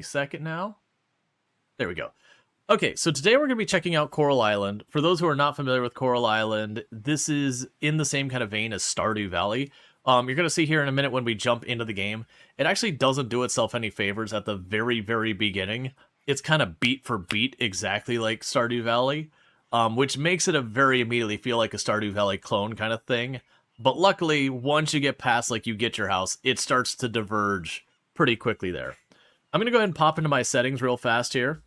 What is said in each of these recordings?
A second now. There we go. Okay, so today we're going to be checking out Coral Island. For those who are not familiar with Coral Island, this is in the same kind of vein as Stardew Valley. You're going to see here in a minute when we jump into the game, it actually doesn't do itself any favors at the very, very beginning. It's kind of beat for beat exactly like Stardew Valley, which makes it a very immediately feel like a Stardew Valley clone kind of thing. But luckily, once you get past, like, you get your house, it starts to diverge pretty quickly there. I'm going to go ahead and pop into my settings real fast here,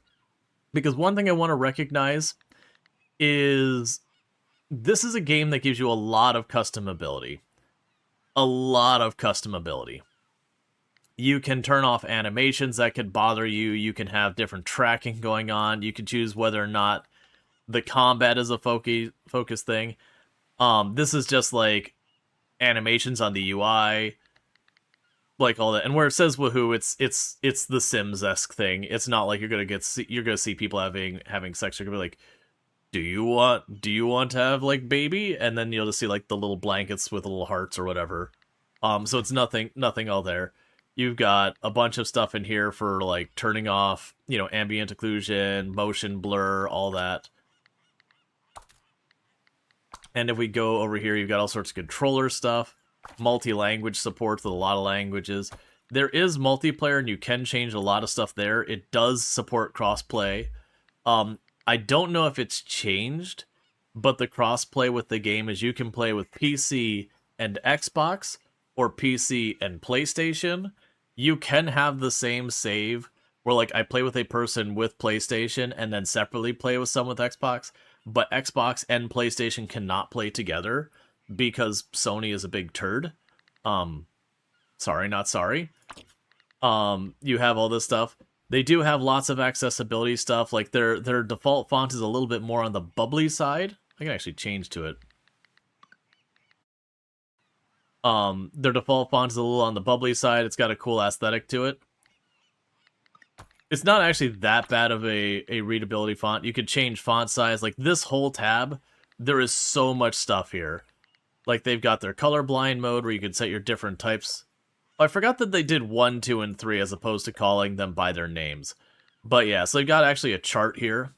because one thing I want to recognize is this is a game that gives you a lot of customability. A lot of customability. You can turn off animations that could bother you. You can have different tracking going on. You can choose whether or not the combat is a focus thing. This is just like animations on the UI, like all that. And where it says woohoo, it's the Sims-esque thing. It's not like you're gonna see people having sex. You're gonna be like, do you want to have like baby? And then you'll just see like the little blankets with little hearts or whatever. So it's nothing all there. You've got a bunch of stuff in here for like turning off, ambient occlusion, motion blur, all that. And if we go over here, you've got all sorts of controller stuff, multi-language support with a lot of languages. There is multiplayer, and you can change a lot of stuff there. It does support crossplay. I don't know if it's changed, but the crossplay with the game is you can play with PC and Xbox, or PC and PlayStation. You can have the same save, where like I play with a person with PlayStation and then separately play with someone with Xbox, but Xbox and PlayStation cannot play together because Sony is a big turd. Sorry, not sorry. You have all this stuff. They do have lots of accessibility stuff, like their default font is a little bit more on the bubbly side. I can actually change to it. Their default font is a little on the bubbly side. It's got a cool aesthetic to it. It's not actually that bad of a readability font. You could change font size. Like this whole tab, there is so much stuff here. Like they've got their colorblind mode where you can set your different types. I forgot that they did 1, 2, and 3 as opposed to calling them by their names. But yeah, so they've got actually a chart here.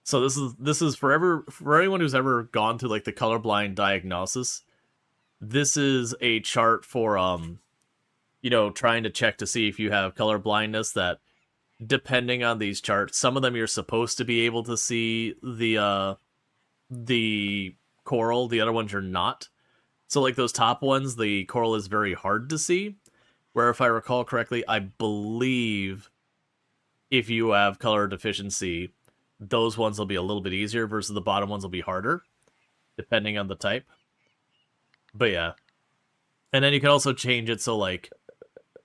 So this is for anyone who's ever gone through like the colorblind diagnosis. This is a chart for trying to check to see if you have color blindness. That depending on these charts, some of them you're supposed to be able to see the coral, the other ones you're not. So like those top ones, the coral is very hard to see. Where if I recall correctly, I believe if you have color deficiency, those ones will be a little bit easier versus the bottom ones will be harder, depending on the type. But yeah. And then you can also change it so like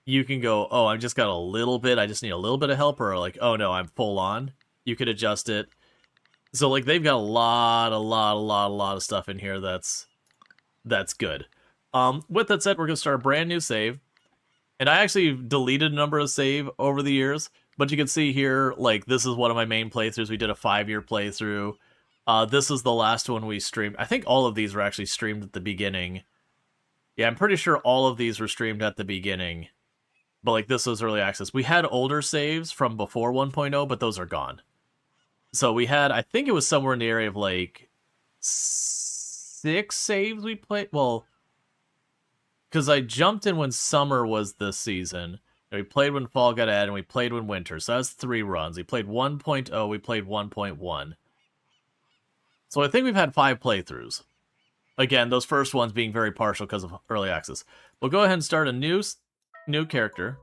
you can go, oh, I've just got a little bit, I just need a little bit of help, or like, oh no, I'm full on. You could adjust it. So like they've got a lot of stuff in here that's good. With that said, we're gonna start a brand new save. And I actually deleted a number of save over the years, but you can see here, like, this is one of my main playthroughs. We did a 5-year playthrough. This is the last one we streamed. I think all of these were actually streamed at the beginning. Yeah, I'm pretty sure all of these were streamed at the beginning. But, like, this was early access. We had older saves from before 1.0, but those are gone. So we had, I think it was somewhere in the area of, like, 6 saves we played. Well, because I jumped in when summer was this season. And we played when fall got added, and we played when winter. So that's 3 runs. We played 1.0, we played 1.1. So I think we've had 5 playthroughs. Again, those first ones being very partial because of early access. We'll go ahead and start a new character.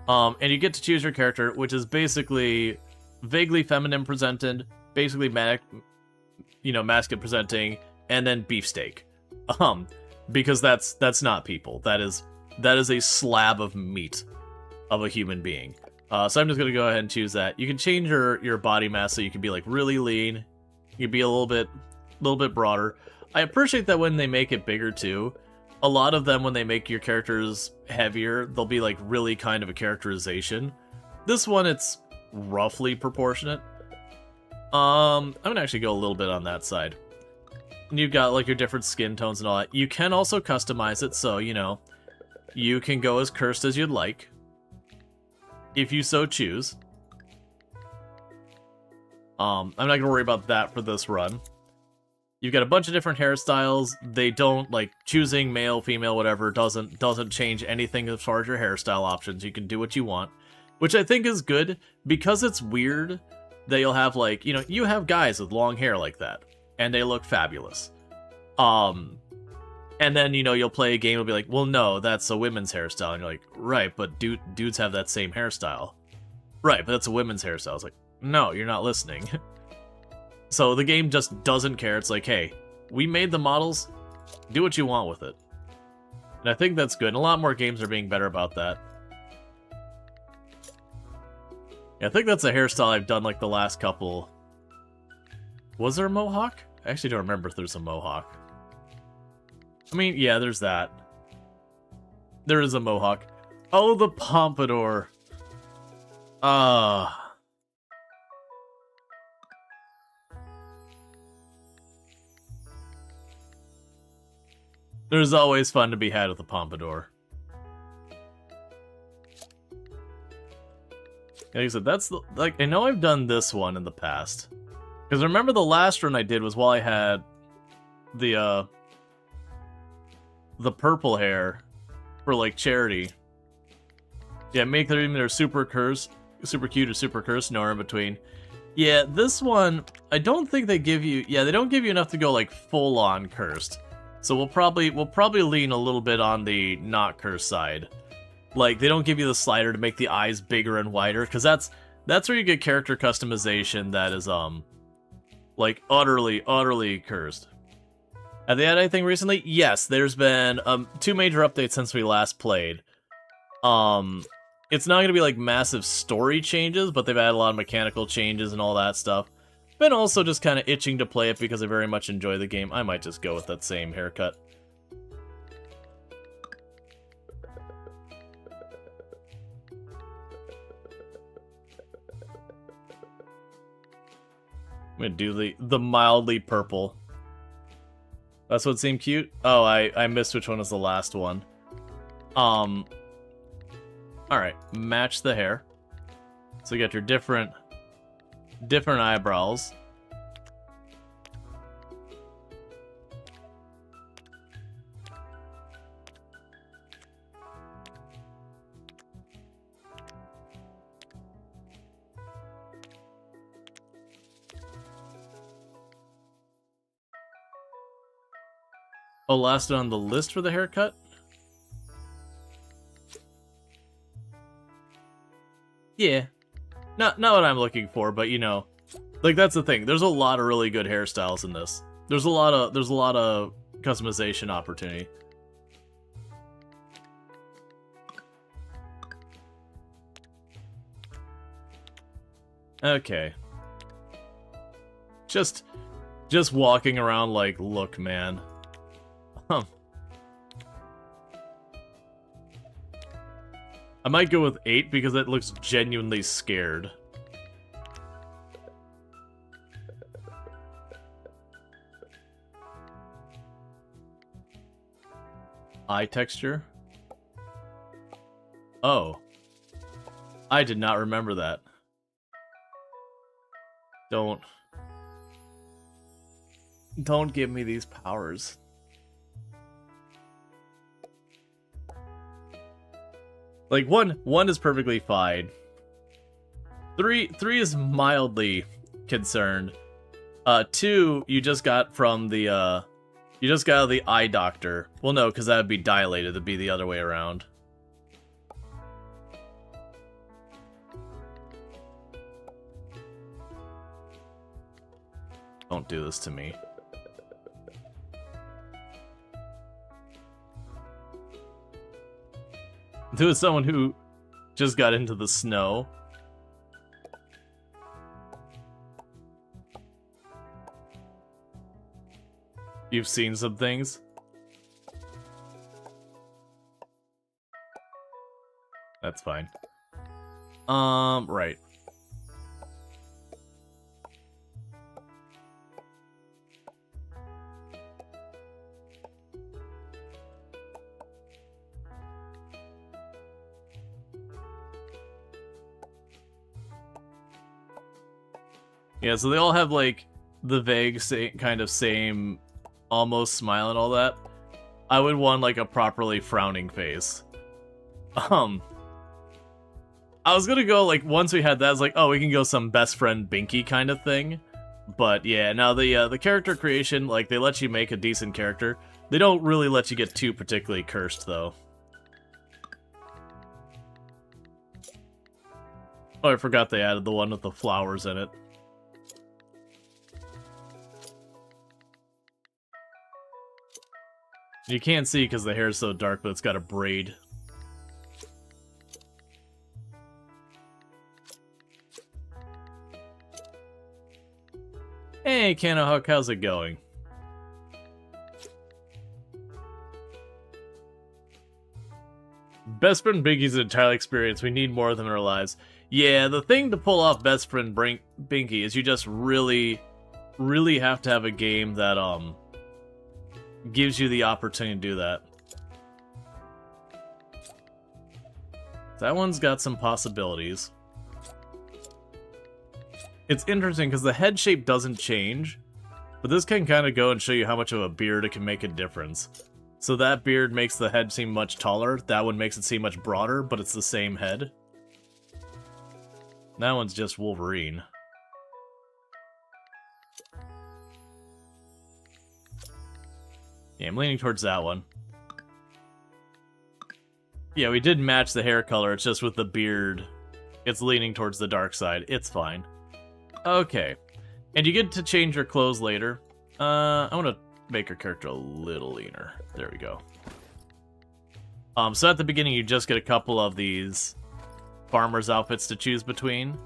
And you get to choose your character, which is basically vaguely feminine presented, basically masculine presenting, and then beefsteak. Because that's not people. That is a slab of meat of a human being. So I'm just gonna go ahead and choose that. You can change your body mass so you can be like really lean. You can be a little bit broader. I appreciate that when they make it bigger too. A lot of them, when they make your characters heavier, they'll be like really kind of a characterization. This one, it's roughly proportionate. I'm gonna actually go a little bit on that side. And you've got like your different skin tones and all that. You can also customize it, so you can go as cursed as you'd like. if you so choose. I'm not gonna worry about that for this run. You've got a bunch of different hairstyles. They don't, like, choosing male, female, whatever, doesn't change anything as far as your hairstyle options. You can do what you want, which I think is good, because it's weird that you'll have, like, you know, you have guys with long hair like that, and they look fabulous. And then, you know, you'll play a game, it'll be like, well, no, that's a women's hairstyle. And you're like, right, but dudes have that same hairstyle. Right, but that's a women's hairstyle. It's like, no, you're not listening. So the game just doesn't care. It's like, hey, we made the models, do what you want with it. And I think that's good. And a lot more games are being better about that. Yeah, I think that's a hairstyle I've done like the last couple. Was there a mohawk? I actually don't remember if there's a mohawk. I mean, yeah, there's that. There is a mohawk. Oh, the pompadour. There's always fun to be had with the pompadour. Like I said, that's the, like, I know I've done this one in the past. Because I remember the last run I did was while I had the purple hair for, like, charity. Yeah, make them either super cute or super cursed, nor in between. Yeah, this one, I don't think they give you, yeah, they don't give you enough to go, like, full-on cursed. So we'll probably lean a little bit on the not cursed side. Like, they don't give you the slider to make the eyes bigger and wider, because that's where you get character customization that is, like, utterly cursed. Have they had anything recently? Yes, there's been, 2 major updates since we last played. It's not going to be, like, massive story changes, but they've had a lot of mechanical changes and all that stuff. Been also just kind of itching to play it because I very much enjoy the game. I might just go with that same haircut. I'm gonna do the mildly purple. That's what seemed cute? Oh, I missed which one was the last one. Alright, match the hair. So you got your different eyebrows. Oh, last on the list for the haircut? Yeah. Not what I'm looking for, but you know, like that's the thing. There's a lot of really good hairstyles in this. There's a lot of customization opportunity. Okay. Just walking around like, look, man. I might go with 8 because it looks genuinely scared. Eye texture? Oh. I did not remember that. Don't give me these powers. Like, one is perfectly fine. 3 is mildly concerned. 2, you just got from the, you just got out of the eye doctor. Well, no, because that would be dilated. It'd be the other way around. Don't do this to me. To someone who just got into the snow. You've seen some things? That's fine. Right. Yeah, so they all have, like, the vague same almost smile and all that. I would want, like, a properly frowning face. I was gonna go, like, once we had that, I was like, oh, we can go some best friend Binky kind of thing. But, yeah, now the character creation, like, they let you make a decent character. They don't really let you get too particularly cursed, though. Oh, I forgot they added the one with the flowers in it. You can't see because the hair is so dark, but it's got a braid. Hey, Canohook, how's it going? Best Friend Binky's an entire experience. We need more of them in our lives. Yeah, the thing to pull off Best Friend Binky is you just really have to have a game that, gives you the opportunity to do that. That one's got some possibilities. It's interesting because the head shape doesn't change, but this can kind of go and show you how much of a beard it can make a difference. So that beard makes the head seem much taller, that one makes it seem much broader, but it's the same head. That one's just Wolverine. Yeah, I'm leaning towards that one. Yeah, we did match the hair color, it's just with the beard. It's leaning towards the dark side. It's fine. Okay. And you get to change your clothes later. I want to make your character a little leaner. There we go. So at the beginning, you just get a couple of these farmer's outfits to choose between.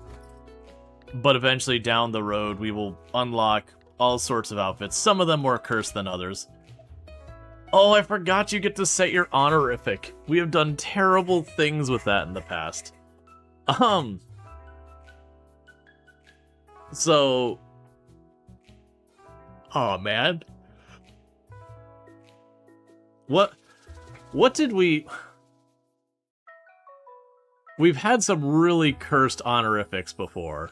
But eventually down the road, we will unlock all sorts of outfits. Some of them more cursed than others. Oh, I forgot you get to set your honorific. We have done terrible things with that in the past. So... Oh, man. What did we... We've had some really cursed honorifics before.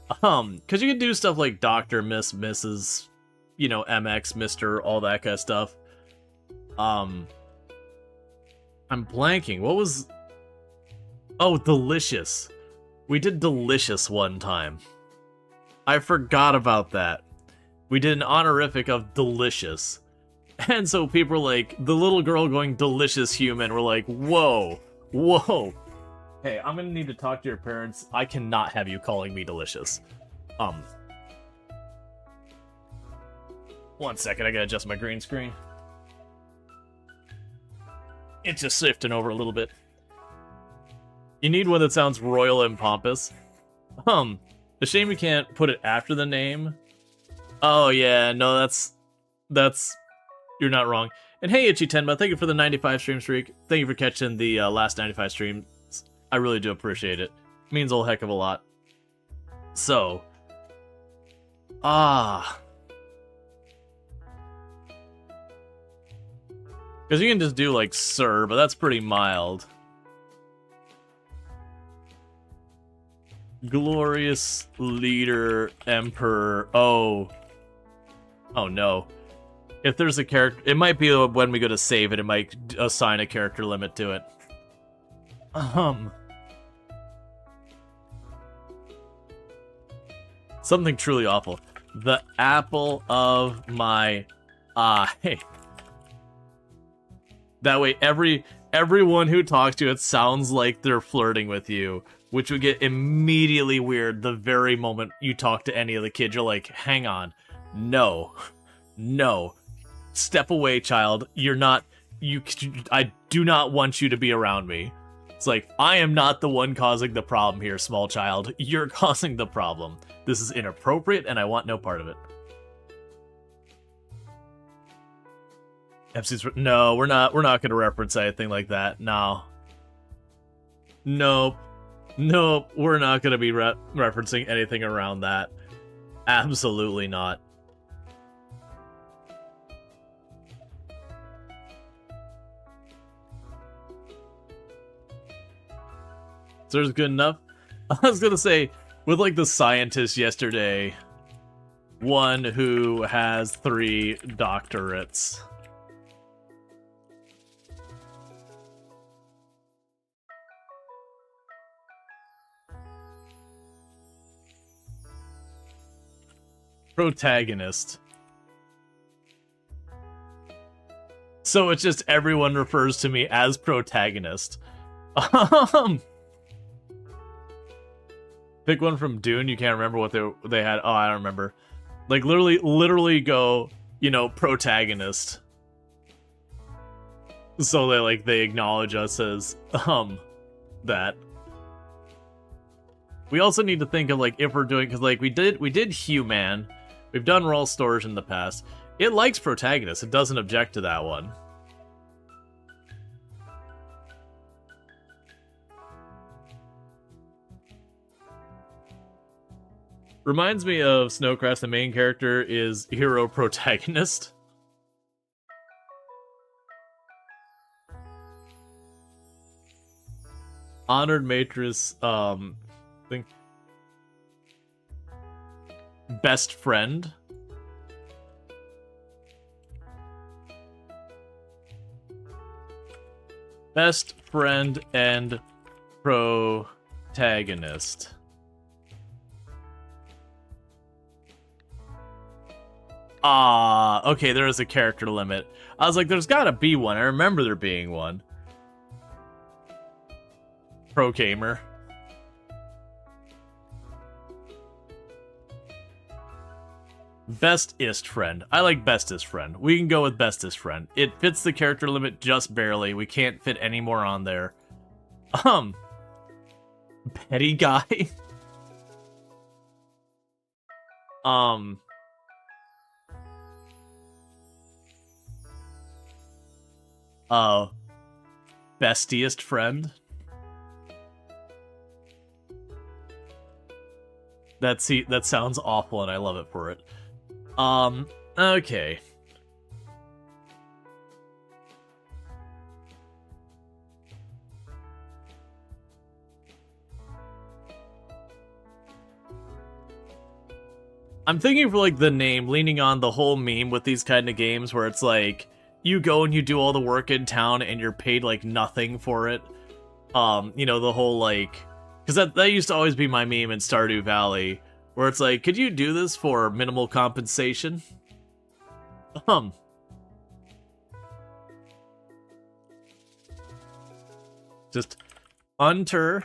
Because you can do stuff like Doctor, Miss, Mrs., you know, MX, Mr., all that kind of stuff. I'm blanking. What was... Oh, Delicious. We did Delicious one time. I forgot about that. We did an honorific of Delicious. And so people were like, the little girl going Delicious Human, were like, whoa, whoa. Hey, I'm gonna need to talk to your parents. I cannot have you calling me Delicious. One second, I gotta adjust my green screen. It's just shifting over a little bit. You need one that sounds royal and pompous. A shame we can't put it after the name. Oh yeah, no, that's you're not wrong. And hey, Itchy Tenma, thank you for the 95 stream streak. Thank you for catching the last 95 streams. I really do appreciate it. It means a whole heck of a lot. So, because you can just do like Sir, but that's pretty mild. Glorious Leader, Emperor. Oh no. If there's a character, it might be when we go to save it, it might assign a character limit to it. Something truly awful. The apple of my eye. That way everyone who talks to you, it sounds like they're flirting with you, which would get immediately weird the very moment you talk to any of the kids. You're like, hang on. No. No. Step away, child. You're not... I do not want you to be around me. It's like, I am not the one causing the problem here, small child. You're causing the problem. This is inappropriate, and I want no part of it. No, we're not gonna reference anything like that. No. Nope. Nope. We're not gonna be referencing anything around that. Absolutely not. So there's good enough. I was gonna say, With like the scientist yesterday, one who has 3 doctorates. Protagonist. So it's just everyone refers to me as protagonist. Pick one from Dune. You can't remember what they had. Oh, I don't remember. Like literally go, you know, protagonist. So they acknowledge us as that. We also need to think of like if we're doing, because like we did Human, we've done Rual Storge in the past. It likes protagonist. It doesn't object to that one. Reminds me of Snowcrash. The main character is hero protagonist. Honored Matris, think best friend. Best friend and protagonist. Okay, there is a character limit. I was like, there's gotta be one. I remember there being one. Pro gamer. Bestest friend. I like bestest friend. We can go with bestest friend. It fits the character limit just barely. We can't fit any more on there. Petty guy. Bestiest friend. That sounds awful and I love it for it. Okay. I'm thinking for like the name, leaning on the whole meme with these kind of games where it's like you go and you do all the work in town and you're paid like nothing for it. You know, the whole like, because that used to always be my meme in Stardew Valley, where it's like, could you do this for minimal compensation? Just underpaid.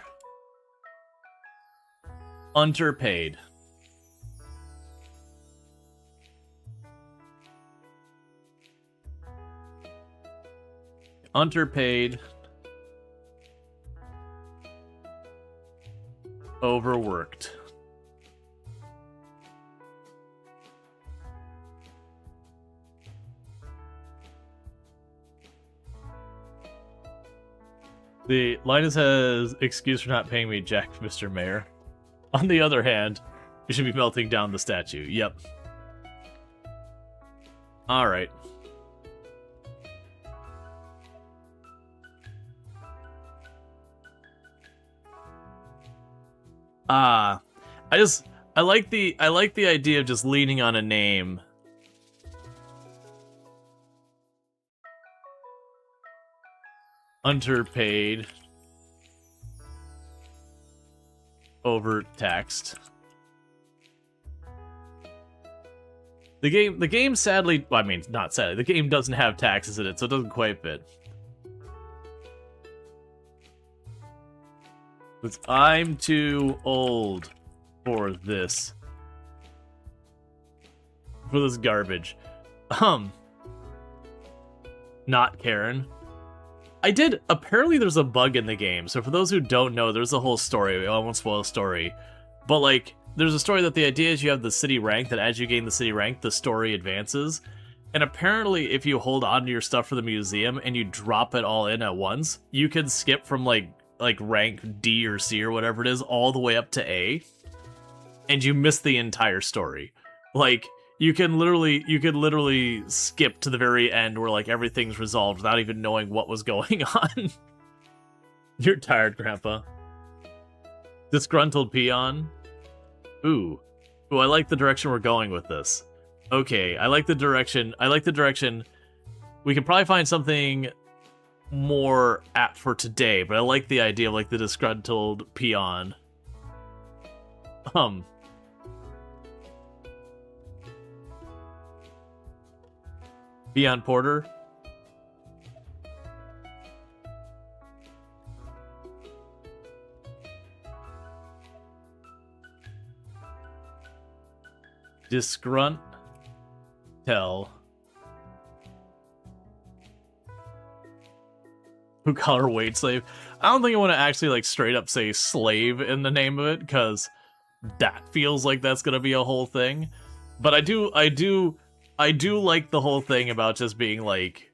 Underpaid. Overworked. The Linus has excuse for not paying me Jack, Mr. Mayor. On the other hand, you should be melting down the statue. Yep. Alright. I like the idea of just leaning on a name. Underpaid. Overtaxed. The game sadly, well, I mean, not sadly, the game doesn't have taxes in it, so it doesn't quite fit. But I'm too old for this. For this garbage. Not Karen. Apparently there's a bug in the game, so for those who don't know, there's a whole story. I won't spoil the story. But, like, there's a story that the idea is you have the city rank, that as you gain the city rank, the story advances. And apparently, if you hold on to your stuff for the museum and you drop it all in at once, you can skip from, like rank D or C or whatever it is, all the way up to A. And you miss the entire story. Like, you could literally skip to the very end where like everything's resolved without even knowing what was going on. You're tired, Grandpa. Disgruntled peon. Ooh. Ooh, I like the direction we're going with this. Okay, I like the direction. We can probably find something more apt for today, but I like the idea of, like, the disgruntled peon. Peon Porter. Disgrunt. Tell. Who color wait slave? I don't think I want to actually, like, straight up say slave in the name of it, because that feels like that's gonna be a whole thing. But I do like the whole thing about just being like,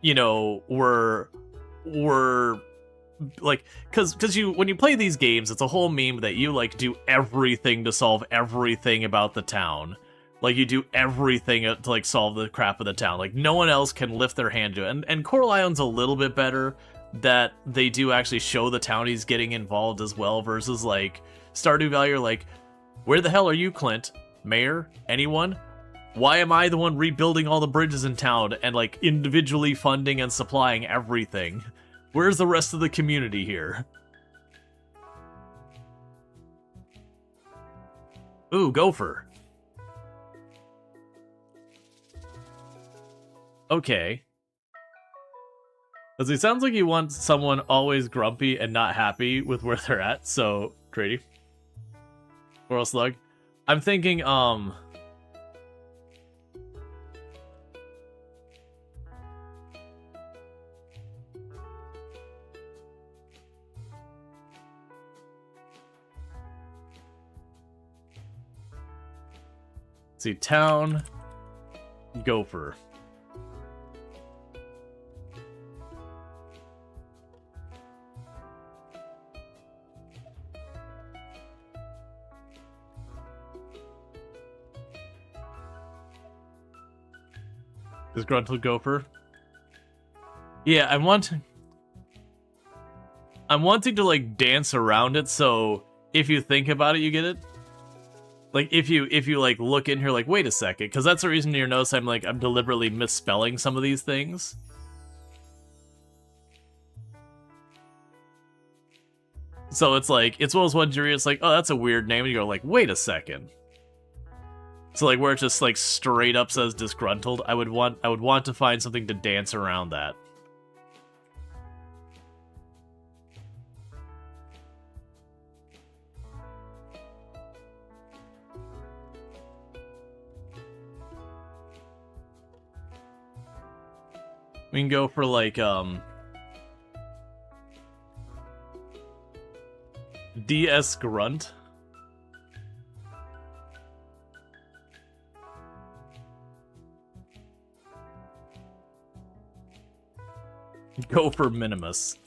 you know, we're like, cause you, when you play these games, it's a whole meme that you, like, do everything to solve everything about the town. Like, you do everything to, like, solve the crap of the town. Like, no one else can lift their hand to it. And Coral Island's a little bit better that they do actually show the townies getting involved as well, versus, like, Stardew Valley, you're like, where the hell are you, Clint? Mayor? Anyone? Why am I the one rebuilding all the bridges in town and, like, individually funding and supplying everything? Where's the rest of the community here? Ooh, gopher. Okay. Because it sounds like you want someone always grumpy and not happy with where they're at, so, Grady. Coral Slug. I'm thinking, see, town, gopher. Disgruntled gopher. Yeah, I'm wanting to, like, dance around it, so if you think about it, you get it. Like, if you like, look in here, like, wait a second, because that's the reason you're noticing I'm deliberately misspelling some of these things. So it's like, it's one of those ones you're just like, oh, that's a weird name, and you go like, wait a second. So, like, where it just, like, straight up says disgruntled, I would want to find something to dance around that. We can go for, like, DS Grunt. Go for Minimus.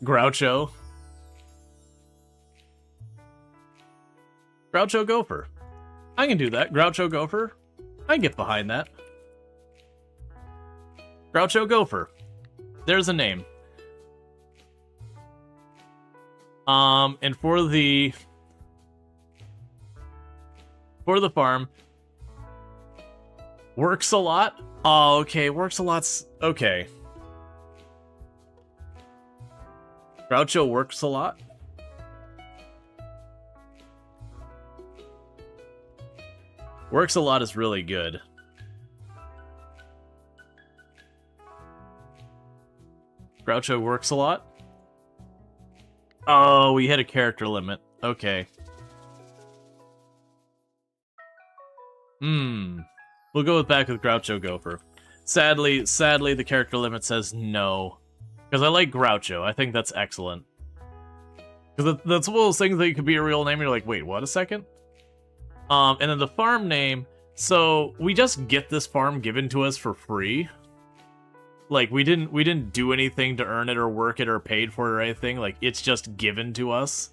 Groucho. Groucho Gopher. I can do that. Groucho Gopher. I can get behind that. Groucho Gopher. There's a name. And for the farm, works a lot. Oh, okay, works a lot's okay. Groucho works a lot. Works a lot is really good. Groucho works a lot. Oh, we hit a character limit. Okay. We'll go back with Groucho Gopher. Sadly, the character limit says no. Because I like Groucho. I think that's excellent. Because that's one of those things that could be a real name, and you're like, wait, what a second? And then the farm name, so we just get this farm given to us for free. Like, we didn't do anything to earn it or work it or paid for it or anything. Like, it's just given to us.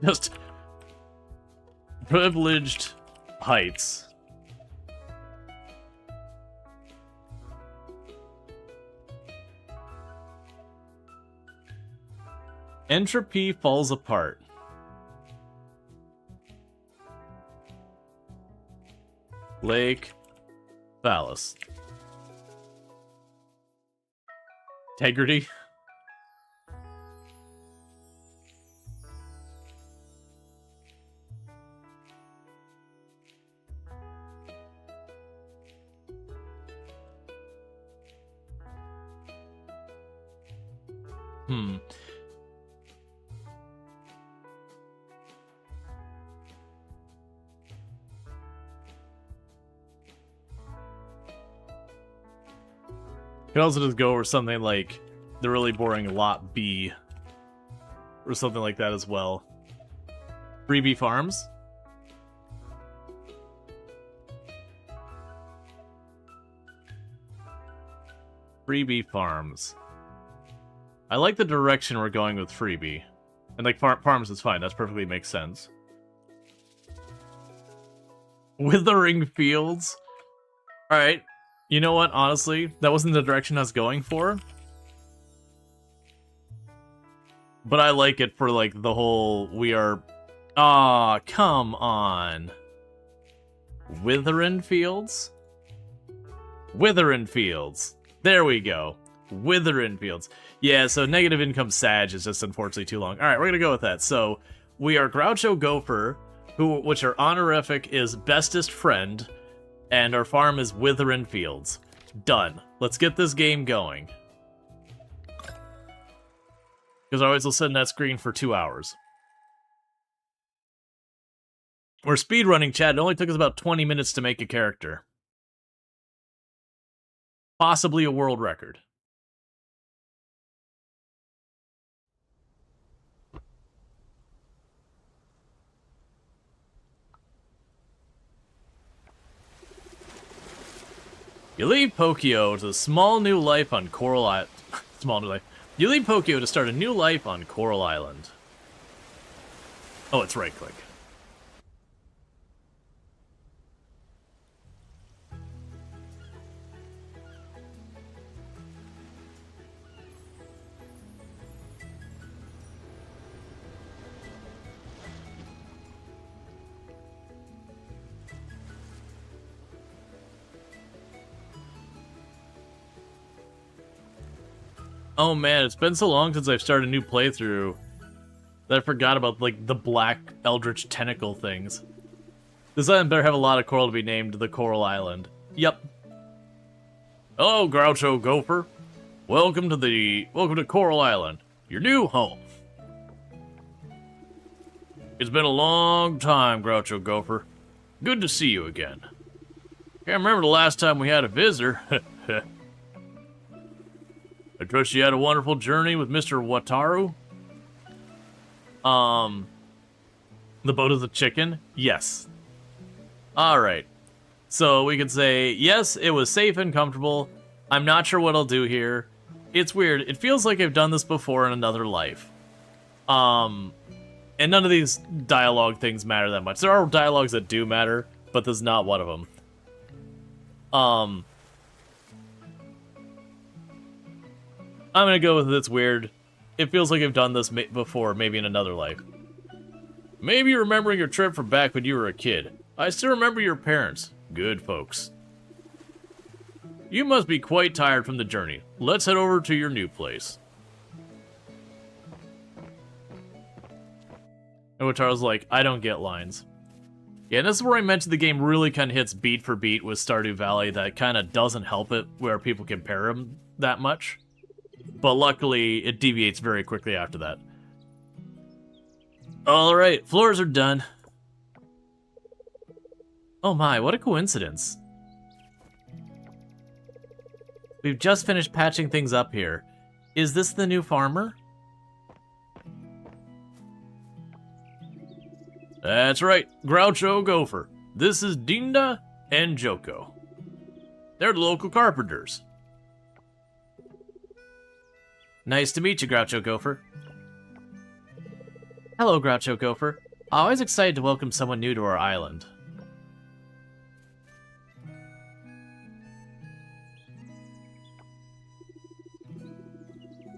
Just Privileged Heights. Entropy falls apart. Lake Phallus. Integrity. You could also just go over something like the really boring Lot B. Or something like that as well. Freebie Farms? Freebie Farms. I like the direction we're going with Freebie. And like farms is fine, that perfectly makes sense. Withering Fields? Alright. You know what, honestly, that wasn't the direction I was going for. But I like it for, like, the whole, we are... Aw, come on. Withering Fields? Withering Fields. There we go. Withering Fields. Yeah, so negative income Sag is just unfortunately too long. Alright, we're gonna go with that. So, we are Groucho Gopher, which our honorific is bestest friend, and our farm is Withering Fields. Done. Let's get this game going. Because otherwise we'll sit in that screen for 2 hours. We're speedrunning, chat. It only took us about 20 minutes to make a character. Possibly a world record. You leave Pokio to a small new life on Coral Island. Small new life. You leave Pokio to start a new life on Coral Island. Oh, it's right click. Oh man, it's been so long since I've started a new playthrough that I forgot about, like, the black eldritch tentacle things. This island better have a lot of coral to be named the Coral Island. Yep. Hello, Groucho Gopher. Welcome to Coral Island, your new home. It's been a long time, Groucho Gopher. Good to see you again. Can't remember the last time we had a visitor. I trust you had a wonderful journey with Mr. Wataru. The boat is a chicken? Yes. Alright. So we could say, yes, it was safe and comfortable. I'm not sure what I'll do here. It's weird. It feels like I've done this before in another life. And none of these dialogue things matter that much. There are dialogues that do matter, but this is not one of them. I'm gonna go with it's weird. It feels like I've done this before, maybe in another life. Maybe you're remembering your trip from back when you were a kid. I still remember your parents. Good folks. You must be quite tired from the journey. Let's head over to your new place. And Wataru's like, I don't get lines. Yeah, and this is where I mentioned the game really kind of hits beat for beat with Stardew Valley. That kind of doesn't help it where people compare them that much. But luckily, it deviates very quickly after that. Alright, floors are done. Oh my, what a coincidence. We've just finished patching things up here. Is this the new farmer? That's right, Groucho Gopher. This is Dinda and Joko. They're the local carpenters. Nice to meet you, Groucho Gopher. Hello, Groucho Gopher. Always excited to welcome someone new to our island.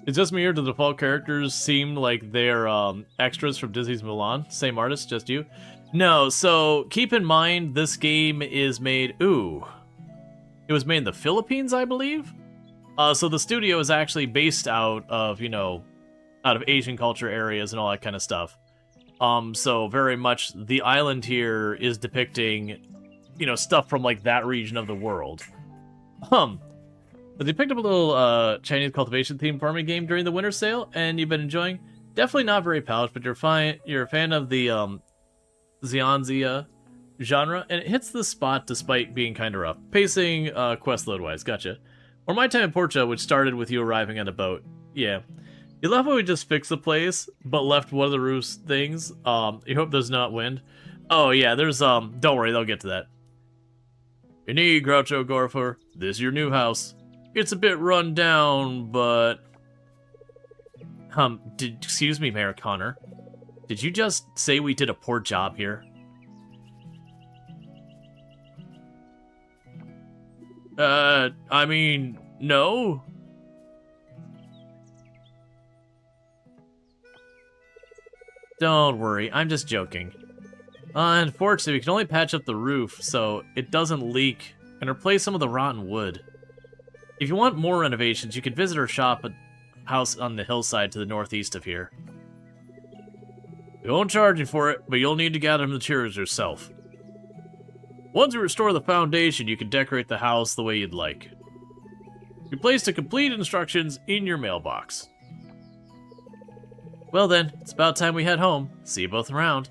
It's just me or do the default characters seem like they're extras from Disney's Mulan? Same artist, just you? No, so keep in mind this game is made... Ooh. It was made in the Philippines, I believe? So the studio is actually based out of, you know, out of Asian culture areas and all that kind of stuff. So very much the island here is depicting, you know, stuff from, like, that region of the world. But they picked up a little Chinese cultivation-themed farming game during the winter sale, and you've been enjoying. Definitely not very polished, but you're a fan of the Xianxia genre, and it hits the spot despite being kind of rough. Pacing, quest load-wise, gotcha. Or my time in Portia, which started with you arriving on a boat. Yeah. You love how we just fixed the place, but left one of the roof's things. You hope there's not wind. Oh yeah, there's, don't worry, they'll get to that. You need, Groucho Gopher. This is your new house. It's a bit run down, but... excuse me, Mayor Connor. Did you just say we did a poor job here? I mean, no. Don't worry, I'm just joking. Unfortunately, we can only patch up the roof so it doesn't leak and replace some of the rotten wood. If you want more renovations, you can visit our shop at house on the hillside to the northeast of here. We won't charge you for it, but you'll need to gather materials yourself. Once you restore the foundation, you can decorate the house the way you'd like. You place the complete instructions in your mailbox. Well then, it's about time we head home. See you both around.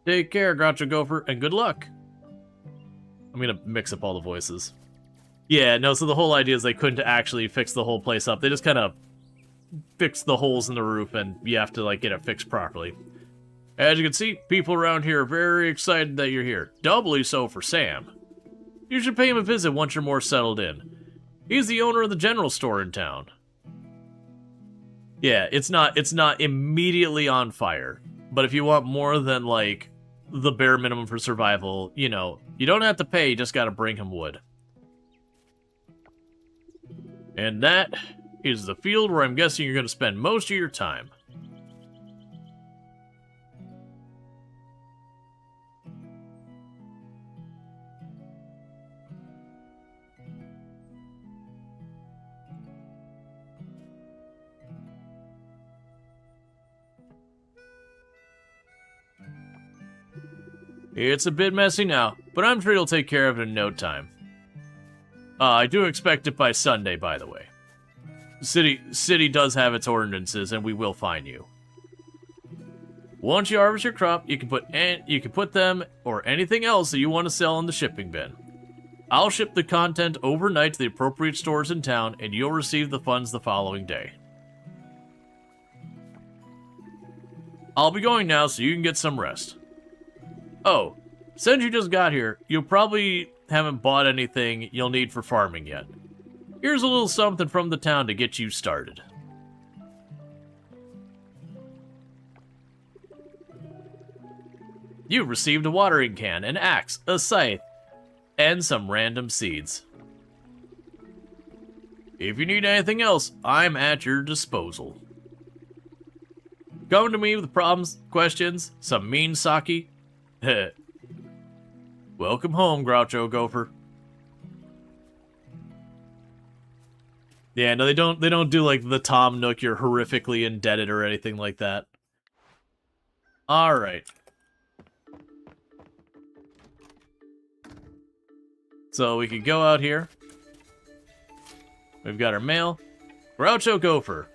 Take care, Groucho Gopher, and good luck. I'm gonna mix up all the voices. Yeah, no, so the whole idea is they couldn't actually fix the whole place up. They just kind of fixed the holes in the roof, and you have to, like, get it fixed properly. As you can see, people around here are very excited that you're here. Doubly so for Sam. You should pay him a visit once you're more settled in. He's the owner of the general store in town. Yeah, it's not immediately on fire. But if you want more than, like, the bare minimum for survival, you know, you don't have to pay, you just gotta bring him wood. And that is the field where I'm guessing you're gonna spend most of your time. It's a bit messy now, but I'm sure you'll take care of it in no time. I do expect it by Sunday, by the way. City does have its ordinances, and we will fine you. Once you harvest your crop, you can put them or anything else that you want to sell in the shipping bin. I'll ship the content overnight to the appropriate stores in town, and you'll receive the funds the following day. I'll be going now so you can get some rest. Oh, since you just got here, you probably haven't bought anything you'll need for farming yet. Here's a little something from the town to get you started. You received a watering can, an axe, a scythe, and some random seeds. If you need anything else, I'm at your disposal. Come to me with problems, questions, some mean sake. Welcome home, Groucho Gopher. Yeah, no, they don't do like the Tom Nook, you're horrifically indebted or anything like that. Alright. So we could go out here. We've got our mail. Groucho Gopher.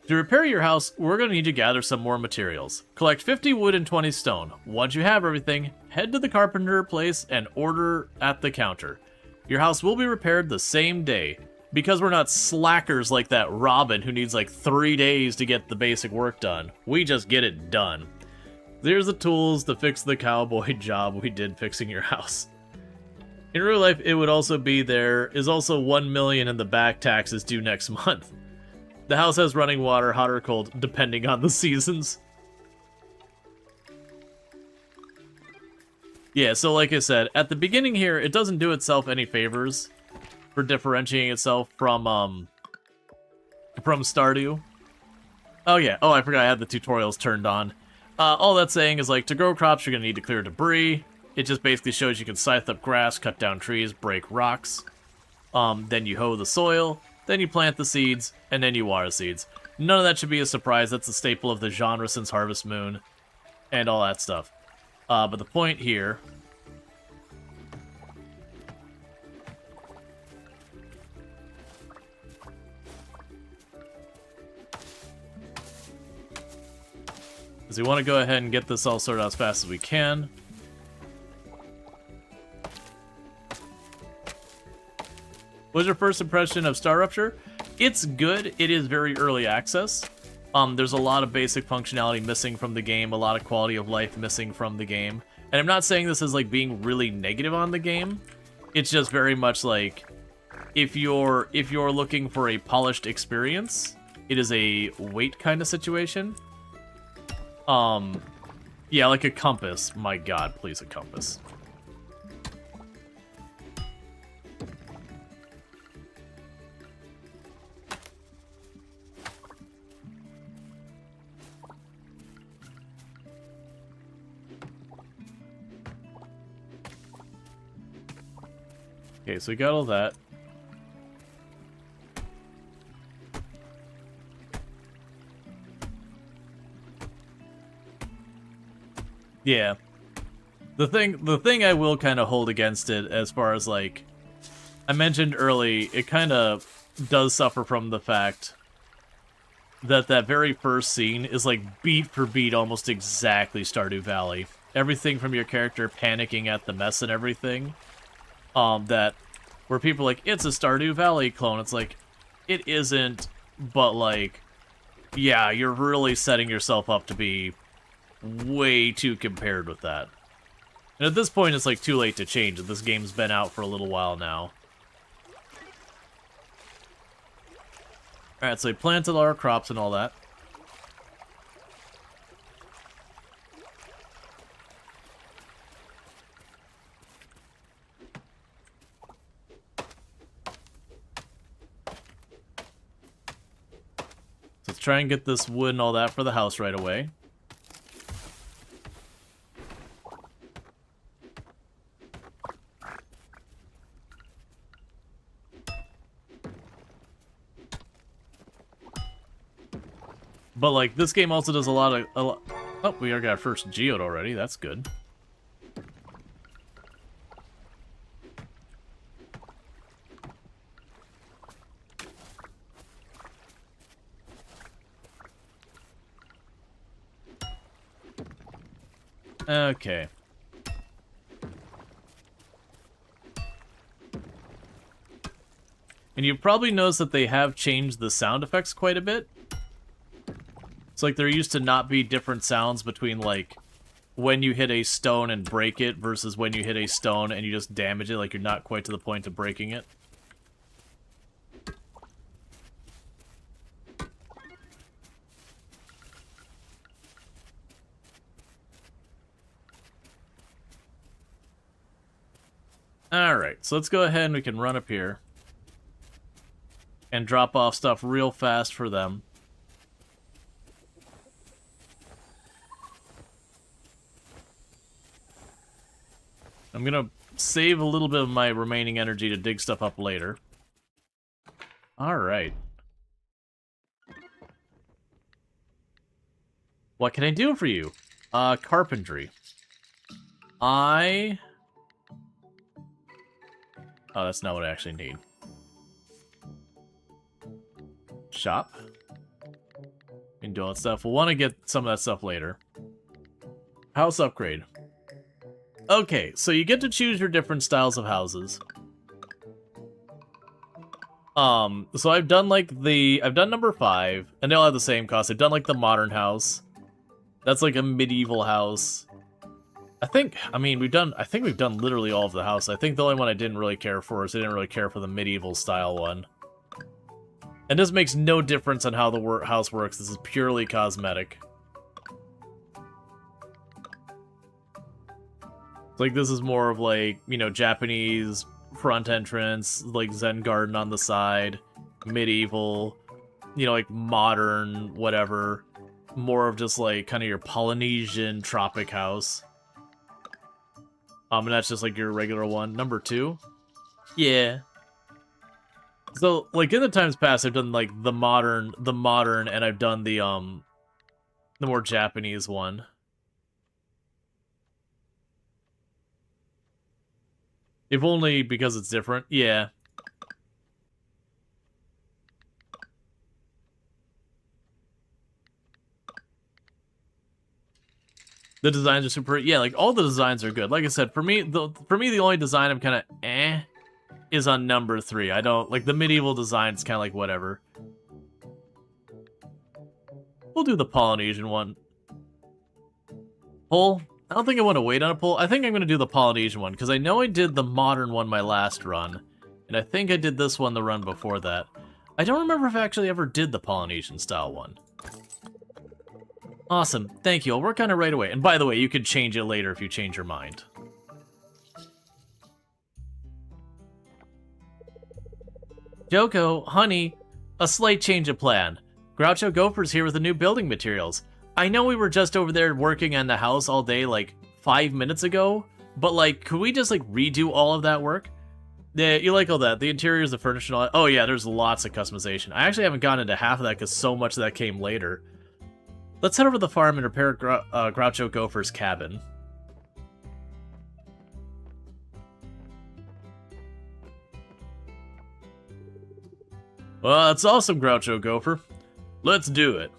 To repair your house, we're going to need to gather some more materials. Collect 50 wood and 20 stone. Once you have everything, head to the carpenter place and order at the counter. Your house will be repaired the same day. Because we're not slackers like that Robin who needs like 3 days to get the basic work done. We just get it done. Here's the tools to fix the cowboy job we did fixing your house. In real life, it would also be there is also 1 million in the back taxes due next month. The house has running water, hot or cold, depending on the seasons. Yeah, so like I said, at the beginning here, it doesn't do itself any favors for differentiating itself from Stardew. Oh yeah, oh I forgot I had the tutorials turned on. All that's saying is, like, to grow crops you're going to need to clear debris. It just basically shows you can scythe up grass, cut down trees, break rocks. Then you hoe the soil, then you plant the seeds, and then you water the seeds. None of that should be a surprise. That's a staple of the genre since Harvest Moon, and all that stuff. But the point here... is we want to go ahead and get this all sorted out as fast as we can. What was your first impression of Star Rupture? It's good. It is very early access. There's a lot of basic functionality missing from the game, a lot of quality of life missing from the game. And I'm not saying this is like being really negative on the game. It's just very much like if you're looking for a polished experience, it is a wait kind of situation. Yeah, like a compass. My god, please, a compass. Okay, so we got all that. Yeah. The thing I will kind of hold against it, as far as, like, I mentioned early, it kind of does suffer from the fact that that very first scene is, like, beat for beat almost exactly Stardew Valley. Everything from your character panicking at the mess and everything, that where people are like, it's a Stardew Valley clone. It's like, it isn't, but, like, yeah, you're really setting yourself up to be way too compared with that. And at this point, it's, like, too late to change it. This game's been out for a little while now. Alright, so we planted all our crops and all that. Let's try and get this wood and all that for the house right away. But, like, this game also does a lot of... Oh, we already got our first geode already. That's good. Okay. And you've probably noticed that they have changed the sound effects quite a bit. It's like there used to not be different sounds between, like, when you hit a stone and break it versus when you hit a stone and you just damage it, like you're not quite to the point of breaking it. Alright, so let's go ahead and we can run up here and drop off stuff real fast for them. I'm gonna save a little bit of my remaining energy to dig stuff up later. Alright. What can I do for you? Carpentry. Oh, that's not what I actually need. Shop. You can do all that stuff. We'll want to get some of that stuff later. House upgrade. Okay, so you get to choose your different styles of houses. So I've done, like, I've done number 5, and they all have the same cost. I've done, like, the modern house. That's, like, a medieval house. I think we've done literally all of the house. I think the only one I didn't really care for is I didn't really care for the medieval style one. And this makes no difference on how the house works. This is purely cosmetic. Like, this is more of, like, you know, Japanese front entrance, like Zen garden on the side, medieval, you know, like modern, whatever. More of just like kind of your Polynesian tropic house. And that's just like your regular one. Number 2. Yeah. So like in the times past, I've done like the modern, and I've done the more Japanese one. If only because it's different. Yeah. The designs are super. Yeah, like all the designs are good. Like I said, for me, the only design I'm kind of is on number 3. I don't like the medieval design. It's kind of like whatever. We'll do the Polynesian one. Pull. I don't think I want to wait on a pull. I think I'm going to do the Polynesian one, because I know I did the modern one my last run, and I think I did this one the run before that. I don't remember if I actually ever did the Polynesian style one. Awesome. Thank you. I'll work on it right away. And by the way, you could change it later if you change your mind. Joko, honey, a slight change of plan. Groucho Gopher's here with the new building materials. I know we were just over there working on the house all day like 5 minutes ago, but like, could we just like redo all of that work? Yeah, you like all that. The interiors, the furniture, and all that. Oh yeah, there's lots of customization. I actually haven't gotten into half of that because so much of that came later. Let's head over to the farm and repair Groucho Gopher's cabin. Well, that's awesome, Groucho Gopher. Let's do it.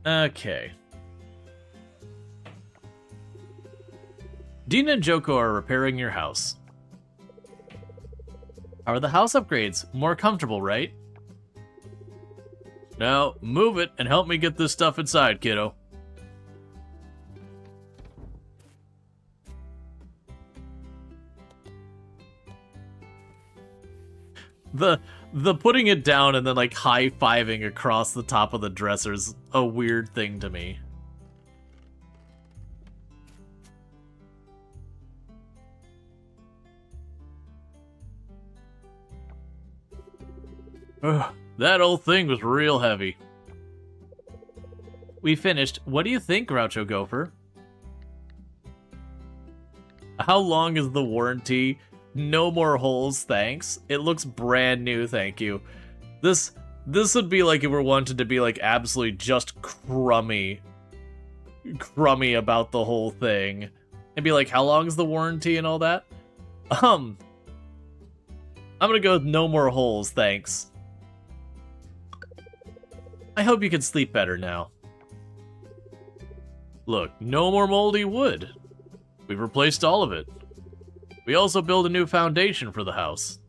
Okay. Dina and Joko are repairing your house. How are the house upgrades? More comfortable, right? Now, move it and help me get this stuff inside, kiddo. The putting it down and then like high-fiving across the top of the dresser is a weird thing to me. Ugh, that old thing was real heavy. We finished. What do you think, Groucho Gopher? How long is the warranty? No more holes, thanks. It looks brand new, thank you. This would be like if we're wanted to be like absolutely just crummy about the whole thing. And be like, how long is the warranty and all that? I'm gonna go with no more holes, thanks. I hope you can sleep better now. Look, no more moldy wood. We've replaced all of it. We also built a new foundation for the house.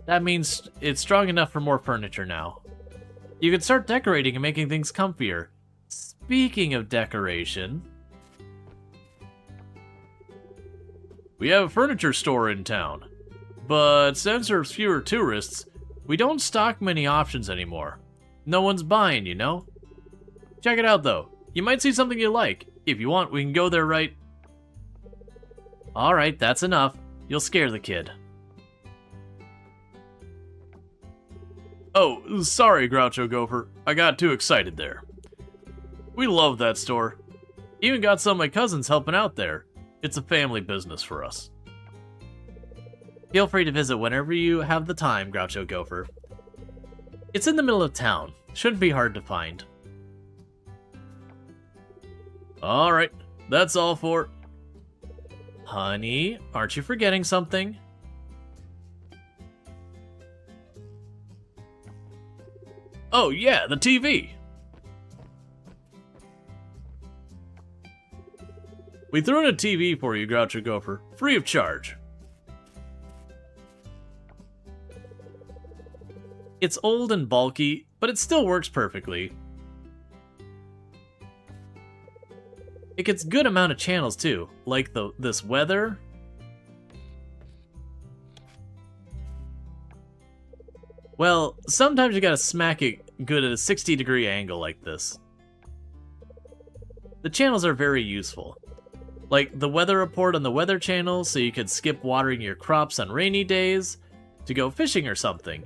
That means it's strong enough for more furniture now. You can start decorating and making things comfier. Speaking of decoration... we have a furniture store in town. But since there's fewer tourists, we don't stock many options anymore. No one's buying, you know? Check it out, though. You might see something you like. If you want, we can go there right... Alright, that's enough. You'll scare the kid. Oh, sorry, Groucho Gopher. I got too excited there. We love that store. Even got some of my cousins helping out there. It's a family business for us. Feel free to visit whenever you have the time, Groucho Gopher. It's in the middle of town. Shouldn't be hard to find. Alright, that's all for... Honey, aren't you forgetting something? Oh yeah, the TV! We threw in a TV for you, Groucho Gopher, free of charge. It's old and bulky, but it still works perfectly. It gets good amount of channels too, like this weather. Well, sometimes you gotta smack it good at a 60-degree angle like this. The channels are very useful. Like the weather report on the Weather Channel, so you could skip watering your crops on rainy days to go fishing or something.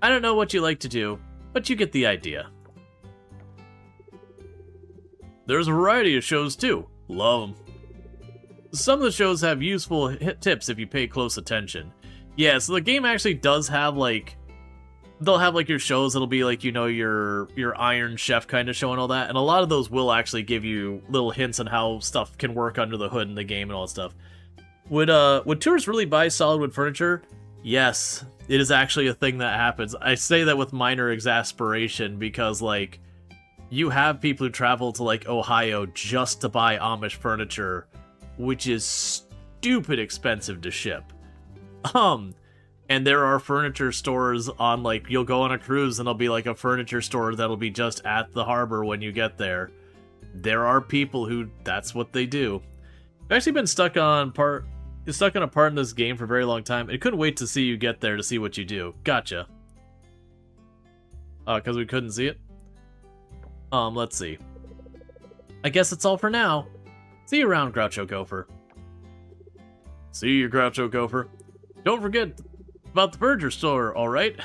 I don't know what you like to do, but you get the idea. There's a variety of shows too. Love them. Some of the shows have useful tips if you pay close attention. Yeah, so the game actually does have like... They'll have like your shows that'll be like, you know, your Iron Chef kind of show and all that. And a lot of those will actually give you little hints on how stuff can work under the hood in the game and all that stuff. Would tourists really buy solid wood furniture? Yes, it is actually a thing that happens. I say that with minor exasperation because, like, you have people who travel to, like, Ohio just to buy Amish furniture, which is stupid expensive to ship. And there are furniture stores on, like, you'll go on a cruise and there'll be, like, a furniture store that'll be just at the harbor when you get there. There are people who, that's what they do. I've actually been stuck on a part in this game for a very long time. I couldn't wait to see you get there to see what you do. Gotcha. Because we couldn't see it? Let's see. I guess that's all for now. See you around, Groucho Gopher. See you, Groucho Gopher. Don't forget about the furniture store, alright?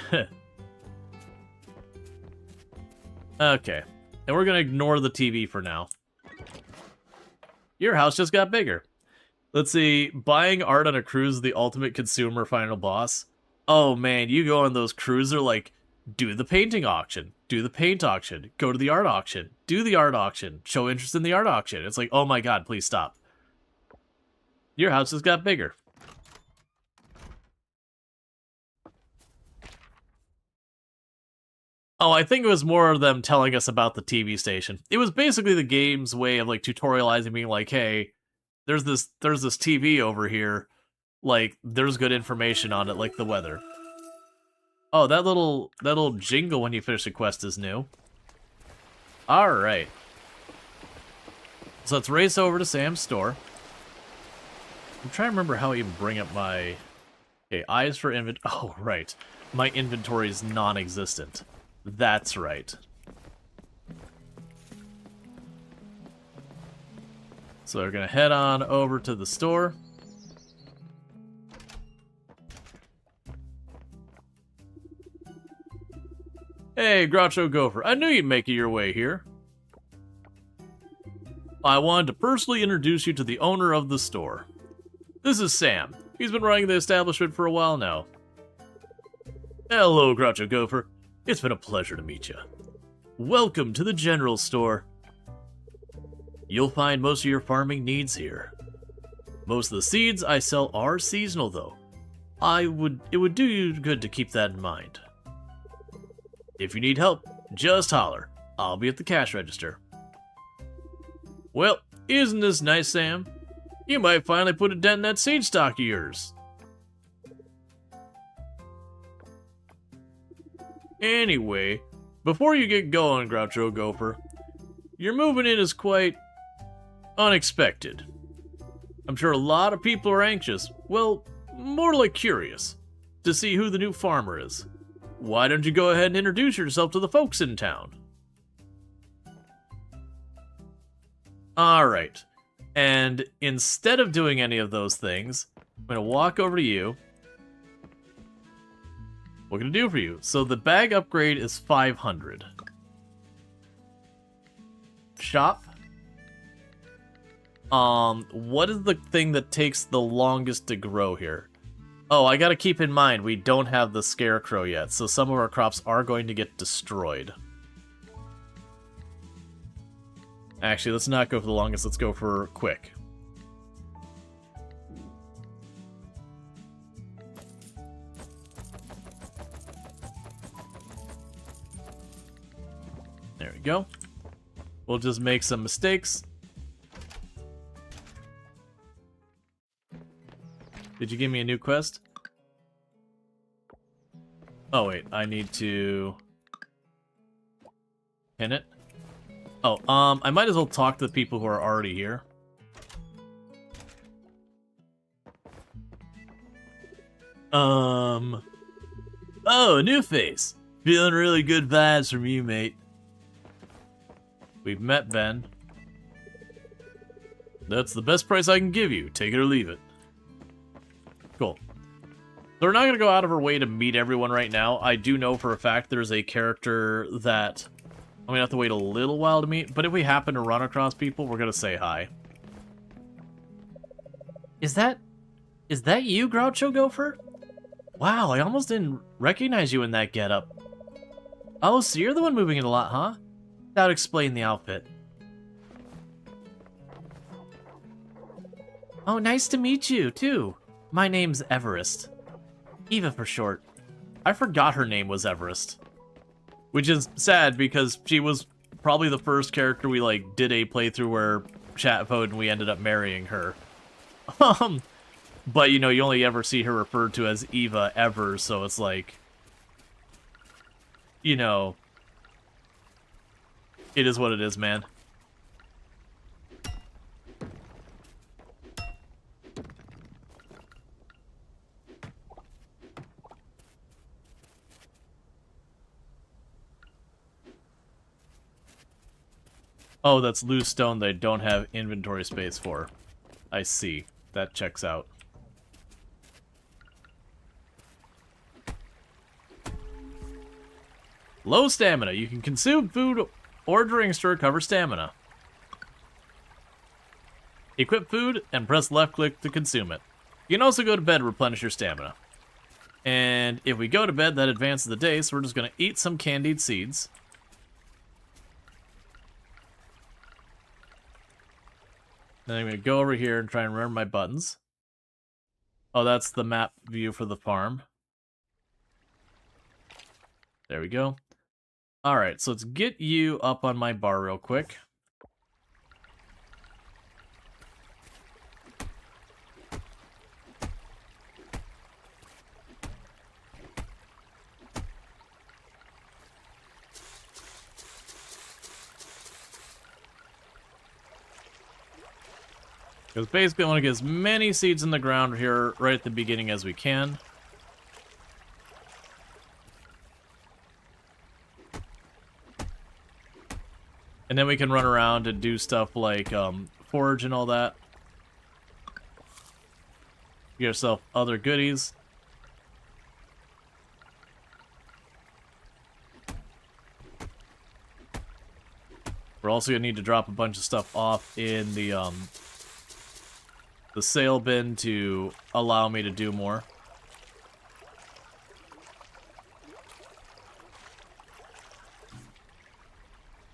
Okay. And we're gonna ignore the TV for now. Your house just got bigger. Let's see. Buying art on a cruise is the ultimate consumer final boss. Oh man, you go on those cruises, they're like, do the painting auction, do the paint auction, go to the art auction, do the art auction, show interest in the art auction. It's like, oh my god, please stop. Your house just got bigger. Oh, I think it was more of them telling us about the TV station. It was basically the game's way of, like, tutorializing, being like, hey, there's this TV over here. Like, there's good information on it, like the weather. Oh, that little jingle when you finish a quest is new. Alright. So let's race over to Sam's store. I'm trying to remember how I even bring up my... Okay, eyes for inventory. Oh, right. My inventory is non-existent. That's right. So we're gonna head on over to the store. Hey, Groucho Gopher, I knew you'd make it your way here. I wanted to personally introduce you to the owner of the store. This is Sam. He's been running the establishment for a while now. Hello, Groucho Gopher. It's been a pleasure to meet you. Welcome to the general store. You'll find most of your farming needs here. Most of the seeds I sell are seasonal, though. It would do you good to keep that in mind. If you need help, just holler. I'll be at the cash register. Well, isn't this nice, Sam? You might finally put a dent in that seed stock of yours. Anyway, before you get going, Groucho Gopher, your moving in is quite unexpected. I'm sure a lot of people are anxious, well, more like curious, to see who the new farmer is. Why don't you go ahead and introduce yourself to the folks in town? Alright, and instead of doing any of those things, I'm going to walk over to you. What can I do for you? So the bag upgrade is 500. Shop. What is the thing that takes the longest to grow here? Oh, I gotta keep in mind, we don't have the scarecrow yet, so some of our crops are going to get destroyed. Actually, let's not go for the longest, let's go for quick. There we go. We'll just make some mistakes. Did you give me a new quest? Oh wait, I need to pin it. Oh, I might as well talk to the people who are already here. Oh, a new face. Feeling really good vibes from you, mate. We've met Ben. That's the best price I can give you. Take it or leave it. Cool. So we're not going to go out of our way to meet everyone right now. I do know for a fact there's a character that I'm going to have to wait a little while to meet, but if we happen to run across people, we're going to say hi. Is that you, Groucho Gopher? Wow, I almost didn't recognize you in that getup. Oh, so you're the one moving it a lot, huh? That would explain the outfit. Oh, nice to meet you, too. My name's Everest. Eva for short. I forgot her name was Everest. Which is sad, because she was probably the first character we, like, did a playthrough where chat voted and we ended up marrying her. But, you know, you only ever see her referred to as Eva ever, so it's like... You know... It is what it is, man. Oh, that's loose stone they don't have inventory space for. I see. That checks out. Low stamina. You can consume food or drinks to recover stamina. Equip food and press left click to consume it. You can also go to bed to replenish your stamina. And if we go to bed, that advances the day, so we're just going to eat some candied seeds. Then I'm going to go over here and try and remember my buttons. Oh, that's the map view for the farm. There we go. Alright, so let's get you up on my bar real quick. Because basically I want to get as many seeds in the ground here right at the beginning as we can. And then we can run around and do stuff like forage and all that. Get yourself other goodies. We're also going to need to drop a bunch of stuff off in the sale bin to allow me to do more.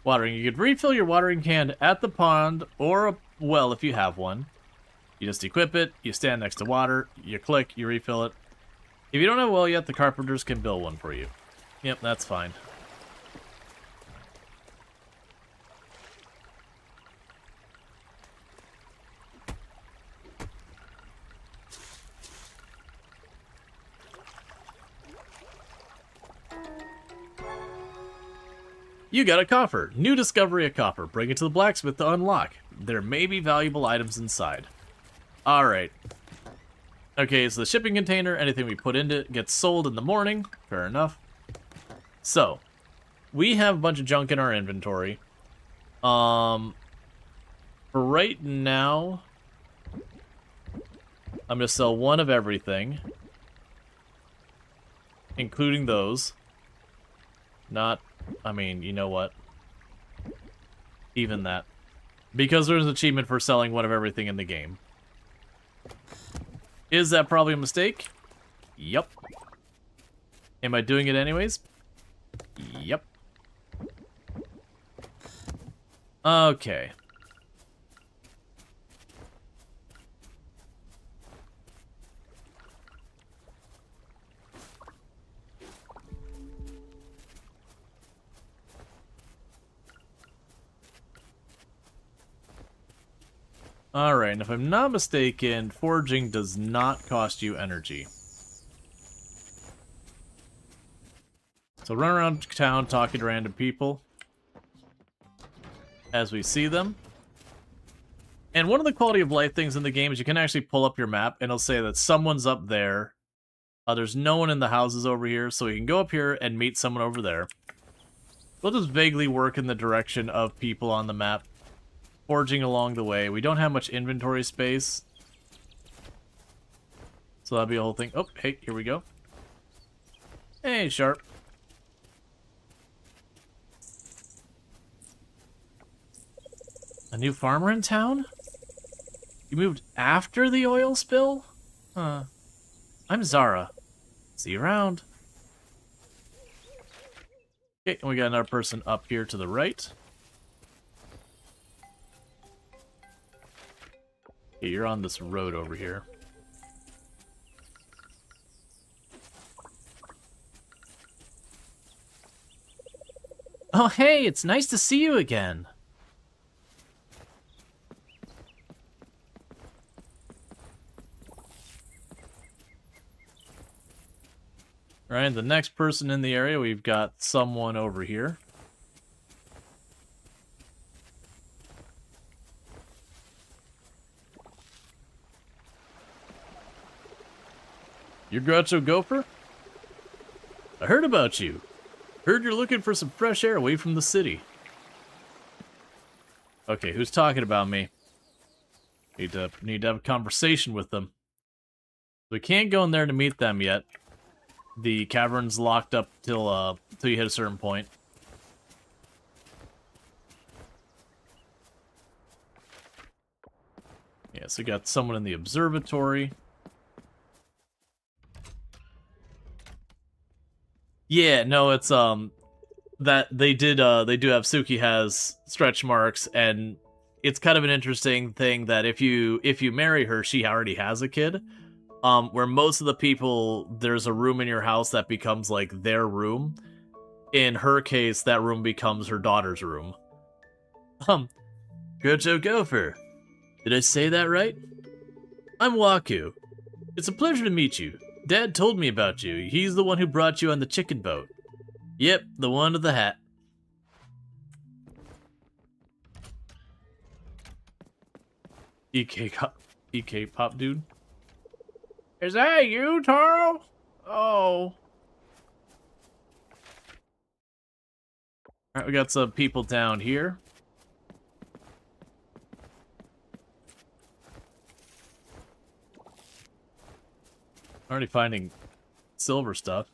Watering. You could refill your watering can at the pond or a well if you have one. You just equip it, you stand next to water, you click, you refill it. If you don't have a well yet, the carpenters can build one for you. Yep, that's fine. You got a coffer. New discovery of copper. Bring it to the blacksmith to unlock. There may be valuable items inside. Alright. Okay, so the shipping container, anything we put into it gets sold in the morning. Fair enough. So, we have a bunch of junk in our inventory. For right now, I'm going to sell one of everything. Including those. Not... I mean, you know what? Even that. Because there's an achievement for selling one of everything in the game. Is that probably a mistake? Yep. Am I doing it anyways? Yep. Okay. Alright, and if I'm not mistaken, foraging does not cost you energy. So run around town talking to random people as we see them. And one of the quality of life things in the game is you can actually pull up your map and it'll say that someone's up there. There's no one in the houses over here, so we can go up here and meet someone over there. We'll just vaguely work in the direction of people on the map forging along the way. We don't have much inventory space. So that'll be a whole thing. Oh, hey, here we go. Hey, Sharp. A new farmer in town? You moved after the oil spill? Huh. I'm Zara. See you around. Okay, and we got another person up here to the right. Okay, you're on this road over here. Oh, hey, it's nice to see you again. All right, the next person in the area, we've got someone over here. You're Groucho Gopher? I heard about you. Heard you're looking for some fresh air away from the city. Okay, who's talking about me? Need to have a conversation with them. We can't go in there to meet them yet. The cavern's locked up till you hit a certain point. Yeah, so we got someone in the observatory. Yeah, no, it's that they do have Suki has stretch marks, and it's kind of an interesting thing that if you marry her, she already has a kid. Where most of the people, there's a room in your house that becomes like their room. In her case, that room becomes her daughter's room. Groucho Gopher. Did I say that right? I'm Waku. It's a pleasure to meet you. Dad told me about you. He's the one who brought you on the chicken boat. Yep, the one with the hat. EK pop dude. Is that you, Taro? Oh. Alright, we got some people down here. Already finding silver stuff.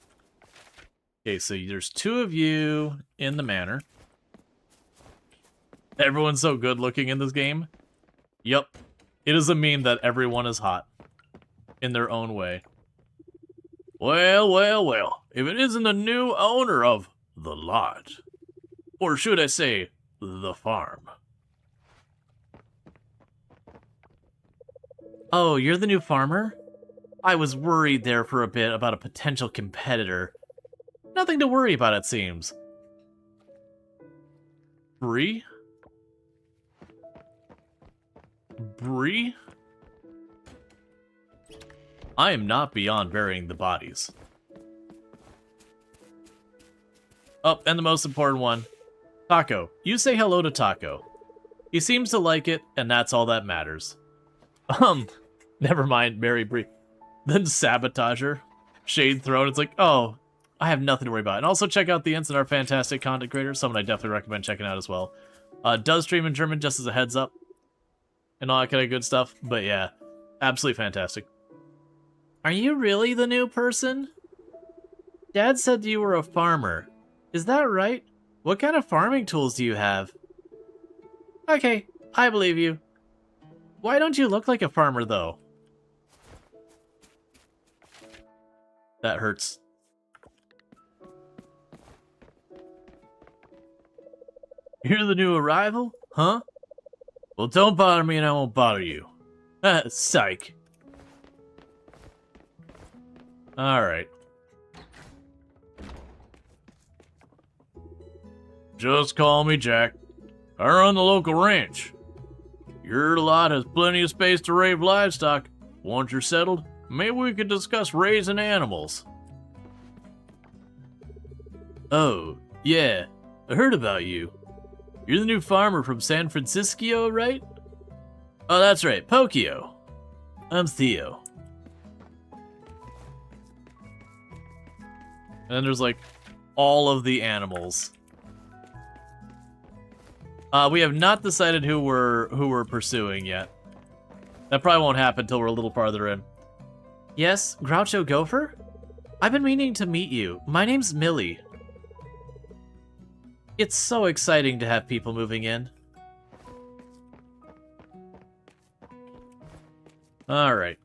Okay, so there's 2 of you in the manor. Everyone's so good looking in this game. Yup. It is a meme that everyone is hot. In their own way. Well, well, well. If it isn't the new owner of the lot. Or should I say, the farm. Oh, you're the new farmer? I was worried there for a bit about a potential competitor. Nothing to worry about, it seems. Bree? Bree? I am not beyond burying the bodies. Oh, and the most important one. Taco. You say hello to Taco. He seems to like it, and that's all that matters. Never mind, Mary Bree. Then Sabotager. Shade Throne. It's like, oh, I have nothing to worry about. And also check out the Ents and our fantastic content creator. Someone I definitely recommend checking out as well. Does stream in German, just as a heads up. And all that kind of good stuff. But yeah, absolutely fantastic. Are you really the new person? Dad said you were a farmer. Is that right? What kind of farming tools do you have? Okay, I believe you. Why don't you look like a farmer, though? That hurts. You're the new arrival? Huh? Well, don't bother me and I won't bother you. Psych. Alright. Just call me Jack. I run the local ranch. Your lot has plenty of space to raise livestock. Once you're settled, maybe we could discuss raising animals. Oh, yeah. I heard about you. You're the new farmer from San Francisco, right? Oh, that's right, Pokio. I'm Theo. And then there's like all of the animals. We have not decided who we're pursuing yet. That probably won't happen until we're a little farther in. Yes, Groucho Gopher? I've been meaning to meet you. My name's Millie. It's so exciting to have people moving in. Alright.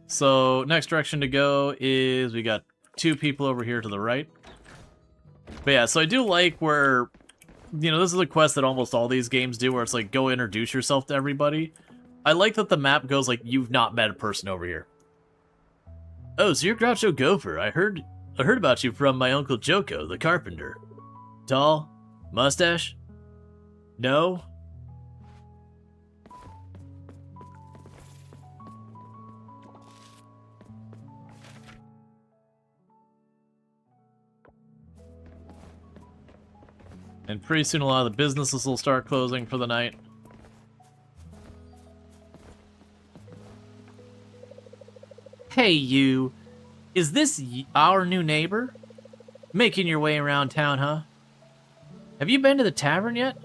So, next direction to go is we got 2 people over here to the right. But yeah, so I do like where, you know, this is a quest that almost all these games do, where it's like, go introduce yourself to everybody. I like that the map goes like, you've not met a person over here. Oh, so you're Groucho Gopher. I heard about you from my Uncle Joko, the carpenter. Tall? Mustache? No? And pretty soon a lot of the businesses will start closing for the night. Hey, you. Is this our new neighbor? Making your way around town, huh? Have you been to the tavern yet?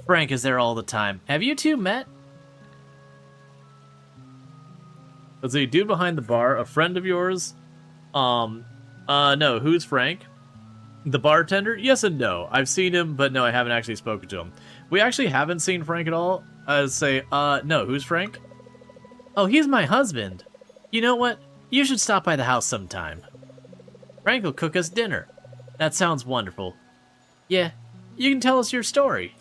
Frank is there all the time. Have you two met? Let's see, dude behind the bar, a friend of yours? No, who's Frank? The bartender? Yes and no. I've seen him, but no, I haven't actually spoken to him. We actually haven't seen Frank at all. I'd say, no, who's Frank? Oh, he's my husband. You know what? You should stop by the house sometime. Frank will cook us dinner. That sounds wonderful. Yeah, you can tell us your story.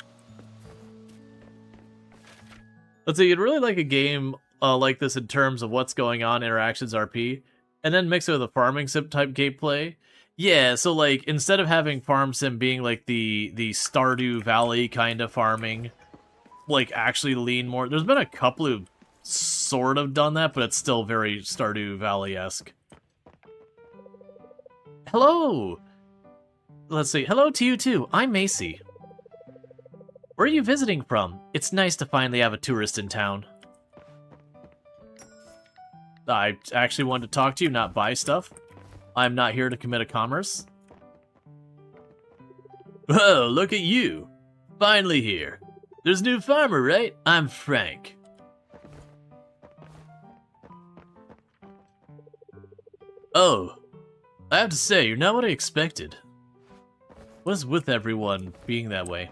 Let's see, you'd really like a game like this in terms of what's going on, interactions, RP, and then mix it with a farming sim type gameplay. Yeah, so like instead of having farm sim being like the Stardew Valley kind of farming, like actually lean more. There's been a couple who sort of done that, but it's still very Stardew Valley-esque. Hello! Let's see. Hello to you too. I'm Macy. Where are you visiting from? It's nice to finally have a tourist in town. I actually wanted to talk to you, not buy stuff. I'm not here to commit a commerce. Oh, look at you. Finally here. There's a new farmer, right? I'm Frank. Oh, I have to say, you're not what I expected. What is with everyone being that way?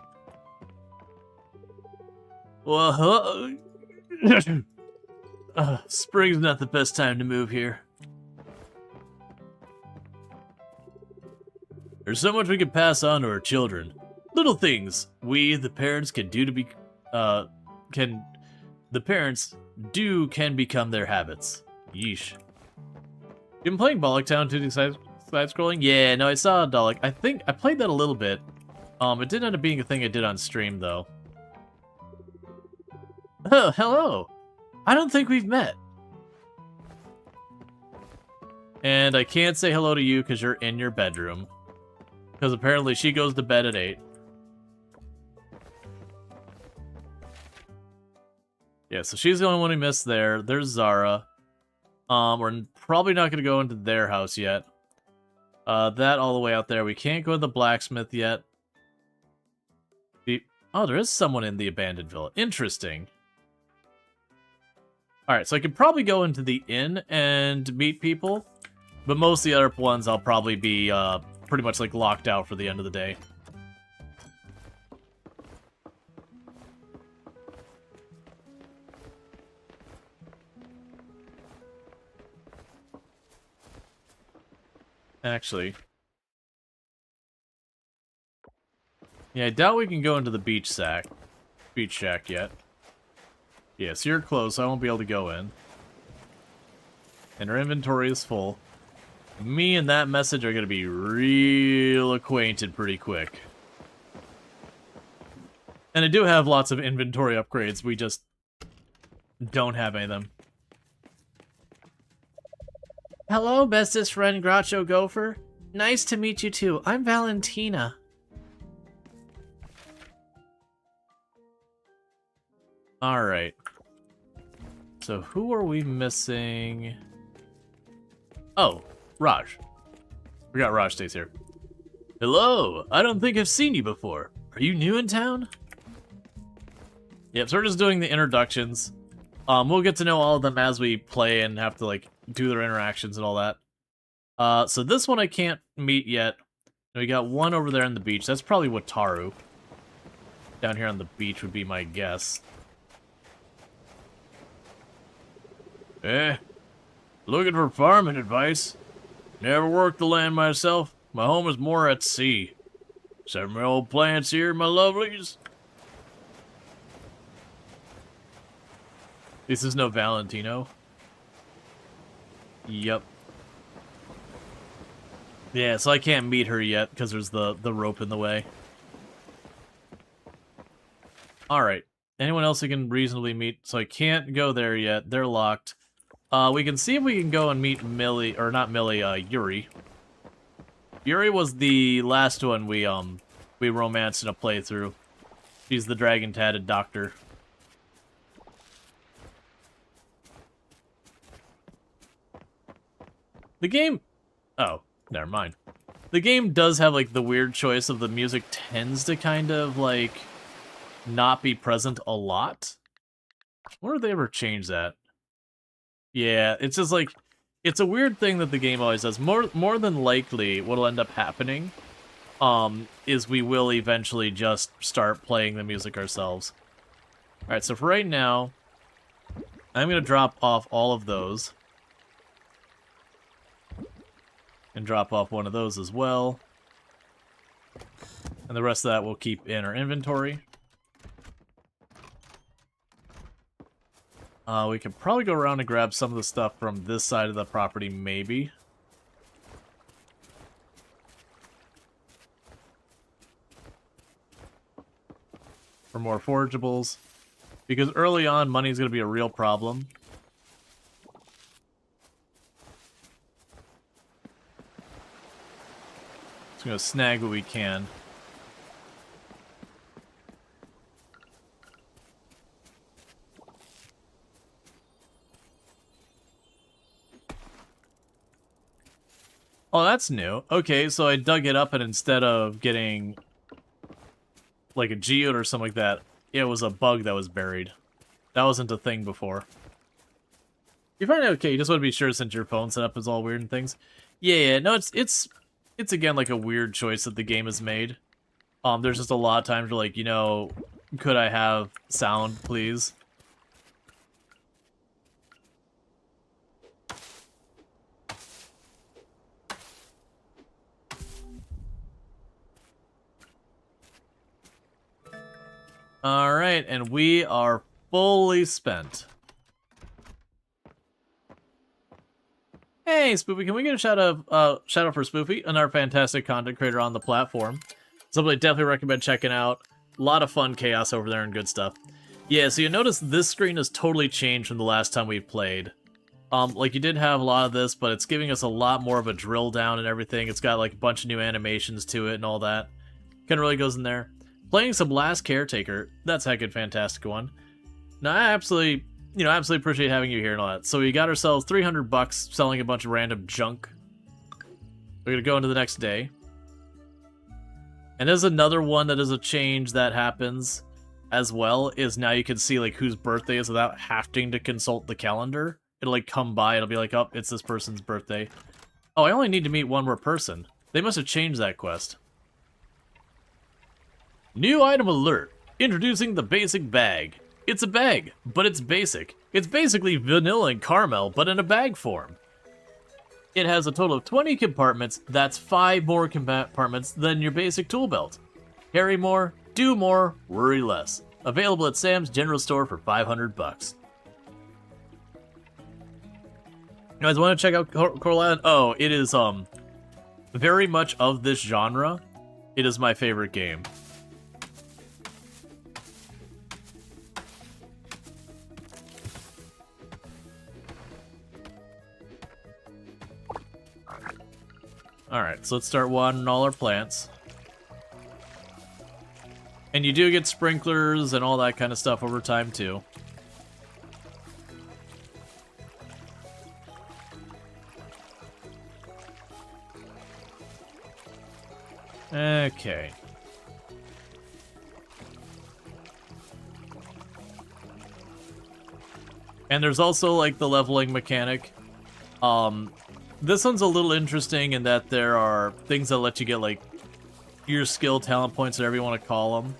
Well, spring's not the best time to move here. There's so much we can pass on to our children. Little things we, the parents, can do to be, can become their habits. Yeesh. You been playing Bollock Town 2D side-scrolling? Yeah, no, I saw Dalek. I think I played that a little bit. It did end up being a thing I did on stream, though. Oh, hello. I don't think we've met. And I can't say hello to you because you're in your bedroom. Because apparently she goes to bed at 8. Yeah, so she's the only one we missed there. There's Zara. We're probably not going to go into their house yet. That all the way out there. We can't go to the blacksmith yet. Oh, there is someone in the abandoned villa. Interesting. Alright, so I could probably go into the inn and meet people. But most of the other ones I'll probably be pretty much like locked out for the end of the day. Actually. Yeah, I doubt we can go into the beach shack yet. Yes, you're close, so I won't be able to go in. And our inventory is full. Me and that message are going to be real acquainted pretty quick. And I do have lots of inventory upgrades, we just don't have any of them. Hello, bestest friend Groucho Gopher. Nice to meet you too. I'm Valentina. Alright. So who are we missing? Oh, Raj. Forgot Raj stays here. Hello, I don't think I've seen you before. Are you new in town? Yep, so we're just doing the introductions. We'll get to know all of them as we play and have to, like, do their interactions and all that. So this one I can't meet yet. We got one over there on the beach. That's probably Wataru. Down here on the beach would be my guess. Looking for farming advice. Never worked the land myself. My home is more at sea. Some my old plants here, my lovelies. This is no Valentino. Yep. Yeah, so I can't meet her yet because there's the rope in the way. Alright. Anyone else I can reasonably meet? So I can't go there yet. They're locked. We can see if we can go and meet Millie, or not Millie, Yuri. Yuri was the last one we romanced in a playthrough. She's the dragon-tatted doctor. The game... Oh, never mind. The game does have, like, the weird choice of the music tends to kind of, like, not be present a lot. I wonder if they ever change that. Yeah, it's just, like, it's a weird thing that the game always does. More than likely, what'll end up happening, is we will eventually just start playing the music ourselves. Alright, so for right now, I'm gonna drop off all of those. And drop off one of those as well. And the rest of that we'll keep in our inventory. We could probably go around and grab some of the stuff from this side of the property, maybe. For more forageables. Because early on, money's going to be a real problem. Just going to snag what we can. Oh, that's new. Okay, so I dug it up and instead of getting like a geode or something like that, it was a bug that was buried. That wasn't a thing before. You find it okay, you just want to be sure since your phone setup is all weird and things. Yeah, no, it's again like a weird choice that the game has made. There's just a lot of times where like, you know, could I have sound, please? Alright, and we are fully spent. Hey, Spoopy, can we get a shout out for Spoopy, another fantastic content creator on the platform? Somebody definitely recommend checking out. A lot of fun chaos over there and good stuff. Yeah, so you notice this screen has totally changed from the last time we played. Like you did have a lot of this, but it's giving us a lot more of a drill down and everything. It's got like a bunch of new animations to it and all that. Kind of really goes in there. Playing some Last Caretaker, that's a heckin' fantastic one. Now, I absolutely appreciate having you here and all that. So we got ourselves 300 bucks selling a bunch of random junk. We're gonna go into the next day. And there's another one that is a change that happens as well, is now you can see like whose birthday is without having to consult the calendar. It'll like come by, it'll be like, oh, it's this person's birthday. Oh, I only need to meet one more person. They must have changed that quest. New item alert. Introducing the basic bag. It's a bag, but it's basic. It's basically vanilla and caramel, but in a bag form. It has a total of 20 compartments. That's 5 more compartments than your basic tool belt. Carry more, do more, worry less. Available at Sam's General Store for 500 bucks. You guys want to check out Coral Island? Oh, it is very much of this genre. It is my favorite game. Alright, so let's start watering all our plants. And you do get sprinklers and all that kind of stuff over time, too. Okay. And there's also, like, the leveling mechanic. This one's a little interesting in that there are things that let you get, like, your skill, talent points, whatever you want to call them.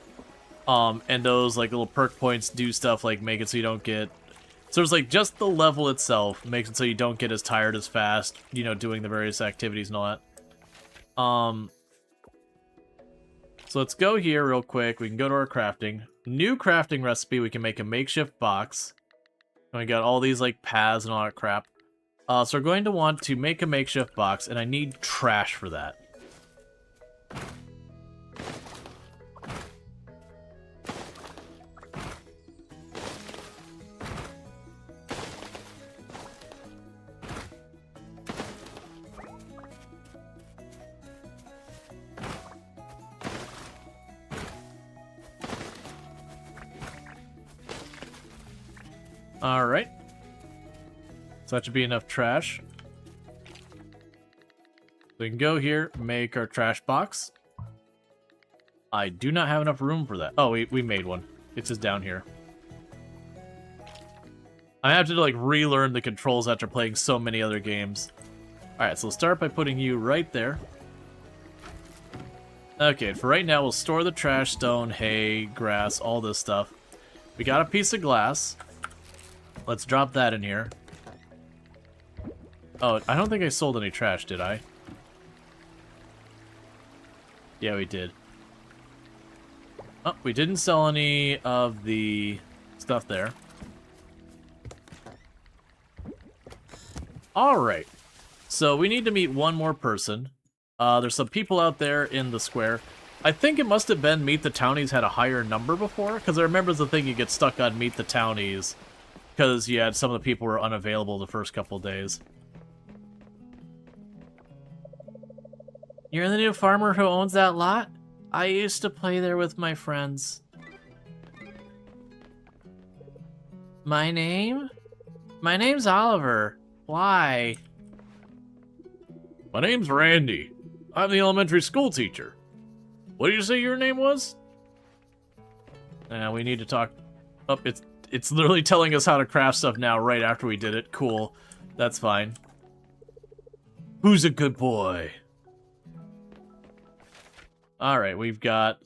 And those, like, little perk points do stuff like make it so you don't get... So there's, like, just the level itself makes it so you don't get as tired as fast, you know, doing the various activities and all that. So let's go here real quick. We can go to our crafting. New crafting recipe, we can make a makeshift box. And we got all these, like, paths and all that crap. So we're going to want to make a makeshift box, and I need trash for that. Alright. So that should be enough trash. We can go here, make our trash box. I do not have enough room for that. Oh, we made one. It's just down here. I have to, like, relearn the controls after playing so many other games. Alright, so we'll start by putting you right there. Okay, for right now, we'll store the trash, stone, hay, grass, all this stuff. We got a piece of glass. Let's drop that in here. Oh, I don't think I sold any trash, did I? Yeah, we did. Oh, we didn't sell any of the stuff there. Alright. So we need to meet one more person. There's some people out there in the square. I think it must have been Meet the Townies had a higher number before, because I remember the thing you get stuck on Meet the Townies, because you had some of the people were unavailable the first couple of days. You're the new farmer who owns that lot? I used to play there with my friends. My name? My name's Oliver. Why? My name's Randy. I'm the elementary school teacher. What did you say your name was? We need to talk... Oh, it's literally telling us how to craft stuff now right after we did it. Cool. That's fine. Who's a good boy? Alright, we've got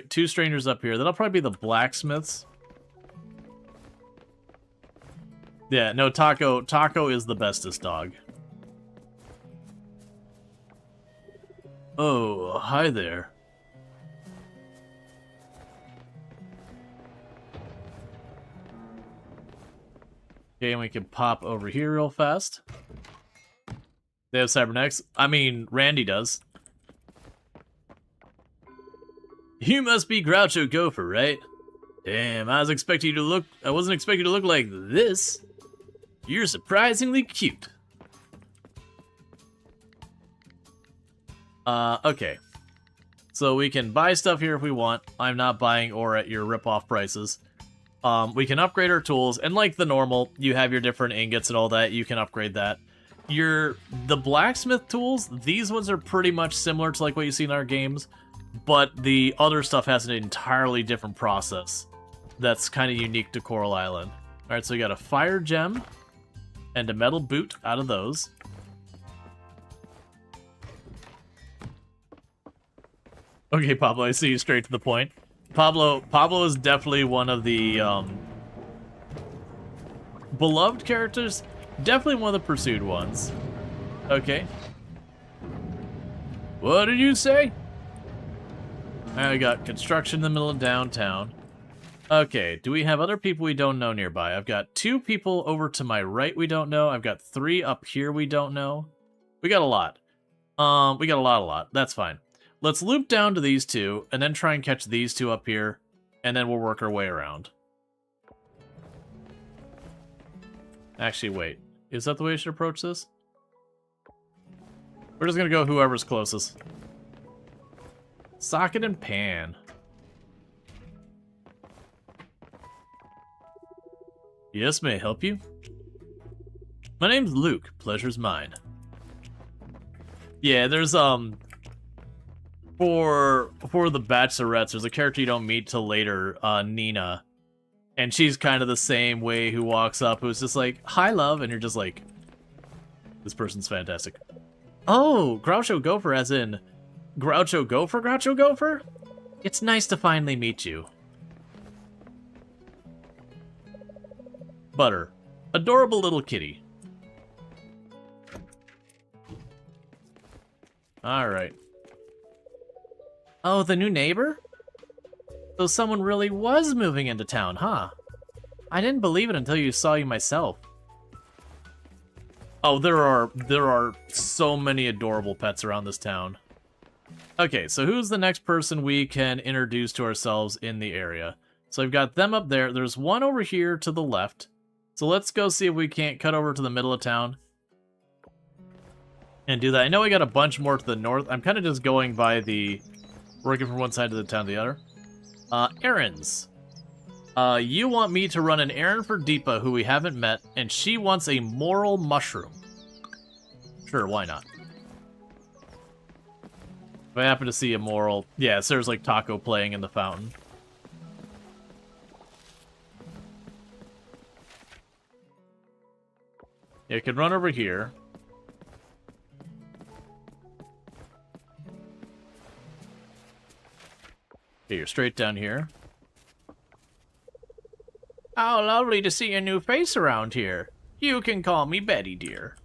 two strangers up here. That'll probably be the blacksmiths. Yeah, no, Taco is the bestest dog. Oh, hi there. Okay, and we can pop over here real fast. They have cybernetics. I mean, Randy does. You must be Groucho Gopher, right? Damn, I wasn't expecting you to look like this. You're surprisingly cute. Okay. So we can buy stuff here if we want. I'm not buying ore at your rip-off prices. We can upgrade our tools, and like the normal, you have your different ingots and all that, you can upgrade that. The blacksmith tools, these ones are pretty much similar to like what you see in our games, but the other stuff has an entirely different process that's kind of unique to Coral Island. Alright, so we got a fire gem and a metal boot out of those. Okay, Pablo, I see you straight to the point. Pablo is definitely one of the beloved characters. Definitely one of the pursued ones. Okay. What did you say? Now we got construction in the middle of downtown. Okay, do we have other people we don't know nearby? I've got 2 people over to my right we don't know. I've got 3 up here we don't know. We got a lot. We got a lot. That's fine. Let's loop down to these 2, and then try and catch these 2 up here, and then we'll work our way around. Actually, wait. Is that the way I should approach this? We're just gonna go whoever's closest. Socket and pan. Yes, may I help you? My name's Luke. Pleasure's mine. Yeah, there's, for the bachelorettes, there's a character you don't meet till later, Nina. And she's kind of the same way who walks up, who's just like, hi, love, and you're just like, this person's fantastic. Oh, Groucho Gopher as in Groucho Gopher, Groucho Gopher? It's nice to finally meet you. Butter. Adorable little kitty. Alright. Oh, the new neighbor? So someone really was moving into town, huh? I didn't believe it until you saw you myself. Oh, there are so many adorable pets around this town. Okay, so who's the next person we can introduce to ourselves in the area? So I've got them up there. There's one over here to the left. So let's go see if we can't cut over to the middle of town and do that. I know I got a bunch more to the north. I'm kind of just going by the... working from one side of the town to the other. Errands. You want me to run an errand for Deepa, who we haven't met, and she wants a moral mushroom. Sure, why not? If I happen to see a moral... yeah, so there's like Taco playing in the fountain. Yeah, you can run over here. Okay, you're straight down here. How lovely to see a new face around here. You can call me Betty, dear.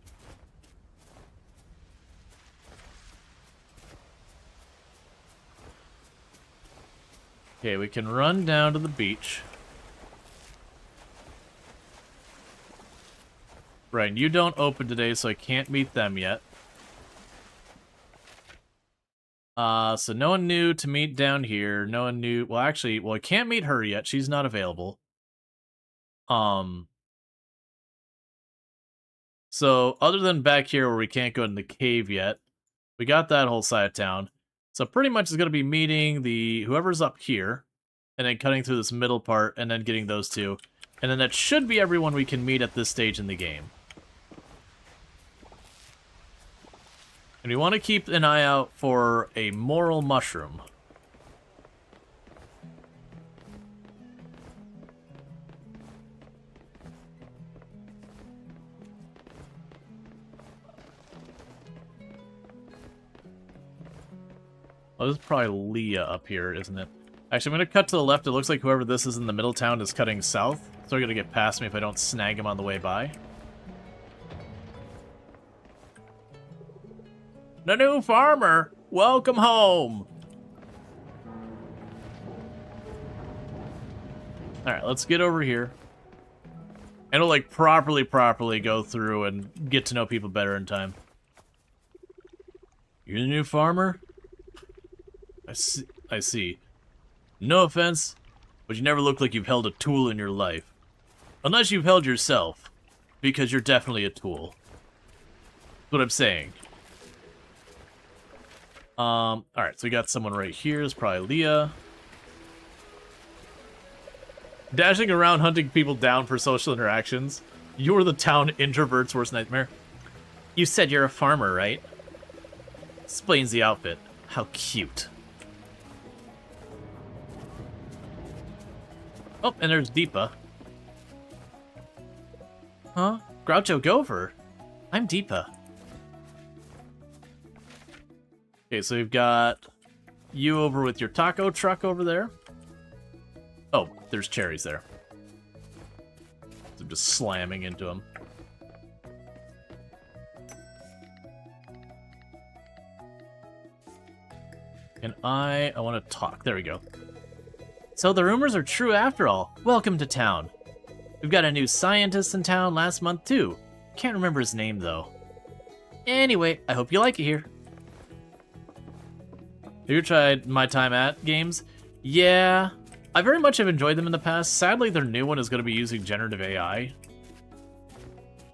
Okay, we can run down to the beach. Right, and you don't open today, so I can't meet them yet. So no one new to meet down here. No one new. Well, actually, I can't meet her yet. She's not available. So other than back here where we can't go in the cave yet, we got that whole side of town. So pretty much it's going to be meeting the whoever's up here, and then cutting through this middle part, and then getting those two. And then that should be everyone we can meet at this stage in the game. And we want to keep an eye out for a moral mushroom. Oh, this is probably Leah up here, isn't it? Actually, I'm going to cut to the left. It looks like whoever this is in the middle town is cutting south. So they're going to get past me if I don't snag him on the way by. The new farmer! Welcome home! Alright, let's get over here. And it'll, like, properly go through and get to know people better in time. You're the new farmer? I see. No offense, but you never look like you've held a tool in your life. Unless you've held yourself, because you're definitely a tool. That's what I'm saying. Alright, so we got someone right here. It's probably Leah. Dashing around hunting people down for social interactions. You're the town introvert's worst nightmare. You said you're a farmer, right? Explains the outfit. How cute. Oh, and there's Deepa. Huh? Groucho Gopher? I'm Deepa. Okay, so we've got you over with your taco truck over there. Oh, there's cherries there. I'm just slamming into them. And I want to talk. There we go. So the rumors are true after all. Welcome to town. We've got a new scientist in town last month too. Can't remember his name though. Anyway, I hope you like it here. Have you tried My Time At games? Yeah, I very much have enjoyed them in the past. Sadly, their new one is going to be using generative AI,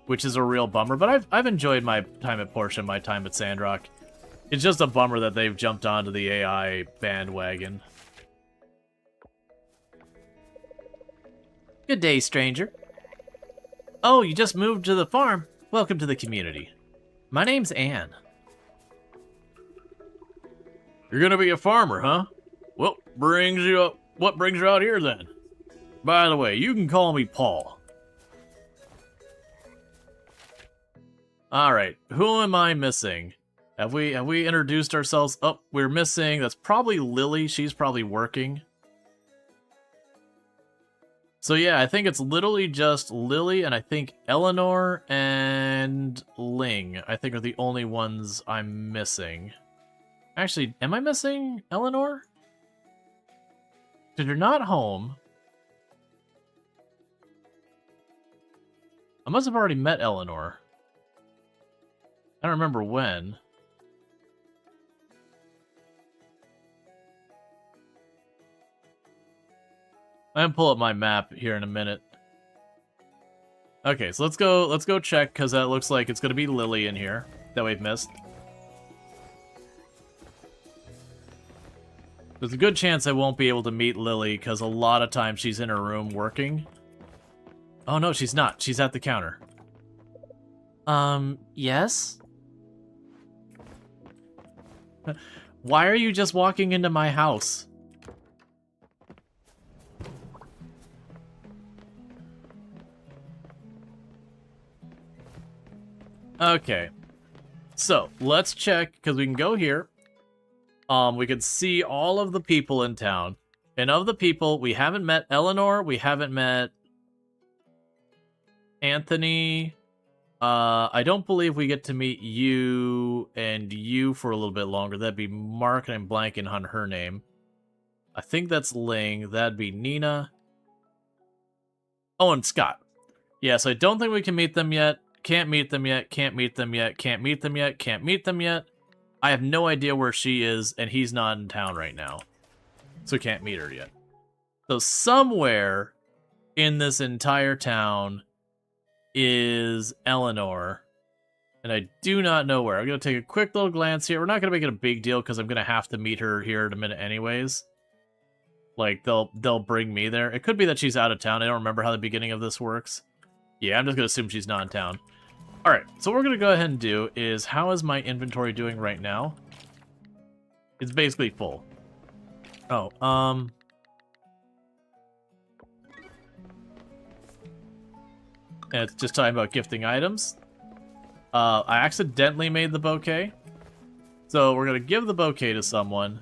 which is a real bummer. But I've enjoyed my time at Porsche and my time at Sandrock. It's just a bummer that they've jumped onto the AI bandwagon. Good day, stranger. Oh, you just moved to the farm. Welcome to the community. My name's Anne. You're gonna be a farmer, huh? Well, what brings you out here then? By the way, you can call me Paul. Alright, who am I missing? Have we introduced ourselves? Oh, we're missing. That's probably Lily. She's probably working. So yeah, I think it's literally just Lily, and I think Eleanor and Ling, I think, are the only ones I'm missing. Actually, am I missing Eleanor? Because you're not home. I must have already met Eleanor. I don't remember when. I'm gonna pull up my map here in a minute. Okay, so let's go check, because that looks like it's gonna be Lily in here that we've missed. There's a good chance I won't be able to meet Lily, because a lot of times she's in her room working. Oh no, she's not. She's at the counter. Yes? Why are you just walking into my house? Okay, so let's check, because we can go here. We can see all of the people in town. And of the people, we haven't met Eleanor, we haven't met Anthony. I don't believe we get to meet you and you for a little bit longer. That'd be Mark, and I'm blanking on her name. I think that's Ling. That'd be Nina. Oh, and Scott. Yeah, so I don't think we can meet them yet. Can't meet them yet, can't meet them yet, can't meet them yet, can't meet them yet. I have no idea where she is, and he's not in town right now. So can't meet her yet. So somewhere in this entire town is Eleanor, and I do not know where. I'm going to take a quick little glance here. We're not going to make it a big deal, because I'm going to have to meet her here in a minute anyways. Like, they'll bring me there. It could be that she's out of town. I don't remember how the beginning of this works. Yeah, I'm just going to assume she's not in town. Alright, so what we're going to go ahead and do is, how is my inventory doing right now? It's basically full. Oh, and it's just talking about gifting items. I accidentally made the bouquet. So we're going to give the bouquet to someone.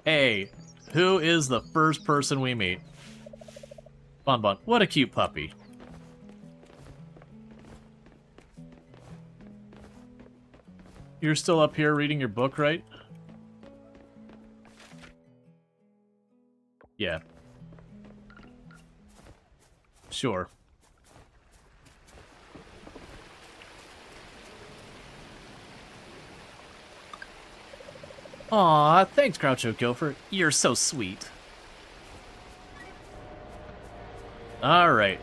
Hey, who is the first person we meet? Bon Bon, what a cute puppy. You're still up here reading your book, right? Yeah. Sure. Aw, thanks, Groucho Gopher. You're so sweet. Alright.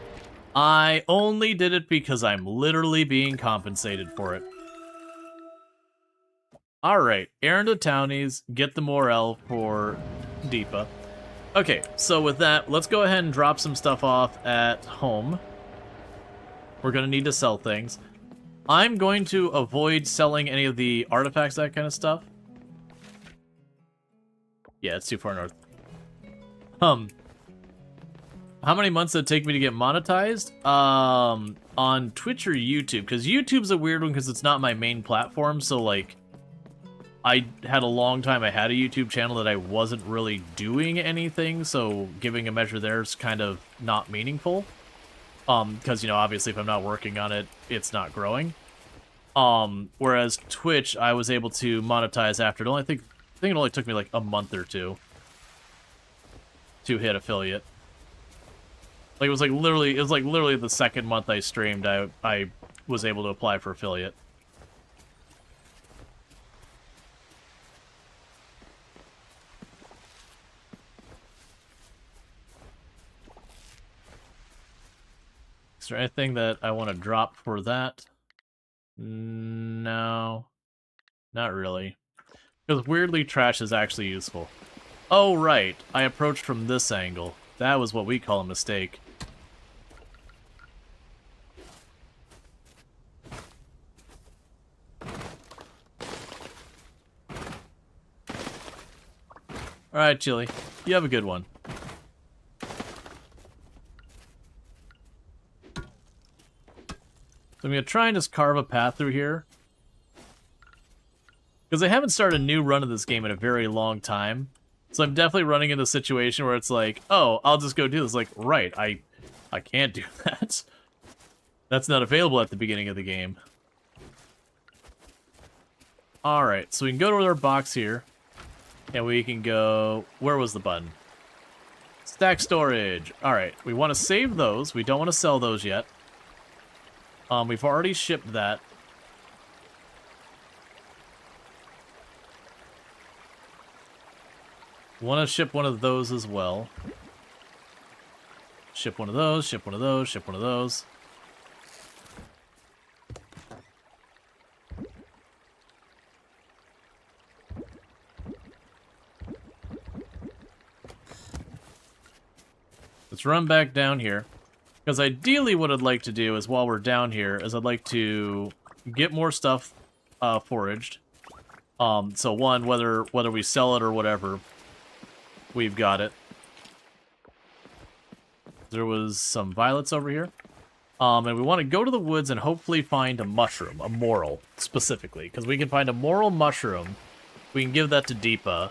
I only did it because I'm literally being compensated for it. Alright, errand to townies, get the morale for Deepa. Okay, so with that, let's go ahead and drop some stuff off at home. We're going to need to sell things. I'm going to avoid selling any of the artifacts, that kind of stuff. Yeah, it's too far north. How many months did it take me to get monetized? On Twitch or YouTube? Because YouTube's a weird one because it's not my main platform, so, like, I had a long time I had a YouTube channel that I wasn't really doing anything, so giving a measure there is kind of not meaningful. Because, you know, obviously if I'm not working on it, it's not growing. Whereas Twitch, I was able to monetize after it. I think it only took me like a month or two to hit affiliate. Like it was like literally the second month I streamed, I was able to apply for affiliate. Is there anything that I want to drop for that? No. Not really. Because weirdly, trash is actually useful. Oh, right. I approached from this angle. That was what we call a mistake. Alright, Chili. You have a good one. So I'm going to try and just carve a path through here. Because I haven't started a new run of this game in a very long time. So I'm definitely running into a situation where it's like, oh, I'll just go do this. Like, right, I can't do that. That's not available at the beginning of the game. Alright, so we can go to our box here. And we can go... Where was the button? Stack storage. Alright, we want to save those. We don't want to sell those yet. We've already shipped that. Want to ship one of those as well. Ship one of those, ship one of those, ship one of those. Let's run back down here. Because ideally what I'd like to do is while we're down here is I'd like to get more stuff foraged. So one, whether we sell it or whatever, we've got it. There was some violets over here. And we want to go to the woods and hopefully find a mushroom, a moral, specifically. Because we can find a moral mushroom. We can give that to Deepa.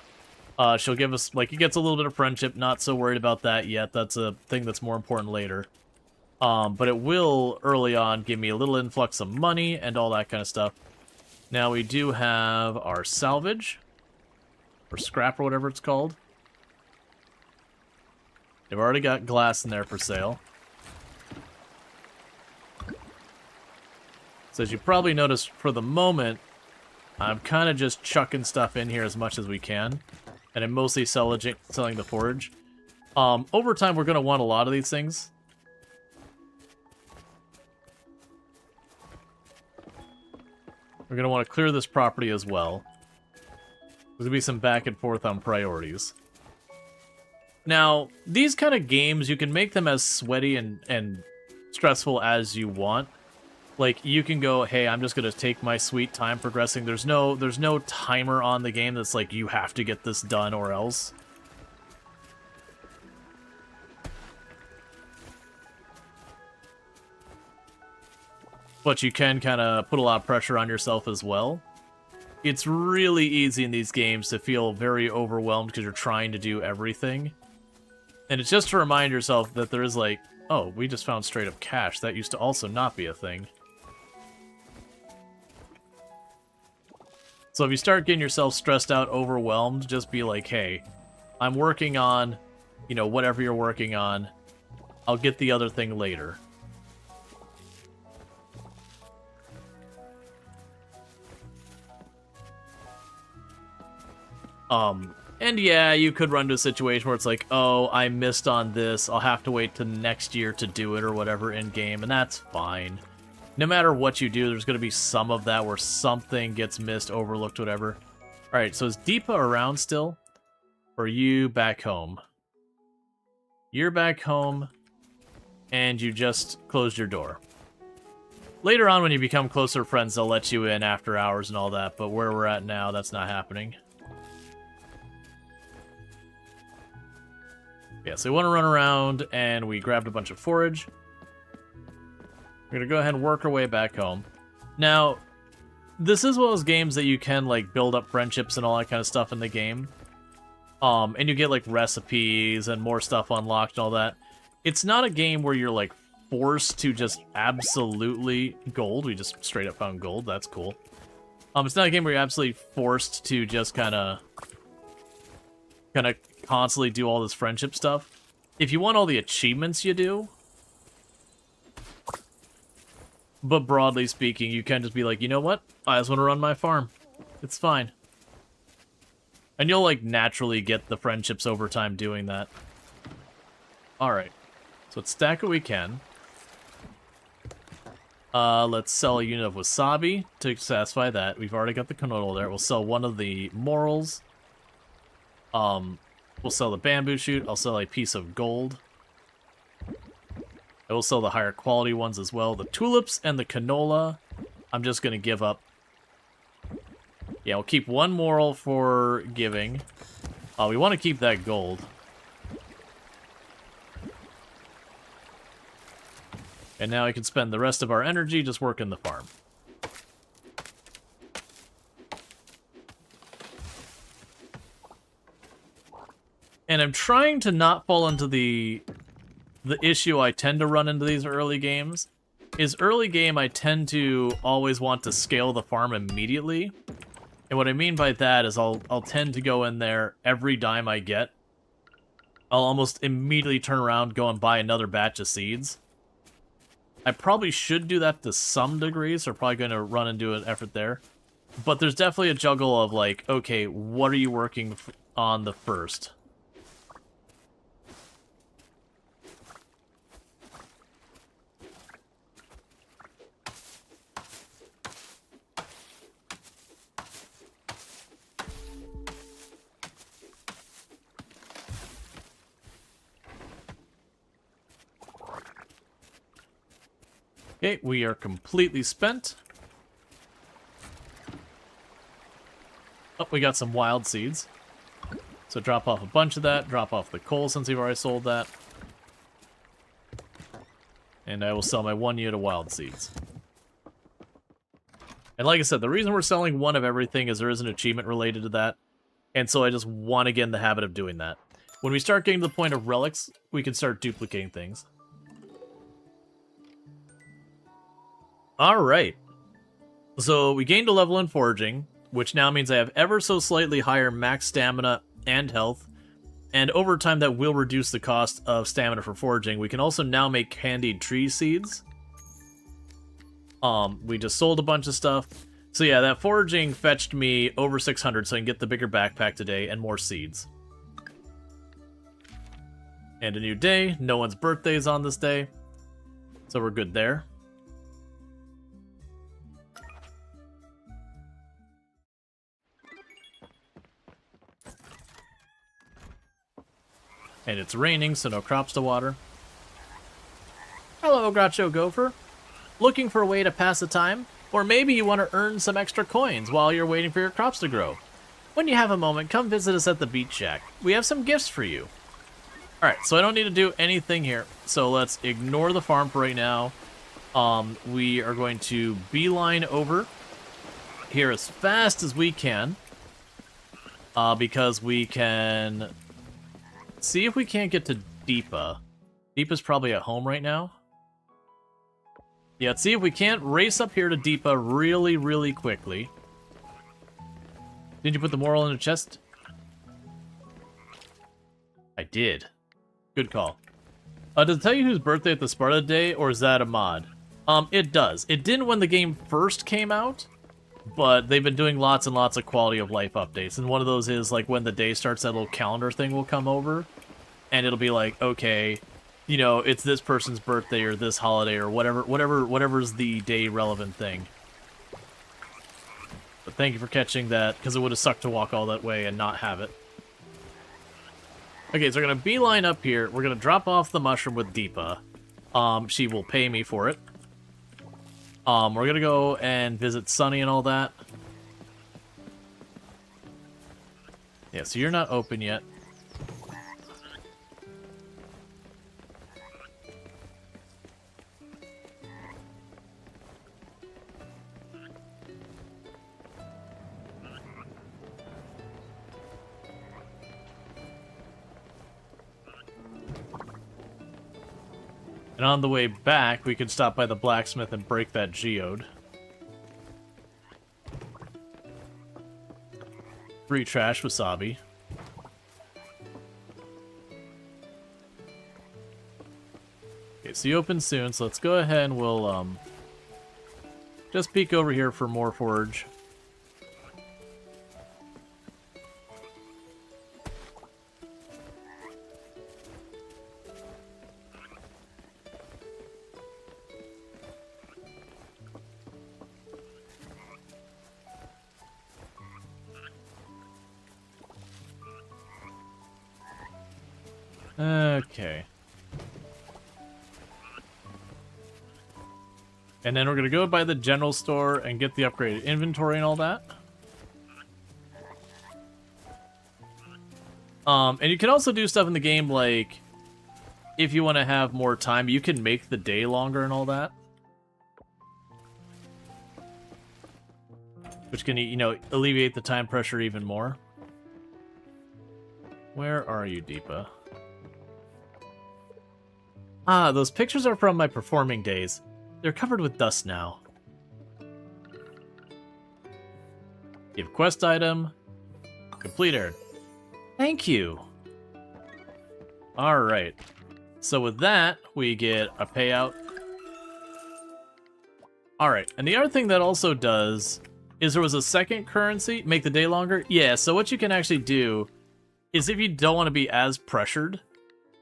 She'll give us, like, it gets a little bit of friendship. Not so worried about that yet. That's a thing that's more important later. But it will, early on, give me a little influx of money and all that kind of stuff. Now we do have our salvage. Or scrap or whatever it's called. They've already got glass in there for sale. So as you probably noticed, for the moment, I'm kind of just chucking stuff in here as much as we can. And I'm mostly selling the forage. Over time, we're going to want a lot of these things. We're going to want to clear this property as well. There's going to be some back and forth on priorities. Now, these kind of games, you can make them as sweaty and stressful as you want. Like, you can go, hey, I'm just going to take my sweet time progressing. There's no timer on the game that's like, you have to get this done or else. But you can kind of put a lot of pressure on yourself as well. It's really easy in these games to feel very overwhelmed because you're trying to do everything. And it's just to remind yourself that there is like, oh, we just found straight up cash. That used to also not be a thing. So if you start getting yourself stressed out, overwhelmed, just be like, hey, I'm working on, you know, whatever you're working on. I'll get the other thing later. And yeah, you could run to a situation where it's like, oh, I missed on this. I'll have to wait till next year to do it or whatever in game, and that's fine. No matter what you do, there's going to be some of that where something gets missed, overlooked, whatever. Alright, so is Deepa around still? Or are you back home? You're back home, and you just closed your door. Later on, when you become closer friends, they'll let you in after hours and all that, but where we're at now, that's not happening. Yeah, so we want to run around, and we grabbed a bunch of forage. We're going to go ahead and work our way back home. Now, this is one of those games that you can, like, build up friendships and all that kind of stuff in the game. And you get, like, recipes and more stuff unlocked and all that. It's not a game where you're, like, forced to just absolutely gold. We just straight up found gold. That's cool. It's not a game where you're absolutely forced to just kind of constantly do all this friendship stuff. If you want all the achievements, you do. But broadly speaking, you can just be like, you know what? I just want to run my farm. It's fine. And you'll, like, naturally get the friendships over time doing that. Alright. So let's stack what we can. Let's sell a unit of wasabi to satisfy that. We've already got the canola there. We'll sell one of the morals. We'll sell the bamboo shoot. I'll sell a piece of gold. I will sell the higher quality ones as well. The tulips and the canola, I'm just going to give up. Yeah, we'll keep one moral for giving. We want to keep that gold. And now I can spend the rest of our energy just working the farm. And I'm trying to not fall into the issue I tend to run into these early games. Is early game I tend to always want to scale the farm immediately. And what I mean by that is I'll tend to go in there every dime I get. I'll almost immediately turn around, go and buy another batch of seeds. I probably should do that to some degree, so I'm probably going to run and do an effort there. But there's definitely a juggle of like, okay, what are you working on the first? Okay, we are completely spent. Oh, we got some wild seeds. So drop off a bunch of that, drop off the coal since we've already sold that. And I will sell my 1 unit of wild seeds. And like I said, the reason we're selling one of everything is there is an achievement related to that. And so I just want to get in the habit of doing that. When we start getting to the point of relics, we can start duplicating things. Alright. So we gained a level in foraging, which now means I have ever so slightly higher max stamina and health. And over time that will reduce the cost of stamina for foraging. We can also now make candied tree seeds. We just sold a bunch of stuff. So yeah, that foraging fetched me over 600 so I can get the bigger backpack today and more seeds. And a new day. No one's birthday is on this day. So we're good there. And it's raining, so no crops to water. Hello, Groucho Gopher. Looking for a way to pass the time? Or maybe you want to earn some extra coins while you're waiting for your crops to grow. When you have a moment, come visit us at the Beach Shack. We have some gifts for you. Alright, so I don't need to do anything here. So let's ignore the farm for right now. We are going to beeline over here as fast as we can. Because we can see if we can't get to Deepa. Deepa's probably at home right now. Yeah, let's see if we can't race up here to Deepa really, really quickly. Did you put the moral in the chest? I did. Good call. Does it tell you whose birthday at the start of the day, or is that a mod? It does. It didn't when the game first came out, but they've been doing lots and lots of quality of life updates, and one of those is, like, when the day starts, that little calendar thing will come over, and it'll be like, okay, you know, it's this person's birthday, or this holiday, or whatever's the day-relevant thing. But thank you for catching that, because it would have sucked to walk all that way and not have it. Okay, so we're going to beeline up here. We're going to drop off the mushroom with Deepa. She will pay me for it. We're going to go and visit Sunny and all that. Yeah, so you're not open yet. And on the way back, we could stop by the blacksmith and break that geode. Free trash wasabi. Okay, so you open soon, so let's go ahead and we'll just peek over here for more forage. Okay. And then we're going to go by the general store and get the upgraded inventory and all that. And you can also do stuff in the game like if you want to have more time, you can make the day longer and all that. Which can, you know, alleviate the time pressure even more. Where are you, Deepa? Ah, those pictures are from my performing days. They're covered with dust now. Give quest item. Completed. Thank you. Alright. So with that, we get a payout. Alright, and the other thing that also does is there was a second currency, make the day longer. Yeah, so what you can actually do is if you don't want to be as pressured,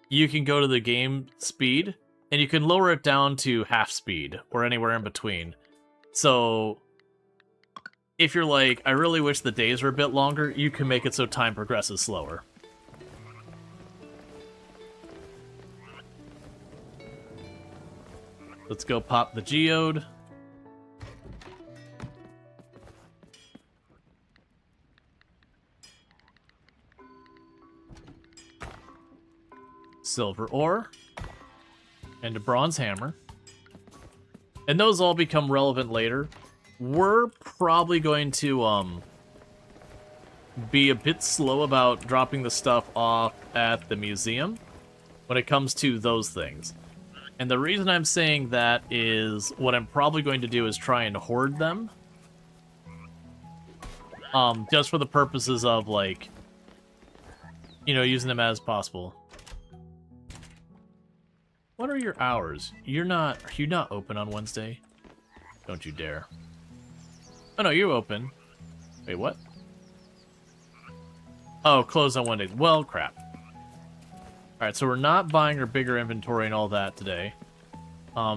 you can go to the game speed, and you can lower it down to half speed, or anywhere in between. So, if you're like, I really wish the days were a bit longer, you can make it so time progresses slower. Let's go pop the geode. Silver ore, and a bronze hammer. And those all become relevant later. We're probably going to be a bit slow about dropping the stuff off at the museum when it comes to those things. And the reason I'm saying that is what I'm probably going to do is try and hoard them. Just for the purposes of, like, you know, using them as possible. What are your hours? Are you not open on Wednesday? Don't you dare. Oh no, you're open. Wait, what? Oh, closed on Wednesdays. Well, crap. Alright, so we're not buying our bigger inventory and all that today.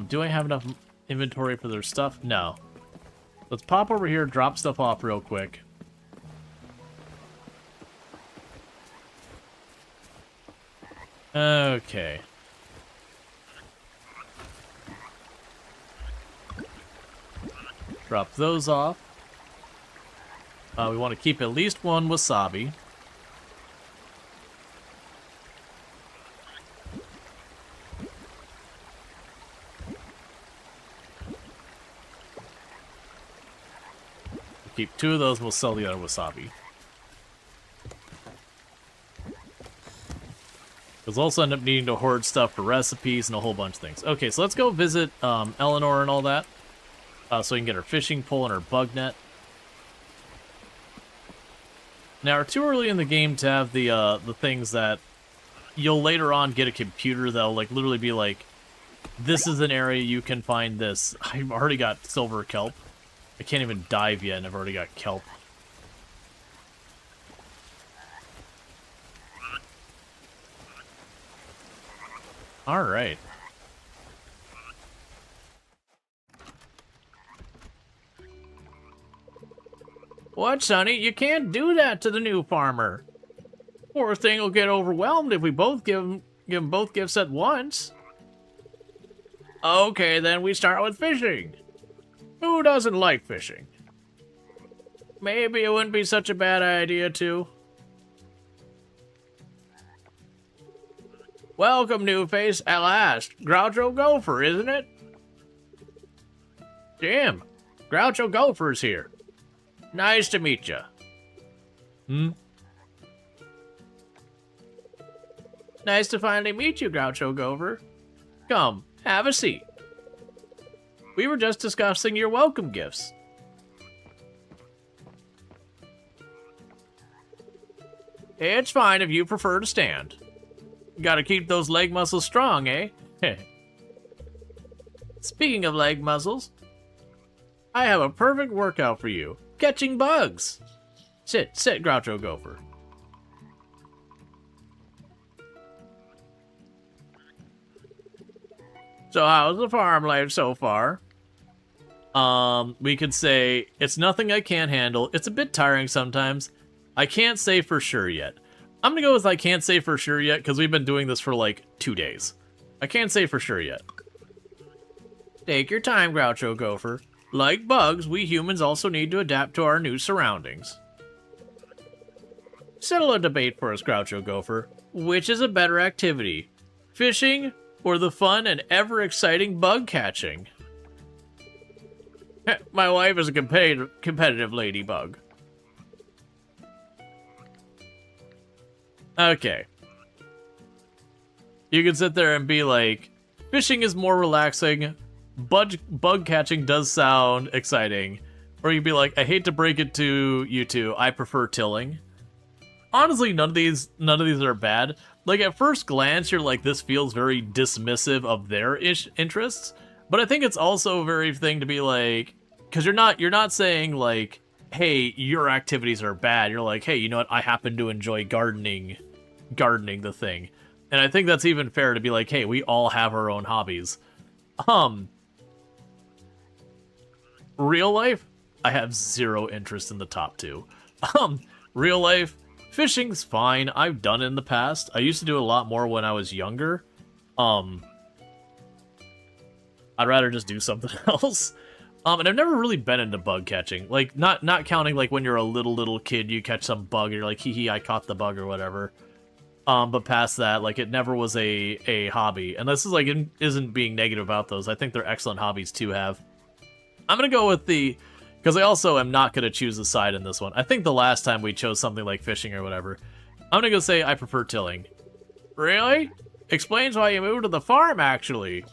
Do I have enough inventory for their stuff? No. Let's pop over here, drop stuff off real quick. Okay. Drop those off. We want to keep at least one wasabi. We'll keep 2 of those, we'll sell the other wasabi. We'll also end up needing to hoard stuff for recipes and a whole bunch of things. Okay, so let's go visit Eleanor and all that. So we can get our fishing pole and our bug net. Now, we're too early in the game to have the things that you'll later on get a computer that'll like literally be like, this is an area you can find this. I've already got silver kelp. I can't even dive yet, and I've already got kelp. All right. What, Sonny? You can't do that to the new farmer. Poor thing will get overwhelmed if we both give him both gifts at once. Okay, then we start with fishing. Who doesn't like fishing? Maybe it wouldn't be such a bad idea, too. Welcome, new face, at last. Groucho Gopher, isn't it? Jim, Groucho Gopher's here. Nice to meet you. Nice to finally meet you, Groucho Gopher. Come, have a seat. We were just discussing your welcome gifts. It's fine if you prefer to stand. Gotta keep those leg muscles strong, eh? Speaking of leg muscles, I have a perfect workout for you. Catching bugs. Sit, Groucho Gopher. So how's the farm life so far? We could say, it's nothing I can't handle. It's a bit tiring sometimes. I can't say for sure yet. I'm gonna go with I can't say for sure yet, because we've been doing this for like 2 days. I can't say for sure yet. Take your time, Groucho Gopher. Like bugs, we humans also need to adapt to our new surroundings. Settle a debate for us, Groucho Gopher. Which is a better activity? Fishing or the fun and ever-exciting bug catching? My wife is a competitive ladybug. Okay. You can sit there and be like, fishing is more relaxing, bug catching does sound exciting. Or you'd be like, I hate to break it to you two, I prefer tilling. Honestly, none of these are bad. Like, at first glance, you're like, this feels very dismissive of their interests. But I think it's also a very thing to be like, because you're not saying like, hey, your activities are bad. You're like, hey, you know what? I happen to enjoy gardening the thing. And I think that's even fair to be like, hey, we all have our own hobbies. Real life, I have zero interest in the top two. Real life, fishing's fine. I've done it in the past. I used to do it a lot more when I was younger. I'd rather just do something else. And I've never really been into bug catching. Like, not counting like when you're a little kid, you catch some bug and you're like, hee hee, I caught the bug or whatever. But past that, like, it never was a hobby. And this is like, isn't being negative about those. I think they're excellent hobbies to have. I'm gonna go with because I also am not gonna choose a side in this one. I think the last time we chose something like fishing or whatever, I'm gonna go say I prefer tilling. Really? Explains why you moved to the farm, actually.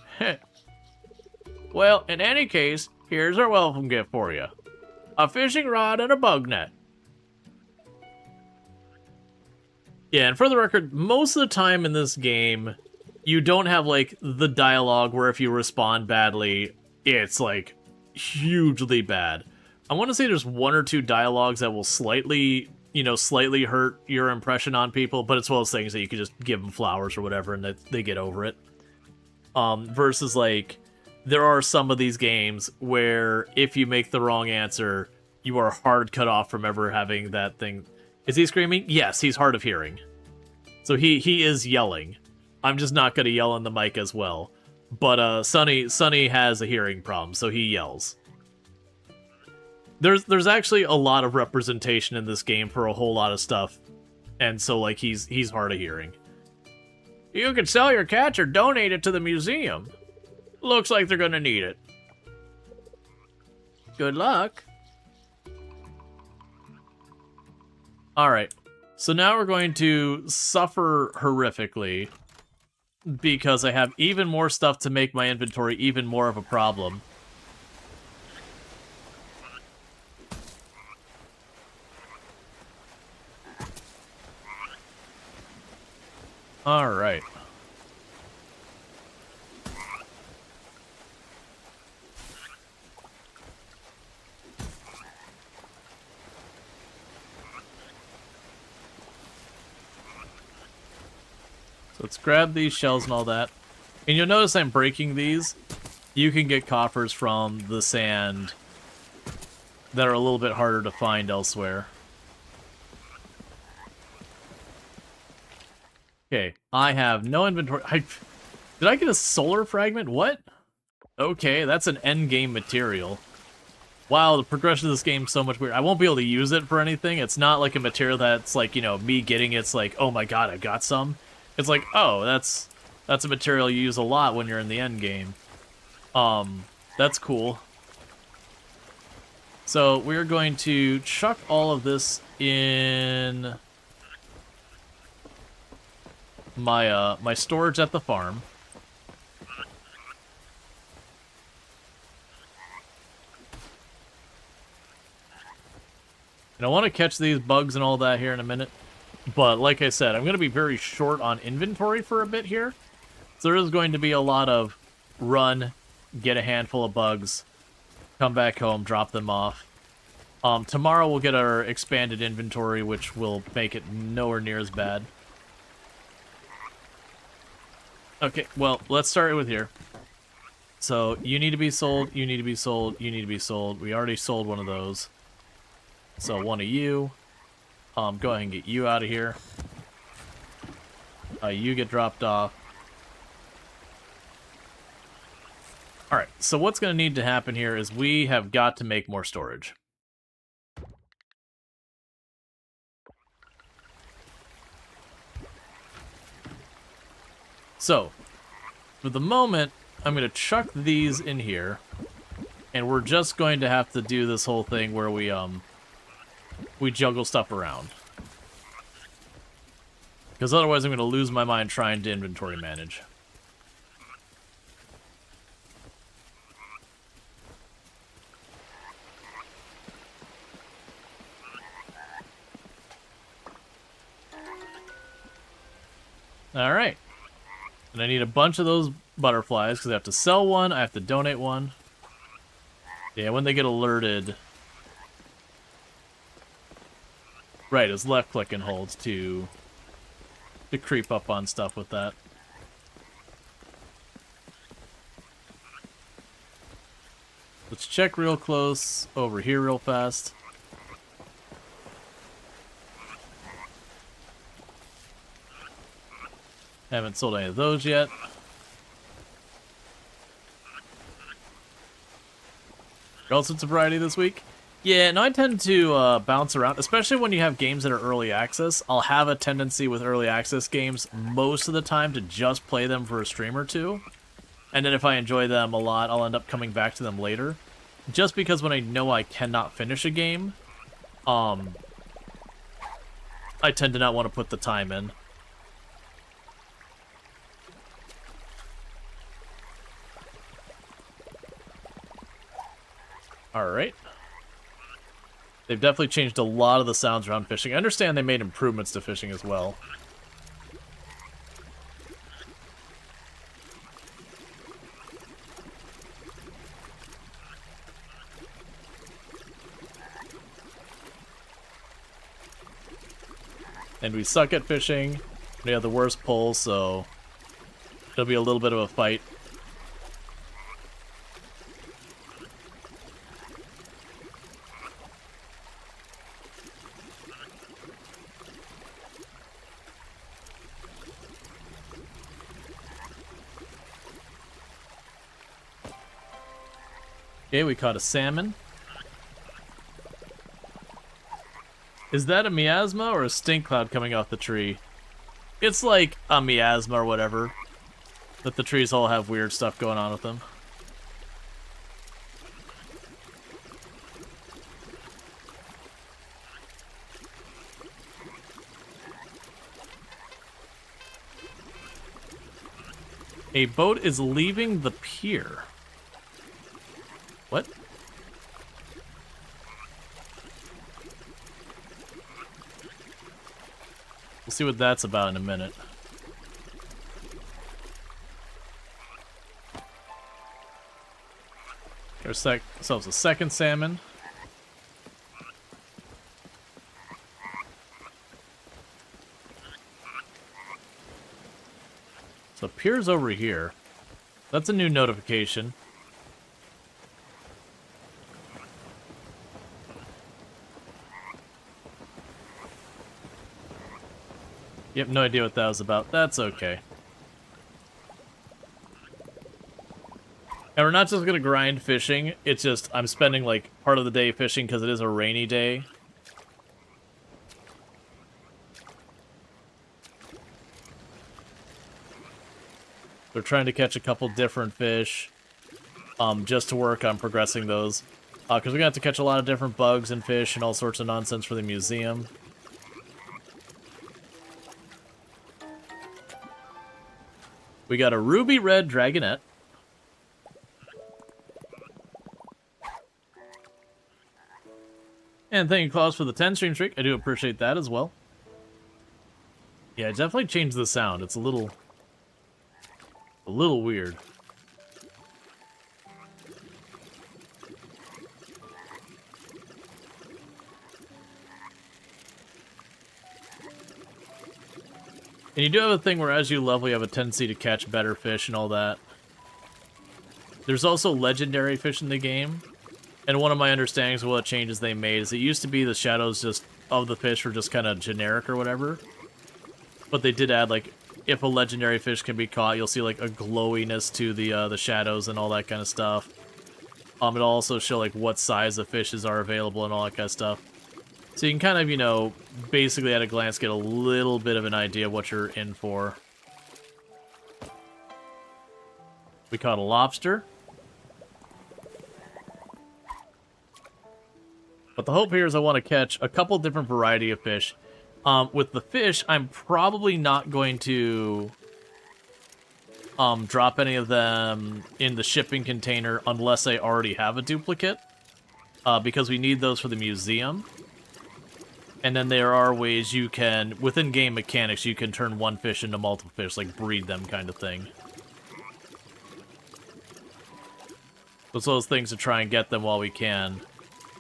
Well, in any case, here's our welcome gift for you. A fishing rod and a bug net. Yeah, and for the record, most of the time in this game, you don't have, like, the dialogue where if you respond badly, it's, like, hugely bad. I want to say there's one or two dialogues that will slightly hurt your impression on people, but it's one of those things that you can just give them flowers or whatever and they get over it. Versus, like, there are some of these games where if you make the wrong answer, you are hard cut off from ever having that thing. Is he screaming? Yes, he's hard of hearing. So he is yelling. I'm just not going to yell in the mic as well. But Sonny has a hearing problem, so he yells. There's actually a lot of representation in this game for a whole lot of stuff, and so like he's hard of hearing. You can sell your catch or donate it to the museum. Looks like they're gonna need it. Good luck. Alright, so now we're going to suffer horrifically because I have even more stuff to make my inventory even more of a problem. Alright. Let's grab these shells and all that. And you'll notice I'm breaking these. You can get coffers from the sand that are a little bit harder to find elsewhere. Okay, I have no inventory. Did I get a solar fragment? What? Okay, that's an endgame material. Wow, the progression of this game is so much weird. I won't be able to use it for anything. It's not like a material that's like, you know, me getting it's like, oh my god, I've got some. It's like, oh, that's a material you use a lot when you're in the end game. That's cool. So we're going to chuck all of this in my my storage at the farm. And I want to catch these bugs and all that here in a minute. But like I said, I'm going to be very short on inventory for a bit here. So there is going to be a lot of run, get a handful of bugs, come back home, drop them off. Tomorrow we'll get our expanded inventory, which will make it nowhere near as bad. Okay, well, let's start with here. So, you need to be sold, you need to be sold, you need to be sold. We already sold one of those. So, one of you. Go ahead and get you out of here. You get dropped off. Alright, so what's going to need to happen here is we have got to make more storage. So, for the moment, I'm going to chuck these in here, and we're just going to have to do this whole thing where we juggle stuff around. Because otherwise I'm going to lose my mind trying to inventory manage. Alright. And I need a bunch of those butterflies, because I have to sell one, I have to donate one. Yeah, when they get alerted... Right, it's left click and hold to creep up on stuff with that. Let's check real close over here real fast. Haven't sold any of those yet. All sorts of variety this week. Yeah, no, I tend to bounce around, especially when you have games that are early access. I'll have a tendency with early access games most of the time to just play them for a stream or two. And then if I enjoy them a lot, I'll end up coming back to them later. Just because when I know I cannot finish a game, I tend to not want to put the time in. Alright. They've definitely changed a lot of the sounds around fishing. I understand they made improvements to fishing as well. And we suck at fishing. We have the worst pull, so it'll be a little bit of a fight. Okay, we caught a salmon. Is that a miasma or a stink cloud coming off the tree? It's like a miasma or whatever. But the trees all have weird stuff going on with them. A boat is leaving the pier. What? We'll see what that's about in a minute. There's ourselves a second salmon. So pier's over here. That's a new notification. You have no idea what that was about. That's okay. And we're not just going to grind fishing. It's just, I'm spending like part of the day fishing because it is a rainy day. We're trying to catch a couple different fish just to work on progressing those. Because we're going to have to catch a lot of different bugs and fish and all sorts of nonsense for the museum. We got a ruby red dragonette. And thank you, Klaus, for the 10 stream streak. I do appreciate that as well. Yeah, it definitely changed the sound. It's a little weird. And you do have a thing where as you level, you have a tendency to catch better fish and all that. There's also legendary fish in the game. And one of my understandings of what changes they made is it used to be the shadows just of the fish were just kind of generic or whatever. But they did add, like, if a legendary fish can be caught, you'll see, like, a glowiness to the shadows and all that kind of stuff. It'll also show, like, what size of fishes are available and all that kind of stuff. So you can kind of, you know, basically at a glance get a little bit of an idea of what you're in for. We caught a lobster. But the hope here is I want to catch a couple different variety of fish. With the fish, I'm probably not going to drop any of them in the shipping container unless I already have a duplicate. Because we need those for the museum. And then there are ways you can, within game mechanics, you can turn one fish into multiple fish, like breed them kind of thing. It's those things to try and get them while we can,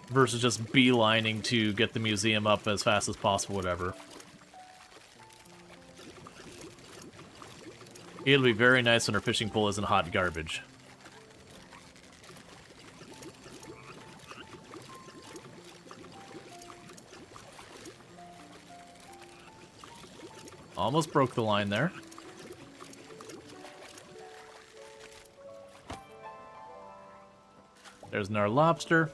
versus just beelining to get the museum up as fast as possible, whatever. It'll be very nice when our fishing pole isn't hot garbage. Almost broke the line there. There's our lobster.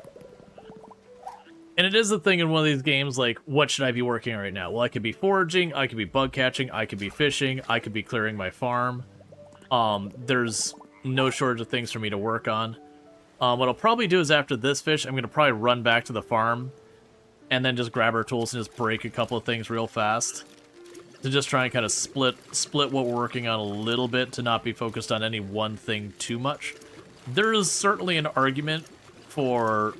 And it is the thing in one of these games, like, what should I be working on right now? Well, I could be foraging, I could be bug catching, I could be fishing, I could be clearing my farm. There's no shortage of things for me to work on. What I'll probably do is after this fish, I'm going to probably run back to the farm and then just grab our tools and just break a couple of things real fast. To just try and kind of split what we're working on a little bit to not be focused on any one thing too much. There is certainly an argument for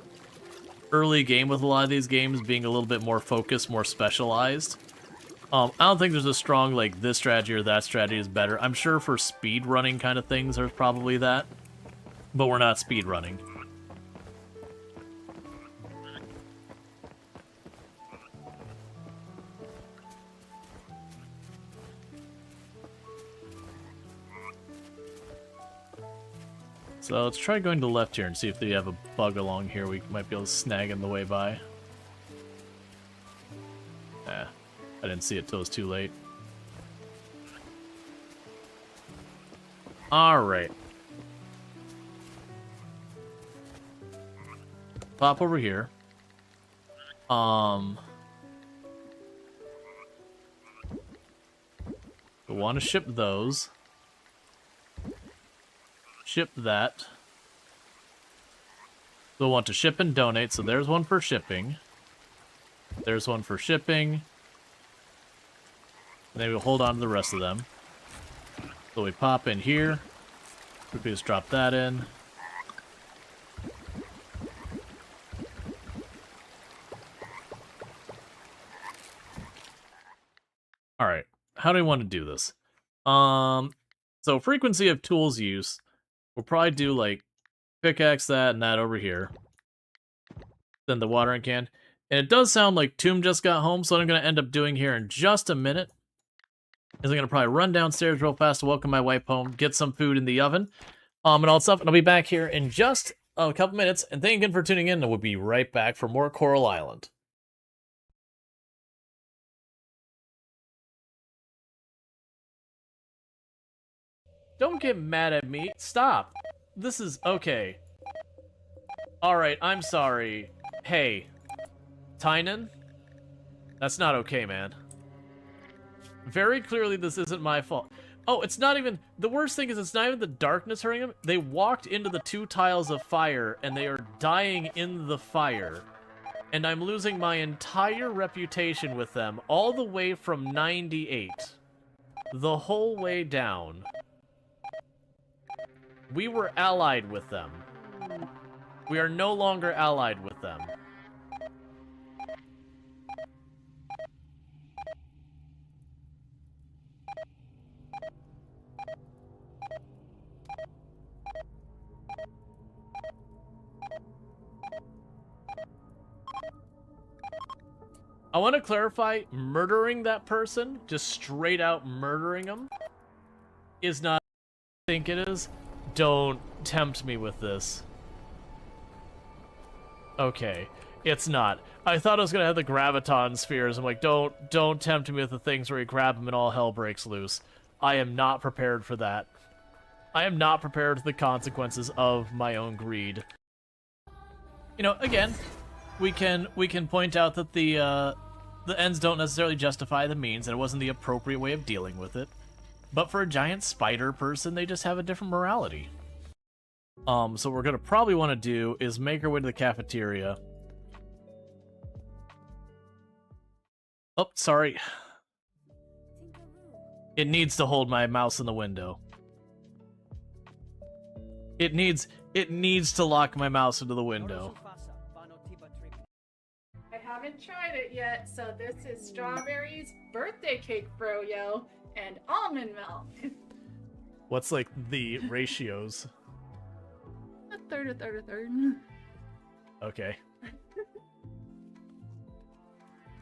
early game with a lot of these games being a little bit more focused, more specialized. I don't think there's a strong, like, this strategy or that strategy is better. I'm sure for speed running kind of things there's probably that, but we're not speed running. So let's try going to the left here and see if they have a bug along here we might be able to snag in the way by. I didn't see it till it was too late. Alright. Pop over here. We want to ship those. Ship that. We'll want to ship and donate, so there's one for shipping. There's one for shipping. And then we'll hold on to the rest of them. So we pop in here. Quickly just drop that in. Alright, how do we want to do this? So frequency of tools use. We'll probably do, like, pickaxe that and that over here. Then the watering can. And it does sound like Tomb just got home, so what I'm going to end up doing here in just a minute is I'm going to probably run downstairs real fast to welcome my wife home, get some food in the oven, and all that stuff, and I'll be back here in just a couple minutes. And thank you again for tuning in, and we'll be right back for more Coral Island. Don't get mad at me. Stop. This is okay. Alright, I'm sorry. Hey. Tynan? That's not okay, man. Very clearly this isn't my fault. Oh, it's not even... The worst thing is it's not even the darkness hurting them. They walked into the 2 tiles of fire, and they are dying in the fire. And I'm losing my entire reputation with them, all the way from 98. The whole way down. We were allied with them. We are no longer allied with them. I want to clarify, murdering that person, just straight out murdering them, is not what I think it is. Don't tempt me with this. Okay, it's not. I thought I was gonna have the graviton spheres. I'm like, don't tempt me with the things where you grab them and all hell breaks loose. I am not prepared for that. I am not prepared for the consequences of my own greed. You know, again, we can point out that the ends don't necessarily justify the means, and it wasn't the appropriate way of dealing with it. But for a giant spider person, they just have a different morality. So what we're gonna probably want to do is make our way to the cafeteria. Oh, sorry. It needs to hold my mouse in the window. It needs to lock my mouse into the window. I haven't tried it yet, so this is strawberries, birthday cake froyo, and almond milk. What's like the ratios? A third. Okay.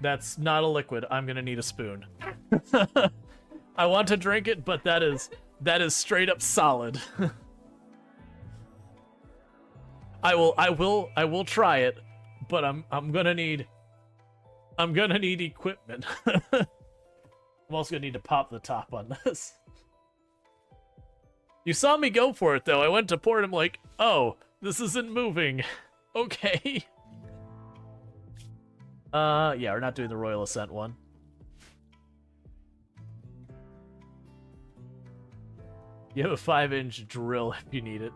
That's not a liquid. I'm gonna need a spoon. I want to drink it, but that is straight up solid. I will try it, but I'm gonna need equipment. I'm also gonna need to pop the top on this. You saw me go for it though. I went to pour it. I'm like, oh, this isn't moving. Okay. Yeah, we're not doing the Royal Ascent one. You have a 5-inch drill if you need it.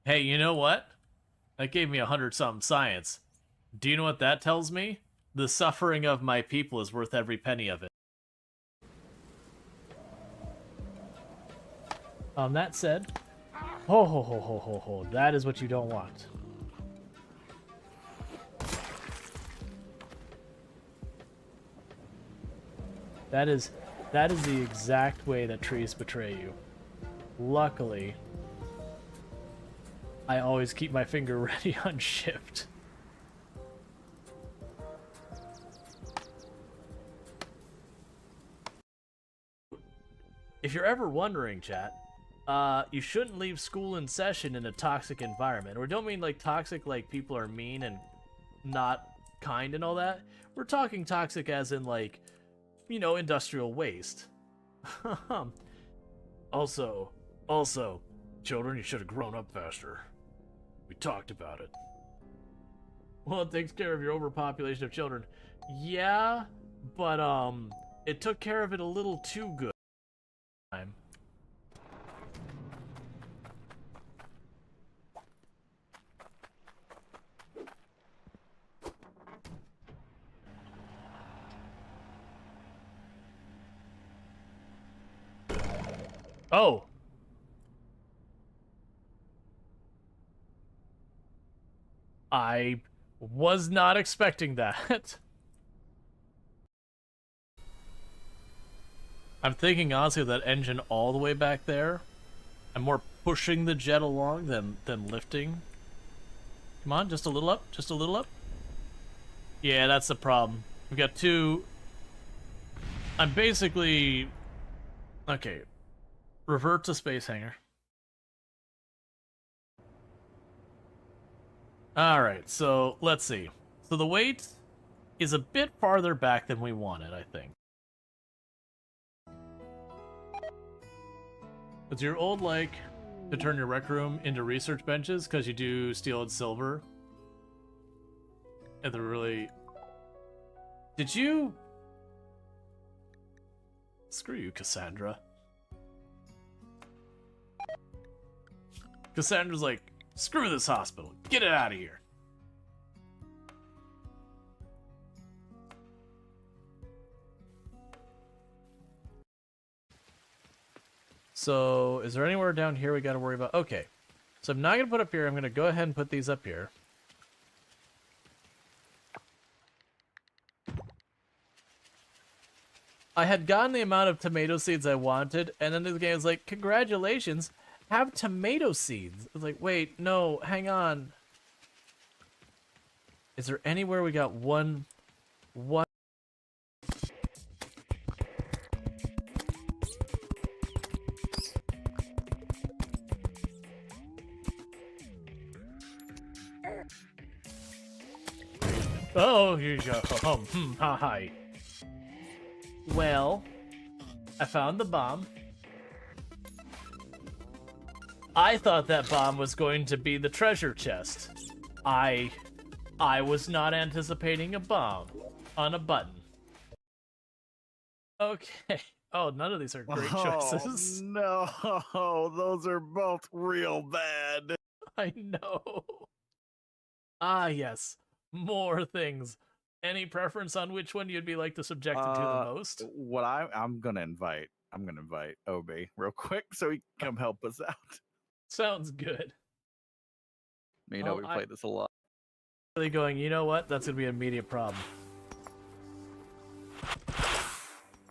Hey, you know what? That gave me 100-something science. Do you know what that tells me? The suffering of my people is worth every penny of it. That said, that is what you don't want. That is the exact way that trees betray you. Luckily, I always keep my finger ready on shift. If you're ever wondering, chat, you shouldn't leave school in session in a toxic environment. Or don't mean like toxic like people are mean and not kind and all that. We're talking toxic as in like, you know, industrial waste. Also, children, you should have grown up faster. We talked about it. Well, it takes care of your overpopulation of children. Yeah, but it took care of it a little too good. Oh. I was not expecting that. I'm thinking honestly of that engine all the way back there. I'm more pushing the jet along than lifting. Come on, just a little up, just a little up. Yeah, that's the problem. We've got two... I'm basically... Okay. Revert to space hangar. Alright, so let's see. So the weight is a bit farther back than we wanted, I think. It's your old like to turn your rec room into research benches because you do steel and silver. And they're really... Did you... Screw you, Cassandra. Cassandra's like, screw this hospital. Get it out of here. So, is there anywhere down here we gotta worry about? Okay. So I'm not gonna put up here. I'm gonna go ahead and put these up here. I had gotten the amount of tomato seeds I wanted, and then the game was like, congratulations, have tomato seeds. I was like, wait, no, hang on. Is there anywhere we got one... Oh, you go home. Hi. Well, I found the bomb. I thought that bomb was going to be the treasure chest. I was not anticipating a bomb on a button. Okay. Oh, none of these are great choices. No, those are both real bad. I know. Ah, yes. More things. Any preference on which one you'd be like to subject to the most? What I'm gonna invite Obi real quick so he can come help us out. Sounds good. Me and Obi played this a lot. Really going, you know what? That's gonna be an immediate problem.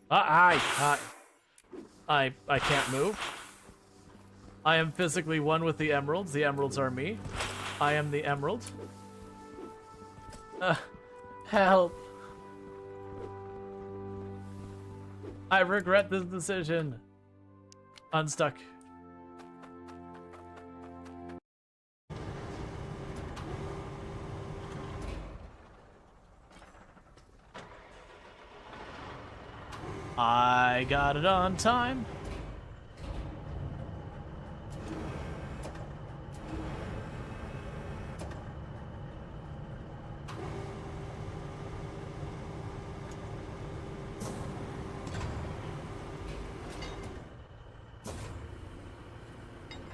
I can't move. I am physically one with the emeralds. The emeralds are me. I am the emerald. Help. I regret this decision. Unstuck. I got it on time.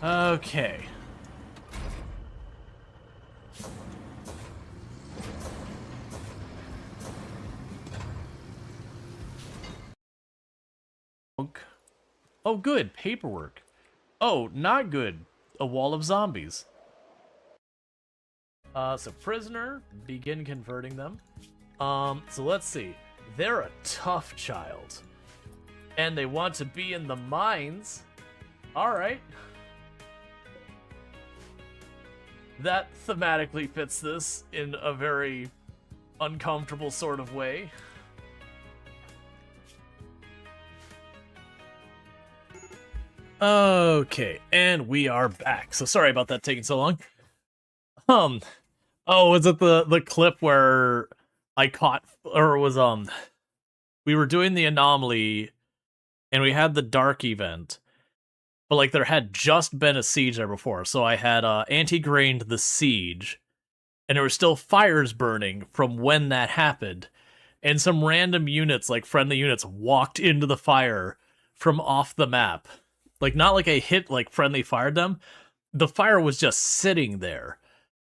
Okay. Oh, good. Paperwork. Oh, not good. A wall of zombies. So prisoner, begin converting them. So let's see. They're a tough child. And they want to be in the mines. Alright. That thematically fits this in a very uncomfortable sort of way. Okay, and we are back. So sorry about that taking so long. Oh, was it the clip where I caught, or was we were doing the anomaly and we had the dark event, but like there had just been a siege there before, so I had anti-grained the siege, and there were still fires burning from when that happened, and some random units, like friendly units, walked into the fire from off the map. Like, not like a hit, like, friendly fired them. The fire was just sitting there.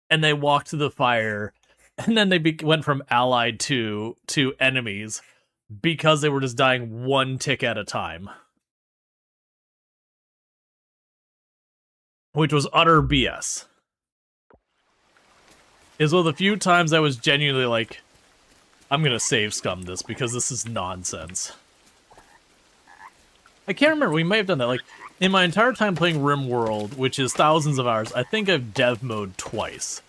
And they walked to the fire. And then they went from allied to enemies. Because they were just dying one tick at a time. Which was utter BS. Is one of the few times I was genuinely like, I'm gonna save scum this because this is nonsense. I can't remember, we may have done that, like, in my entire time playing RimWorld, which is thousands of hours, I think I've dev mode twice.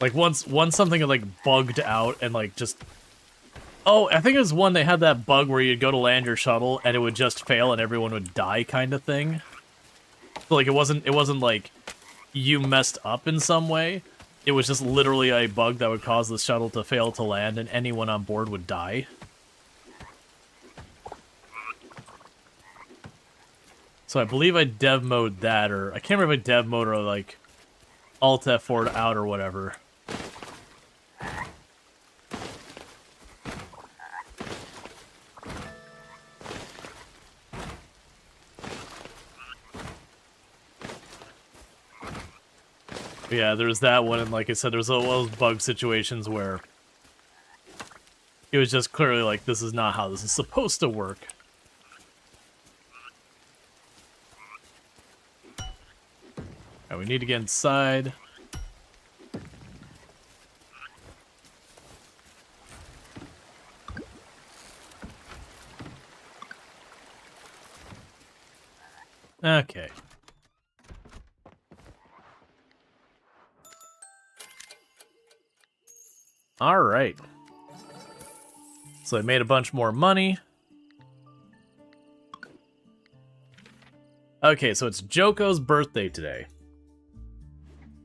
Like, once something had, like, bugged out and, like, just... Oh, I think it was one they had that bug where you'd go to land your shuttle and it would just fail and everyone would die kind of thing. So, like, it wasn't, like, you messed up in some way. It was just literally a bug that would cause the shuttle to fail to land and anyone on board would die. So I believe I dev mode that, or I can't remember if I dev mode or like Alt F4 to out or whatever. But yeah, there's that one, and like I said, there's all those bug situations where it was just clearly like, this is not how this is supposed to work. Right, we need to get inside. Okay. All right. So I made a bunch more money. Okay, so it's Joko's birthday today.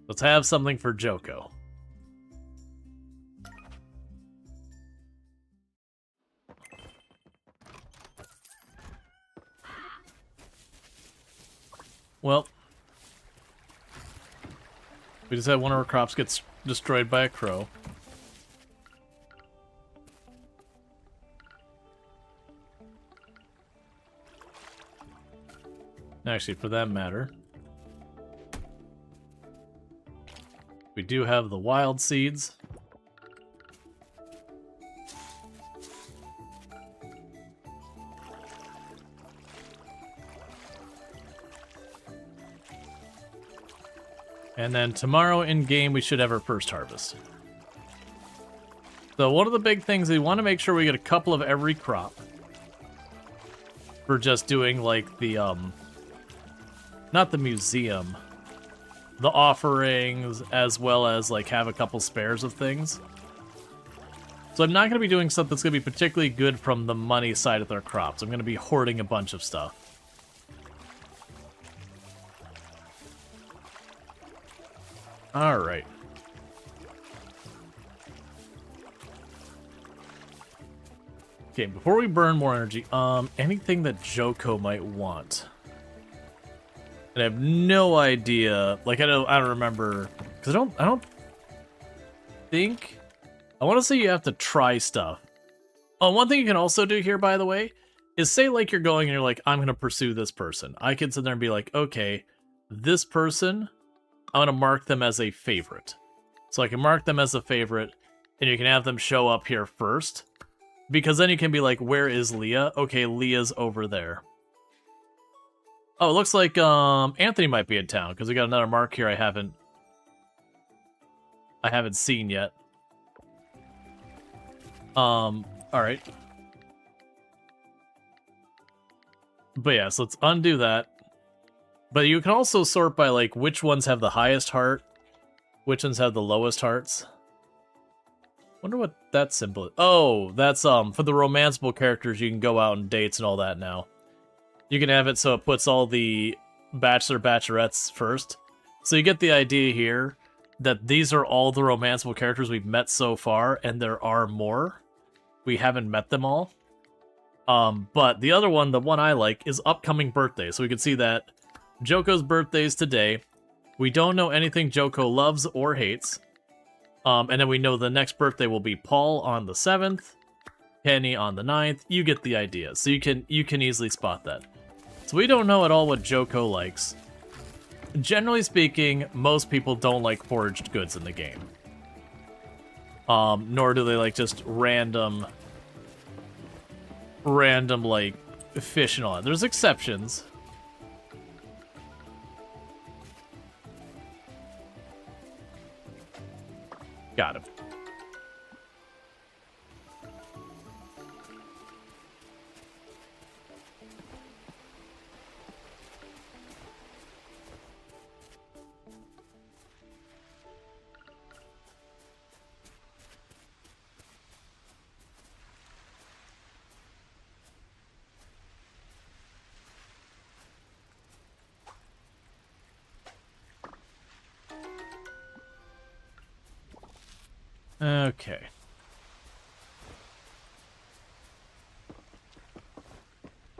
Let's have something for Joko. Well, we just had one of our crops get destroyed by a crow. Actually, for that matter, we do have the wild seeds. And then tomorrow in game, we should have our first harvest. So one of the big things, we want to make sure we get a couple of every crop. For just doing like the, not the museum, the offerings, as well as like have a couple spares of things. So I'm not going to be doing stuff that's going to be particularly good from the money side of their crops. I'm going to be hoarding a bunch of stuff. All right. Okay, before we burn more energy, anything that Joko might want. And I have no idea. Like I don't remember because I don't think. I want to say you have to try stuff. Oh, one thing you can also do here, by the way, is say like you're going and you're like, I'm gonna pursue this person. I can sit there and be like, okay, this person, I'm gonna mark them as a favorite. So I can mark them as a favorite, and you can have them show up here first. Because then you can be like, where is Leah? Okay, Leah's over there. Oh, it looks like Anthony might be in town, because we got another mark here I haven't seen yet. Alright. But yeah, so let's undo that. But you can also sort by like which ones have the highest heart, which ones have the lowest hearts. Wonder what that symbol is. Oh, that's for the romanceable characters. You can go out on dates and all that now. You can have it so it puts all the bachelor bachelorettes first. So you get the idea here that these are all the romanceable characters we've met so far, and there are more. We haven't met them all. But the other one, the one I like, is upcoming birthday. So we can see that Joko's birthday is today. We don't know anything Joko loves or hates. And then we know the next birthday will be Paul on the 7th, Kenny on the 9th. You get the idea. So you can easily spot that. So we don't know at all what Joko likes. Generally speaking, most people don't like foraged goods in the game. Nor do they like just random like fish and all that. There's exceptions. Got him. Okay.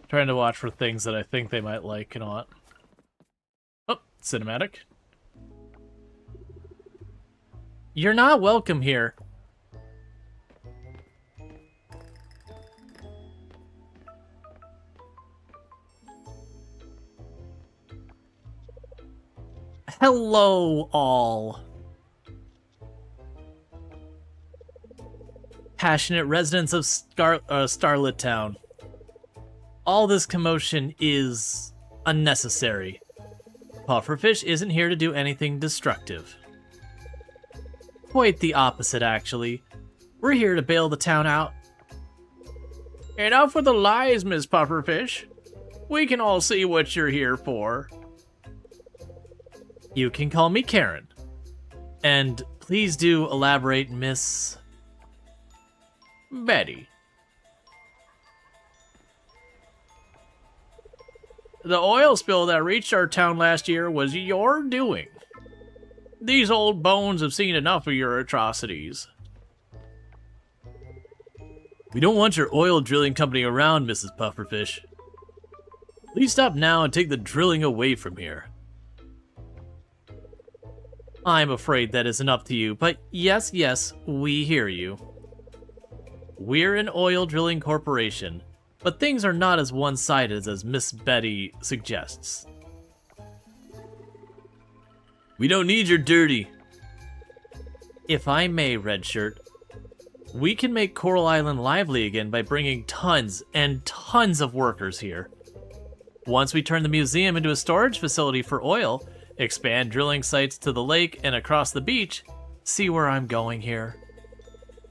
Trying to watch for things that I think they might like and not. Oh, cinematic. You're not welcome here. Hello, all. Passionate residents of Starlit Town. All this commotion is unnecessary. Pufferfish isn't here to do anything destructive. Quite the opposite, actually. We're here to bail the town out. Enough with the lies, Miss Pufferfish. We can all see what you're here for. You can call me Karen. And please do elaborate, Miss Betty. The oil spill that reached our town last year was your doing. These old bones have seen enough of your atrocities. We don't want your oil drilling company around, Mrs. Pufferfish. Please stop now and take the drilling away from here. I'm afraid that isn't up to you, but yes, we hear you. We're an oil drilling corporation, but things are not as one-sided as Miss Betty suggests. We don't need your dirty. If I may, Red Shirt, we can make Coral Island lively again by bringing tons and tons of workers here. Once we turn the museum into a storage facility for oil, expand drilling sites to the lake and across the beach, see where I'm going here?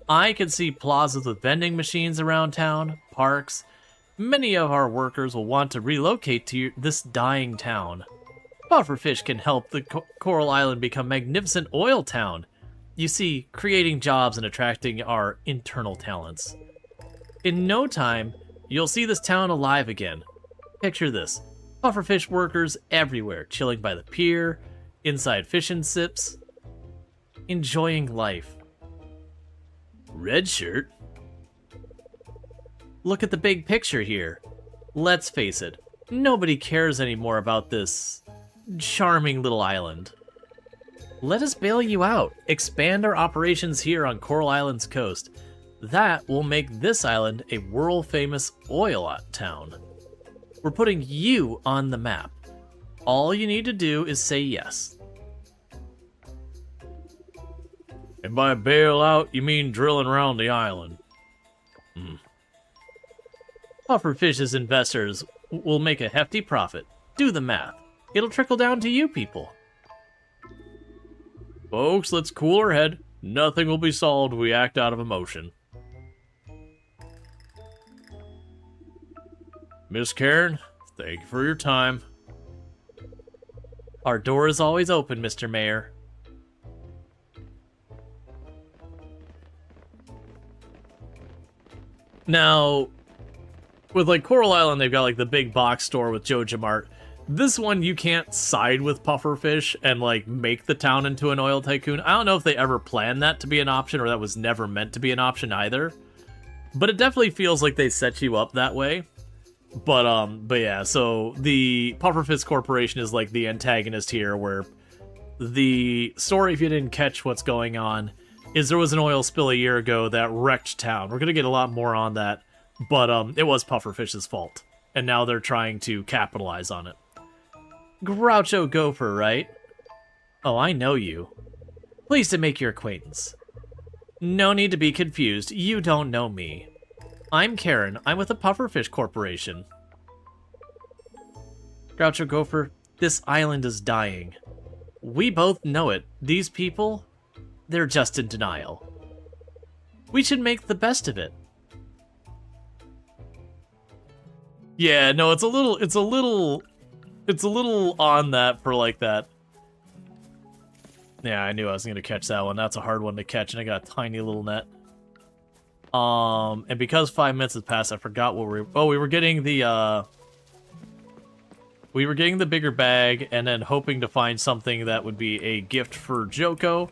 I can see plazas with vending machines around town, parks. Many of our workers will want to relocate to this dying town. Pufferfish can help the Coral Island become a magnificent oil town. You see, creating jobs and attracting our internal talents. In no time, you'll see this town alive again. Picture this. Pufferfish workers everywhere, chilling by the pier, inside fish and sips, enjoying life. Red Shirt? Look at the big picture here. Let's face it, nobody cares anymore about this charming little island. Let us bail you out, expand our operations here on Coral Island's coast. That will make this island a world-famous oil town. We're putting you on the map. All you need to do is say yes. And by bail out, you mean drilling around the island. Pufferfish's investors will make a hefty profit. Do the math. It'll trickle down to you people. Folks, let's cool our head. Nothing will be solved if we act out of emotion. Miss Karen, thank you for your time. Our door is always open, Mr. Mayor. Now, with like Coral Island, they've got like the big box store with Joja Mart. This one, you can't side with Pufferfish and like make the town into an oil tycoon. I don't know if they ever planned that to be an option or that was never meant to be an option either. But it definitely feels like they set you up that way. But yeah, so the Pufferfish Corporation is like the antagonist here, where the story, if you didn't catch what's going on, is there was an oil spill a year ago that wrecked town. We're gonna get a lot more on that, but it was Pufferfish's fault, and now they're trying to capitalize on it. Groucho Gopher, right? Oh, I know you. Pleased to make your acquaintance. No need to be confused, you don't know me. I'm Karen, I'm with the Pufferfish Corporation. Groucho Gopher, this island is dying. We both know it. These people, they're just in denial. We should make the best of it. Yeah, no, it's a little on that for like that. Yeah, I knew I was gonna catch that one. That's a hard one to catch, and I got a tiny little net. And because 5 minutes has passed, I forgot what we were getting the bigger bag, and then hoping to find something that would be a gift for Joko,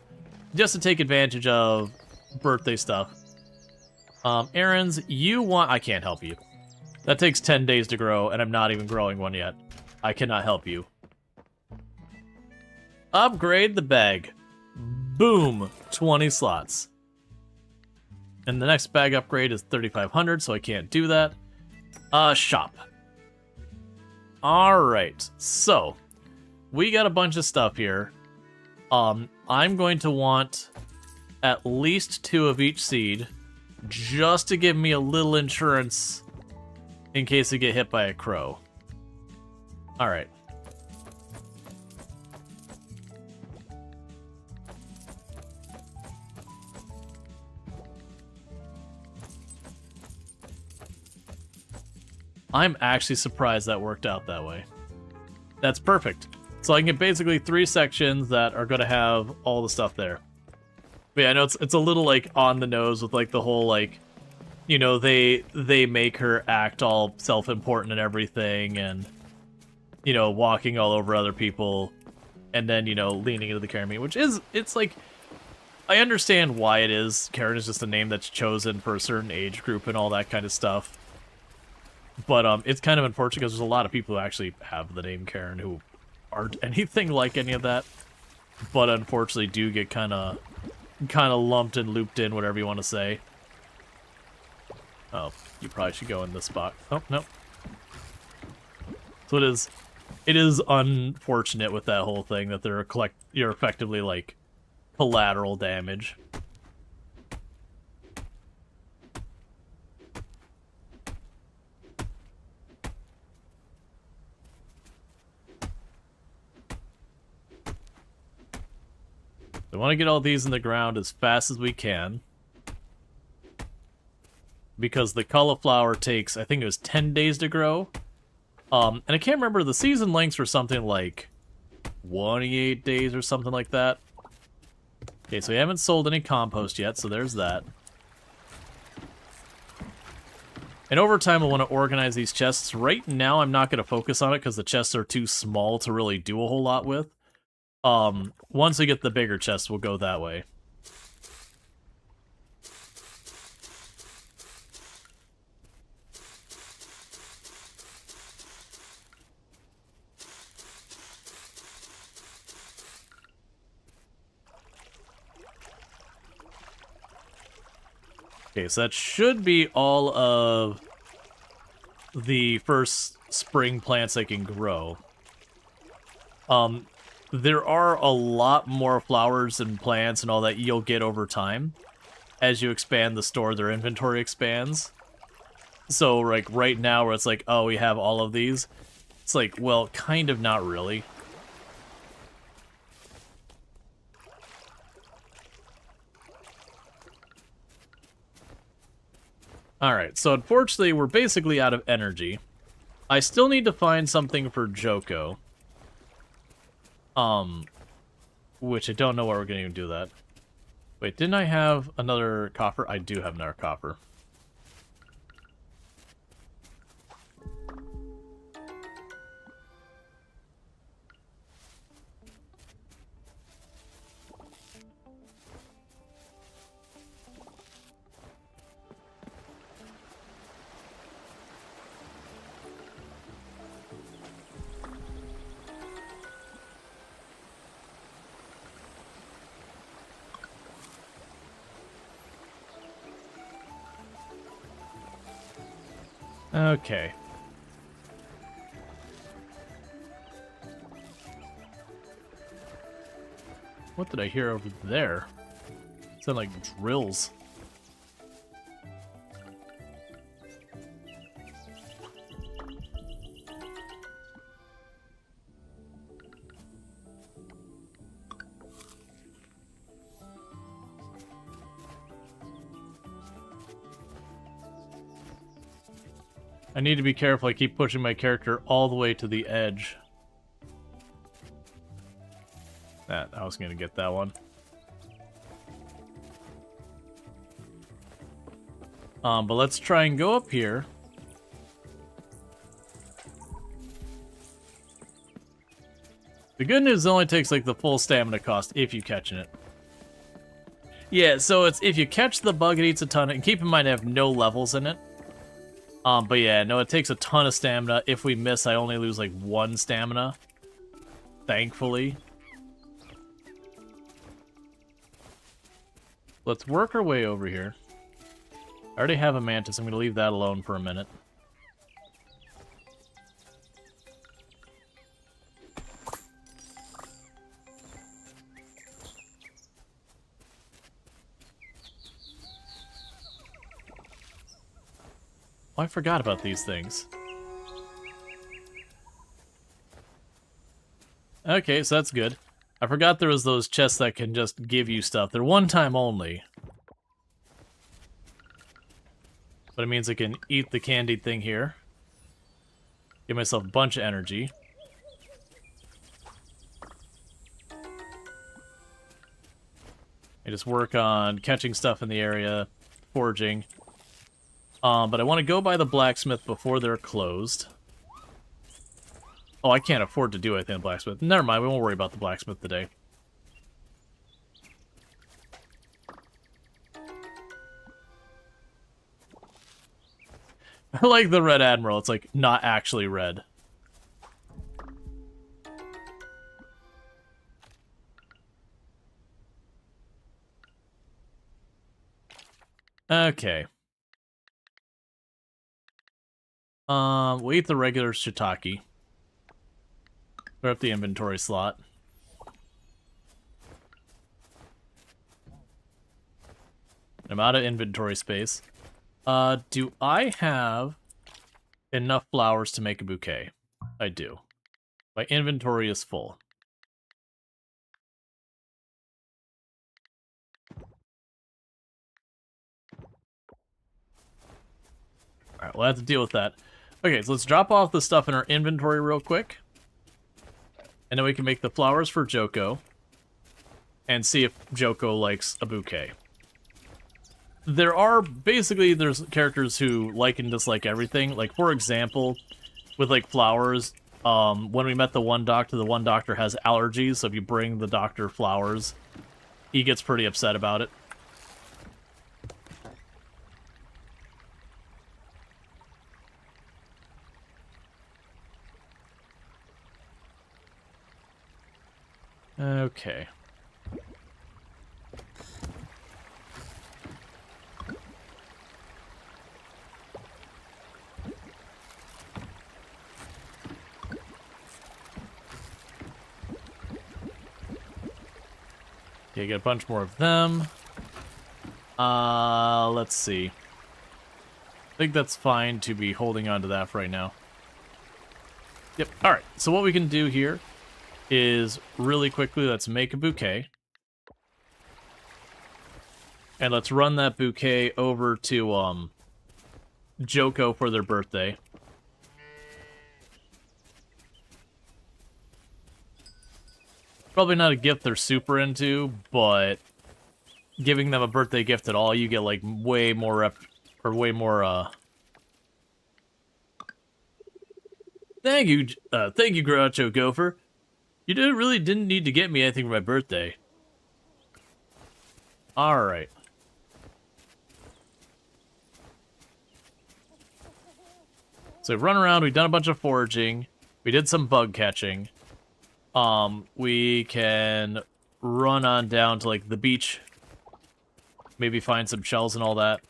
just to take advantage of birthday stuff. Errands, I can't help you. That takes 10 days to grow, and I'm not even growing one yet. I cannot help you. Upgrade the bag. Boom, 20 slots. And the next bag upgrade is 3,500, so I can't do that. Shop. Alright, so we got a bunch of stuff here. I'm going to want at least 2 of each seed, just to give me a little insurance in case I get hit by a crow. Alright. I'm actually surprised that worked out that way. That's perfect. So I can get basically 3 sections that are going to have all the stuff there. But yeah, I know it's a little like on the nose with like the whole like, you know, they make her act all self-important and everything, and you know, walking all over other people, and then, you know, leaning into the Karen, which is, it's like, I understand why it is. Karen is just a name that's chosen for a certain age group and all that kind of stuff. But it's kind of unfortunate because there's a lot of people who actually have the name Karen who aren't anything like any of that, but unfortunately do get kind of lumped and looped in, whatever you want to say. Oh, you probably should go in this spot. Oh, no. So it is It is unfortunate with that whole thing that you're effectively like collateral damage. We want to get all these in the ground as fast as we can. Because the cauliflower takes, I think it was 10 days to grow. And I can't remember, the season lengths were something like 28 days or something like that. Okay, so we haven't sold any compost yet, so there's that. And over time, I want to organize these chests. Right now, I'm not going to focus on it because the chests are too small to really do a whole lot with. Once we get the bigger chests, we'll go that way. Okay, so that should be all of the first spring plants I can grow. There are a lot more flowers and plants and all that you'll get over time. As you expand the store, their inventory expands. So, like, right now where it's like, oh, we have all of these, it's like, well, kind of not really. Alright, so unfortunately, we're basically out of energy. I still need to find something for Joko. Which I don't know where we're going to do that. Wait, didn't I have another copper? I do have another copper. Okay. What did I hear over there? Sound like drills. I need to be careful. I keep pushing my character all the way to the edge. I was gonna get that one. But let's try and go up here. The good news, it only takes like the full stamina cost if you catching it. Yeah, so it's if you catch the bug, it eats a ton, and keep in mind I have no levels in it. But yeah, no, it takes a ton of stamina. If we miss, I only lose like 1 stamina. Thankfully. Let's work our way over here. I already have a mantis. I'm going to leave that alone for a minute. Oh, I forgot about these things. Okay, so that's good. I forgot there was those chests that can just give you stuff. They're one time only. But it means I can eat the candied thing here. Give myself a bunch of energy. I just work on catching stuff in the area, foraging. But I want to go by the blacksmith before they're closed. Oh, I can't afford to do anything at the blacksmith. Never mind, we won't worry about the blacksmith today. I like the Red Admiral. It's like not actually red. Okay. We'll eat the regular shiitake. Clear up the inventory slot. I'm out of inventory space. Do I have enough flowers to make a bouquet? I do. My inventory is full. Alright, we'll have to deal with that. Okay, so let's drop off the stuff in our inventory real quick. And then we can make the flowers for Joko. And see if Joko likes a bouquet. There's characters who like and dislike everything. Like, for example, with, like, flowers, when we met the one doctor has allergies, so if you bring the doctor flowers, he gets pretty upset about it. Okay. Okay, get a bunch more of them. Let's see. I think that's fine to be holding on to that for right now. Yep, alright. So what we can do here is really quickly, let's make a bouquet. And let's run that bouquet over to, Joko for their birthday. Probably not a gift they're super into, but giving them a birthday gift at all, you get, like, way more Thank you, Groucho Gopher. You really didn't need to get me anything for my birthday. Alright. So we've run around, we've done a bunch of foraging, we did some bug catching. We can run on down to, like, the beach. Maybe find some shells and all that.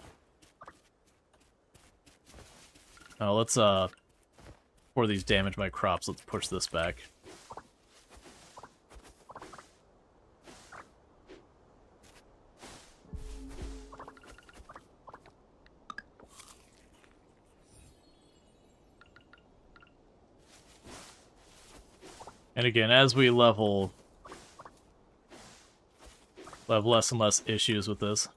Let's, before these damage my crops, let's push this back. And again, as we level, we'll have less and less issues with this.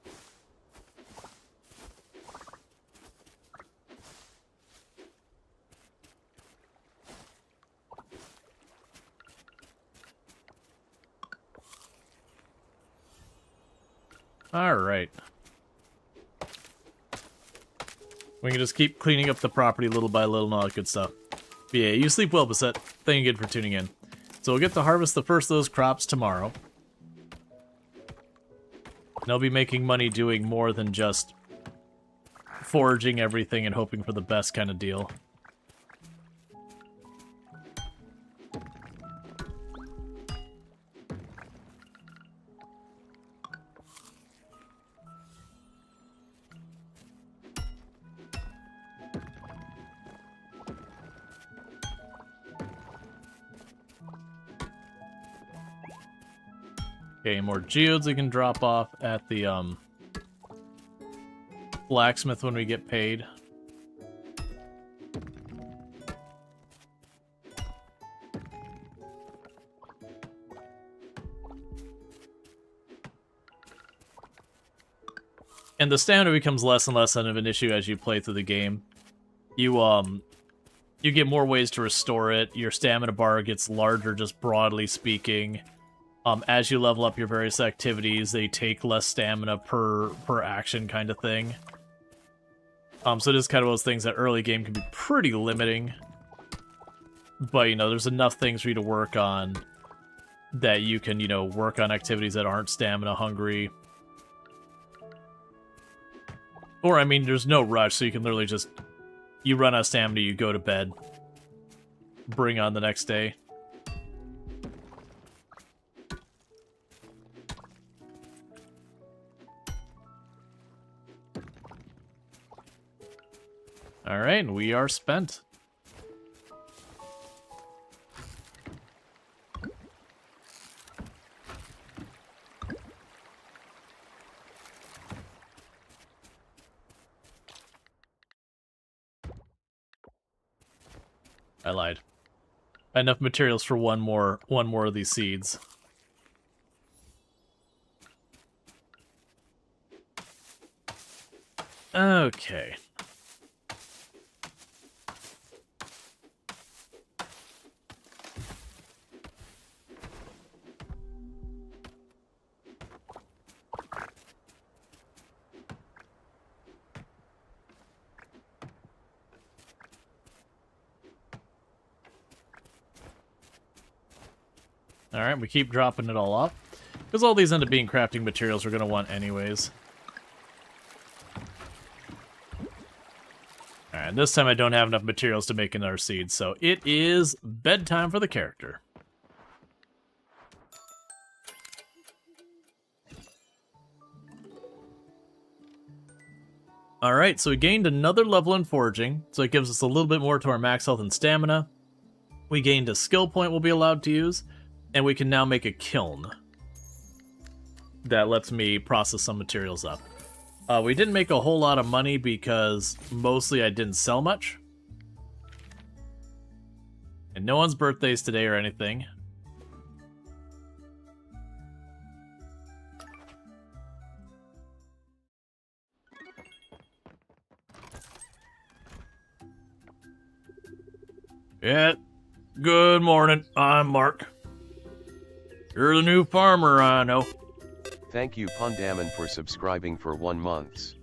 Alright. We can just keep cleaning up the property little by little and all that good stuff. But yeah, you sleep well, Basset. Thank you again for tuning in. So we'll get to harvest the first of those crops tomorrow. And I'll be making money doing more than just foraging everything and hoping for the best kind of deal. Okay, more geodes we can drop off at the blacksmith when we get paid. And the stamina becomes less and less of an issue as you play through the game. You get more ways to restore it. Your stamina bar gets larger, just broadly speaking. As you level up your various activities, they take less stamina per action kind of thing. So it is kind of those things that early game can be pretty limiting. But, you know, there's enough things for you to work on that you can, you know, work on activities that aren't stamina hungry. Or, I mean, there's no rush, so you can literally just... You run out of stamina, you go to bed. Bring on the next day. Alright, we are spent. I lied. Enough materials for one more of these seeds. Okay. Alright, we keep dropping it all off. Because all these end up being crafting materials we're going to want anyways. Alright, this time I don't have enough materials to make another seed, so it is bedtime for the character. Alright, so we gained another level in foraging, so it gives us a little bit more to our max health and stamina. We gained a skill point we'll be allowed to use, and we can now make a kiln. That lets me process some materials up. We didn't make a whole lot of money because mostly I didn't sell much. And no one's birthday's today or anything. Yeah, good morning. I'm Mark. You're the new farmer, I know. Thank you Pundaman for subscribing for 1 month.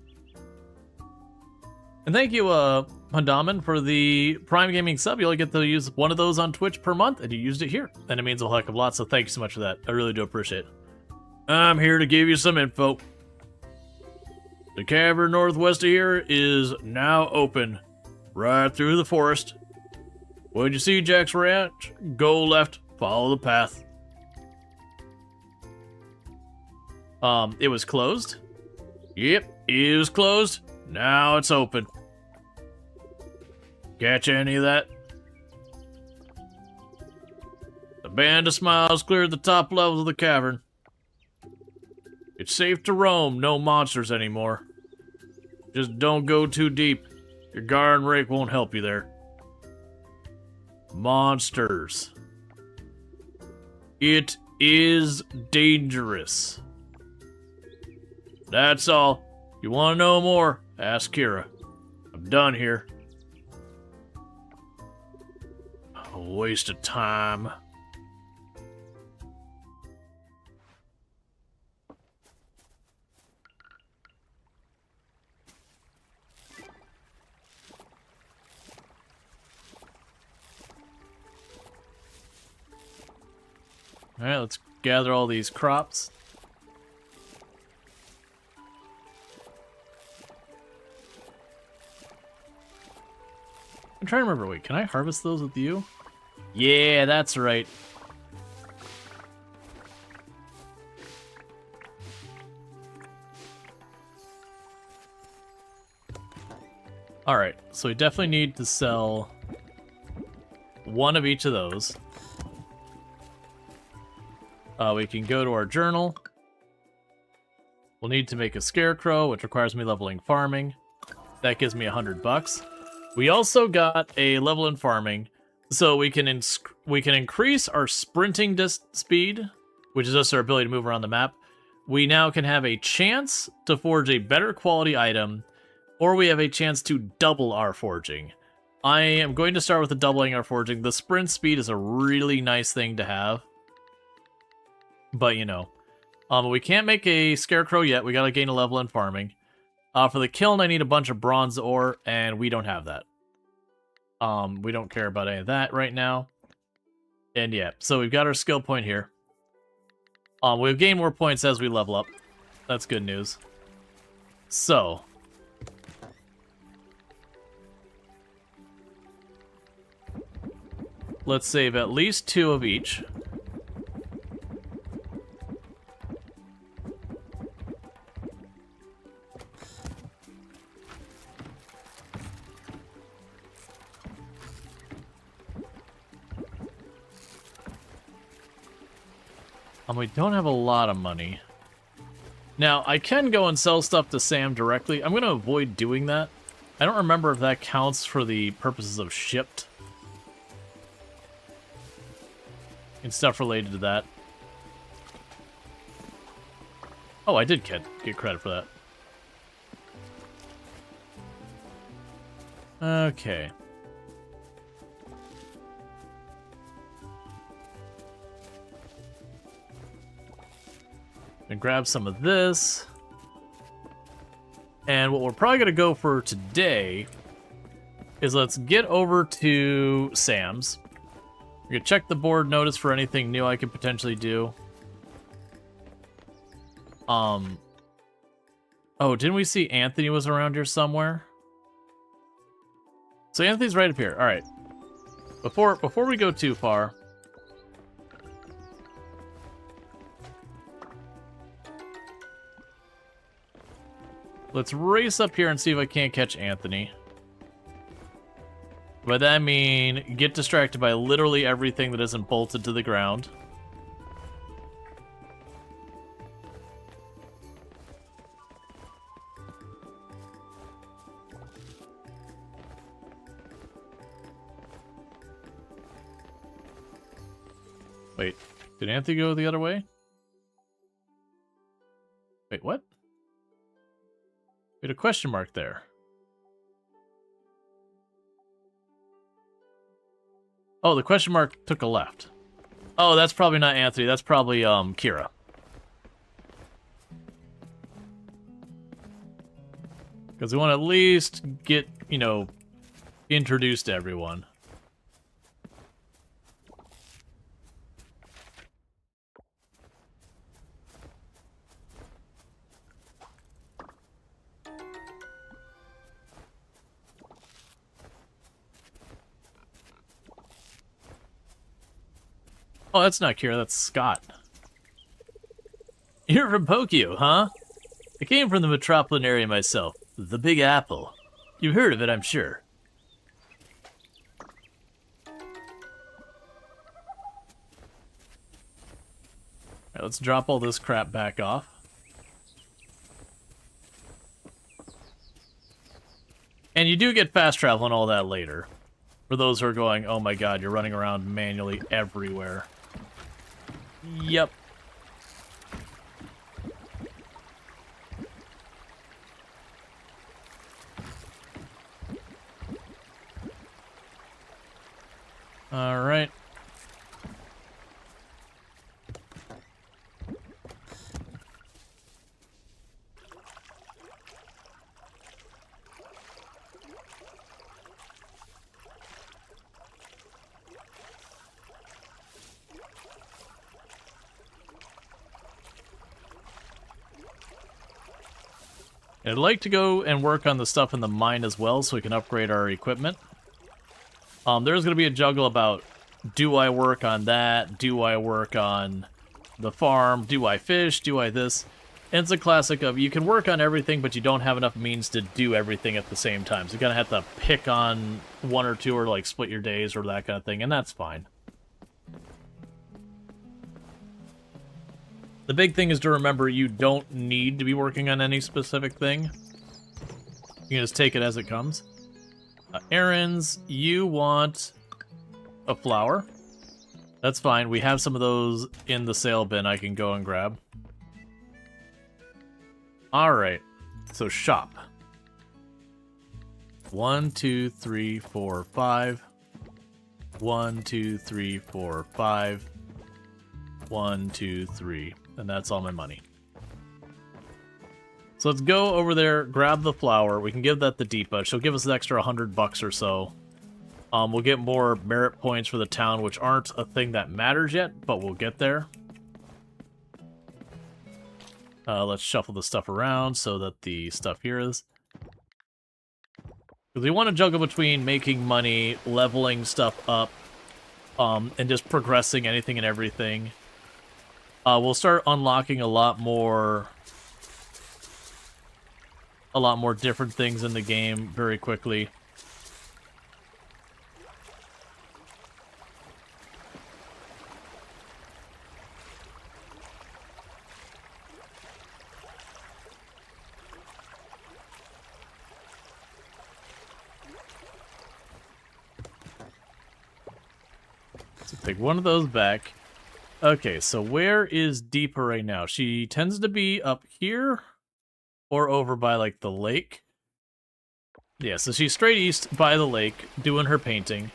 And thank you, Pundaman, for the Prime Gaming sub. You only get to use one of those on Twitch per month, and you used it here. And it means a heck of a lot, so thank you so much for that. I really do appreciate it. I'm here to give you some info. The cavern northwest of here is now open, right through the forest. When you see Jack's ranch, go left, follow the path. It was closed? Yep, it was closed. Now it's open. Catch any of that? The band of smiles cleared the top levels of the cavern. It's safe to roam, no monsters anymore. Just don't go too deep. Your garden rake won't help you there. Monsters. It is dangerous. That's all. You want to know more? Ask Kira. I'm done here. A waste of time. Alright, let's gather all these crops. I'm trying to remember, wait, can I harvest those with you? Yeah, that's right. Alright, so we definitely need to sell one of each of those. We can go to our journal. We'll need to make a scarecrow, which requires me leveling farming. That gives me $100. We also got a level in farming, so we can increase our sprinting speed, which is just our ability to move around the map. We now can have a chance to forge a better quality item, or we have a chance to double our forging. I am going to start with the doubling our forging. The sprint speed is a really nice thing to have. But, you know, we can't make a scarecrow yet. We gotta gain a level in farming. For the kiln, I need a bunch of bronze ore, and we don't have that. We don't care about any of that right now. And yeah, so we've got our skill point here. We've gained more points as we level up. That's good news. So, let's save at least 2 of each. We don't have a lot of money. Now, I can go and sell stuff to Sam directly. I'm going to avoid doing that. I don't remember if that counts for the purposes of shipped. and stuff related to that. Oh, I did get credit for that. Okay. And grab some of this. And what we're probably going to go for today is let's get over to Sam's. We're going to check the board notice for anything new I could potentially do. Oh, didn't we see Anthony was around here somewhere? So Anthony's right up here. All right. Before we go too far, let's race up here and see if I can't catch Anthony. By that I mean get distracted by literally everything that isn't bolted to the ground. Wait, did Anthony go the other way? Wait, what? We had a question mark there. Oh, the question mark took a left. Oh, that's probably not Anthony. That's probably Kira. Because we want to at least get, you know, introduced to everyone. Oh, that's not Kira, that's Scott. You're from Pokio, huh? I came from the Metropolitan area myself. The Big Apple. You've heard of it, I'm sure. Alright, let's drop all this crap back off. And you do get fast travel and all that later. For those who are going, oh my god, you're running around manually everywhere. Yep. All right. I'd like to go and work on the stuff in the mine as well so we can upgrade our equipment. There's going to be a juggle about, do I work on that? Do I work on the farm? Do I fish? Do I this? And it's a classic of, you can work on everything, but you don't have enough means to do everything at the same time. So you're going to have to pick on one or two or like split your days or that kind of thing, and that's fine. The big thing is to remember you don't need to be working on any specific thing. You can just take it as it comes. Errands, you want a flower. That's fine. We have some of those in the sale bin I can go and grab. Alright. So shop. 1, 2, 3, 4, 5. 1, 2, 3, 4, 5. 1, 2, 3. And that's all my money. So let's go over there, grab the flower. We can give that to Deepa. She'll give us an extra $100 or so. We'll get more merit points for the town, which aren't a thing that matters yet, but we'll get there. Let's shuffle the stuff around so that the stuff here is. Because we want to juggle between making money, leveling stuff up, and just progressing anything and everything. We'll start unlocking a lot more different things in the game very quickly. So take one of those back. Okay, so where is Deepa right now? She tends to be up here or over by, like, the lake. Yeah, so she's straight east by the lake doing her painting.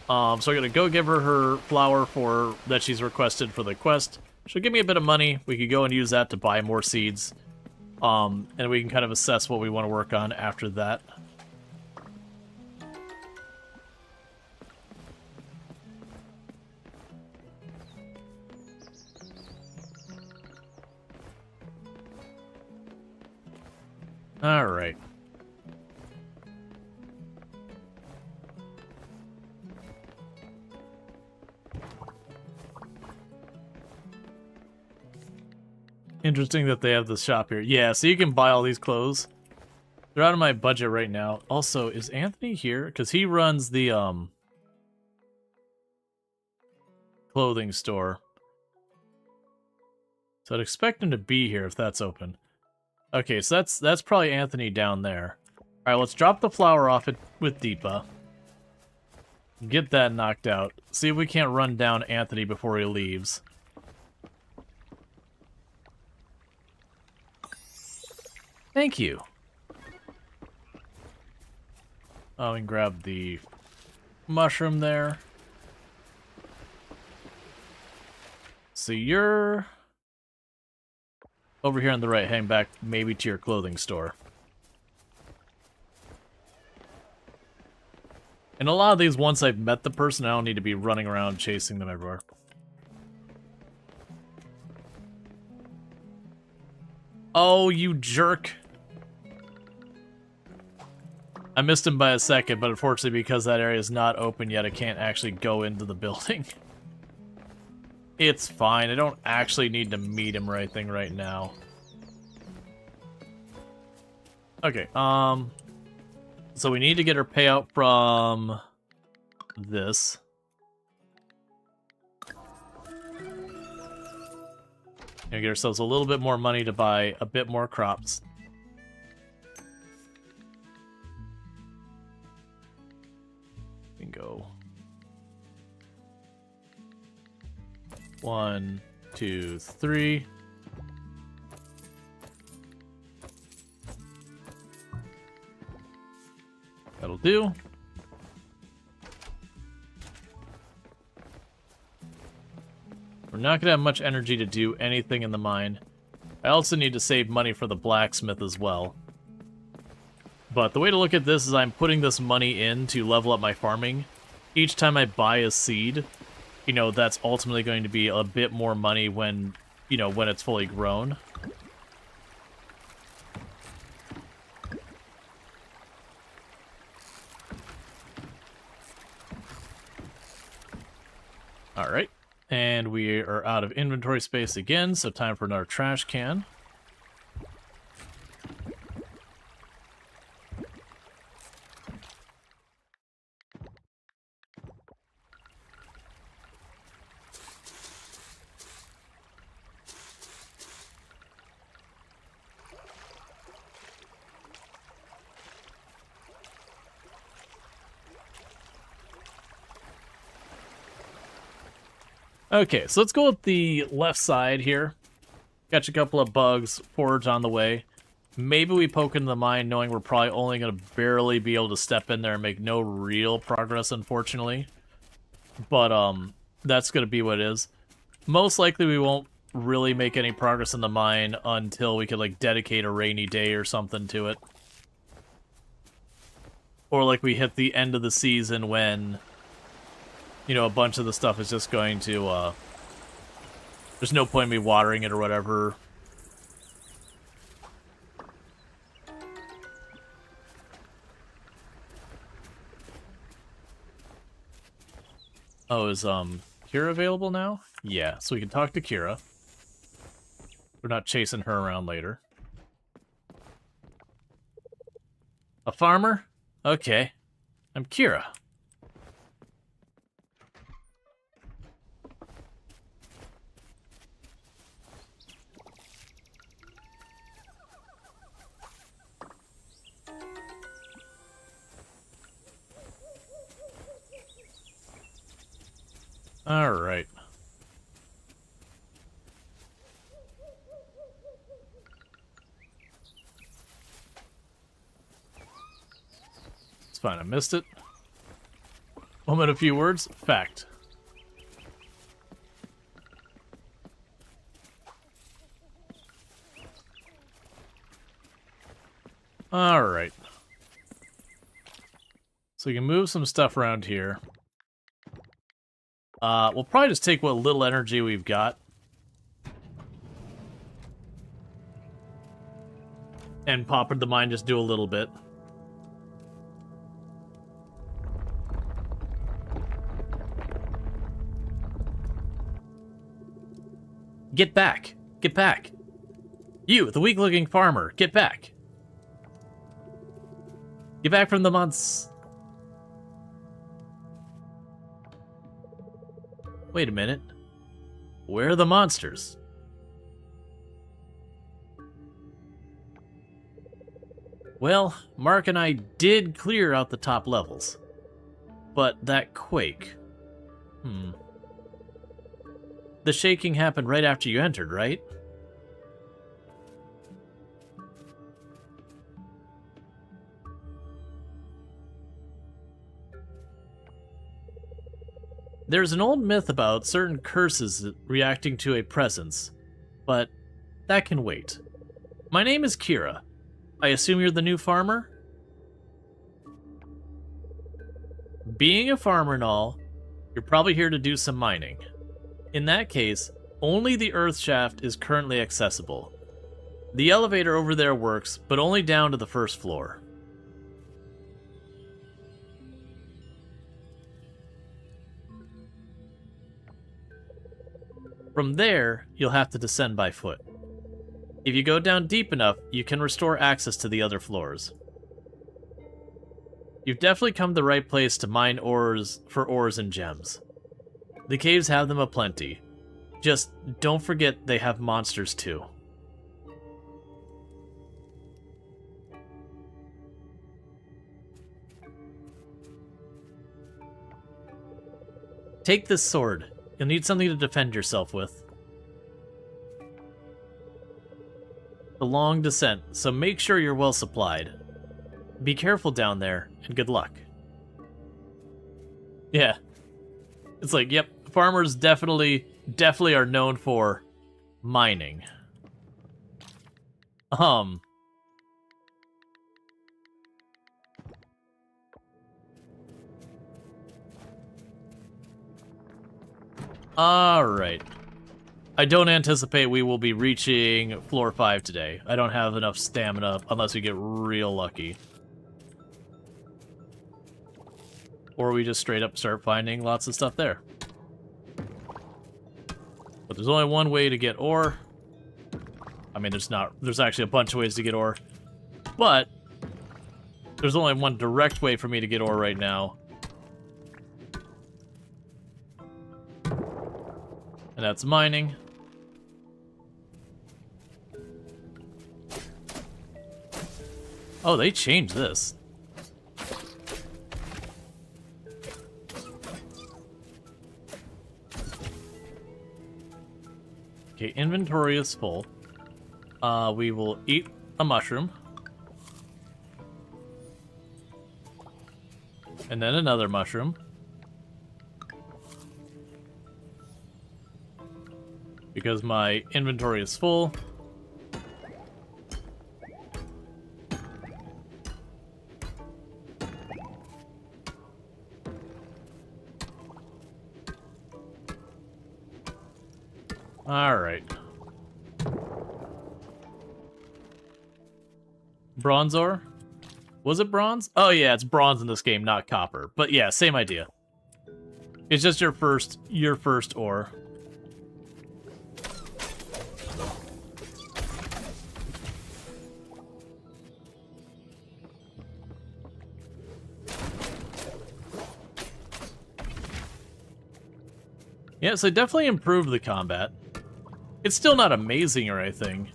So I'm gonna go give her her flower for that she's requested for the quest. She'll give me a bit of money. We could go and use that to buy more seeds. And we can kind of assess what we want to work on after that. All right. Interesting that they have the shop here. Yeah, so you can buy all these clothes. They're out of my budget right now. Also, is Anthony here? Because he runs the clothing store. So I'd expect him to be here if that's open. Okay, so that's probably Anthony down there. Alright, let's drop the flower off with Deepa. Get that knocked out. See if we can't run down Anthony before he leaves. Thank you. Oh, and grab the mushroom there. So you're over here on the right, heading back maybe to your clothing store. And a lot of these, once I've met the person, I don't need to be running around chasing them everywhere. Oh, you jerk. I missed him by a second, but unfortunately because that area is not open yet, I can't actually go into the building. It's fine, I don't actually need to meet him or anything right now. Okay, so we need to get our payout from this. And get ourselves a little bit more money to buy a bit more crops. We can go 1, 2, 3. That'll do. We're not gonna have much energy to do anything in the mine. I also need to save money for the blacksmith as well. But the way to look at this is I'm putting this money in to level up my farming. Each time I buy a seed, you know, that's ultimately going to be a bit more money when, you know, when it's fully grown. Alright, and we are out of inventory space again, so time for another trash can. Okay, so let's go with the left side here. Catch a couple of bugs, forage on the way. Maybe we poke into the mine knowing we're probably only going to barely be able to step in there and make no real progress, unfortunately. But, that's going to be what it is. Most likely we won't really make any progress in the mine until we could, like, dedicate a rainy day or something to it. Or, like, we hit the end of the season when, you know, a bunch of the stuff is just going to, there's no point in me watering it or whatever. Oh, is, Kira available now? Yeah, so we can talk to Kira. We're not chasing her around later. A farmer? Okay. I'm Kira. Alright. fine. I missed it. Moment, a few words. Fact. Alright. So we can move some stuff around here. We'll probably just take what little energy we've got. And pop in the mine, just do a little bit. Get back! Get back! You, the weak-looking farmer, get back! Get back from the months. Wait a minute. Where are the monsters? Well, Mark and I did clear out the top levels. But that quake... The shaking happened right after you entered, right? There's an old myth about certain curses reacting to a presence, but that can wait. My name is Kira. I assume you're the new farmer? Being a farmer and all, you're probably here to do some mining. In that case, only the earth shaft is currently accessible. The elevator over there works, but only down to the first floor. From there, you'll have to descend by foot. If you go down deep enough, you can restore access to the other floors. You've definitely come to the right place to mine ores for ores and gems. The caves have them aplenty. Just don't forget they have monsters too. Take this sword. You'll need something to defend yourself with. The long descent, so make sure you're well supplied. Be careful down there, and good luck. Yeah. It's like, yep, farmers definitely are known for mining. Alright. I don't anticipate we will be reaching floor 5 today. I don't have enough stamina unless we get real lucky. Or we just straight up start finding lots of stuff there. But there's only one way to get ore. I mean, there's actually a bunch of ways to get ore. But there's only one direct way for me to get ore right now. And that's mining. Oh, they changed this. Okay, inventory is full. We will eat a mushroom. And then another mushroom. Because my inventory is full. Alright. Bronze ore? Was it bronze? Oh yeah, it's bronze in this game, not copper. But yeah, same idea. It's just your first ore. Yeah, so definitely improved the combat. It's still not amazing or anything,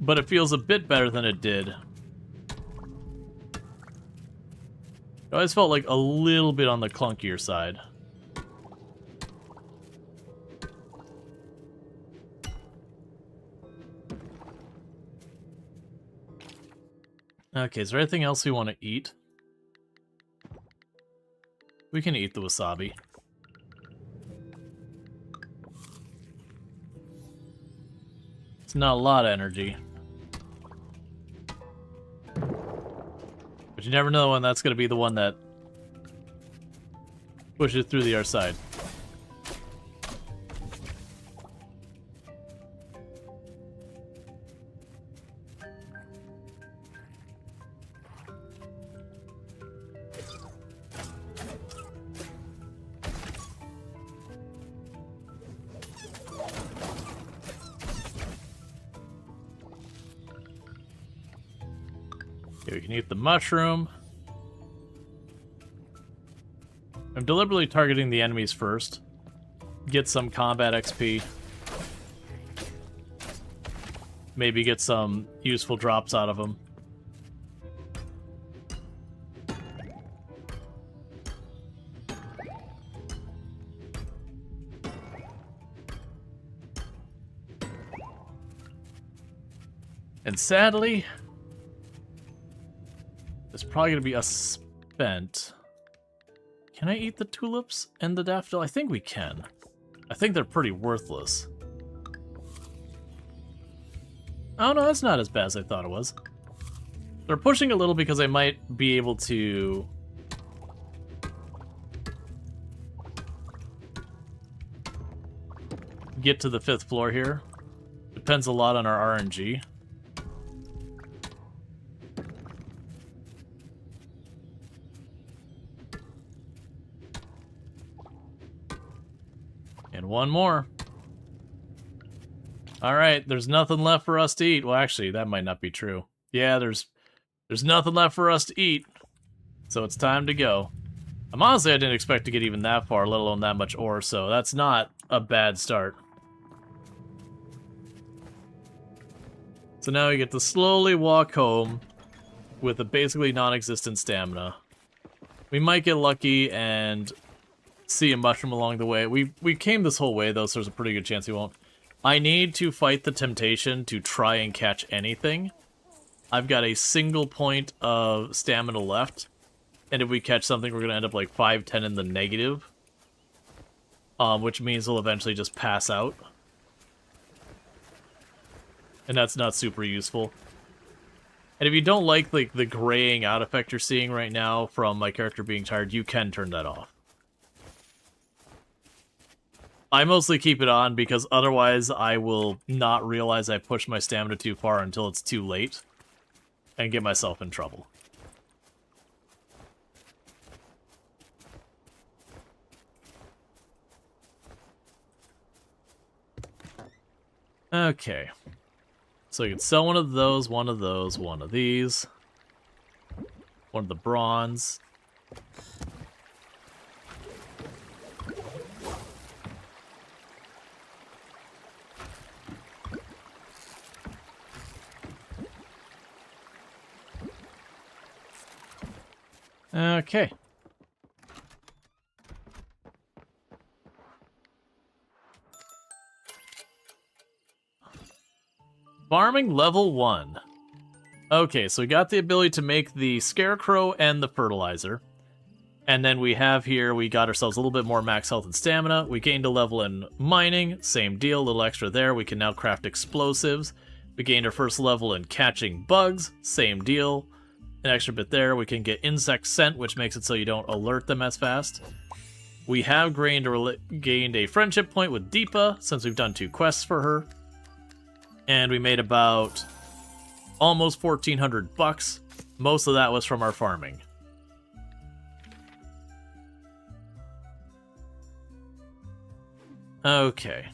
but it feels a bit better than it did. It always felt like a little bit on the clunkier side. Okay, is there anything else we want to eat? We can eat the wasabi. It's not a lot of energy. But you never know when that's going to be the one that pushes through the other side. Okay, we can eat the mushroom. I'm deliberately targeting the enemies first. Get some combat XP. Maybe get some useful drops out of them. And sadly, there's probably going to be a spent. Can I eat the tulips and the daffodil? I think we can. I think they're pretty worthless. Oh no, that's not as bad as I thought it was. They're pushing a little because I might be able to... get to the 5th floor here. Depends a lot on our RNG. And one more. Alright, there's nothing left for us to eat. Well, actually, that might not be true. Yeah, there's nothing left for us to eat. So it's time to go. Honestly, I didn't expect to get even that far, let alone that much ore, so that's not a bad start. So now we get to slowly walk home with a basically non-existent stamina. We might get lucky and see a mushroom along the way. We came this whole way, though, so there's a pretty good chance we won't. I need to fight the temptation to try and catch anything. I've got a single point of stamina left, and if we catch something, we're going to end up like 5-10 in the negative, which means we'll eventually just pass out. And that's not super useful. And if you don't like the graying out effect you're seeing right now from my character being tired, you can turn that off. I mostly keep it on because otherwise I will not realize I pushed my stamina too far until it's too late and get myself in trouble. Okay. So you can sell one of those, one of those, one of these. One of the bronze. Okay. Farming level 1. Okay, so we got the ability to make the scarecrow and the fertilizer. And then we have here, we got ourselves a little bit more max health and stamina. We gained a level in mining, same deal, a little extra there. We can now craft explosives. We gained our first level in catching bugs, same deal. An extra bit there. We can get insect scent, which makes it so you don't alert them as fast. We have gained a friendship point with Deepa, since we've done 2 quests for her. And we made about almost 1,400 bucks. Most of that was from our farming. Okay.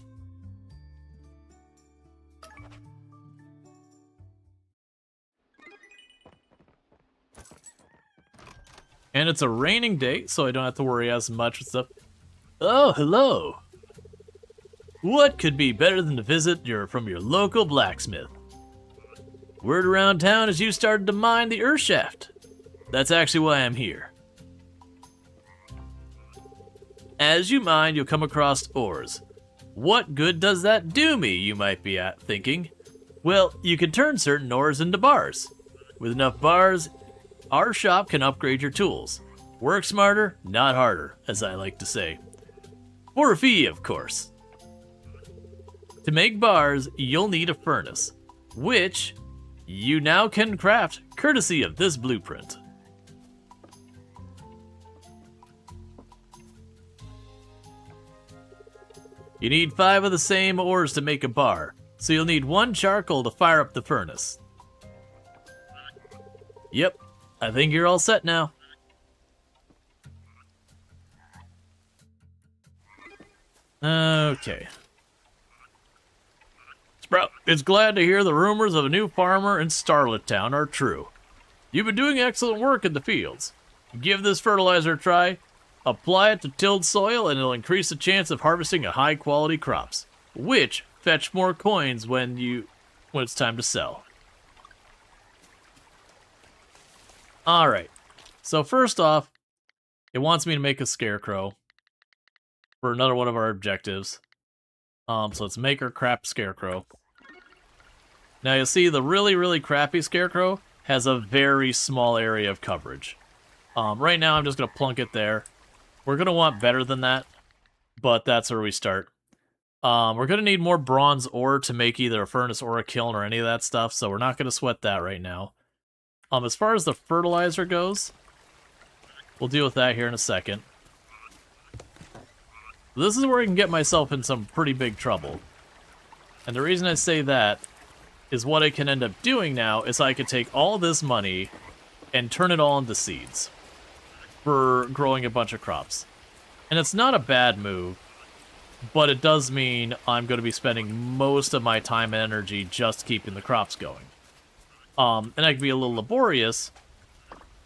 And it's a raining day, so I don't have to worry as much with stuff. Oh, hello! What could be better than to visit from your local blacksmith? Word around town is you started to mine the earth shaft. That's actually why I'm here. As you mine, you'll come across ores. What good does that do me, you might be thinking? Well, you can turn certain ores into bars. With enough bars, our shop can upgrade your tools. Work smarter, not harder, as I like to say. For a fee, of course. To make bars, you'll need a furnace, which you now can craft courtesy of this blueprint. You need 5 of the same ores to make a bar, so you'll need 1 charcoal to fire up the furnace. Yep, I think you're all set now. Okay. Sprout, it's glad to hear the rumors of a new farmer in Starlet Town are true. You've been doing excellent work in the fields. Give this fertilizer a try. Apply it to tilled soil and it'll increase the chance of harvesting a high quality crops, which fetch more coins when it's time to sell. Alright, so first off, it wants me to make a scarecrow for another one of our objectives. So let's make our crap scarecrow. Now you'll see the really crappy scarecrow has a very small area of coverage. Right now I'm just going to plunk it there. We're going to want better than that, but that's where we start. We're going to need more bronze ore to make either a furnace or a kiln or any of that stuff, so we're not going to sweat that right now. As far as the fertilizer goes, we'll deal with that here in a second. This is where I can get myself in some pretty big trouble. And the reason I say that is what I can end up doing now is I could take all this money and turn it all into seeds for growing a bunch of crops. And it's not a bad move, but it does mean I'm going to be spending most of my time and energy just keeping the crops going. And I can be a little laborious,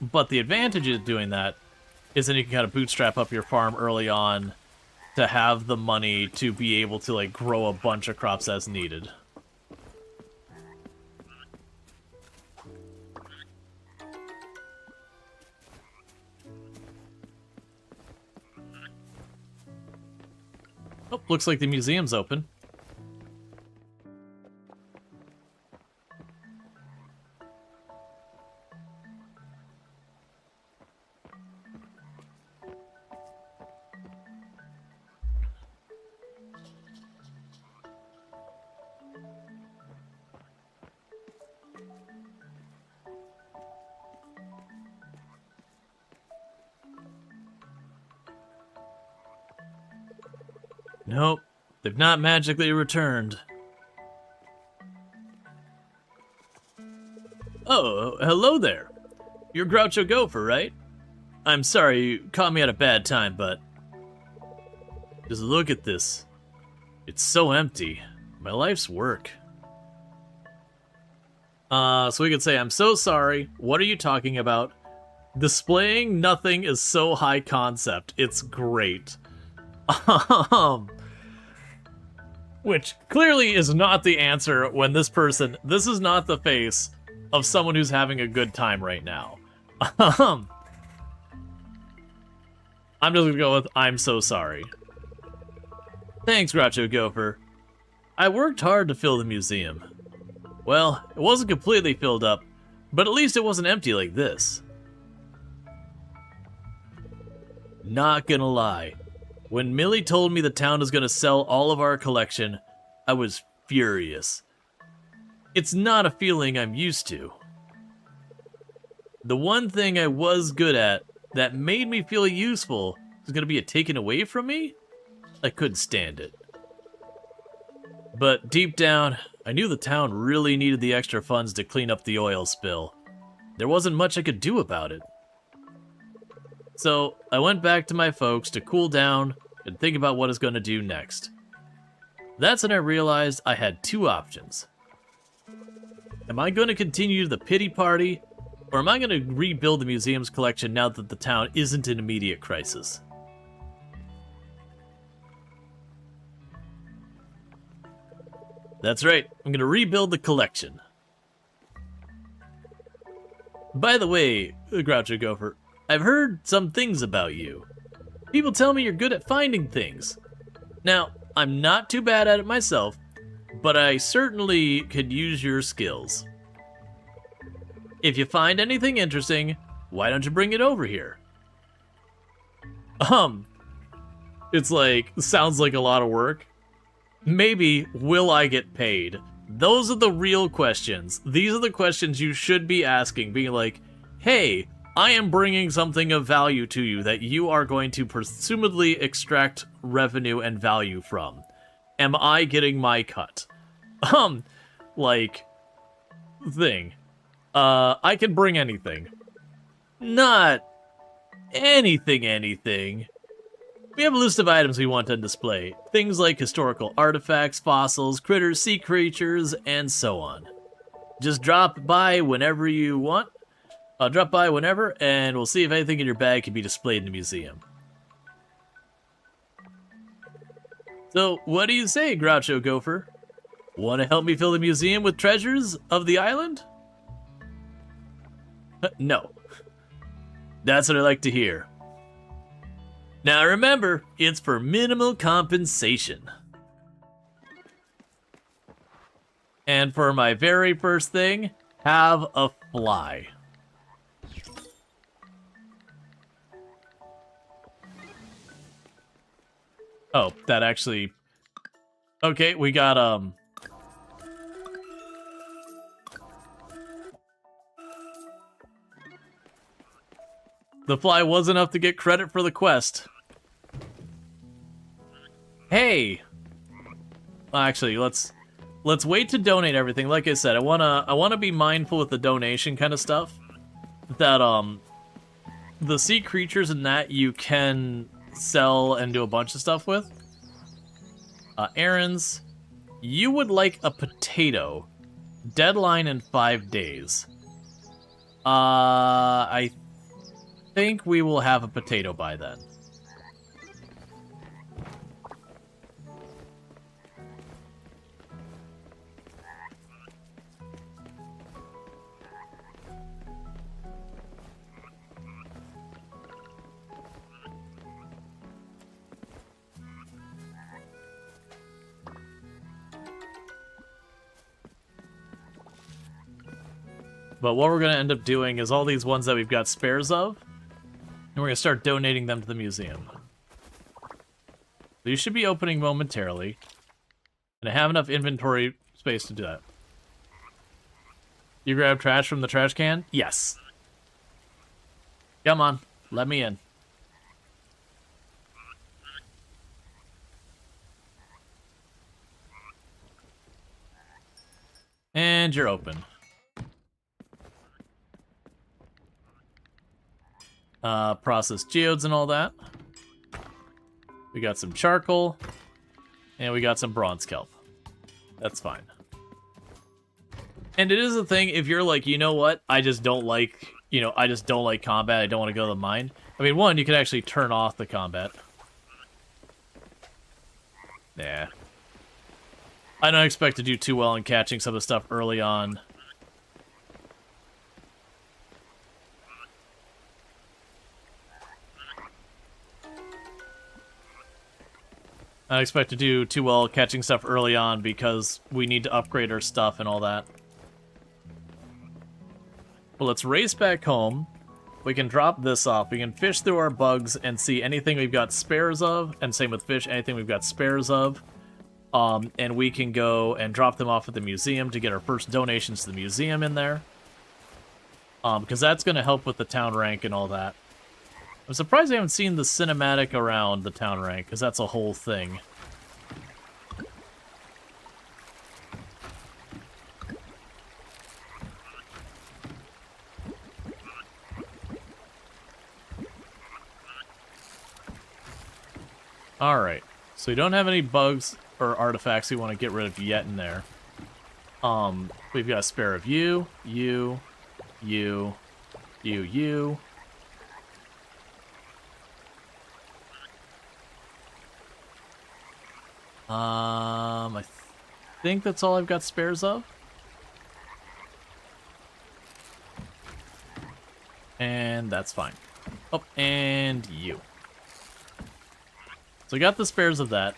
but the advantage of doing that is then you can kind of bootstrap up your farm early on to have the money to be able to like grow a bunch of crops as needed. Oh, looks like the museum's open. Nope, they've not magically returned. Oh, hello there. You're Groucho Gopher, right? I'm sorry, you caught me at a bad time, but... just look at this. It's so empty. My life's work. So we could say, I'm so sorry. What are you talking about? Displaying nothing is so high concept. It's great. Which clearly is not the answer when this is not the face of someone who's having a good time right now. I'm just gonna go with, I'm so sorry. Thanks, Groucho Gopher. I worked hard to fill the museum. Well, it wasn't completely filled up, but at least it wasn't empty like this. Not gonna lie. When Millie told me the town is going to sell all of our collection, I was furious. It's not a feeling I'm used to. The one thing I was good at that made me feel useful is going to be taken away from me? I couldn't stand it. But deep down, I knew the town really needed the extra funds to clean up the oil spill. There wasn't much I could do about it. So I went back to my folks to cool down and think about what I was going to do next. That's when I realized I had 2 options. Am I going to continue the pity party, or am I going to rebuild the museum's collection now that the town isn't in immediate crisis? That's right, I'm going to rebuild the collection. By the way, Groucho Gopher, I've heard some things about you. People tell me you're good at finding things. Now, I'm not too bad at it myself, but I certainly could use your skills. If you find anything interesting, why don't you bring it over here? It's like, sounds like a lot of work. Maybe, will I get paid? Those are the real questions. These are the questions you should be asking, being like, hey, I am bringing something of value to you that you are going to presumably extract revenue and value from. Am I getting my cut? Like, thing. I can bring anything. Not anything. We have a list of items we want on display. Things like historical artifacts, fossils, critters, sea creatures, and so on. Just drop by whenever you want. Drop by whenever, and we'll see if anything in your bag can be displayed in the museum. So, what do you say, Groucho Gopher? Want to help me fill the museum with treasures of the island? No. That's what I like to hear. Now remember, it's for minimal compensation. And for my very first thing, have a fly. Oh, that actually... Okay, we got, The fly was enough to get credit for the quest. Hey! Well, actually, let's wait to donate everything. Like I said, I wanna be mindful with the donation kind of stuff. That, the sea creatures and that you can sell and do a bunch of stuff with. Errands. You would like a potato. Deadline in 5 days. I think we will have a potato by then. But what we're going to end up doing is all these ones that we've got spares of, and we're going to start donating them to the museum. So you should be opening momentarily, and I have enough inventory space to do that. You grab trash from the trash can? Yes. Come on, let me in. And you're open. Processed geodes and all that. We got some charcoal. And we got some bronze kelp. That's fine. And it is a thing, if you're like, you know what, I just don't like combat, I don't want to go to the mine. I mean, one, you can actually turn off the combat. Nah. I don't expect to do too well in catching some of the stuff early on. I don't expect to do too well catching stuff early on because we need to upgrade our stuff and all that. Well, let's race back home. We can drop this off. We can fish through our bugs and see anything we've got spares of, and same with fish, anything we've got spares of. And we can go and drop them off at the museum to get our first donations to the museum in there. Because that's going to help with the town rank and all that. I'm surprised I haven't seen the cinematic around the town rank, because that's a whole thing. Alright, so we don't have any bugs or artifacts we want to get rid of yet in there. We've got a spare of you. I think that's all I've got spares of. And that's fine. Oh, and you. So we got the spares of that.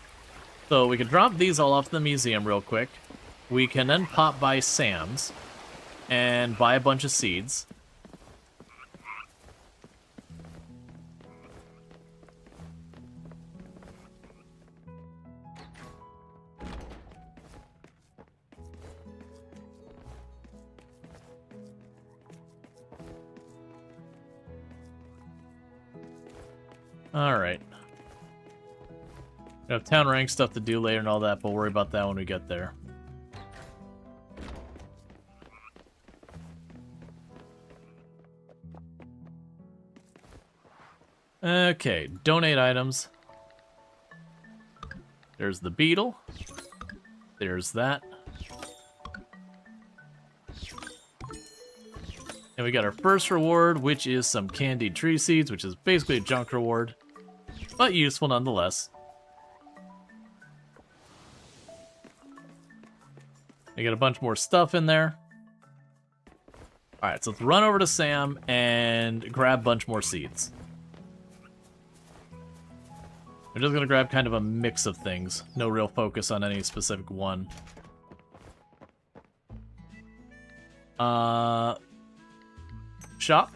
So we can drop these all off to the museum real quick. We can then pop by Sam's. and buy a bunch of seeds. Alright. We have town rank stuff to do later and all that, but we'll worry about that when we get there. Okay, donate items. There's the beetle. There's that. And we got our first reward, which is some candied tree seeds, which is basically a junk reward, but useful nonetheless. We got a bunch more stuff in there. Alright, so let's run over to Sam and grab a bunch more seeds. I'm just gonna grab kind of a mix of things. No real focus on any specific one. Shop.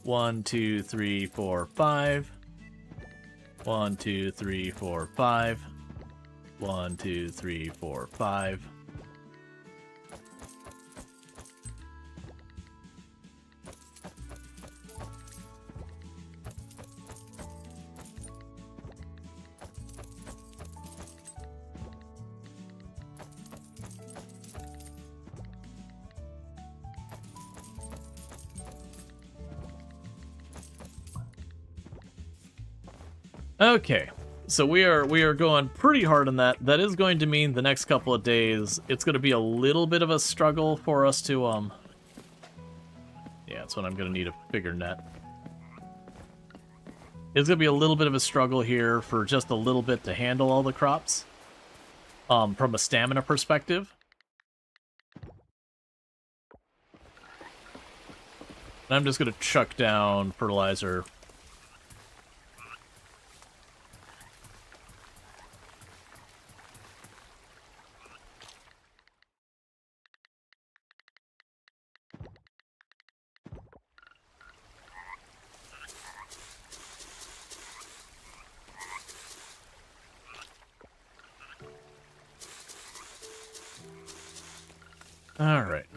1, 2, 3, 4, 5. 1, 2, 3, 4, 5. 1, 2, 3, 4, 5. Okay, so we are going pretty hard on that. That is going to mean the next couple of days, it's going to be a little bit of a struggle for us to, yeah, that's when I'm going to need a bigger net. It's going to be a little bit of a struggle here for just a little bit to handle all the crops, from a stamina perspective. And I'm just going to chuck down fertilizer. All right.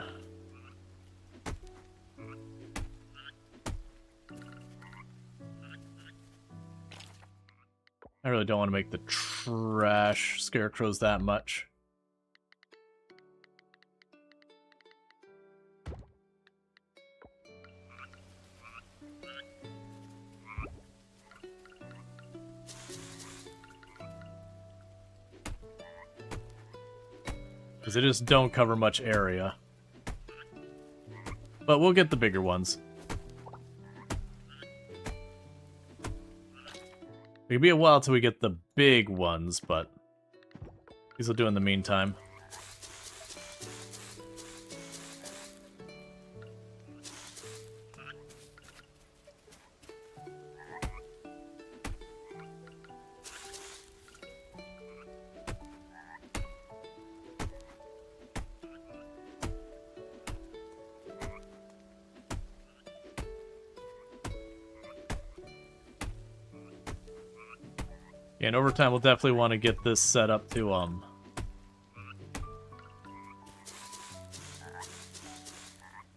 I really don't want to make the trash scarecrows that much. Because they just don't cover much area. But we'll get the bigger ones. It'll be a while till we get the big ones, but these will do in the meantime. Yeah, and over time we'll definitely want to get this set up to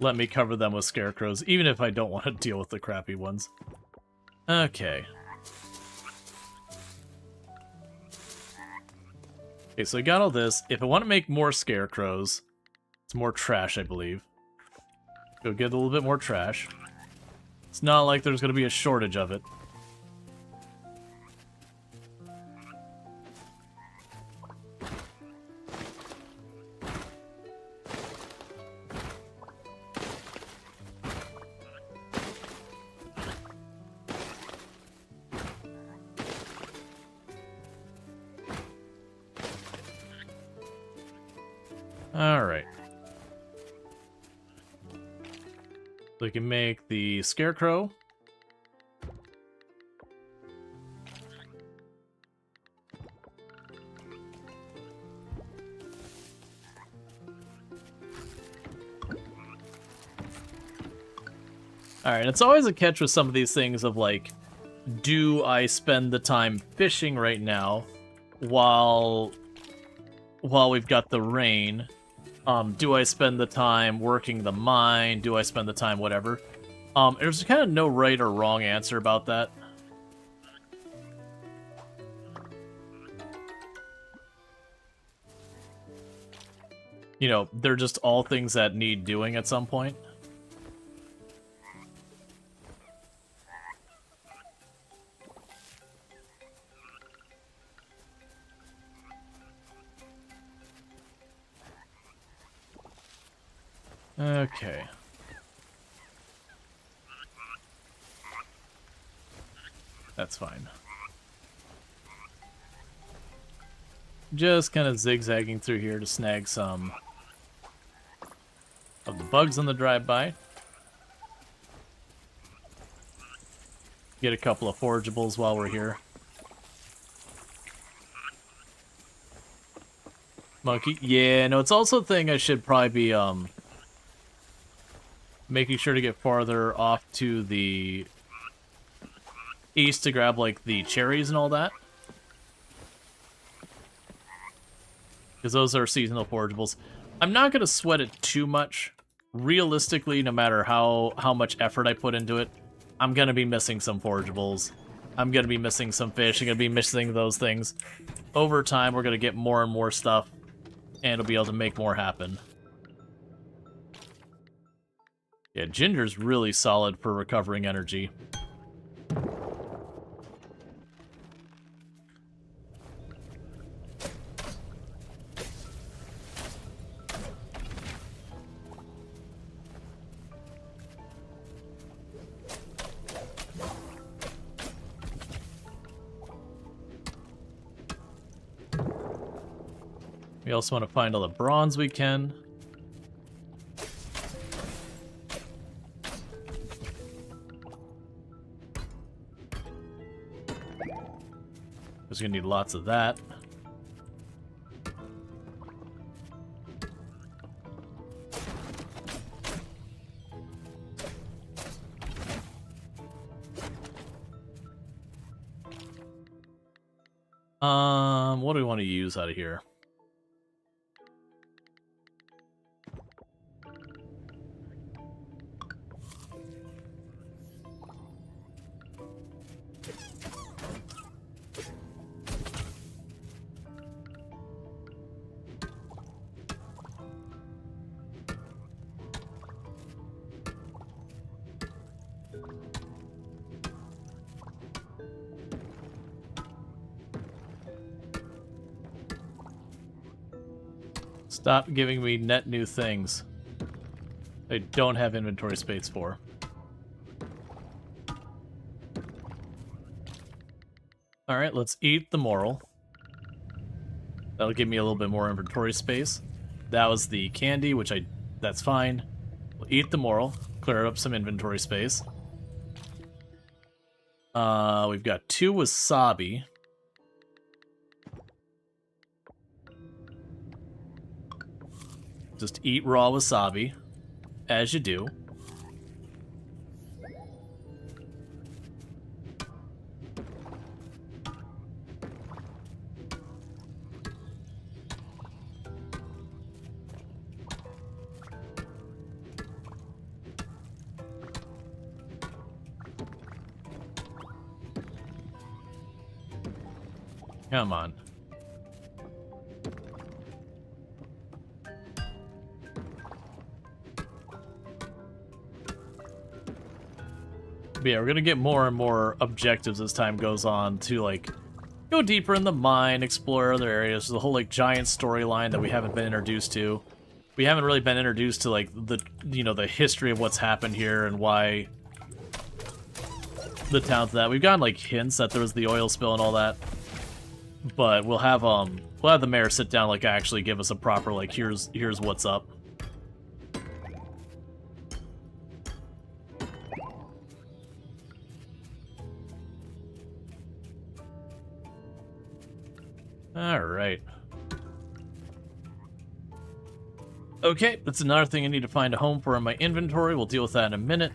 let me cover them with scarecrows, even if I don't want to deal with the crappy ones. Okay. Okay, so I got all this. If I want to make more scarecrows, it's more trash, I believe. Go get a little bit more trash. It's not like there's going to be a shortage of it. Alright. We can make the scarecrow. Alright, it's always a catch with some of these things of like, do I spend the time fishing right now while we've got the rain? Do I spend the time working the mine? Do I spend the time whatever? There's kind of no right or wrong answer about that. You know, they're just all things that need doing at some point. Okay. That's fine. Just kind of zigzagging through here to snag some of the bugs on the drive-by. Get a couple of forageables while we're here. Monkey? Yeah, no, it's also a thing I should probably be, making sure to get farther off to the east to grab, like, the cherries and all that. Because those are seasonal forageables. I'm not going to sweat it too much. Realistically, no matter how much effort I put into it, I'm going to be missing some forageables. I'm going to be missing some fish. I'm going to be missing those things. Over time, we're going to get more and more stuff, and we'll be able to make more happen. Yeah, ginger's really solid for recovering energy. We also want to find all the bronze we can. Because we're going to need lots of that. What do we want to use out of here? Stop giving me net new things I don't have inventory space for. Alright, let's eat the moral. That'll give me a little bit more inventory space. That was the candy, which that's fine. We'll eat the moral, clear up some inventory space. We've got 2 wasabi. Just eat raw wasabi, as you do. Come on. But yeah, we're gonna get more and more objectives as time goes on to, like, go deeper in the mine, explore other areas. There's a whole, like, giant storyline that we haven't been introduced to. We haven't really been introduced to, like, the, you know, the history of what's happened here and why the town's that. We've gotten, like, hints that there was the oil spill and all that. But we'll have the mayor sit down, like, actually give us a proper, like, here's what's up. Alright. Okay, that's another thing I need to find a home for in my inventory. We'll deal with that in a minute.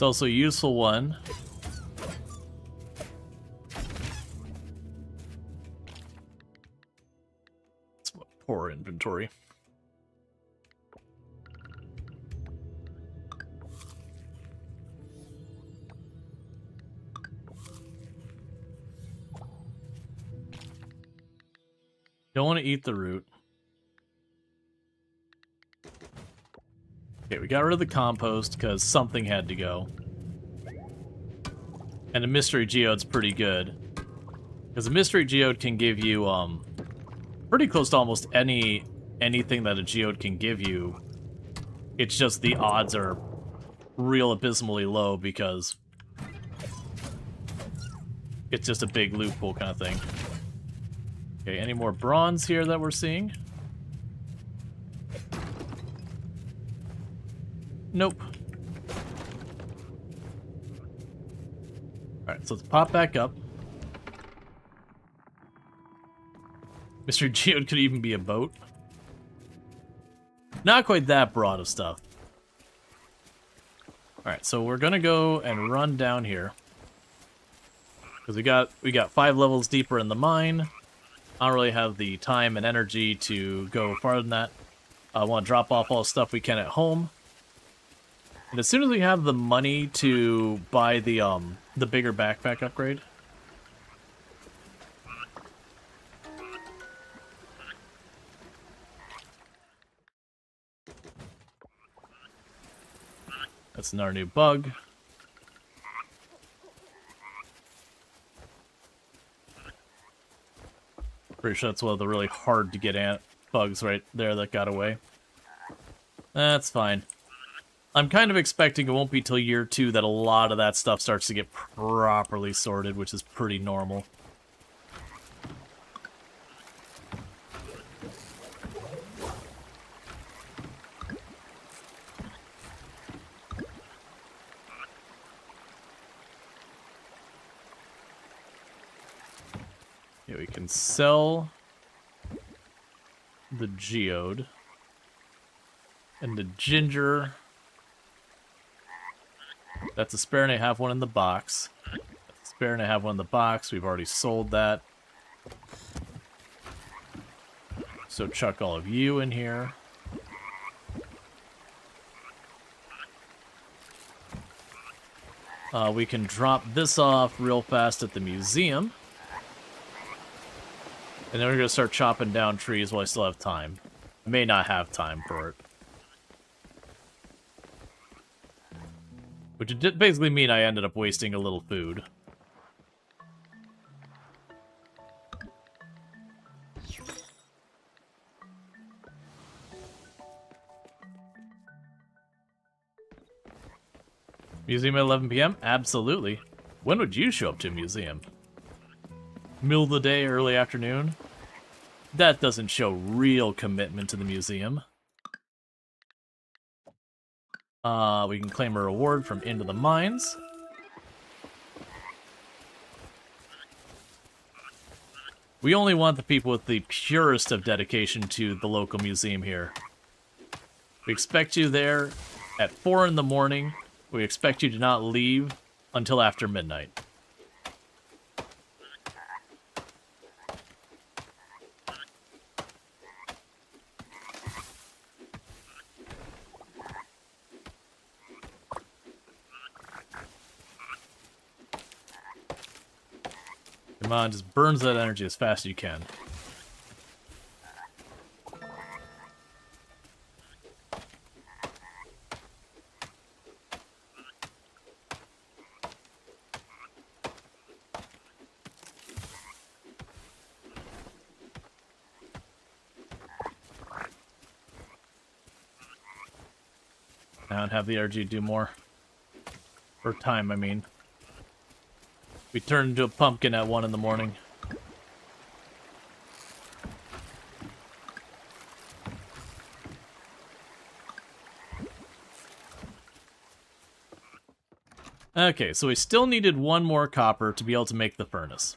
It's also a useful one. It's poor inventory. Don't want to eat the root. Okay, we got rid of the compost because something had to go. And a mystery geode's pretty good. Because a mystery geode can give you pretty close to almost anything that a geode can give you. It's just the odds are real abysmally low because it's just a big loophole kind of thing. Okay, any more bronze here that we're seeing? Nope. Alright, so let's pop back up. Mr. Geode could even be a boat. Not quite that broad of stuff. Alright, so we're gonna go and run down here. Because we got 5 levels deeper in the mine. I don't really have the time and energy to go farther than that. I want to drop off all the stuff we can at home. And as soon as we have the money to buy the bigger backpack upgrade. That's another new bug. Pretty sure that's one of the really hard to get ant bugs right there that got away. That's fine. I'm kind of expecting it won't be till year 2 that a lot of that stuff starts to get properly sorted, which is pretty normal. Yeah, we can sell the geode and the ginger. That's a spare, and I have one in the box. That's a spare, and I have one in the box. We've already sold that. So chuck all of you in here. We can drop this off real fast at the museum. And then we're going to start chopping down trees while I still have time. I may not have time for it. Which did basically mean I ended up wasting a little food. Museum at 11 p.m.? Absolutely. When would you show up to a museum? Middle of the day, early afternoon? That doesn't show real commitment to the museum. We can claim a reward from Into the Mines. We only want the people with the purest of dedication to the local museum here. We expect you there at 4 in the morning. We expect you to not leave until after midnight. Come on, just burns that energy as fast as you can. I don't have the energy to do more. Or time, I mean. We turned into a pumpkin at 1 in the morning. Okay, so we still needed 1 more copper to be able to make the furnace.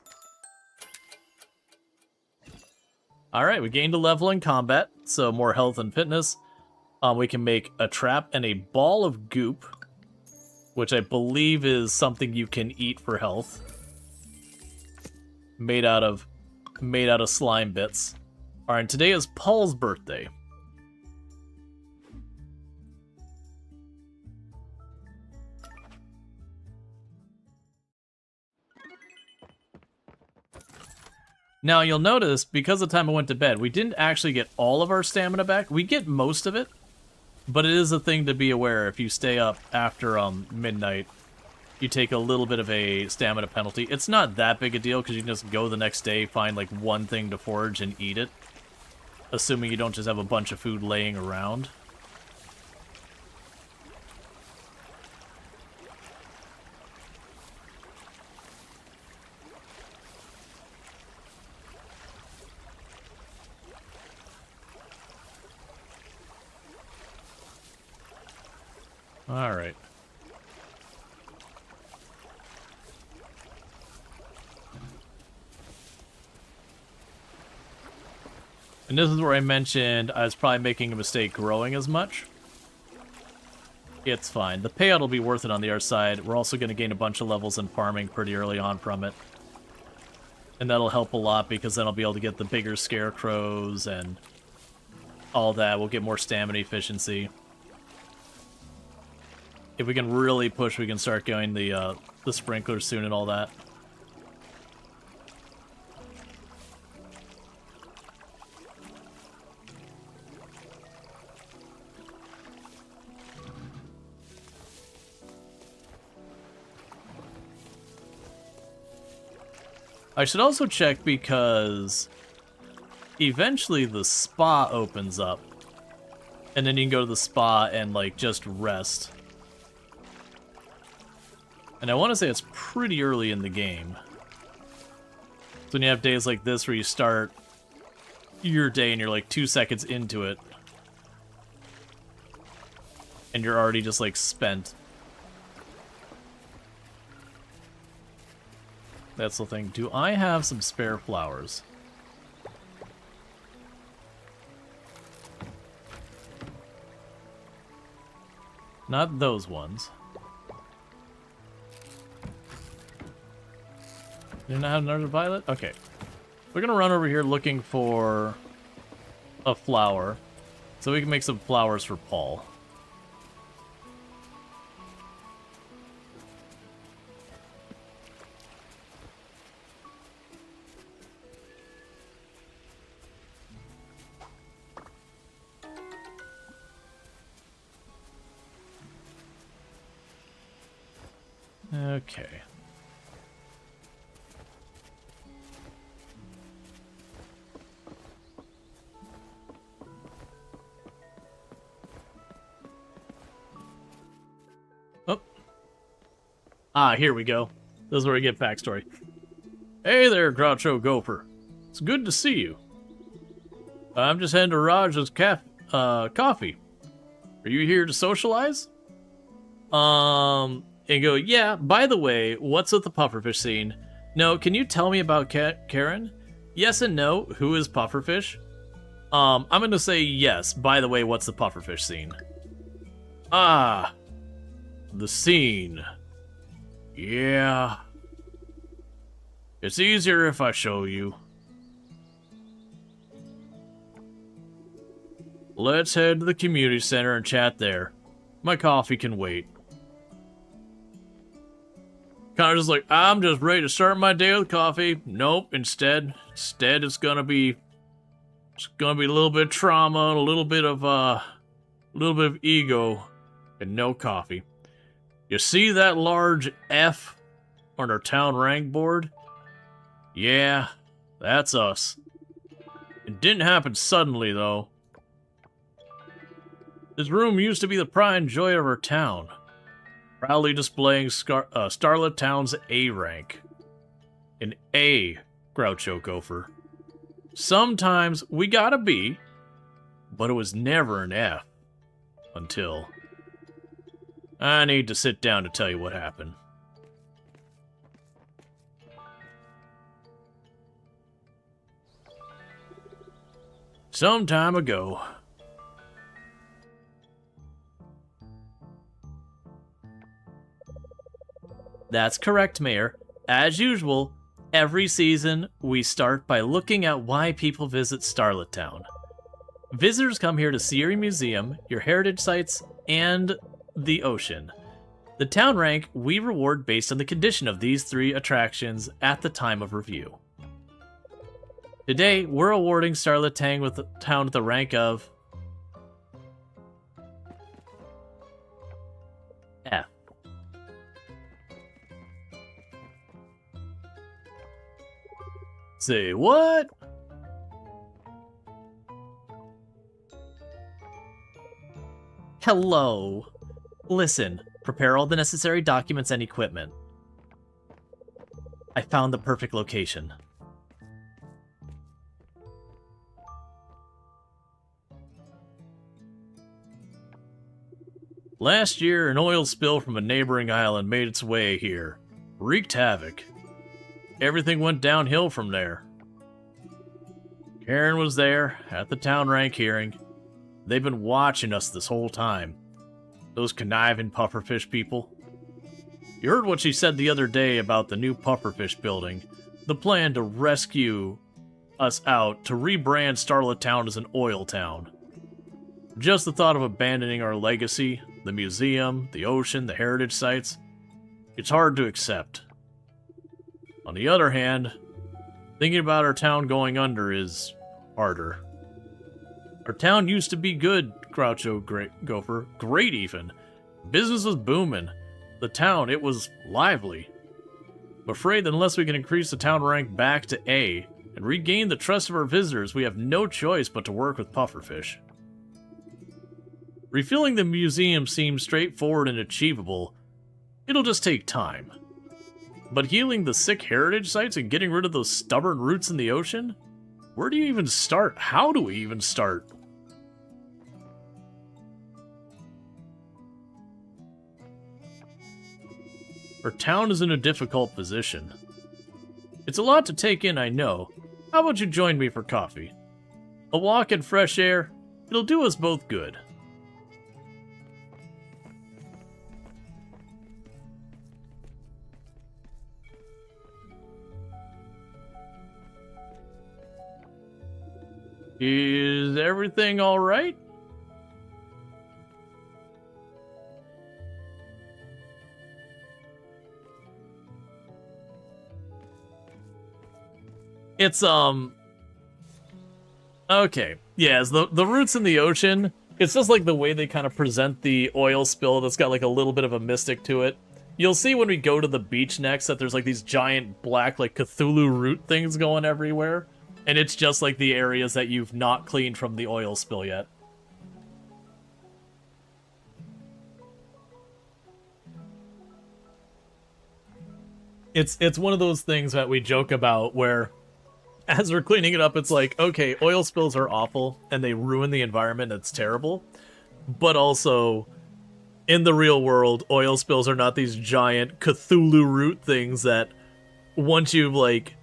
Alright, we gained a level in combat, so more health and fitness. We can make a trap and a ball of goop. which I believe is something you can eat for health. Made out of slime bits. Alright, and today is Paul's birthday. Now, you'll notice, because of the time I went to bed, we didn't actually get all of our stamina back. We get most of it, but it is a thing to be aware. If you stay up after midnight, you take a little bit of a stamina penalty. It's not that big a deal, because you can just go the next day, find like one thing to forage, and eat it. Assuming you don't just have a bunch of food laying around. Alright. And this is where I mentioned I was probably making a mistake growing as much. It's fine. The payout will be worth it on the other side. We're also going to gain a bunch of levels in farming pretty early on from it. And that'll help a lot because then I'll be able to get the bigger scarecrows and all that. We'll get more stamina efficiency. If we can really push, we can start going the sprinklers soon and all that. I should also check because eventually the spa opens up. And then you can go to the spa and like just rest. And I want to say it's pretty early in the game. So when you have days like this where you start your day and you're like 2 seconds into it. And you're already just like spent. That's the thing. Do I have some spare flowers? Not those ones. Didn't I have another violet? Okay. We're gonna run over here looking for a flower. So we can make some flowers for Paul. Okay. Oh. Ah, here we go. This is where we get backstory. Hey there, Groucho Gopher. It's good to see you. I'm just heading to Raj's coffee. Are you here to socialize? And go, yeah, by the way, what's with the pufferfish scene? No, can you tell me about Karen? Yes and no, who is pufferfish? I'm gonna say yes, by the way, what's the pufferfish scene? Ah, the scene. Yeah. It's easier if I show you. Let's head to the community center and chat there. My coffee can wait. Kind of just like, I'm just ready to start my day with coffee. Nope, instead it's gonna be a little bit of trauma, a little bit of ego, and no coffee. You see that large F on our town rank board? Yeah, that's us. It didn't happen suddenly, though. This room used to be the pride and joy of our town, proudly displaying Starlit Town's A rank. An A, Groucho Gopher. Sometimes we got a B, but it was never an F. Until... I need to sit down to tell you what happened. Some time ago... That's correct, Mayor. As usual, every season we start by looking at why people visit Starlet Town. Visitors come here to see your museum, your heritage sites, and the ocean. The town rank we reward based on the condition of these 3 attractions at the time of review. Today, we're awarding Starlet Town with the rank of F. Say what? Hello. Listen, prepare all the necessary documents and equipment. I found the perfect location. Last year, an oil spill from a neighboring island made its way here. Wreaked havoc. Everything went downhill from there. Karen was there, at the town rank hearing. They've been watching us this whole time. Those conniving pufferfish people. You heard what she said the other day about the new pufferfish building. The plan to rescue us out, to rebrand Starlet Town as an oil town. Just the thought of abandoning our legacy, the museum, the ocean, the heritage sites, it's hard to accept. On the other hand, thinking about our town going under is harder. Our town used to be good, Groucho Gopher. Great, even. Business was booming. The town, it was lively. I'm afraid that unless we can increase the town rank back to A and regain the trust of our visitors, we have no choice but to work with pufferfish. Refilling the museum seems straightforward and achievable. It'll just take time. But healing the sick heritage sites and getting rid of those stubborn roots in the ocean? Where do you even start? How do we even start? Our town is in a difficult position. It's a lot to take in, I know. How about you join me for coffee? A walk in fresh air, it'll do us both good. Is everything all right? It's, okay. Yeah, the roots in the ocean, it's just like the way they kind of present the oil spill that's got like a little bit of a mystic to it. You'll see when we go to the beach next that there's like these giant black like Cthulhu root things going everywhere. And it's just like the areas that you've not cleaned from the oil spill yet. It's one of those things that we joke about where as we're cleaning it up, it's like, okay, oil spills are awful and they ruin the environment. It's terrible. But also, in the real world, oil spills are not these giant Cthulhu root things that once you've like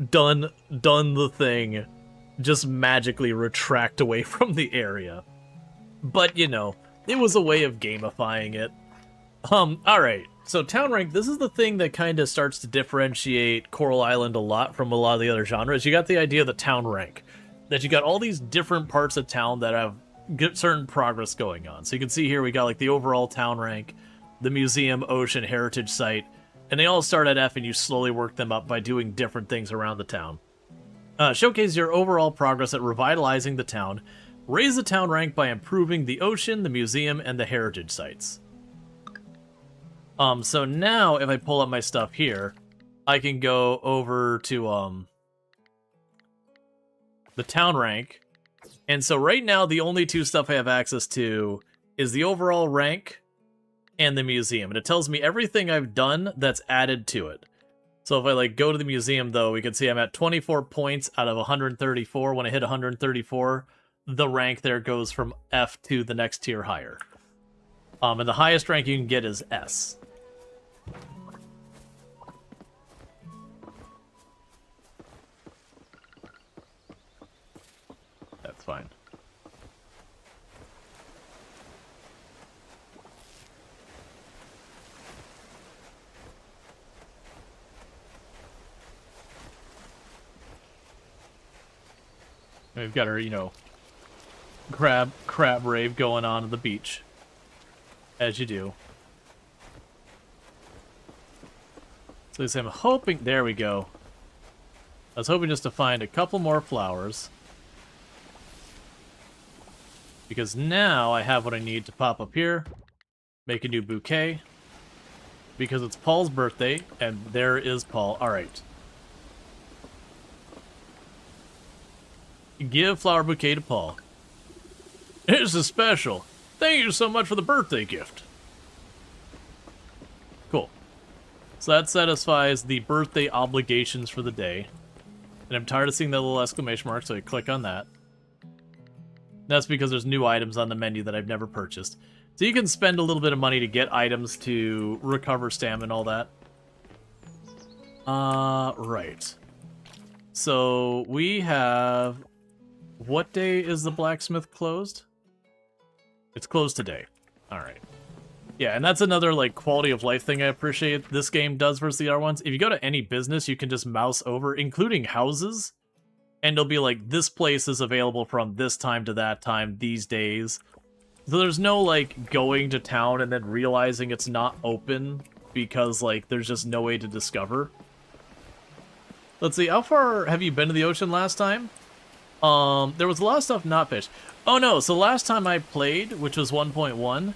done the thing, just magically retract away from the area. But, you know, it was a way of gamifying it. Alright, so town rank, this is the thing that kind of starts to differentiate Coral Island a lot from a lot of the other genres. You got the idea of the town rank, that you got all these different parts of town that have certain progress going on. So you can see here we got like the overall town rank, the museum, ocean, heritage site, and they all start at F and you slowly work them up by doing different things around the town. Showcase your overall progress at revitalizing the town. Raise the town rank by improving the ocean, the museum, and the heritage sites. So now if I pull up my stuff here, I can go over to the town rank. And so right now the only two stuff I have access to is the overall rank and the museum, and it tells me everything I've done that's added to it. So if I like go to the museum though, we can see I'm at 24 points out of 134. When I hit 134, the rank there goes from F to the next tier higher. And the highest rank you can get is S. That's fine. We've got our, you know, crab rave going on at the beach. As you do. So I'm hoping... There we go. I was hoping just to find a couple more flowers. Because now I have what I need to pop up here. Make a new bouquet. Because it's Paul's birthday, and there is Paul. Alright. Give flower bouquet to Paul. This is special. Thank you so much for the birthday gift. Cool. So that satisfies the birthday obligations for the day. And I'm tired of seeing that little exclamation mark, so I click on that. That's because there's new items on the menu that I've never purchased. So you can spend a little bit of money to get items to recover stamina and all that. Right. So we have... What day is the blacksmith closed? It's closed today. Alright. Yeah, and that's another, like, quality of life thing I appreciate this game does versus the other ones. If you go to any business, you can just mouse over, including houses, and it'll be like, this place is available from this time to that time, these days. So there's no, like, going to town and then realizing it's not open because, like, there's just no way to discover. Let's see, how far have you been to the ocean last time? There was a lot of stuff not fished. Oh no, so last time I played, which was 1.1,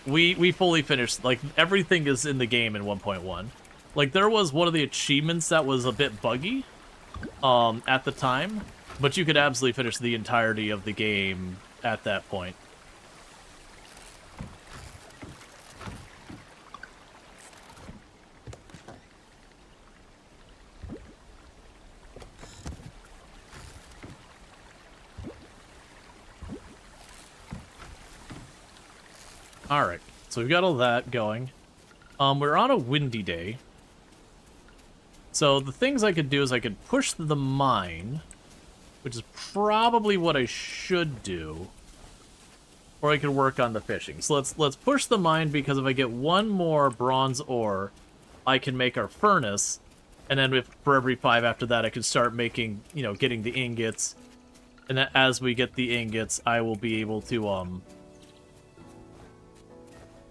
we fully finished, like, everything is in the game in 1.1. Like, there was one of the achievements that was a bit buggy, at the time, but you could absolutely finish the entirety of the game at that point. Alright, so we've got all that going. We're on a windy day. So the things I could do is I could push the mine, which is probably what I should do. Or I could work on the fishing. So let's push the mine, because if I get one more bronze ore, I can make our furnace. And then for every 5 after that, I can start making, you know, getting the ingots. And as we get the ingots, I will be able to,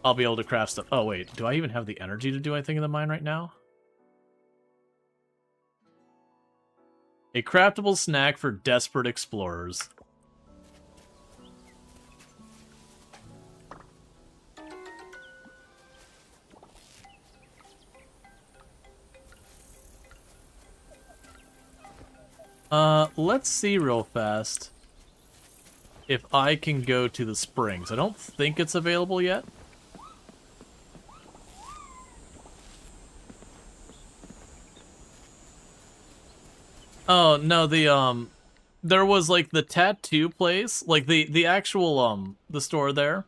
I'll be able to craft stuff. Oh, wait. Do I even have the energy to do anything in the mine right now? A craftable snack for desperate explorers. Let's see real fast if I can go to the springs. I don't think it's available yet. Oh, no, there was, like, the tattoo place, like, the actual, the store there.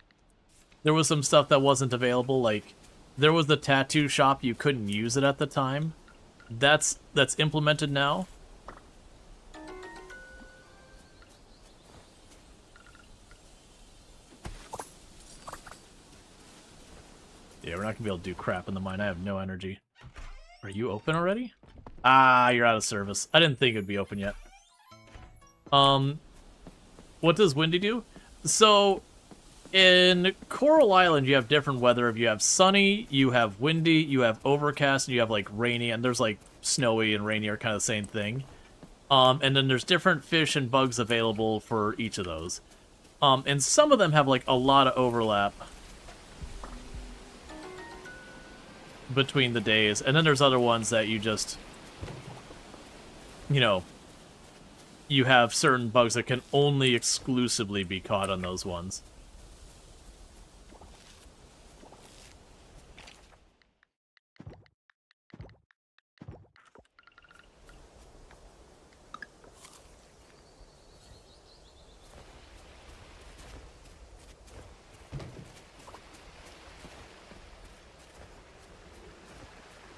There was some stuff that wasn't available, like, there was the tattoo shop, you couldn't use it at the time. That's implemented now. Yeah, we're not gonna be able to do crap in the mine. I have no energy. Are you open already? Ah, you're out of service. I didn't think it would be open yet. What does windy do? So, in Coral Island, you have different weather. If you have sunny, you have windy, you have overcast, and you have, like, rainy, and there's, like, snowy and rainy are kind of the same thing. And then there's different fish and bugs available for each of those. And some of them have, like, a lot of overlap between the days. And then there's other ones that you just... you know, you have certain bugs that can only exclusively be caught on those ones.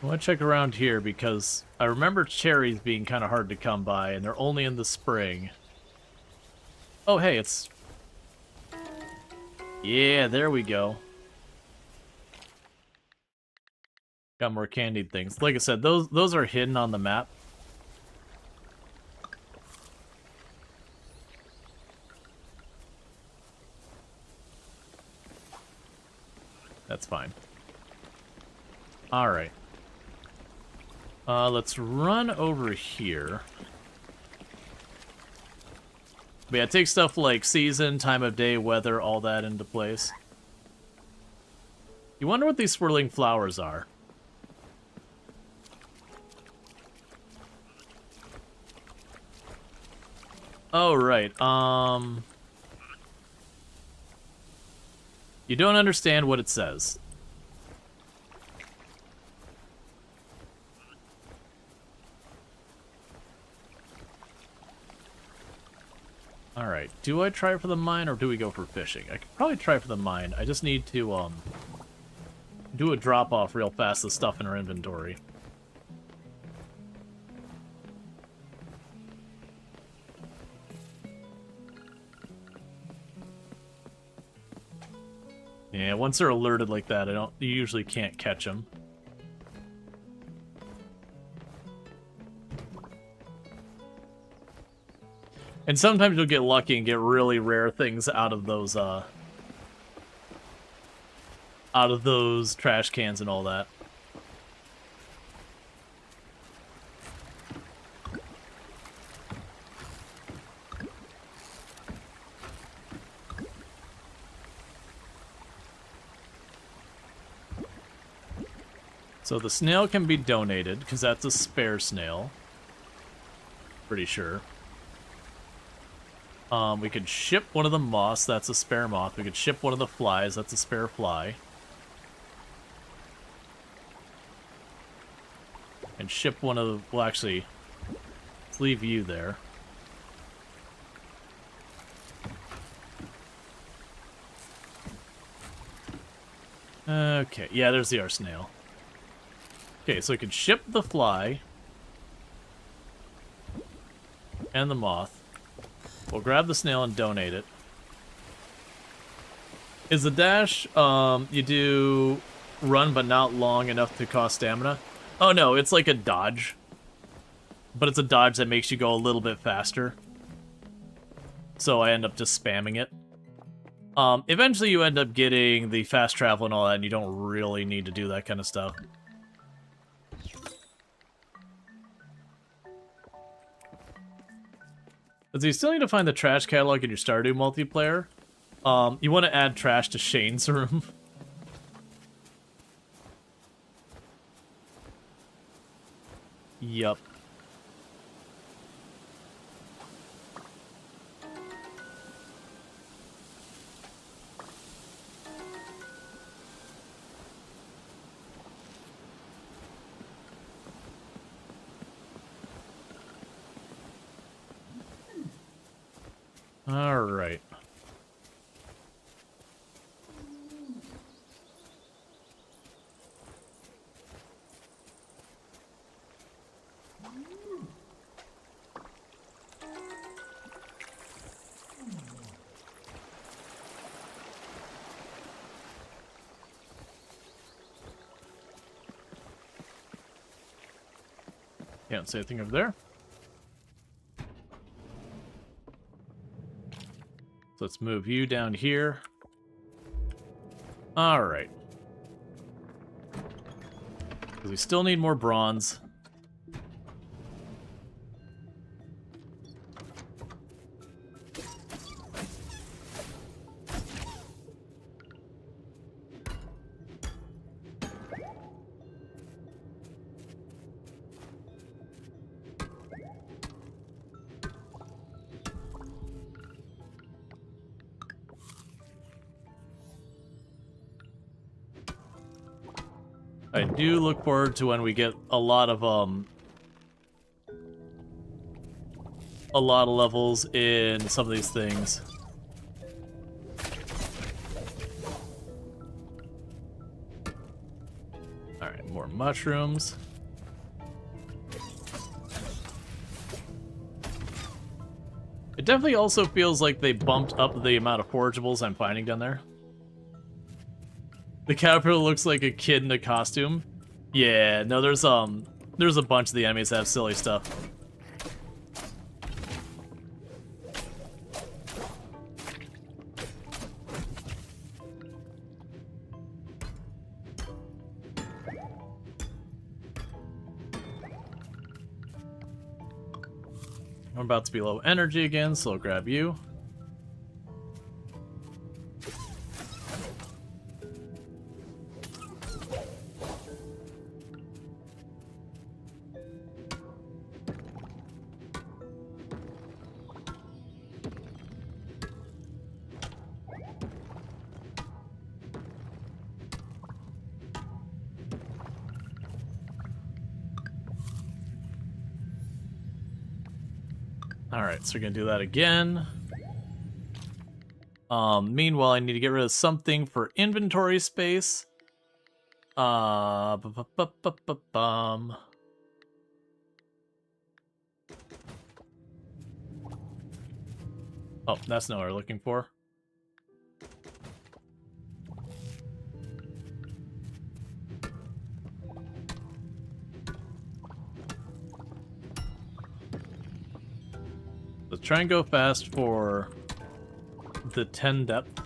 I want to check around here because I remember cherries being kind of hard to come by, and they're only in the spring. Oh, hey, it's... yeah, there we go. Got more candied things. Like I said, those are hidden on the map. That's fine. Alright. Let's run over here. But yeah, take stuff like season, time of day, weather, all that into place. You wonder what these swirling flowers are. Oh, right. You don't understand what it says. Alright, do I try for the mine or do we go for fishing? I could probably try for the mine. I just need to, do a drop-off real fast of stuff in our inventory. Yeah, once they're alerted like that, you usually can't catch them. And sometimes you'll get lucky and get really rare things out of those trash cans and all that. So the snail can be donated, because that's a spare snail. Pretty sure. We could ship one of the moths, that's a spare moth. We could ship one of the flies, that's a spare fly. And ship one of the... Well, actually, let's leave you there. Okay, yeah, there's the our snail. Okay, so we could ship the fly and the moth. We'll grab the snail and donate it. Is the dash, you do run but not long enough to cost stamina? Oh no, it's like a dodge. But it's a dodge that makes you go a little bit faster. So I end up just spamming it. Eventually you end up getting the fast travel and all that, and you don't really need to do that kind of stuff. So you still need to find the trash catalog in your Stardew multiplayer. You want to add trash to Shane's room. Yup. All right. Can't say a thing over there. So let's move you down here. All right. Because we still need more bronze. I do look forward to when we get a lot of levels in some of these things. Alright, more mushrooms. It definitely also feels like they bumped up the amount of forageables I'm finding down there. The caterpillar looks like a kid in a costume. Yeah, no, there's a bunch of the enemies that have silly stuff. I'm about to be low energy again, so I'll grab you. Alright, so we're gonna do that again. Meanwhile, I need to get rid of something for inventory space. Bum. Oh, that's not what we're looking for. So try and go fast for the 10 depth.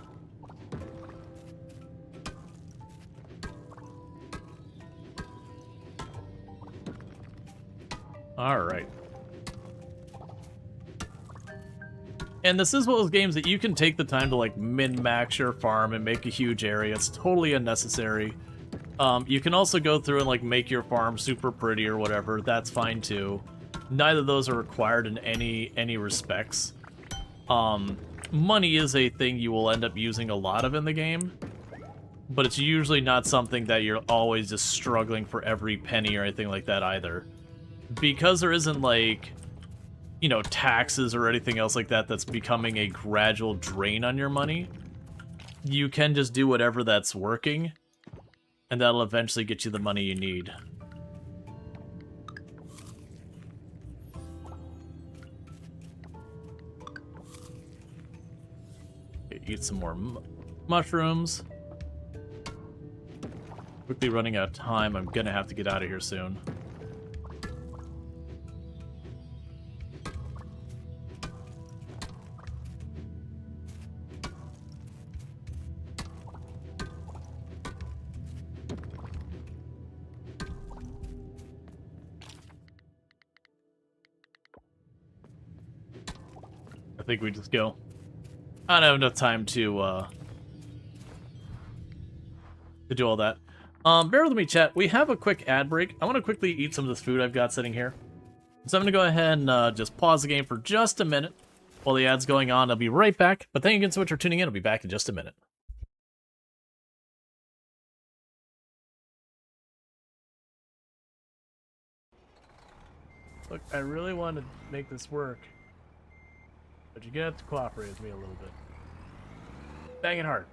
Alright. And this is one of those games that you can take the time to like min-max your farm and make a huge area. It's totally unnecessary. You can also go through and like make your farm super pretty or whatever. That's fine too. Neither of those are required in any respects. Money is a thing you will end up using a lot of in the game, but it's usually not something that you're always just struggling for every penny or anything like that either. Because there isn't like, you know, taxes or anything else like that that's becoming a gradual drain on your money, you can just do whatever that's working, and that'll eventually get you the money you need. Eat some more mushrooms. Quickly running out of time. I'm gonna have to get out of here soon. I think we just go. I don't have enough time to do all that. Bear with me, chat. We have a quick ad break. I want to quickly eat some of this food I've got sitting here. So I'm going to go ahead and just pause the game for just a minute while the ad's going on. I'll be right back. But thank you again so much for tuning in. I'll be back in just a minute. Look, I really want to make this work. But you're going to have to cooperate with me a little bit. Bang it hard.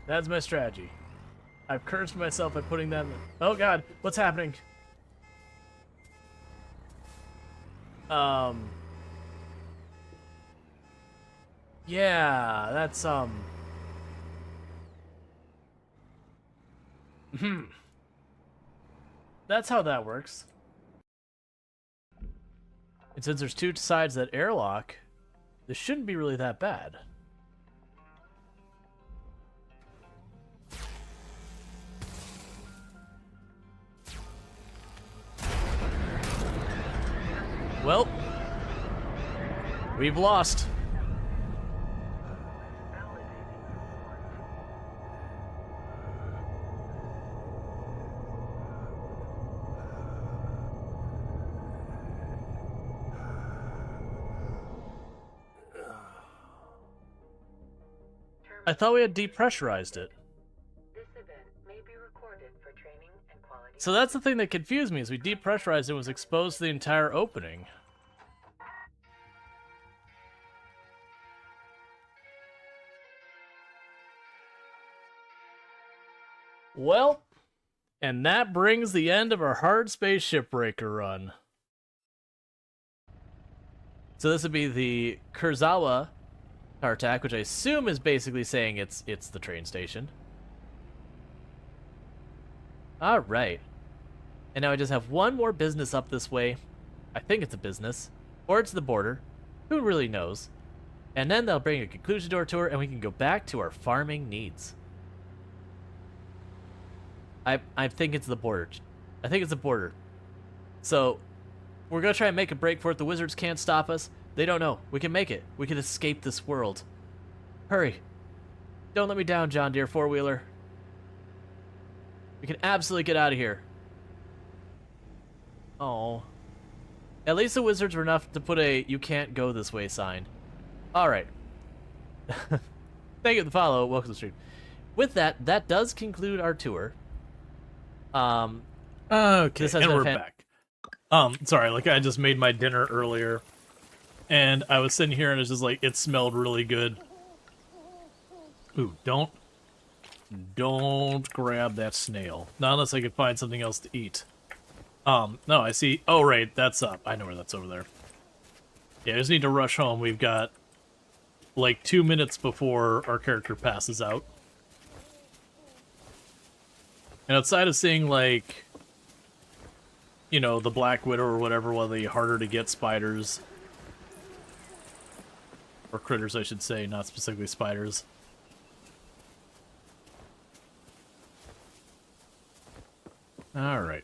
That's my strategy. I've cursed myself by putting that in. Oh god, what's happening? Yeah, that's That's how that works. And since there's two sides of that airlock, this shouldn't be really that bad. Well, we've lost. I thought we had depressurized it. This event may be recorded for training and quality. So that's the thing that confused me, is we depressurized it and was exposed to the entire opening. Well, and that brings the end of our hard space shipbreaker run. So this would be the Kurzawa power attack, which I assume is basically saying it's the train station. Alright. And now I just have one more business up this way. I think it's a business. Or it's the border. Who really knows? And then they'll bring a conclusion to our tour and we can go back to our farming needs. I think it's the border. I think it's the border. So, We're gonna try and make a break for it. The wizards can't stop us. They don't know. We can make it. We can escape this world. Hurry. Don't let me down, John Deere four-wheeler. We can absolutely get out of here. Oh. At least the wizards were enough to put a "you can't go this way" sign. Alright. Thank you for the follow. Welcome to the stream. With that, that does conclude our tour. Okay, This has and been we're back. Sorry, like I just made my dinner earlier, and I was sitting here and it's just like, it smelled really good. Ooh, don't grab that snail. Not unless I could find something else to eat. No, I see. Oh, right, that's up. I know where that's over there. Yeah, I just need to rush home. We've got like 2 minutes before our character passes out. And outside of seeing, like, you know, the Black Widow or whatever, one of the harder to get spiders, or critters, I should say, not specifically spiders. Alright.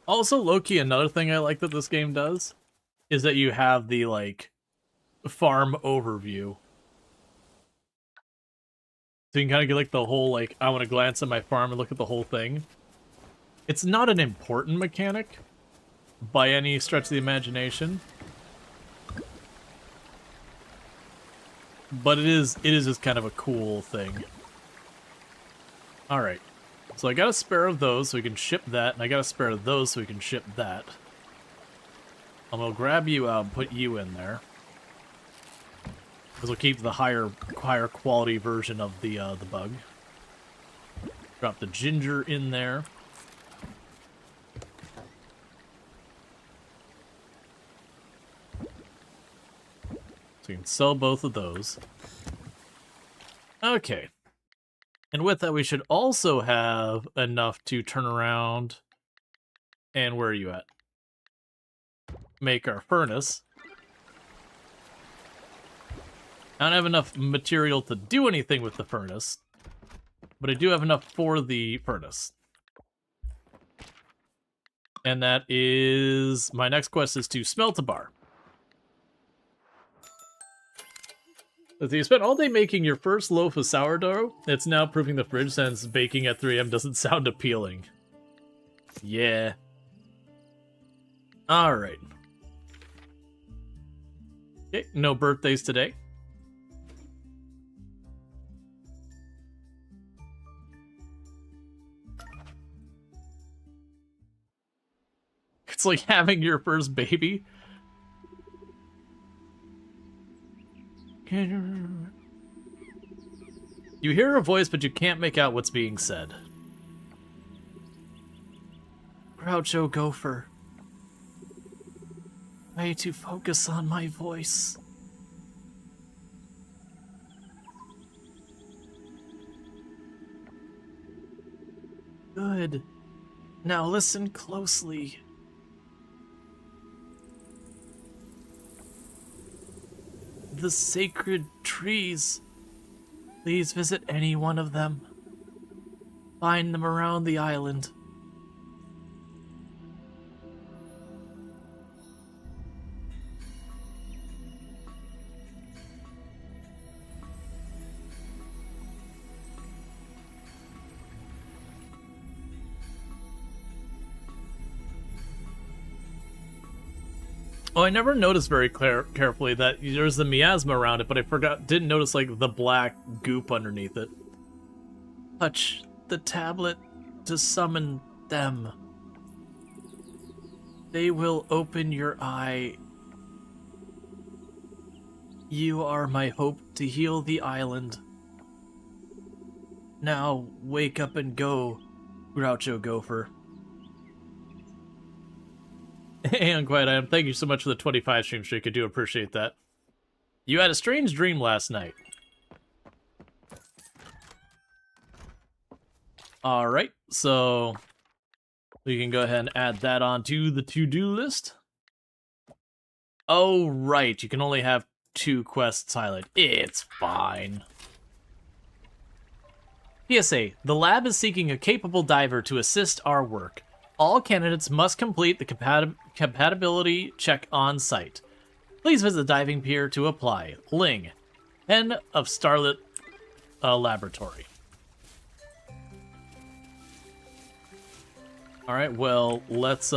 Also, low-key, another thing I like that this game does is that you have the, like, farm overview. So you can kind of get, like, the whole, like, I want to glance at my farm and look at the whole thing. It's not an important mechanic by any stretch of the imagination. But it is just kind of a cool thing. Alright. So I got a spare of those so we can ship that, and I got a spare of those so we can ship that. I'm gonna grab you out and put you in there. Because we'll keep the higher quality version of the bug. Drop the ginger in there. So you can sell both of those. Okay. And with that, we should also have enough to turn around. And where are you at? Make our furnace. I don't have enough material to do anything with the furnace, but I do have enough for the furnace. And that is... my next quest is to smelt a bar. So you spent all day making your first loaf of sourdough. It's now proving the fridge since baking at 3 AM doesn't sound appealing. Yeah. Alright. Okay, no birthdays today. It's like having your first baby. You hear her voice, but you can't make out what's being said. Groucho Gopher. Way to focus on my voice. Good. Now listen closely. The sacred trees. Please visit any one of them. Find them around the island. Oh, I never noticed very carefully that there's the miasma around it, but I didn't notice, like, the black goop underneath it. Touch the tablet to summon them. They will open your eye. You are my hope to heal the island. Now, wake up and go, Groucho Gopher. Hey, Unquiet Item, thank you so much for the 25 stream streak. I do appreciate that. You had a strange dream last night. Alright, so we can go ahead and add that onto the to-do list. Oh, right, you can only have 2 quests highlighted. It's fine. PSA, the lab is seeking a capable diver to assist our work. All candidates must complete the compatibility check on site. Please visit the diving pier to apply. Ling, head of Starlit Laboratory. Alright, well, let's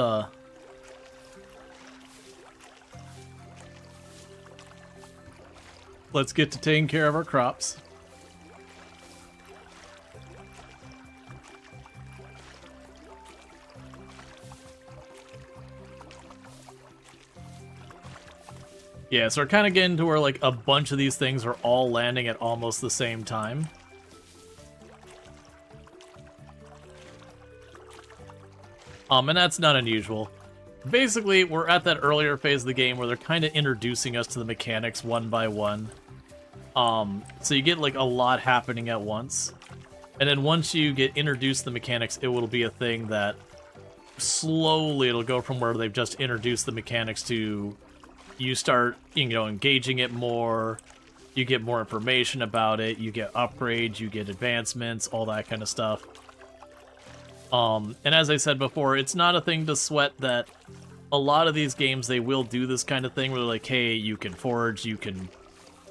get to taking care of our crops. Yeah, so we're kind of getting to where, like, a bunch of these things are all landing at almost the same time. And that's not unusual. Basically, we're at that earlier phase of the game where they're kind of introducing us to the mechanics one by one. So you get, like, a lot happening at once. And then once you get introduced to the mechanics, it will be a thing that slowly it'll go from where they've just introduced the mechanics to you start, you know, engaging it more, you get more information about it, you get upgrades, you get advancements, all that kind of stuff. And as I said before, it's not a thing to sweat that a lot of these games, they will do this kind of thing where they're like, hey, you can forage, you can,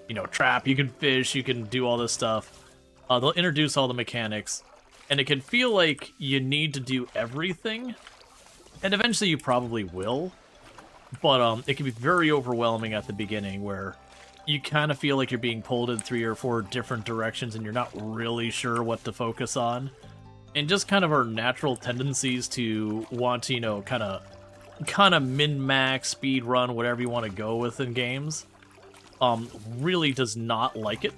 you know, trap, you can fish, you can do all this stuff. They'll introduce all the mechanics, and it can feel like you need to do everything, and eventually you probably will. But it can be very overwhelming at the beginning where you kind of feel like you're being pulled in 3 or 4 different directions and you're not really sure what to focus on. And just kind of our natural tendencies to want to, you know, kind of min-max, speed run, whatever you want to go with in games, really does not like it.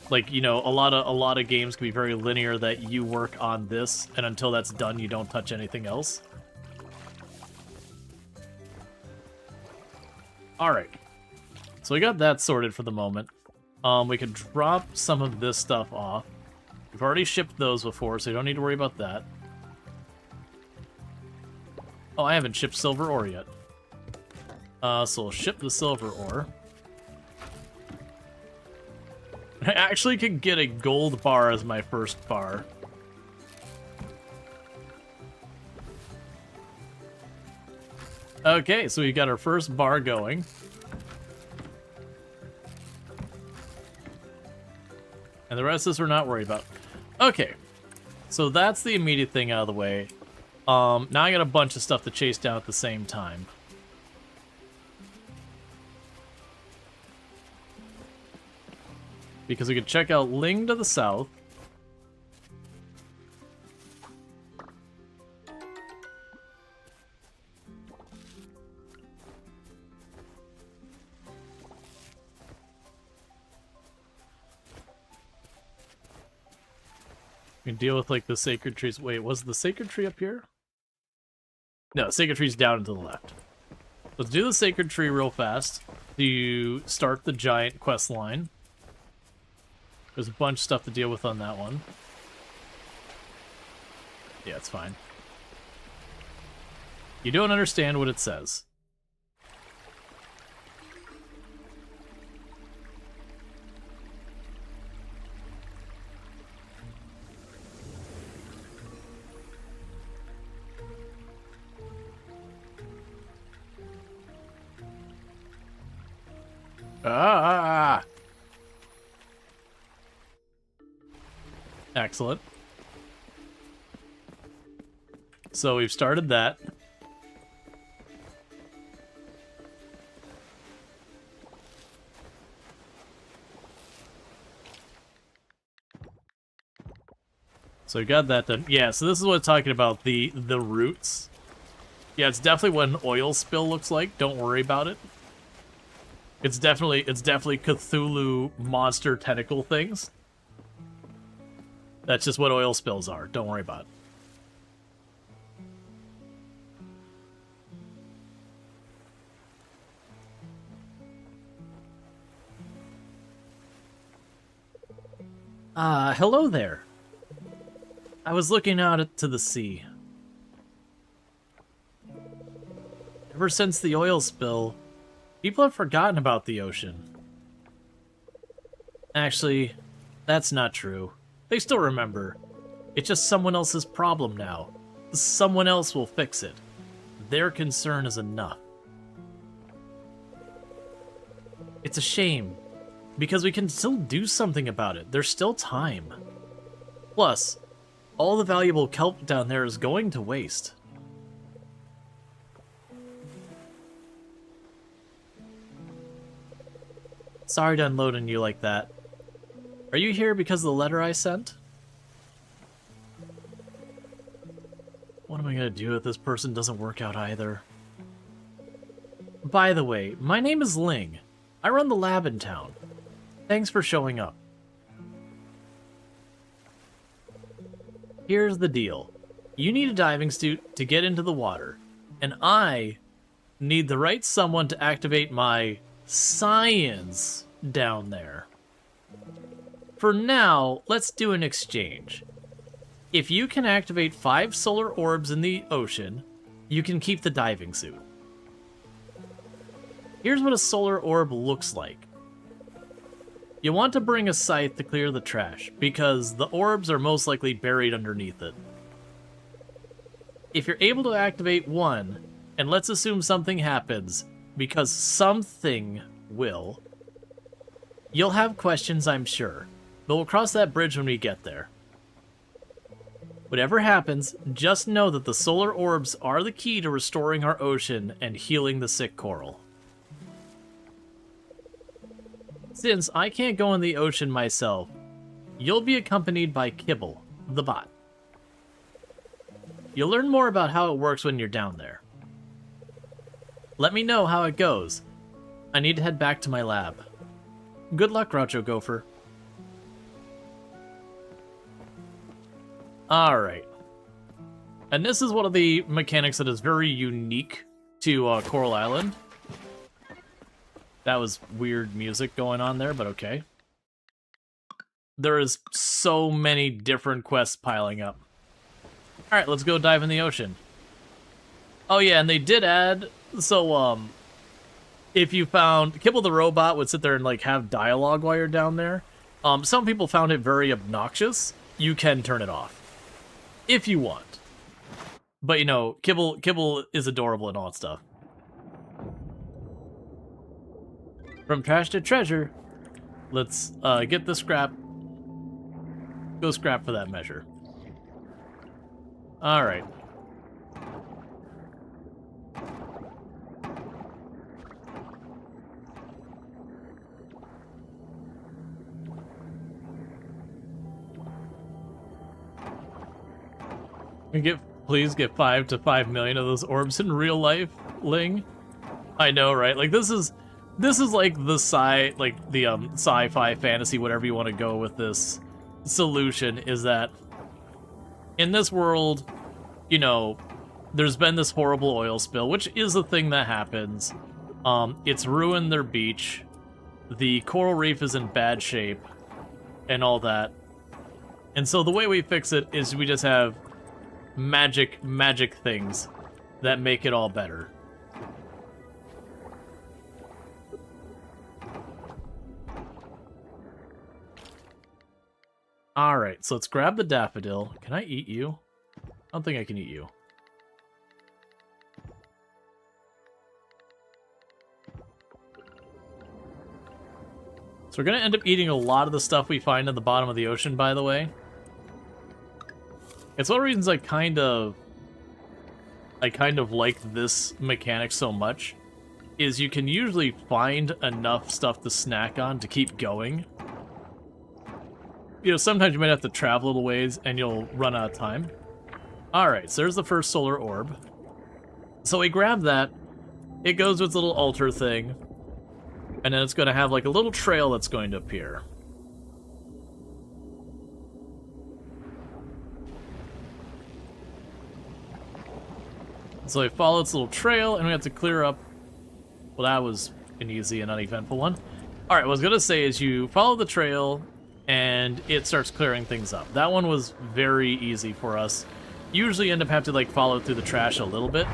Like, you know, a lot of games can be very linear that you work on this, and until that's done, you don't touch anything else. Alright, so we got that sorted for the moment. We can drop some of this stuff off. We've already shipped those before, so you don't need to worry about that. Oh, I haven't shipped silver ore yet. So we'll ship the silver ore. I actually could get a gold bar as my first bar. Okay, so we got our first bar going. And the rest of this we're not worried about. Okay, so that's the immediate thing out of the way. Now I got a bunch of stuff to chase down at the same time. Because we can check out Ling to the south. We can deal with, like, the sacred trees. Wait, was the sacred tree up here? No, sacred tree's down and to the left. Let's do the sacred tree real fast to start the giant quest line. There's a bunch of stuff to deal with on that one. Yeah, it's fine. You don't understand what it says. Ah! Excellent. So we've started that. So we got that done. Yeah, so this is what I'm talking about, the roots. Yeah, it's definitely what an oil spill looks like. Don't worry about it. It's definitely Cthulhu monster tentacle things. That's just what oil spills are. Don't worry about it. Hello there. I was looking out to the sea. Ever since the oil spill, people have forgotten about the ocean. Actually, That's not true. They still remember. It's just someone else's problem now. Someone else will fix it. Their concern is enough. It's a shame, because we can still do something about it. There's still time. Plus, all the valuable kelp down there is going to waste. Sorry to unload on you like that. Are you here because of the letter I sent? What am I gonna do if this person doesn't work out either? By the way, my name is Ling. I run the lab in town. Thanks for showing up. Here's the deal. You need a diving suit to get into the water, and I need the right someone to activate my science down there. For now, let's do an exchange. If you can activate 5 solar orbs in the ocean, you can keep the diving suit. Here's what a solar orb looks like. You want to bring a scythe to clear the trash, because the orbs are most likely buried underneath it. If you're able to activate 1, and let's assume something happens, because something will, you'll have questions, I'm sure, but we'll cross that bridge when we get there. Whatever happens, just know that the solar orbs are the key to restoring our ocean and healing the sick coral. Since I can't go in the ocean myself, you'll be accompanied by Kibble, the bot. You'll learn more about how it works when you're down there. Let me know how it goes. I need to head back to my lab. Good luck, Groucho Gopher. Alright. And this is one of the mechanics that is very unique to Coral Island. That was weird music going on there, but okay. There is so many different quests piling up. Alright, let's go dive in the ocean. Oh yeah, and they did add, so, if you found, Kibble the robot would sit there and, like, have dialogue while you're down there. Some people found it very obnoxious. You can turn it off. If you want. But, you know, Kibble is adorable and all that stuff. From trash to treasure, let's get the scrap. Go scrap for that measure. Alright. Please get 5 to 5 million of those orbs in real life, Ling. I know, right? Like this is like the sci-fi fantasy, whatever you want to go with this solution, is that in this world, you know, there's been this horrible oil spill, which is a thing that happens. It's ruined their beach. The coral reef is in bad shape and all that. And so the way we fix it is we just have magic things that make it all better. Alright, so let's grab the daffodil. Can I eat you? I don't think I can eat you. So we're gonna end up eating a lot of the stuff we find at the bottom of the ocean, by the way. It's one of the reasons I kind of like this mechanic so much, is you can usually find enough stuff to snack on to keep going. You know, sometimes you might have to travel a little ways and you'll run out of time. Alright, so there's the first solar orb. So we grab that, it goes with its little altar thing, and then it's going to have like a little trail that's going to appear. So we follow its little trail, and we have to clear up... Well, that was an easy and uneventful one. Alright, what I was going to say is you follow the trail, and it starts clearing things up. That one was very easy for us. Usually end up having to, like, follow through the trash a little bit.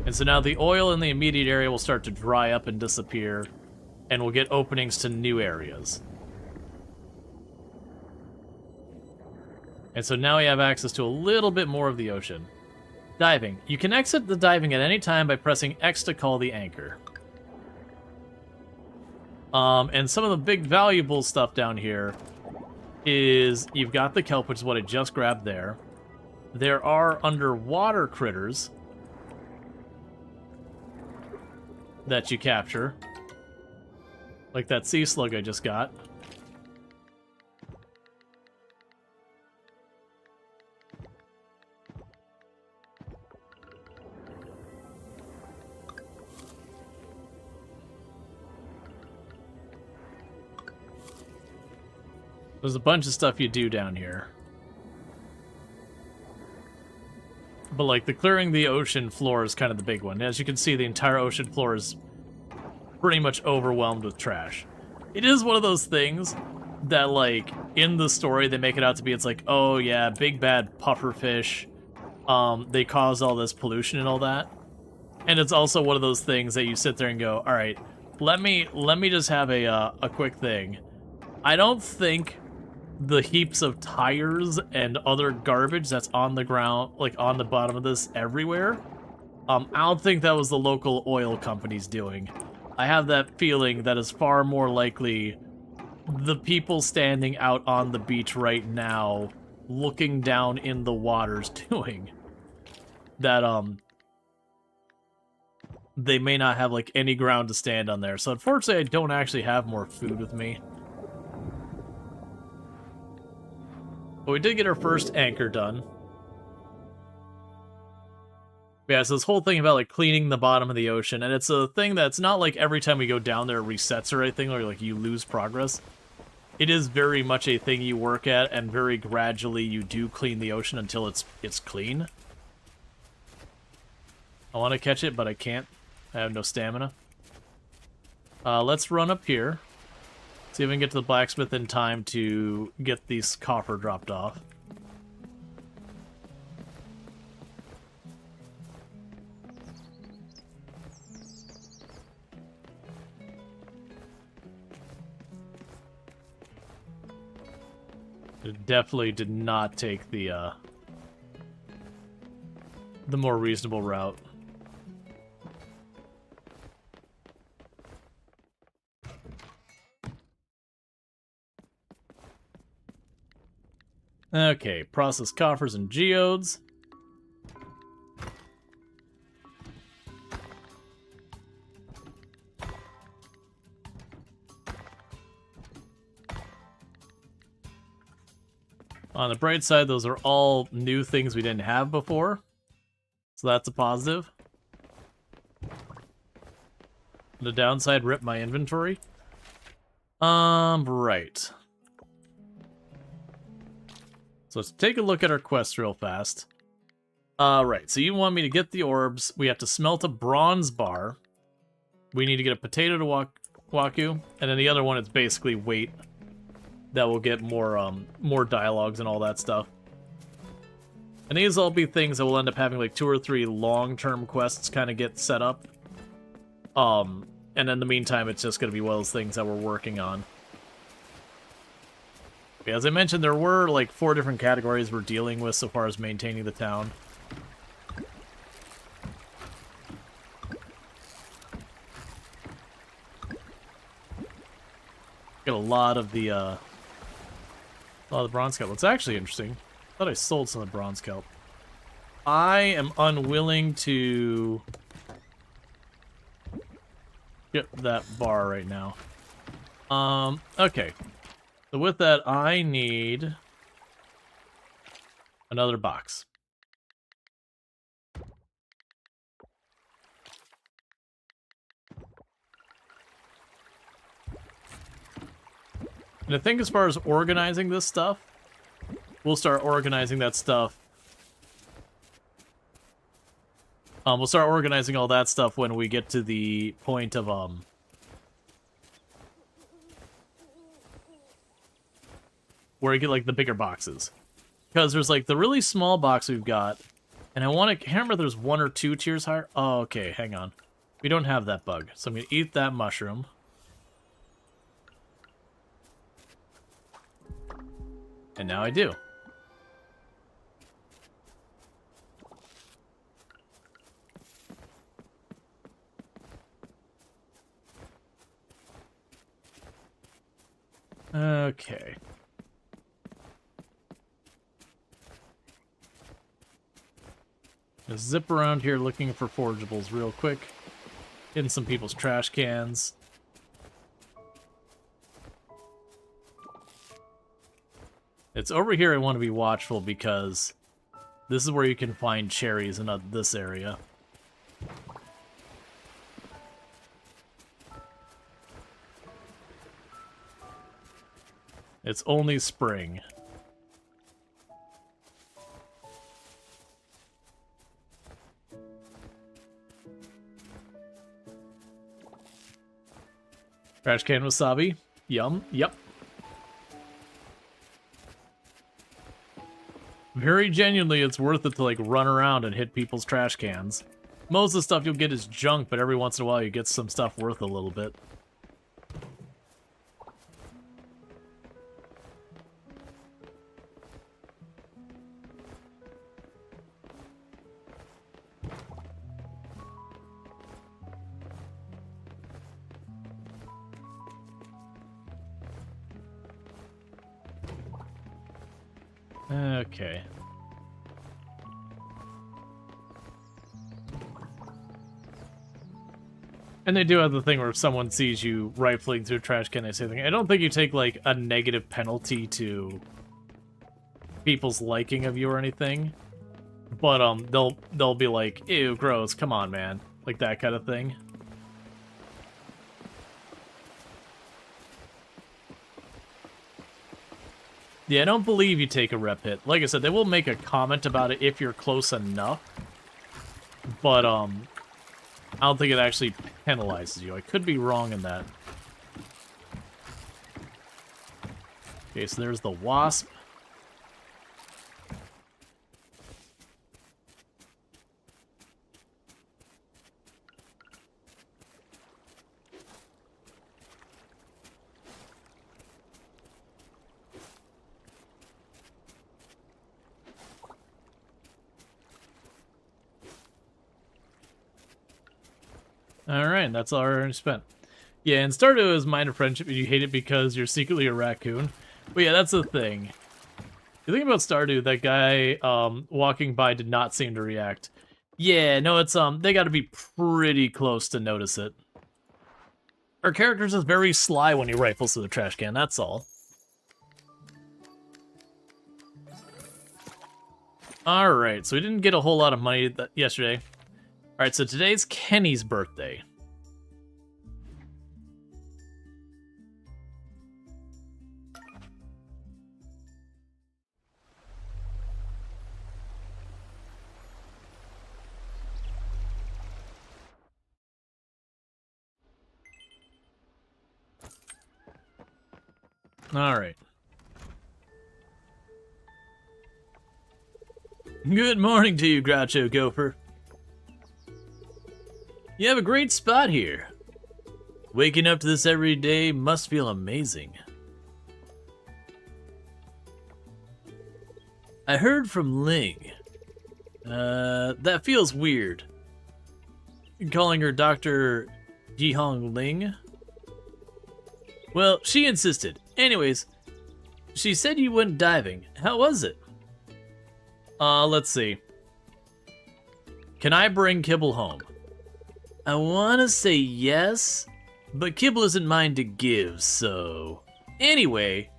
And so now the oil in the immediate area will start to dry up and disappear, and we'll get openings to new areas. And so now we have access to a little bit more of the ocean. Diving. You can exit the diving at any time by pressing X to call the anchor. And some of the big valuable stuff down here is you've got the kelp, which is what I just grabbed there. There are underwater critters that you capture. Like that sea slug I just got. There's a bunch of stuff you do down here. But like the clearing the ocean floor is kind of the big one. As you can see, the entire ocean floor is pretty much overwhelmed with trash. It is one of those things that like in the story they make it out to be, it's like, oh yeah, big bad pufferfish. They cause all this pollution and all that. And it's also one of those things that you sit there and go, all right, let me just have a quick thing. I don't think the heaps of tires and other garbage that's on the ground, like on the bottom of this everywhere, I don't think that was the local oil companies doing. I have that feeling that is far more likely the people standing out on the beach right now looking down in the waters doing. That, they may not have, like, any ground to stand on there. So, unfortunately, I don't actually have more food with me. But we did get our first anchor done. Yeah, so this whole thing about, like, cleaning the bottom of the ocean, and it's a thing that's not like every time we go down there it resets or anything, or, like, you lose progress. It is very much a thing you work at, and very gradually you do clean the ocean until it's clean. I want to catch it, but I can't. I have no stamina. Let's run up here. See if we can get to the blacksmith in time to get these copper dropped off. It definitely did not take the more reasonable route. Okay, process coffers and geodes. On the bright side, those are all new things we didn't have before. So that's a positive. The downside, rip my inventory. Right. So let's take a look at our quest real fast. Right, so you want me to get the orbs. We have to smelt a bronze bar. We need to get a potato to Waku. And then the other one is basically weight. That will get more dialogues and all that stuff. And these will all be things that will end up having like 2 or 3 long-term quests kind of get set up. And in the meantime, it's just going to be one of those things that we're working on. As I mentioned, there were like 4 different categories we're dealing with so far as maintaining the town. Got a lot of the bronze kelp. It's actually interesting. I thought I sold some of the bronze kelp. I am unwilling to get that bar right now. Okay. So with that, I need another box. And I think as far as organizing this stuff, we'll start organizing that stuff. We'll start organizing all that stuff when we get to the point of, where you get, like, the bigger boxes. Because there's, like, the really small box we've got, and I can't remember if there's 1 or 2 tiers higher. Oh, okay, hang on. We don't have that bug, so I'm gonna eat that mushroom. And now I do. Okay. Just zip around here looking for forageables real quick. In some people's trash cans. It's over here I want to be watchful because this is where you can find cherries in this area. It's only spring. Trash can wasabi. Yum. Yep. Very genuinely, it's worth it to, like, run around and hit people's trash cans. Most of the stuff you'll get is junk, but every once in a while you get some stuff worth a little bit. Okay. And they do have the thing where if someone sees you rifling through a trash can, they say something. I don't think you take, like, a negative penalty to people's liking of you or anything. But, they'll be like, ew, gross, come on, man. Like, that kind of thing. Yeah, I don't believe you take a rep hit. Like I said, they will make a comment about it if you're close enough. But, I don't think it actually penalizes you. I could be wrong in that. Okay, so there's the wasp. Alright, that's all I already spent. Yeah, and Stardew is Mind of Friendship, and you hate it because you're secretly a raccoon. But yeah, that's the thing. The thing about Stardew, that guy walking by did not seem to react. Yeah, no, it's they gotta be pretty close to notice it. Our character's just very sly when he rifles through the trash can, that's all. Alright, so we didn't get a whole lot of money yesterday. Alright, so today's Kenny's birthday. Alright. Good morning to you, Groucho Gopher. You have a great spot here. Waking up to this every day must feel amazing. I heard from Ling. That feels weird. Calling her Dr. Jihong Ling? Well, she insisted. Anyways, she said you went diving. How was it? Let's see. Can I bring Kibble home? I want to say yes, but Kibble isn't mine to give, so... Anyway,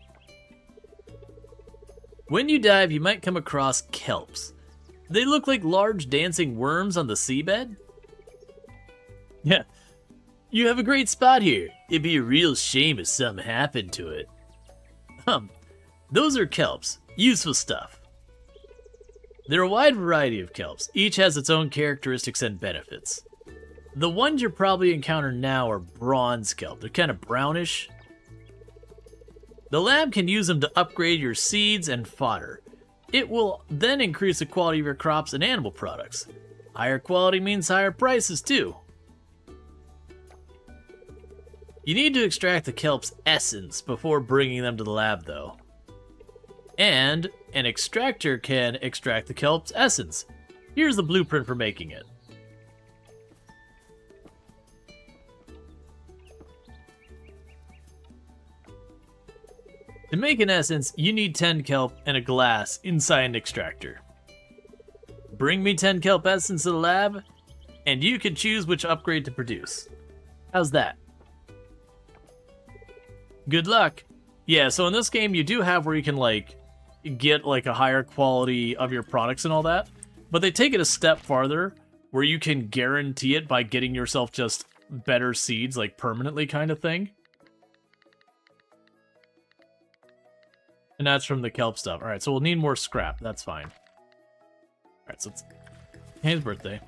when you dive, you might come across kelps. They look like large dancing worms on the seabed. Yeah, you have a great spot here. It'd be a real shame if something happened to it. Those are kelps. Useful stuff. There are a wide variety of kelps. Each has its own characteristics and benefits. The ones you're probably encountering now are bronze kelp. They're kind of brownish. The lab can use them to upgrade your seeds and fodder. It will then increase the quality of your crops and animal products. Higher quality means higher prices too. You need to extract the kelp's essence before bringing them to the lab though. And an extractor can extract the kelp's essence. Here's the blueprint for making it. To make an essence, you need 10 kelp and a glass inside an extractor. Bring me 10 kelp essence to the lab, and you can choose which upgrade to produce. How's that? Good luck. Yeah, so in this game, you do have where you can, like, get, like, a higher quality of your products and all that, but they take it a step farther, where you can guarantee it by getting yourself just better seeds, like, permanently kind of thing. And that's from the kelp stuff. Alright, so we'll need more scrap. That's fine. Alright, so it's his birthday.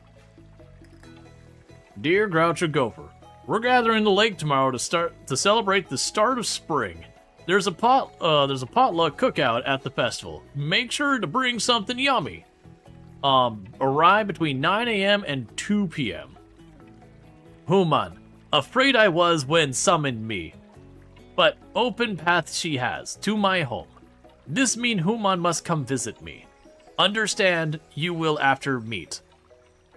Dear Groucho Gopher, we're gathering the lake tomorrow to celebrate the start of spring. There's a potluck cookout at the festival. Make sure to bring something yummy. Arrive between 9 a.m. and 2 p.m. Human, afraid I was when summoned me, but open path she has to my home. This mean Human must come visit me. Understand you will after meet.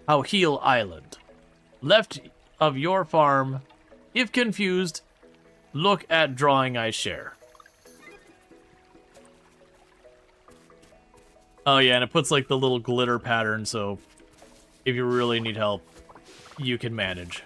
How Heel Island. Left of your farm. If confused, look at drawing I share. Oh yeah, and it puts like the little glitter pattern, so if you really need help, you can manage.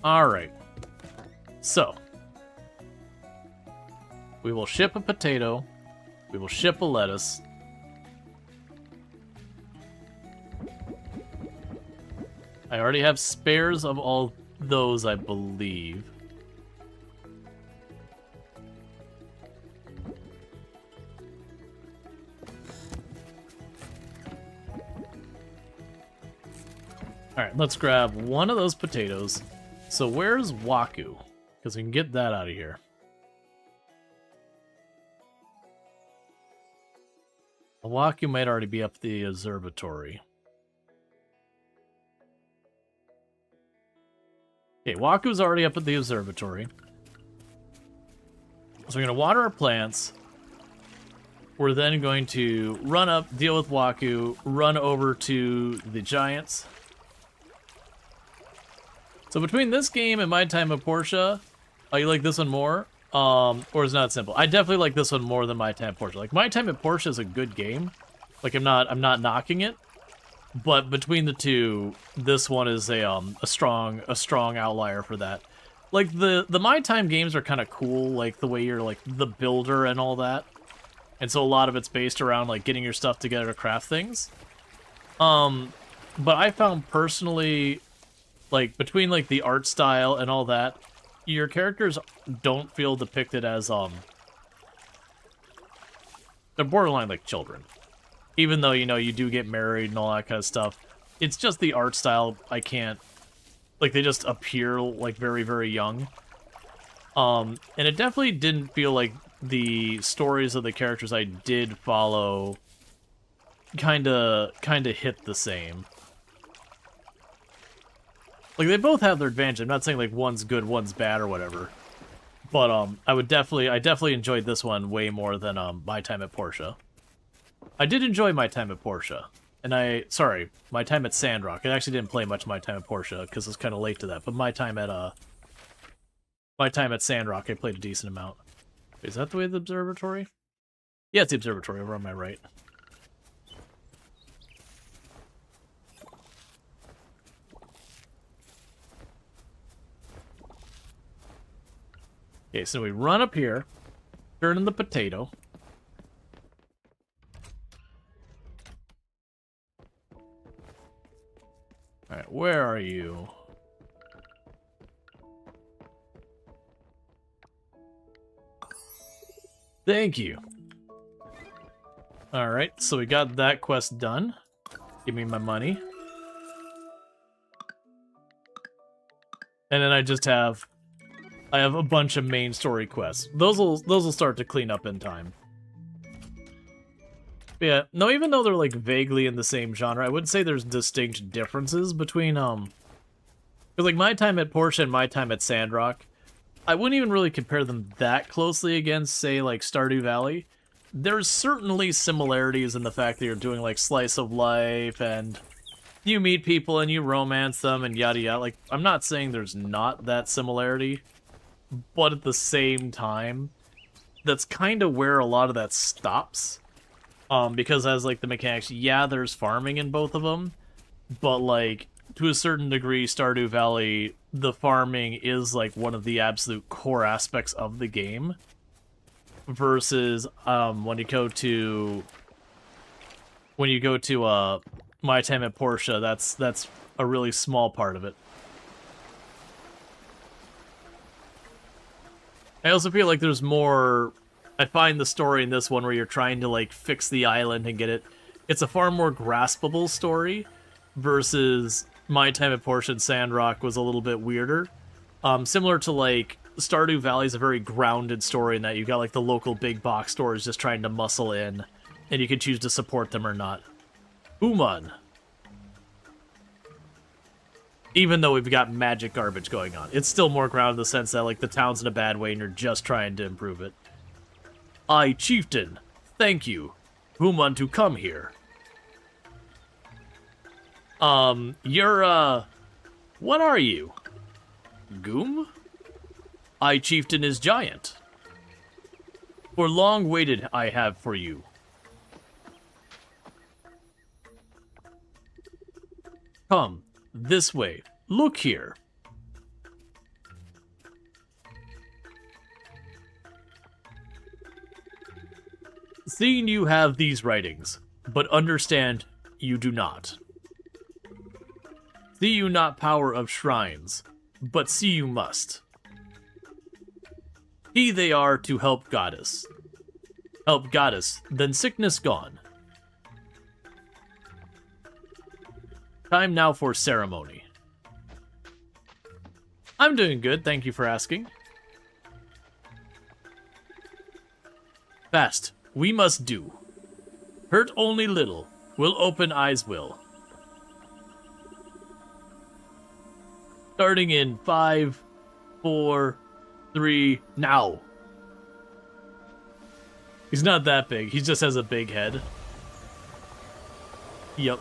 Alright. So. We will ship a potato. We will ship a lettuce. I already have spares of all those, I believe. Alright, let's grab one of those potatoes. So where's Waku? Because we can get that out of here. Waku might already be up the observatory. Okay, Waku's already up at the observatory. So we're going to water our plants. We're then going to run up, deal with Waku, run over to the giants. So between this game and My Time at Portia, you like this one more? Or is it not simple? I definitely like this one more than My Time at Portia. Like, My Time at Portia is a good game. Like, I'm not knocking it. But between the two, this one is a strong outlier for that. Like, the My Time games are kind of cool, like, the way you're, like, the builder and all that. And so a lot of it's based around, like, getting your stuff together to craft things. But I found personally, like, between, like, the art style and all that, your characters don't feel depicted as, they're borderline like children. Even though, you know, you do get married and all that kind of stuff. It's just the art style, I can't, like, they just appear, like, very, very young. And it definitely didn't feel like the stories of the characters I did follow kinda hit the same. Like, they both have their advantage. I'm not saying, like, one's good, one's bad, or whatever. But, I definitely enjoyed this one way more than, My Time at Portia. I did enjoy My Time at Portia. And sorry, My Time at Sandrock. I actually didn't play much My Time at Portia, because it's kind of late to that. But My Time at Sandrock, I played a decent amount. Is that the way the observatory? Yeah, it's the observatory over on my right. Okay, so we run up here, turn in the potato. Alright, where are you? Thank you. Alright, so we got that quest done. Give me my money. And then I just have... I have a bunch of main story quests. Those will start to clean up in time. But yeah, no, even though they're like vaguely in the same genre, I would say there's distinct differences between because like My Time at Portia and My Time at Sandrock, I wouldn't even really compare them that closely against, say, like Stardew Valley. There's certainly similarities in the fact that you're doing like slice of life and you meet people and you romance them and yada yada. Like, I'm not saying there's not that similarity, but at the same time, that's kind of where a lot of that stops. Because as like the mechanics, yeah, there's farming in both of them, but like to a certain degree, Stardew Valley, the farming is like one of the absolute core aspects of the game. Versus when you go to My Time at Portia, that's a really small part of it. I also feel like there's more. I find the story in this one where you're trying to like fix the island and get it. It's a far more graspable story versus My Time at Portia and Sandrock was a little bit weirder. Similar to like Stardew Valley is a very grounded story in that you got like the local big box stores just trying to muscle in, and you can choose to support them or not. Uman. Even though we've got magic garbage going on, it's still more grounded in the sense that like the town's in a bad way and you're just trying to improve it. I, chieftain, thank you, Uman, to come here. You're what are you? Goom? I, chieftain, is giant. For long waited I have for you. Come, this way. Look here. Seeing you have these writings, but understand you do not. See you not power of shrines, but see you must. He they are to help goddess. Help goddess, then sickness gone. Time now for ceremony. I'm doing good, thank you for asking. Fast, we must do. Hurt only little, will open eyes will. Starting in 5, 4, 3, now. He's not that big, he just has a big head. Yep.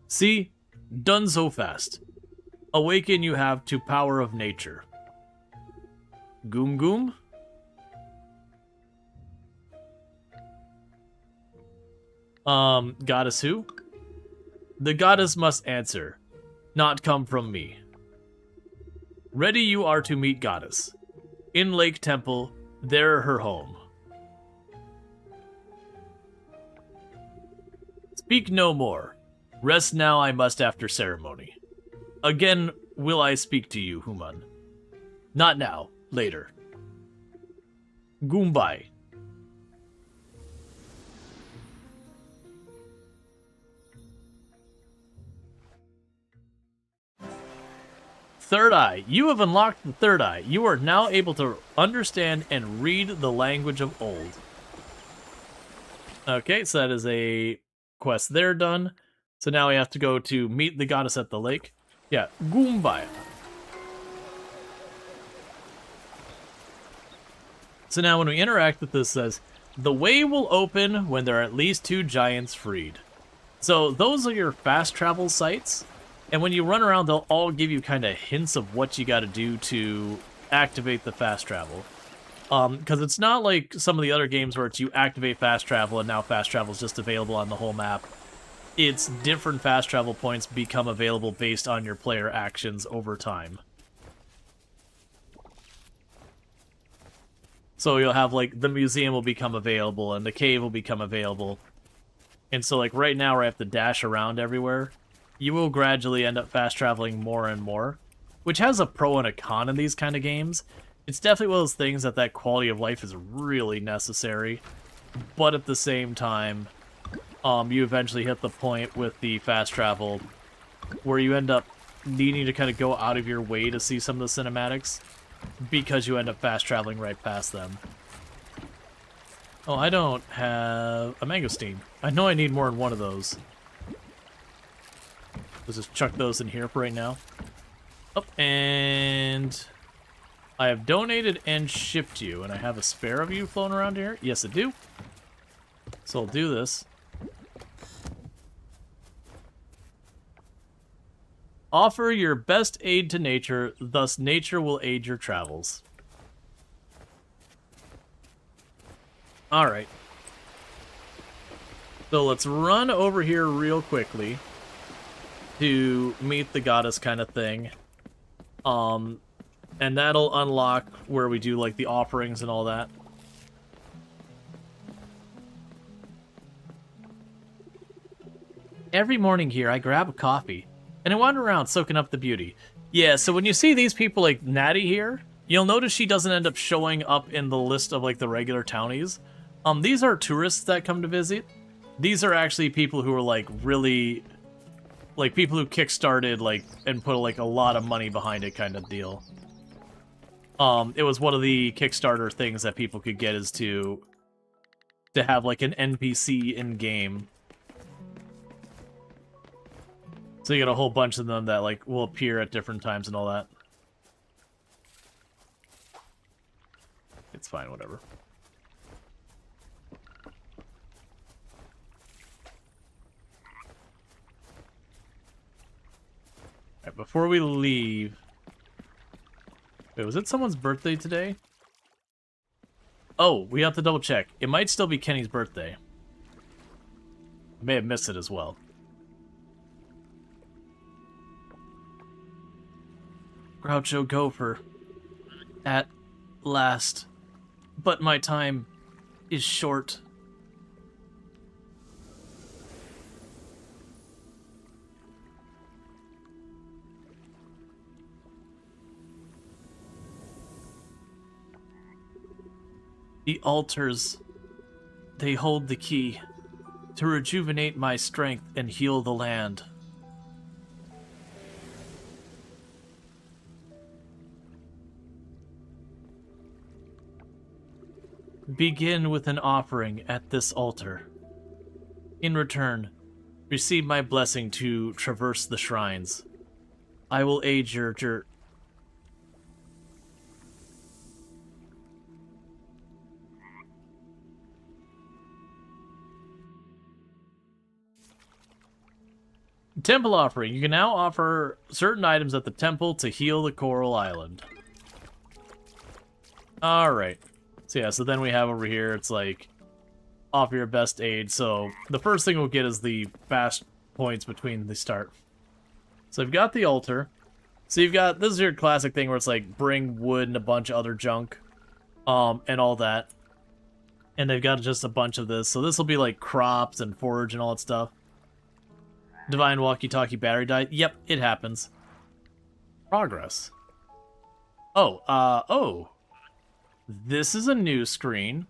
See? Done so fast. Awaken you have to power of nature. Goom Goom? Goddess who? The goddess must answer, not come from me. Ready you are to meet goddess. In Lake Temple, there her home. Speak no more. Rest now I must after ceremony. Again will I speak to you, Human. Not now, later. Goombai. Third Eye. You have unlocked the Third Eye. You are now able to understand and read the language of old. Okay, so that is a quest there done. So now we have to go to meet the goddess at the lake. Yeah, Goombaya. So now when we interact with this, it says, the way will open when there are at least 2 giants freed. So those are your fast travel sites. And when you run around, they'll all give you kind of hints of what you got to do to activate the fast travel. Because it's not like some of the other games where it's you activate fast travel and now fast travel is just available on the whole map. It's different fast travel points become available based on your player actions over time. So you'll have, like, the museum will become available and the cave will become available. And so, like, right now where I have to dash around everywhere, you will gradually end up fast traveling more and more, which has a pro and a con in these kind of games. It's definitely one of those things that quality of life is really necessary, but at the same time, you eventually hit the point with the fast travel where you end up needing to kind of go out of your way to see some of the cinematics because you end up fast traveling right past them. Oh, I don't have a mangosteen. I know I need more than one of those. Let's just chuck those in here for right now. Oh, and I have donated and shipped you, and I have a spare of you floating around here. Yes, I do. So I'll do this. Offer your best aid to nature, thus nature will aid your travels. Alright. So let's run over here real quickly to meet the goddess kind of thing. And that'll unlock where we do like the offerings and all that. Every morning here I grab a coffee and I wander around soaking up the beauty. Yeah, so when you see these people like Natty here, you'll notice she doesn't end up showing up in the list of like the regular townies. These are tourists that come to visit. These are actually people who are like really, like people who kickstarted like and put like a lot of money behind it kind of deal. It was one of the Kickstarter things that people could get is to have like an NPC in game. So you get a whole bunch of them that like will appear at different times and all that. It's fine, whatever. Alright, before we leave... Wait, was it someone's birthday today? Oh, we have to double check. It might still be Kenny's birthday. I may have missed it as well. Groucho Gopher. At last. But my time is short. The altars, they hold the key to rejuvenate my strength and heal the land. Begin with an offering at this altar. In return, receive my blessing to traverse the shrines. I will aid your Temple offering. You can now offer certain items at the temple to heal the Coral Island. Alright. So yeah, so then we have over here, it's like, offer your best aid. So the first thing we'll get is the fast points between the start. So I've got the altar. So you've got, this is your classic thing where it's like, bring wood and a bunch of other junk. And all that. And they've got just a bunch of this. So this will be like crops and forage and all that stuff. Divine walkie-talkie battery died. Yep, it happens. Progress. Oh. This is a new screen.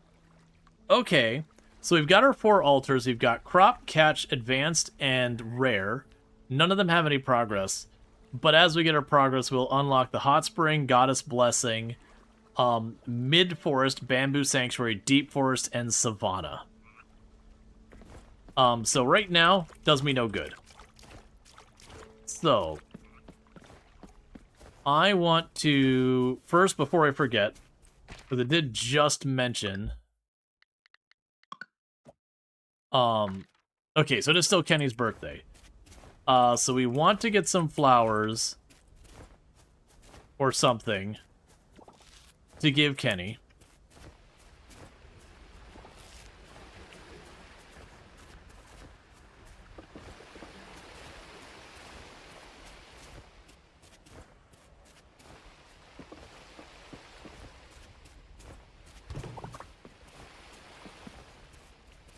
Okay. So we've got our 4 altars. We've got crop, catch, advanced, and rare. None of them have any progress. But as we get our progress, we'll unlock the hot spring, goddess blessing, mid-forest, bamboo sanctuary, deep forest, and savanna. So right now, does me no good. So, I want to, first, before I forget, because I did just mention, okay, so it is still Kenny's birthday. So we want to get some flowers, or something, to give Kenny.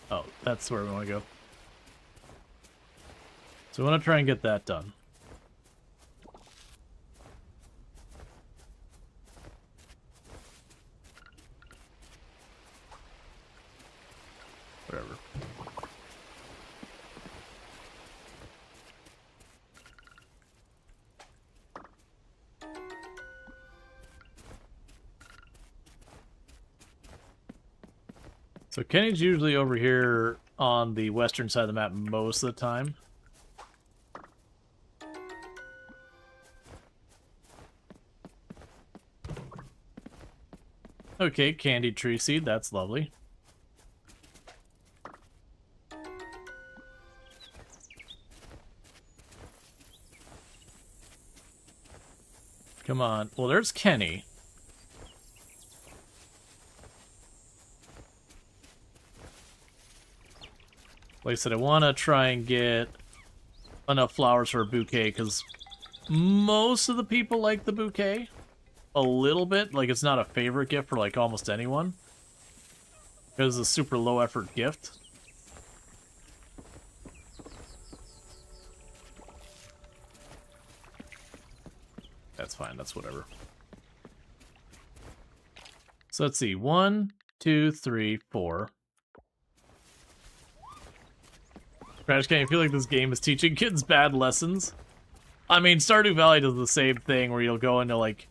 Oh, that's where we want to go. So we want to try and get that done. Whatever. So Kenny's usually over here on the western side of the map most of the time. Okay, candied tree seed, that's lovely. Come on. Well, there's Kenny. Like I said, I want to try and get enough flowers for a bouquet, because most of the people like the bouquet. A little bit. Like, it's not a favorite gift for, like, almost anyone. Because it's a super low-effort gift. That's fine. That's whatever. So let's see. 1, 2, 3, 4. Crash Can, I feel like this game is teaching kids bad lessons. I mean, Stardew Valley does the same thing where you'll go into, like,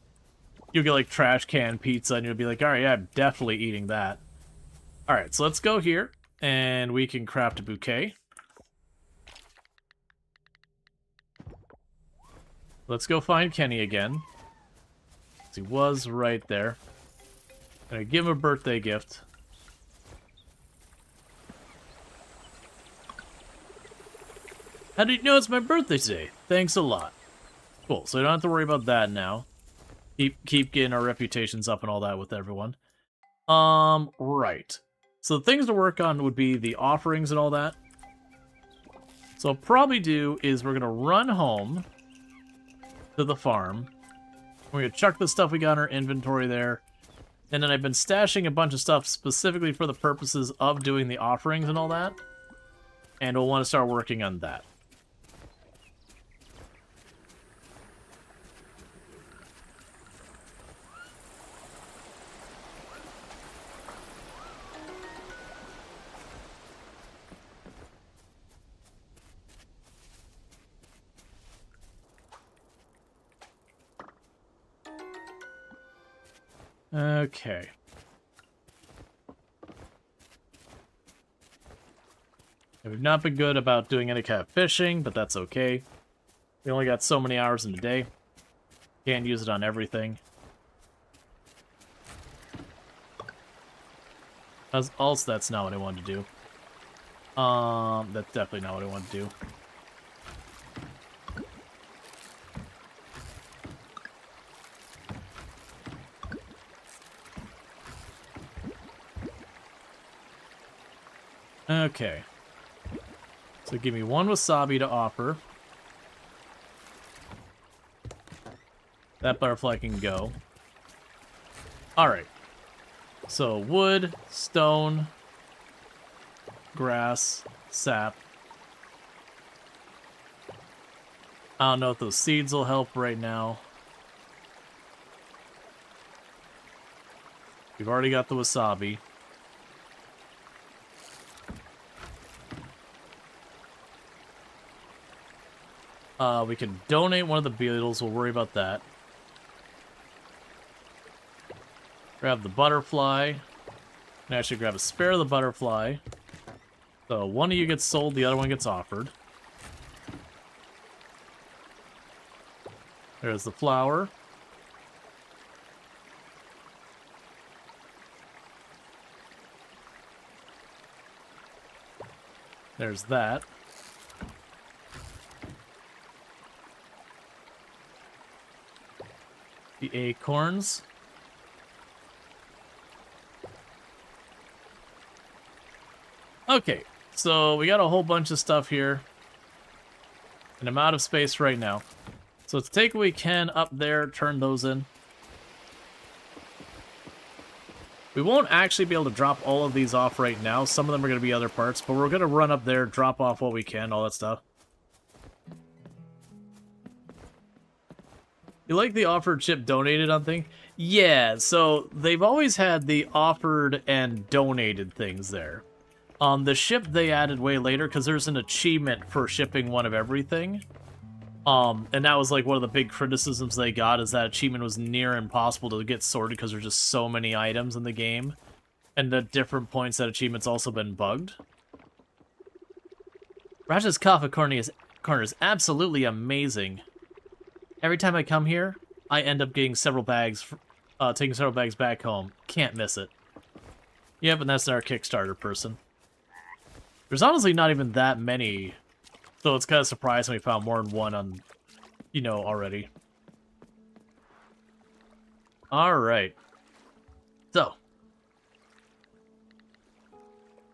you'll get, like, trash can pizza, and you'll be like, alright, yeah, I'm definitely eating that. Alright, so let's go here, and we can craft a bouquet. Let's go find Kenny again. He was right there. I'm gonna give him a birthday gift. How did you know it's my birthday today? Thanks a lot. Cool, so we don't have to worry about that now. Keep getting our reputations up and all that with everyone. Right. So the things to work on would be the offerings and all that. So what I'll probably do is we're gonna run home to the farm. We're gonna chuck the stuff we got in our inventory there. And then I've been stashing a bunch of stuff specifically for the purposes of doing the offerings and all that. And we'll want to start working on that. Okay. We've not been good about doing any kind of fishing, but that's okay. We only got so many hours in a day. Can't use it on everything. Also, that's not what I wanted to do. That's definitely not what I wanted to do. Okay. So give me one wasabi to offer. That butterfly can go. Alright. So wood, stone, grass, sap. I don't know if those seeds will help right now. We've already got the wasabi. We can donate one of the beetles. We'll worry about that. Grab the butterfly. And actually grab a spare of the butterfly. So one of you gets sold, the other one gets offered. There's the flower. There's that. The acorns. Okay, so we got a whole bunch of stuff here. And I'm out of space right now. So let's take what we can up there, turn those in. We won't actually be able to drop all of these off right now. Some of them are going to be other parts, but we're going to run up there, drop off what we can, all that stuff. You like the offered ship donated on thing? Yeah, so they've always had the offered and donated things there. The ship they added way later, because there's an achievement for shipping one of everything. And that was like one of the big criticisms they got, is that achievement was near impossible to get sorted because there's just so many items in the game. And at different points that achievement's also been bugged. Raja's Coffee Corner is absolutely amazing. Every time I come here, I end up getting several bags, taking several bags back home. Can't miss it. Yep, and that's our Kickstarter person. There's honestly not even that many, so it's kind of surprising we found more than one on, you know, already. Alright. So.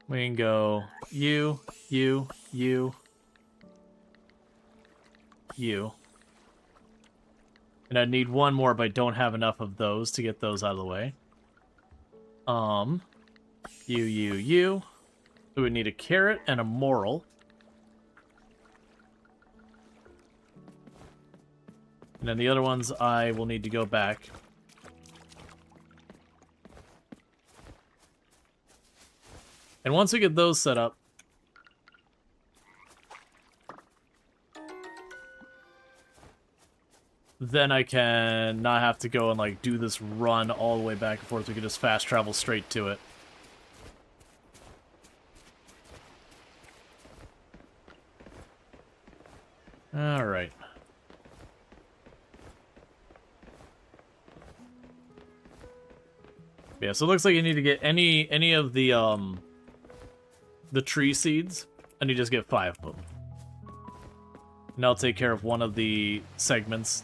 We can go you. And I need one more, but I don't have enough of those to get those out of the way. You. So we need a carrot and a moral. And then the other ones I will need to go back. And once we get those set up, then I can not have to go and like do this run all the way back and forth. We can just fast travel straight to it. All right. Yeah, so it looks like you need to get any of the tree seeds, and you just get 5 of them. And I'll take care of one of the segments.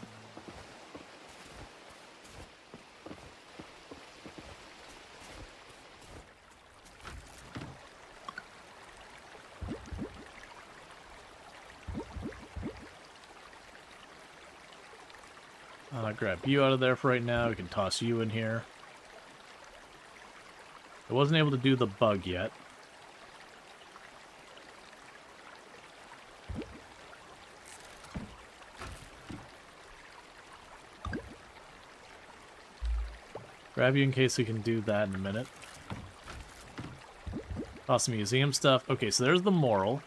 I'll grab you out of there for right now. We can toss you in here. I wasn't able to do the bug yet. Grab you in case we can do that in a minute. Toss some museum stuff. Okay, so there's the moral.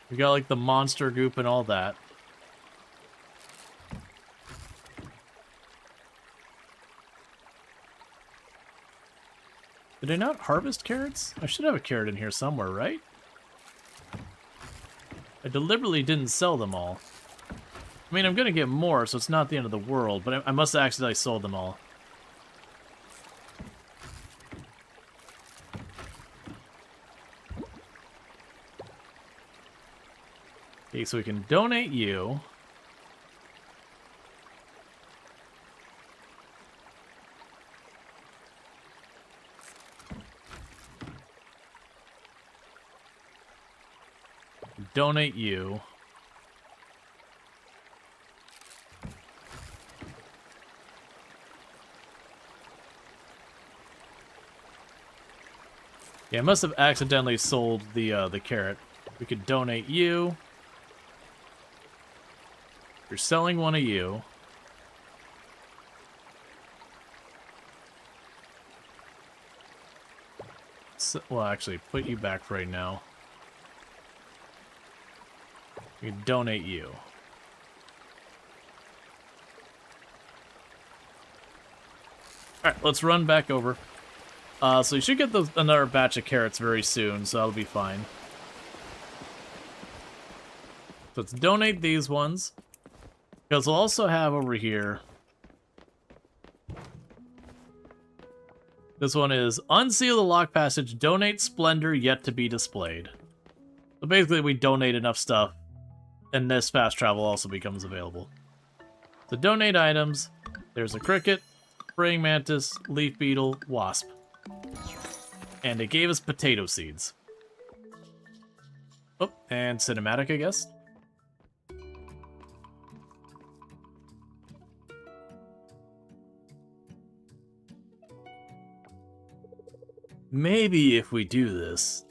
We got like the monster goop and all that. Did I not harvest carrots? I should have a carrot in here somewhere, right? I deliberately didn't sell them all. I mean, I'm gonna get more, so it's not the end of the world, but I must have accidentally sold them all. Okay, so we can donate you. Donate you. Yeah, I must have accidentally sold the carrot. We could donate you. You're selling one of you. So, well, actually, put you back for right now. We can donate you. Alright, let's run back over. So you should get another batch of carrots very soon, so that'll be fine. So let's donate these ones. Because we'll also have over here... This one is unseal the lock passage, donate splendor yet to be displayed. So basically we donate enough stuff, and this fast travel also becomes available. So donate items. There's a cricket, praying mantis, leaf beetle, wasp. And it gave us potato seeds. Oh, and cinematic, I guess. Maybe if we do this...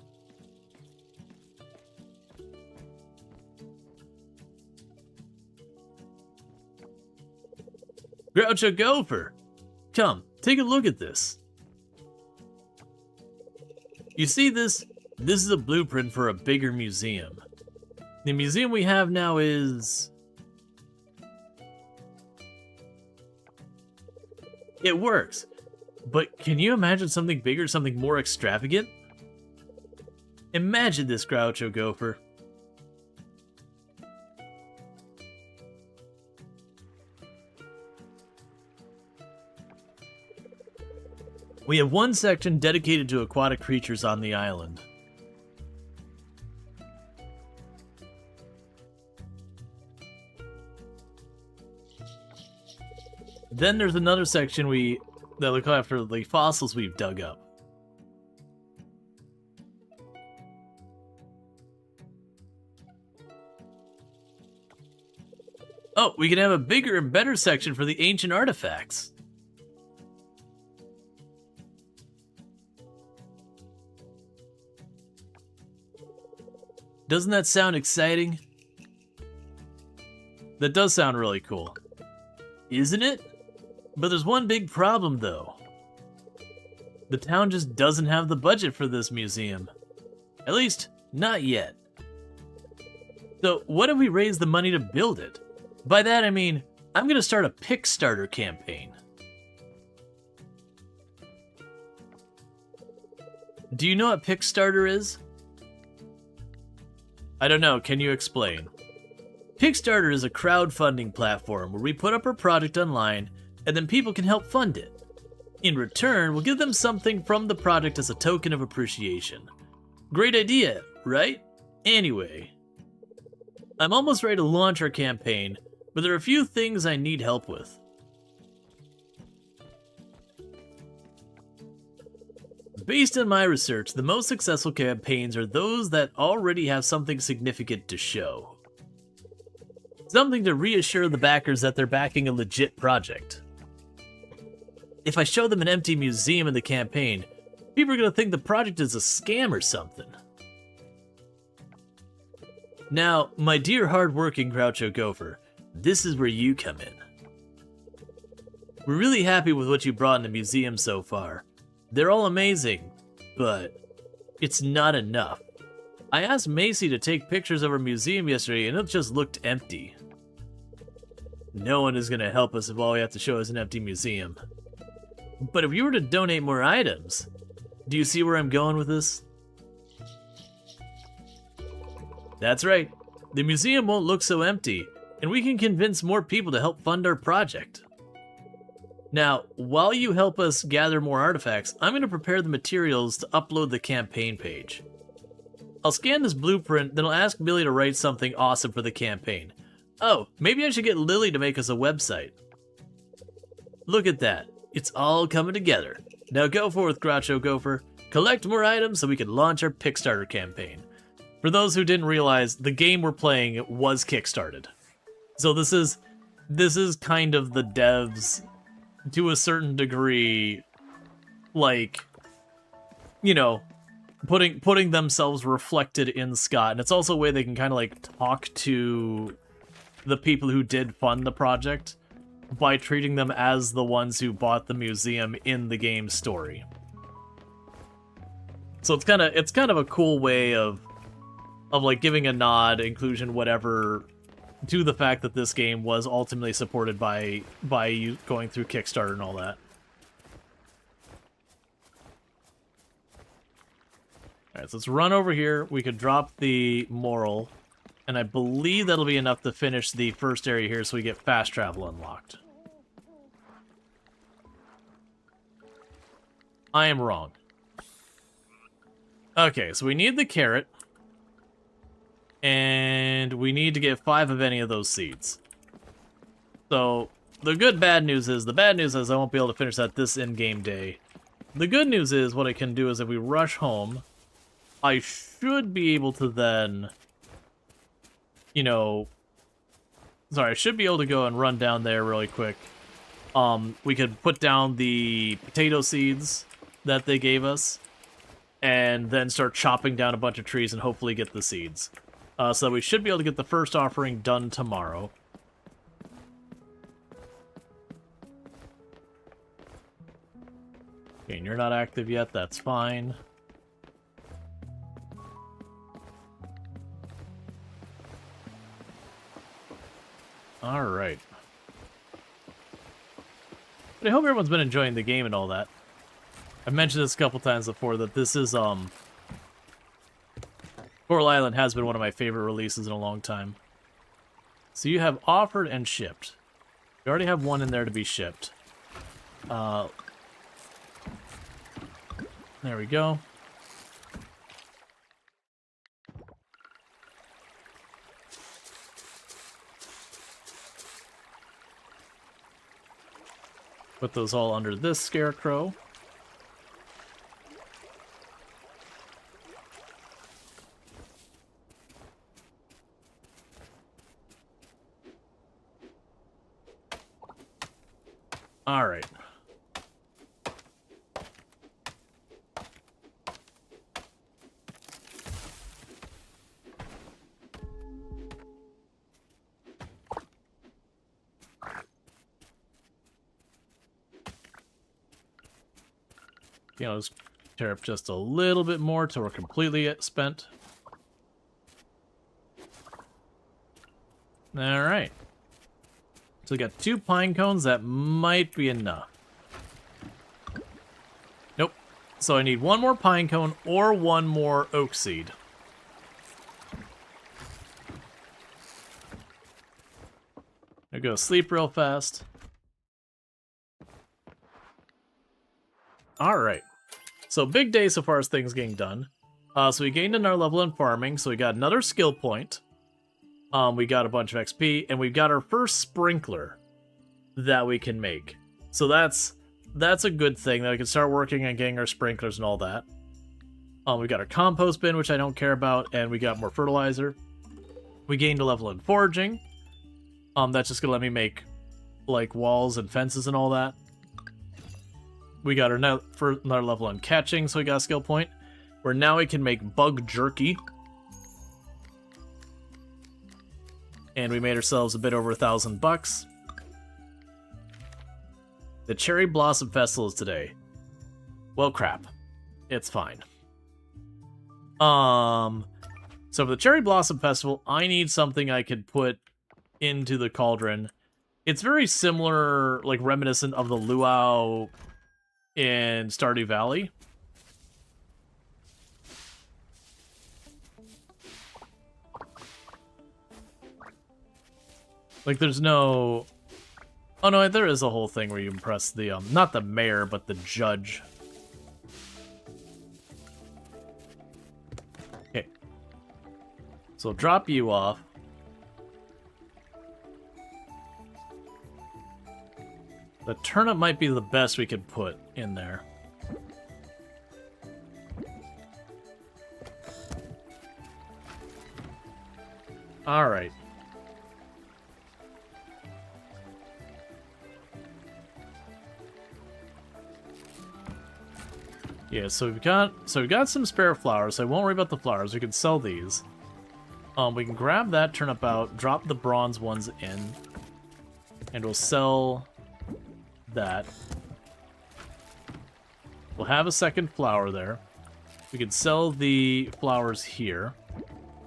Groucho Gopher! Come, take a look at this. You see this? This is a blueprint for a bigger museum. The museum we have now is... It works. But can you imagine something bigger, something more extravagant? Imagine this, Groucho Gopher. We have one section dedicated to aquatic creatures on the island. Then there's another section that look after the fossils we've dug up. Oh, we can have a bigger and better section for the ancient artifacts. Doesn't that sound exciting? That does sound really cool. Isn't it? But there's one big problem, though. The town just doesn't have the budget for this museum. At least, not yet. So, what if we raise the money to build it? By that I mean, I'm gonna start a Kickstarter campaign. Do you know what Kickstarter is? I don't know, can you explain? Kickstarter is a crowdfunding platform where we put up our project online and then people can help fund it. In return, we'll give them something from the project as a token of appreciation. Great idea, right? Anyway, I'm almost ready to launch our campaign, but there are a few things I need help with. Based on my research, the most successful campaigns are those that already have something significant to show. Something to reassure the backers that they're backing a legit project. If I show them an empty museum in the campaign, people are going to think the project is a scam or something. Now, my dear hard-working Groucho Gopher, this is where you come in. We're really happy with what you brought in the museum so far. They're all amazing, but it's not enough. I asked Macy to take pictures of our museum yesterday and it just looked empty. No one is going to help us if all we have to show is an empty museum. But if you were to donate more items, do you see where I'm going with this? That's right. The museum won't look so empty, and we can convince more people to help fund our project. Now, while you help us gather more artifacts, I'm going to prepare the materials to upload the campaign page. I'll scan this blueprint, then I'll ask Billy to write something awesome for the campaign. Oh, maybe I should get Lily to make us a website. Look at that. It's all coming together. Now go forth, Groucho Gopher. Collect more items so we can launch our Kickstarter campaign. For those who didn't realize, the game we're playing was kickstarted. So this is kind of the devs, to a certain degree, like, you know, putting themselves reflected in Scott. And it's also a way they can kind of like talk to the people who did fund the project by treating them as the ones who bought the museum in the game's story. So it's kind of a cool way of like giving a nod, inclusion, whatever, to the fact that this game was ultimately supported by you going through Kickstarter and all that. Alright, so let's run over here. We could drop the moral, and I believe that'll be enough to finish the first area here so we get fast travel unlocked. I am wrong. Okay, so we need the carrot. And we need to get 5 of any of those seeds. So, the bad news is I won't be able to finish that this in-game day. The good news is, what I can do is if we rush home, I should be able to then, you know, sorry, I should be able to go and run down there really quick. We could put down the potato seeds that they gave us, and then start chopping down a bunch of trees and hopefully get the seeds. So we should be able to get the first offering done tomorrow. Okay, and you're not active yet, that's fine. Alright. But I hope everyone's been enjoying the game and all that. I've mentioned this a couple times before that this is Coral Island has been one of my favorite releases in a long time. So you have offered and shipped. You already have one in there to be shipped. There we go. Put those all under this scarecrow. All right. You know, just tear up just a little bit more till we're completely spent. All right. So we got 2 pine cones. That might be enough. Nope. So I need 1 more pine cone or 1 more oak seed. I'll go sleep real fast. All right. So big day so far as things getting done. So we gained another level in farming. So we got another skill point. We got a bunch of XP, and we've got our first sprinkler that we can make. So that's a good thing that we can start working on getting our sprinklers and all that. We got our compost bin, which I don't care about, and we got more fertilizer. We gained a level in foraging. That's just gonna let me make like walls and fences and all that. We got another level in catching, so we got a skill point. Where now we can make bug jerky. And we made ourselves a bit over $1,000. The Cherry Blossom Festival is today. Well, crap. It's fine. So for the Cherry Blossom Festival, I need something I could put into the cauldron. It's very similar, like reminiscent of the luau in Stardew Valley. Like, there's no... Oh, no, there is a whole thing where you impress the, not the mayor, but the judge. Okay. So, drop you off. The turnip might be the best we could put in there. Alright. Yeah, so we've got some spare flowers, so I won't worry about the flowers. We can sell these. We can grab that turnip out, drop the bronze ones in, and we'll sell that. We'll have a second flower there. We can sell the flowers here.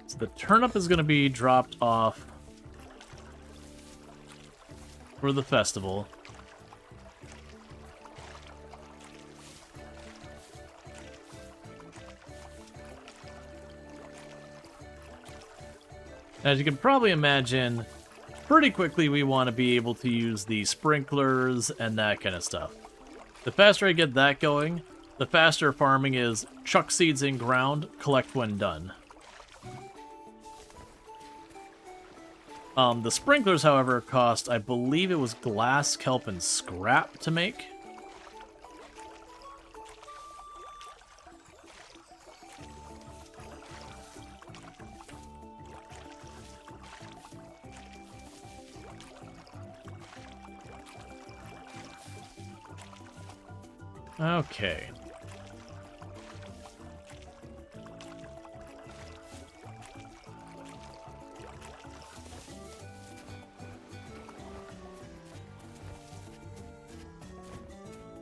So the turnip is going to be dropped off for the festival. As you can probably imagine, pretty quickly we want to be able to use the sprinklers and that kind of stuff. The faster I get that going, the faster farming is chuck seeds in ground, collect when done. The sprinklers, however, cost, I believe it was glass, kelp, and scrap to make. Okay.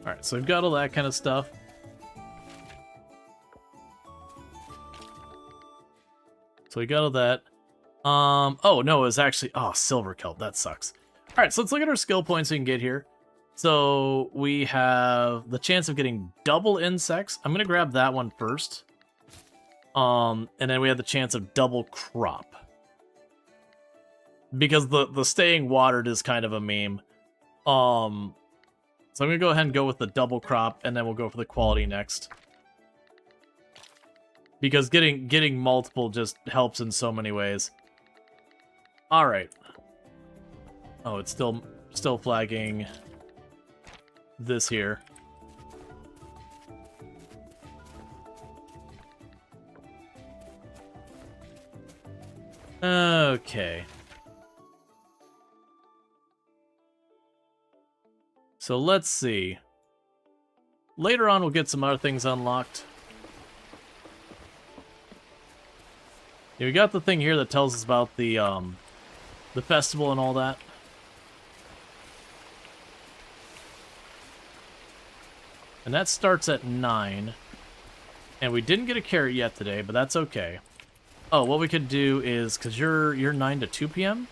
Alright, so we've got all that kind of stuff. So we got all that. Oh, no, it was actually... Oh, silver kelp. That sucks. Alright, so let's look at our skill points we can get here. So we have the chance of getting double insects. I'm gonna grab that one first. And then we have the chance of double crop. Because the staying watered is kind of a meme. So I'm gonna go ahead and go with the double crop, and then we'll go for the quality next. Because getting multiple just helps in so many ways. Alright. Oh, it's still flagging this here. Okay. So let's see. Later on, we'll get some other things unlocked. Yeah, we got the thing here that tells us about the festival and all that. And that starts at 9. And we didn't get a carrot yet today, but that's okay. Oh, what we could do is, because you're 9 to 2 p.m.?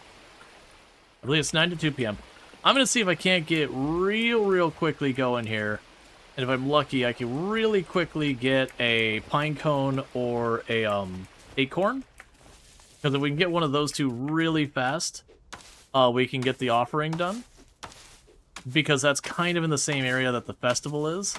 I believe it's 9 to 2 p.m. I'm going to see if I can't get real quickly going here. And if I'm lucky, I can really quickly get a pine cone or a acorn. Because if we can get one of those two really fast, we can get the offering done. Because that's kind of in the same area that the festival is.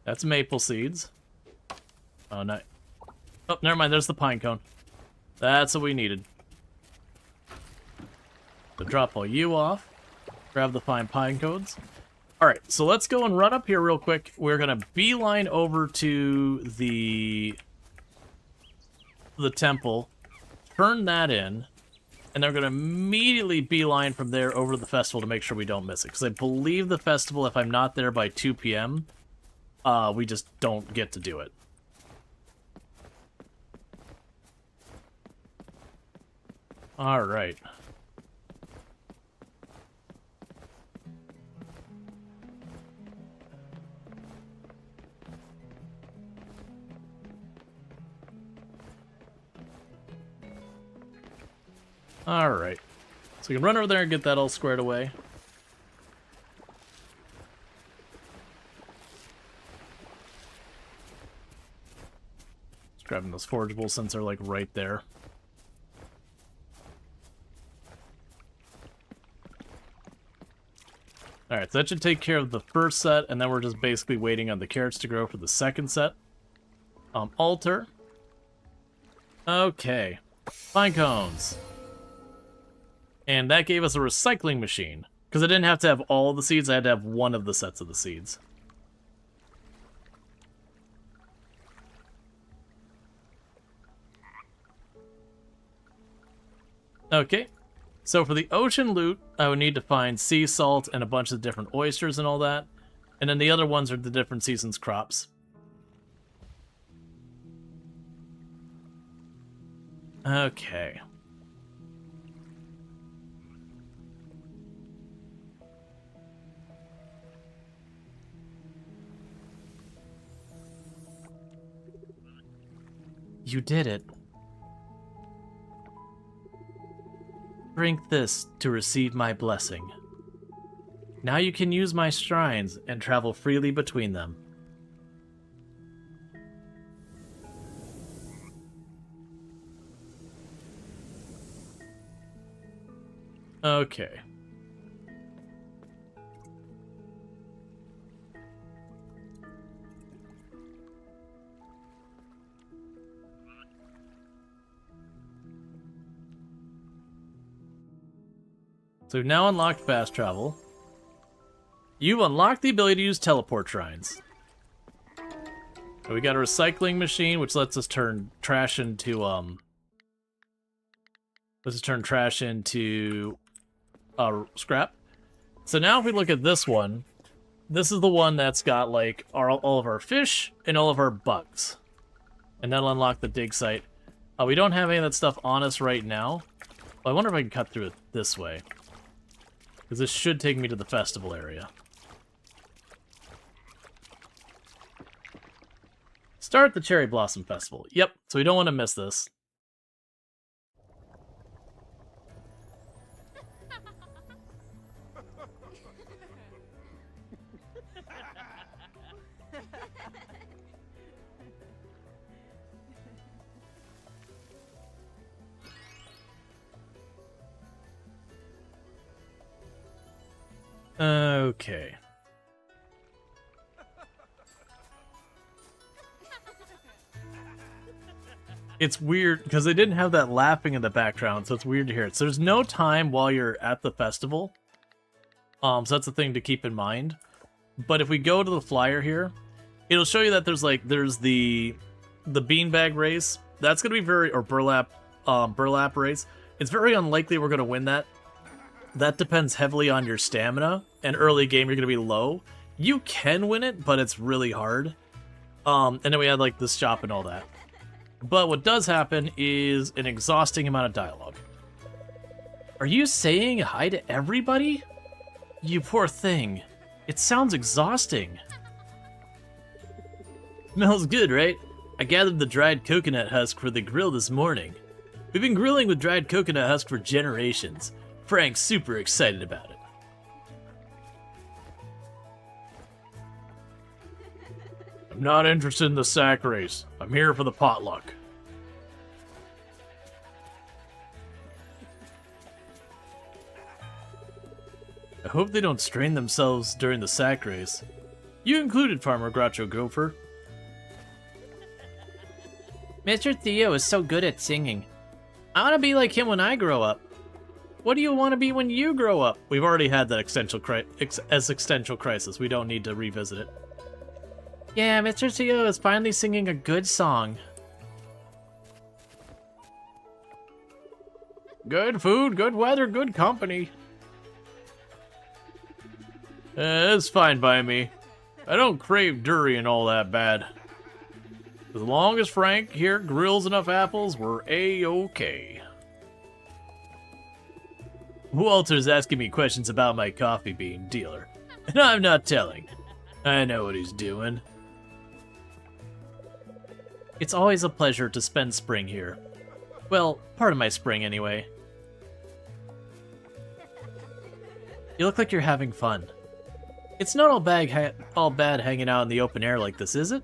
That's maple seeds. Oh, no. Oh, never mind. There's the pine cone. That's what we needed. So drop all you off. Grab the fine pine cones. Alright, so let's go and run up here real quick. We're going to beeline over to the temple. Turn that in. And then we're going to immediately beeline from there over to the festival to make sure we don't miss it. Because I believe the festival, if I'm not there by 2 p.m., we just don't get to do it. Alright. Alright. So we can run over there and get that all squared away. Just grabbing those forageables since they're like right there. Alright, so that should take care of the first set, and then we're just basically waiting on the carrots to grow for the second set. Altar. Okay. Pine cones. And that gave us a recycling machine. Because I didn't have to have all the seeds, I had to have one of the sets of the seeds. Okay. So for the ocean loot, I would need to find sea salt and a bunch of different oysters and all that. And then the other ones are the different seasons crops. Okay. You did it. Drink this to receive my blessing. Now you can use my shrines and travel freely between them. Okay. So we've now unlocked fast travel. You've unlocked the ability to use teleport shrines. So we got a recycling machine, which lets us turn trash into scrap. So now if we look at this one, this is the one that's got like all of our fish and all of our bugs. And that'll unlock the dig site. We don't have any of that stuff on us right now. I wonder if I can cut through it this way. Because this should take me to the festival area. Start the Cherry Blossom Festival. Yep, so we don't want to miss this. Okay. It's weird because they didn't have that laughing in the background, so it's weird to hear it. So there's no time while you're at the festival. So that's a thing to keep in mind. But if we go to the flyer here, it'll show you that there's the beanbag race. That's gonna be or burlap race. It's very unlikely we're gonna win that. That depends heavily on your stamina, and early game you're gonna be low. You can win it, but it's really hard. And then we had like this shop and all that. But what does happen is an exhausting amount of dialogue. Are you saying hi to everybody? You poor thing. It sounds exhausting. Smells good, right? I gathered the dried coconut husk for the grill this morning. We've been grilling with dried coconut husk for generations. Frank's super excited about it. I'm not interested in the sack race. I'm here for the potluck. I hope they don't strain themselves during the sack race. You included, Farmer Groucho Gopher. Mr. Theo is so good at singing. I want to be like him when I grow up. What do you want to be when you grow up? We've already had that existential crisis. We don't need to revisit it. Yeah, Mr. Theo is finally singing a good song. Good food, good weather, good company. It's fine by me. I don't crave durian all that bad. As long as Frank here grills enough apples, we're A-okay. Walter's asking me questions about my coffee bean dealer, and I'm not telling. I know what he's doing. It's always a pleasure to spend spring here. Well, part of my spring anyway. You look like you're having fun. It's not all bad hanging out in the open air like this, is it?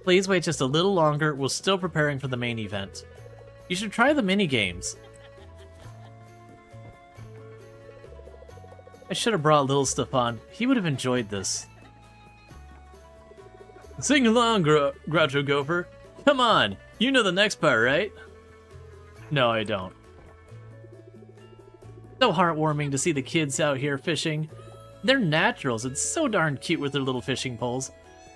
Please wait just a little longer. We're still preparing for the main event. You should try the mini-games. I should have brought little Stefan. He would have enjoyed this. Sing along, Groucho Gopher. Come on, you know the next part, right? No, I don't. So heartwarming to see the kids out here fishing. They're naturals. It's so darn cute with their little fishing poles.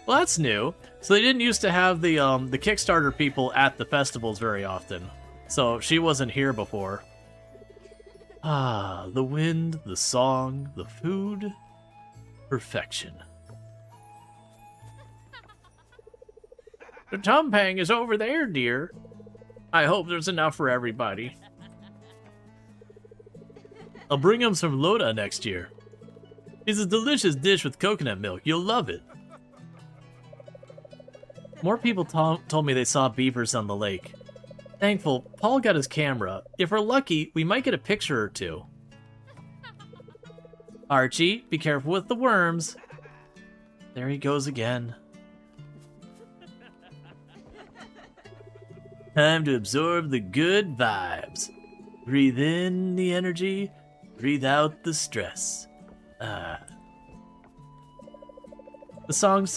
Well, that's new. So they didn't used to have the Kickstarter people at the festivals very often. So she wasn't here before. Ah, the wind, the song, the food. Perfection. The tumpang is over there, dear. I hope there's enough for everybody. I'll bring him some Loda next year. It's a delicious dish with coconut milk. You'll love it. More people told me they saw beavers on the lake. Thankful, Paul got his camera. If we're lucky, we might get a picture or two. Archie, be careful with the worms. There he goes again. Time to absorb the good vibes. Breathe in the energy, breathe out the stress. The songs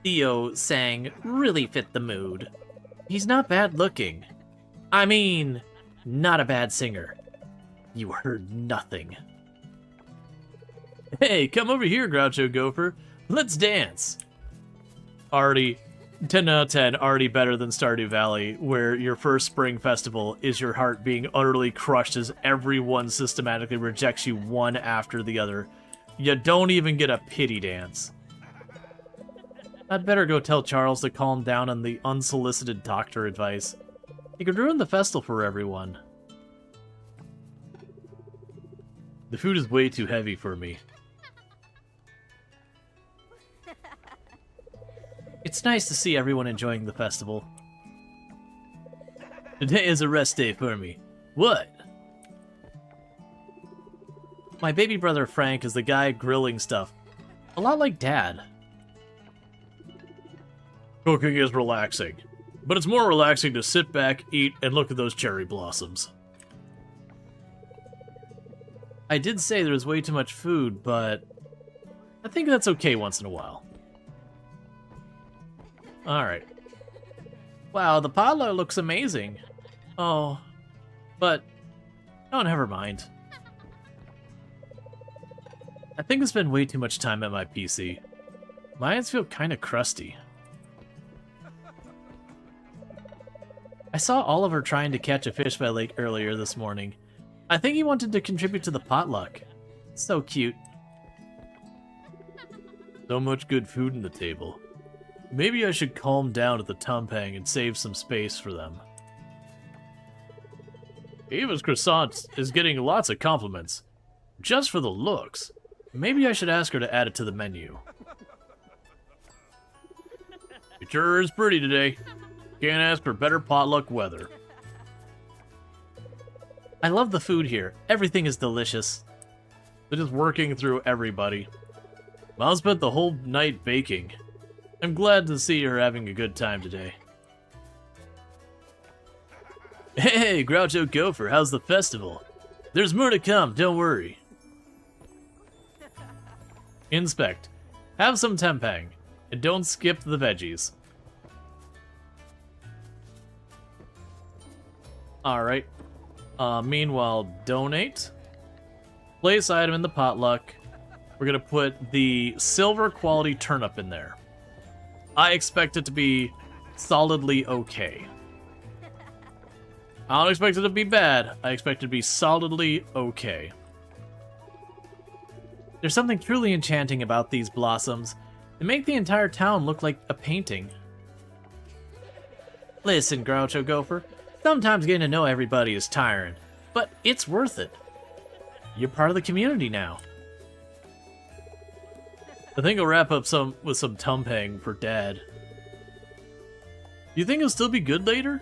Theo sang really fit the mood. He's not bad looking. I mean, not a bad singer. You heard nothing. Hey, come over here, Groucho Gopher. Let's dance. Already 10 out of 10, already better than Stardew Valley, where your first spring festival is your heart being utterly crushed as everyone systematically rejects you one after the other. You don't even get a pity dance. I'd better go tell Charles to calm down on the unsolicited doctor advice. He could ruin the festival for everyone. The food is way too heavy for me. It's nice to see everyone enjoying the festival. Today is a rest day for me. What? My baby brother Frank is the guy grilling stuff. A lot like Dad. Cooking is relaxing, but it's more relaxing to sit back, eat, and look at those cherry blossoms. I did say there was way too much food, but I think that's okay once in a while. Alright. Wow, the parlor looks amazing. Oh, but... oh, never mind. I think I spend way too much time at my PC. My hands feel kinda crusty. I saw Oliver trying to catch a fish by lake earlier this morning. I think he wanted to contribute to the potluck. So cute. So much good food on the table. Maybe I should calm down at the Tumpang and save some space for them. Eva's croissant is getting lots of compliments. Just for the looks. Maybe I should ask her to add it to the menu. It sure is pretty today. Can't ask for better potluck weather. I love the food here. Everything is delicious. They're just working through everybody. Mom spent the whole night baking. I'm glad to see her having a good time today. Hey, Groucho Gopher, how's the festival? There's more to come, don't worry. Inspect. Have some tempeh, and don't skip the veggies. Alright. Meanwhile, donate. Place item in the potluck. We're gonna put the silver quality turnip in there. I expect it to be solidly okay. I don't expect it to be bad. I expect it to be solidly okay. There's something truly enchanting about these blossoms. They make the entire town look like a painting. Listen, Groucho Gopher. Sometimes getting to know everybody is tiring, but it's worth it. You're part of the community now. I think I'll wrap up with some tumpang for Dad. You think it'll still be good later?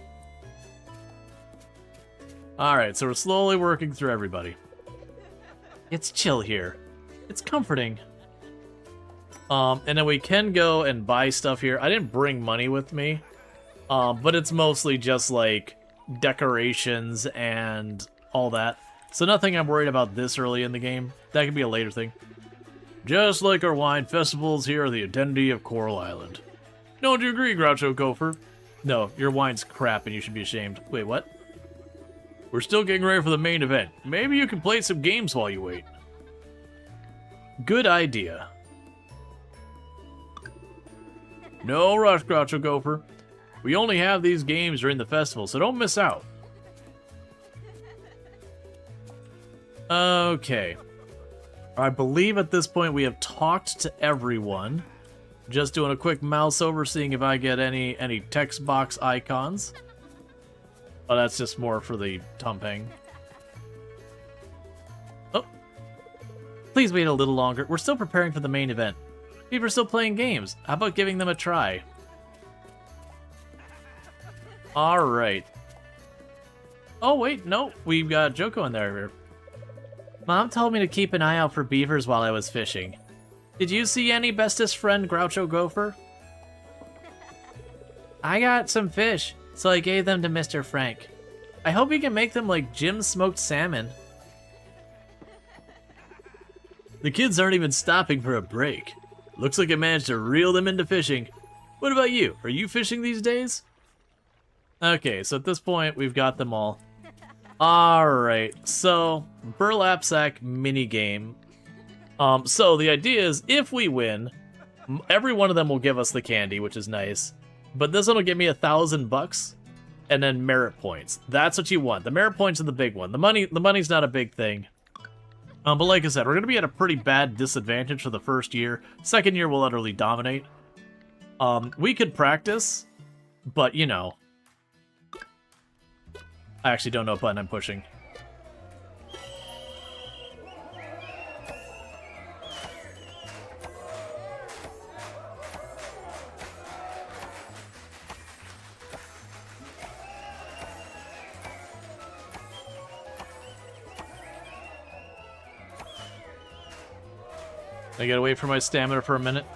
Alright, so we're slowly working through everybody. It's chill here. It's comforting. And then we can go and buy stuff here. I didn't bring money with me, but it's mostly just like decorations and all that. So nothing I'm worried about this early in the game. That could be a later thing. Just like our wine festivals here are the identity of Coral Island. Don't you agree, Groucho Gopher? No, your wine's crap and you should be ashamed. Wait, what? We're still getting ready for the main event. Maybe you can play some games while you wait. Good idea. No rush, Groucho Gopher. We only have these games during the festival, so don't miss out. Okay. I believe at this point we have talked to everyone. Just doing a quick mouse over, seeing if I get any text box icons. Oh, that's just more for the tumpang. Oh. Please wait a little longer. We're still preparing for the main event. People are still playing games. How about giving them a try? Alright. Oh, wait, no. We've got Joko in there. Mom told me to keep an eye out for beavers while I was fishing. Did you see any, bestest friend Groucho Gopher? I got some fish, so I gave them to Mr. Frank. I hope he can make them like Jim's smoked salmon. The kids aren't even stopping for a break. Looks like I managed to reel them into fishing. What about you? Are you fishing these days? Okay, so at this point, we've got them all. Alright, so, burlap sack minigame. So the idea is, if we win, every one of them will give us the candy, which is nice. But this one will give me $1,000, and then merit points. That's what you want. The merit points are the big one. The money's not a big thing. But like I said, we're going to be at a pretty bad disadvantage for the first year. Second year, we'll utterly dominate. We could practice, but, you know. I actually don't know what button I'm pushing. I gotta wait for my stamina for a minute.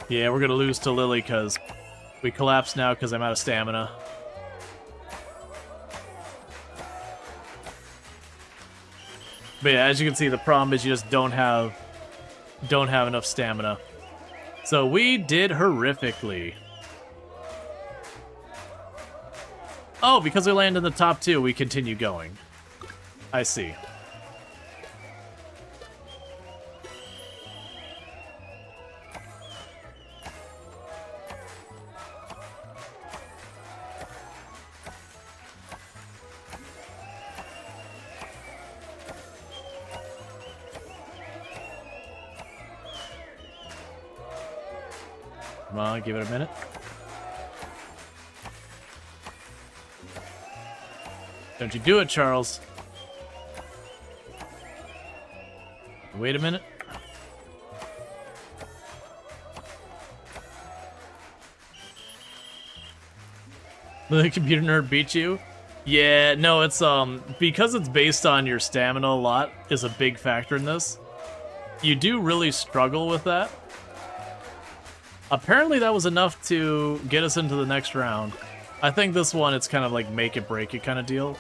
Yeah, we're gonna lose to Lily because we collapse now because I'm out of stamina. But yeah, as you can see, the problem is you just don't have enough stamina. So we did horrifically. Oh, because we land in the top 2, we continue going. I see. Come on, give it a minute. Don't you do it, Charles. Wait a minute. The computer nerd beat you? Yeah, no, it's because it's based on your stamina a lot is a big factor in this. You do really struggle with that. Apparently that was enough to get us into the next round. I think this one, it's kind of like make it break it kind of deal.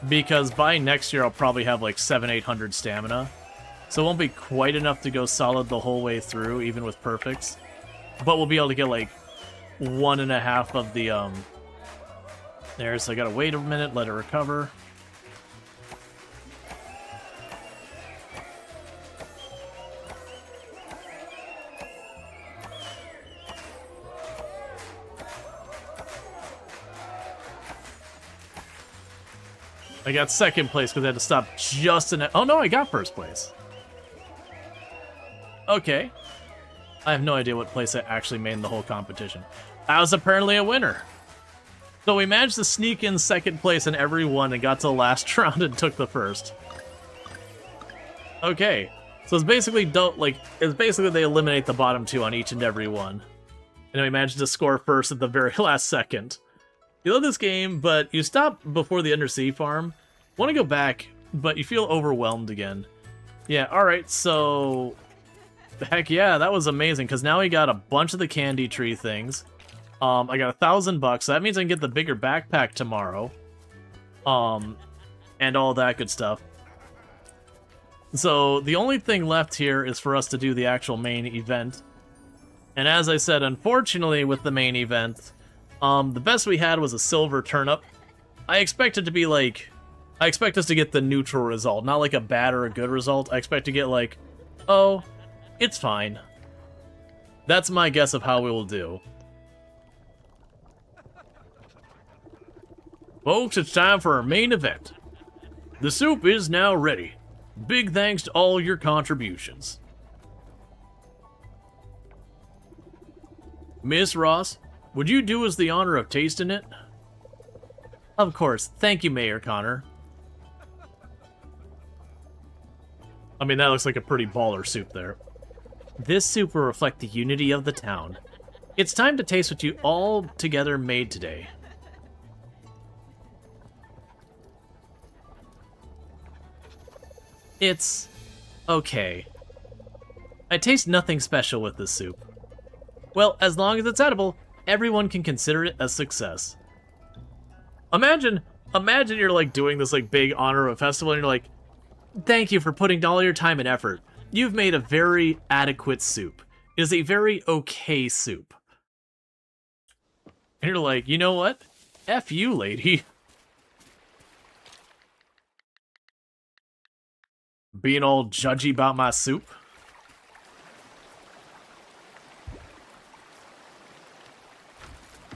Because by next year, I'll probably have like 700-800 stamina. So it won't be quite enough to go solid the whole way through, even with perfects. But we'll be able to get like 1.5 of the, there, so I gotta wait a minute, let it recover. I got second place because I had to stop just in. Oh no, I got first place. Okay. I have no idea what place I actually made in the whole competition. I was apparently a winner. So we managed to sneak in second place in every one and got to the last round and took the first. Okay. So it's basically they eliminate the bottom 2 on each and every one. And we managed to score first at the very last second. You love this game, but you stop before the undersea farm. Want to go back, but you feel overwhelmed again. Yeah, alright, so... Heck yeah, that was amazing, because now we got a bunch of the candy tree things. I got $1,000, so that means I can get the bigger backpack tomorrow. And all that good stuff. So, the only thing left here is for us to do the actual main event. And as I said, unfortunately, with the main event... the best we had was a silver turnip. I expect it to be like... I expect us to get the neutral result, not like a bad or a good result. I expect to get like, oh, it's fine. That's my guess of how we will do. Folks, it's time for our main event. The soup is now ready. Big thanks to all your contributions. Miss Ross, would you do us the honor of tasting it? Of course. Thank you, Mayor Connor. I mean, that looks like a pretty baller soup there. This soup will reflect the unity of the town. It's time to taste what you all together made today. It's... okay. I taste nothing special with this soup. Well, as long as it's edible, everyone can consider it a success. Imagine you're like doing this like big honor of a festival and you're like, thank you for putting all your time and effort. You've made a very adequate soup. It is a very okay soup. And you're like, you know what? F you, lady. Being all judgy about my soup.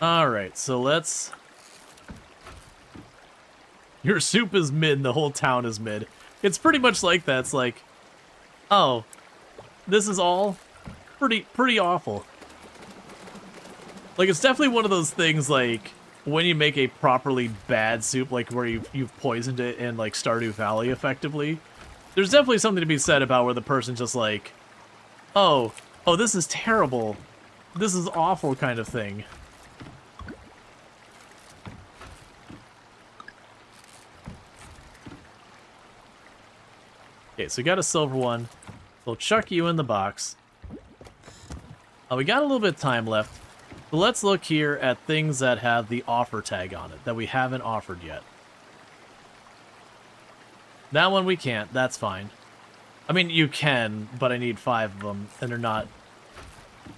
Alright, so let's... Your soup is mid, the whole town is mid. It's pretty much like that. It's like, oh, this is all pretty awful. Like, it's definitely one of those things, like, when you make a properly bad soup, like where you've poisoned it in, like, Stardew Valley, effectively, there's definitely something to be said about where the person's just like, oh, this is terrible. this is awful kind of thing. Okay, so we got a silver one. We'll chuck you in the box. We got a little bit of time left. So let's look here at things that have the offer tag on it, that we haven't offered yet. That one we can't, that's fine. I mean, you can, but I need 5 of them, and they're not...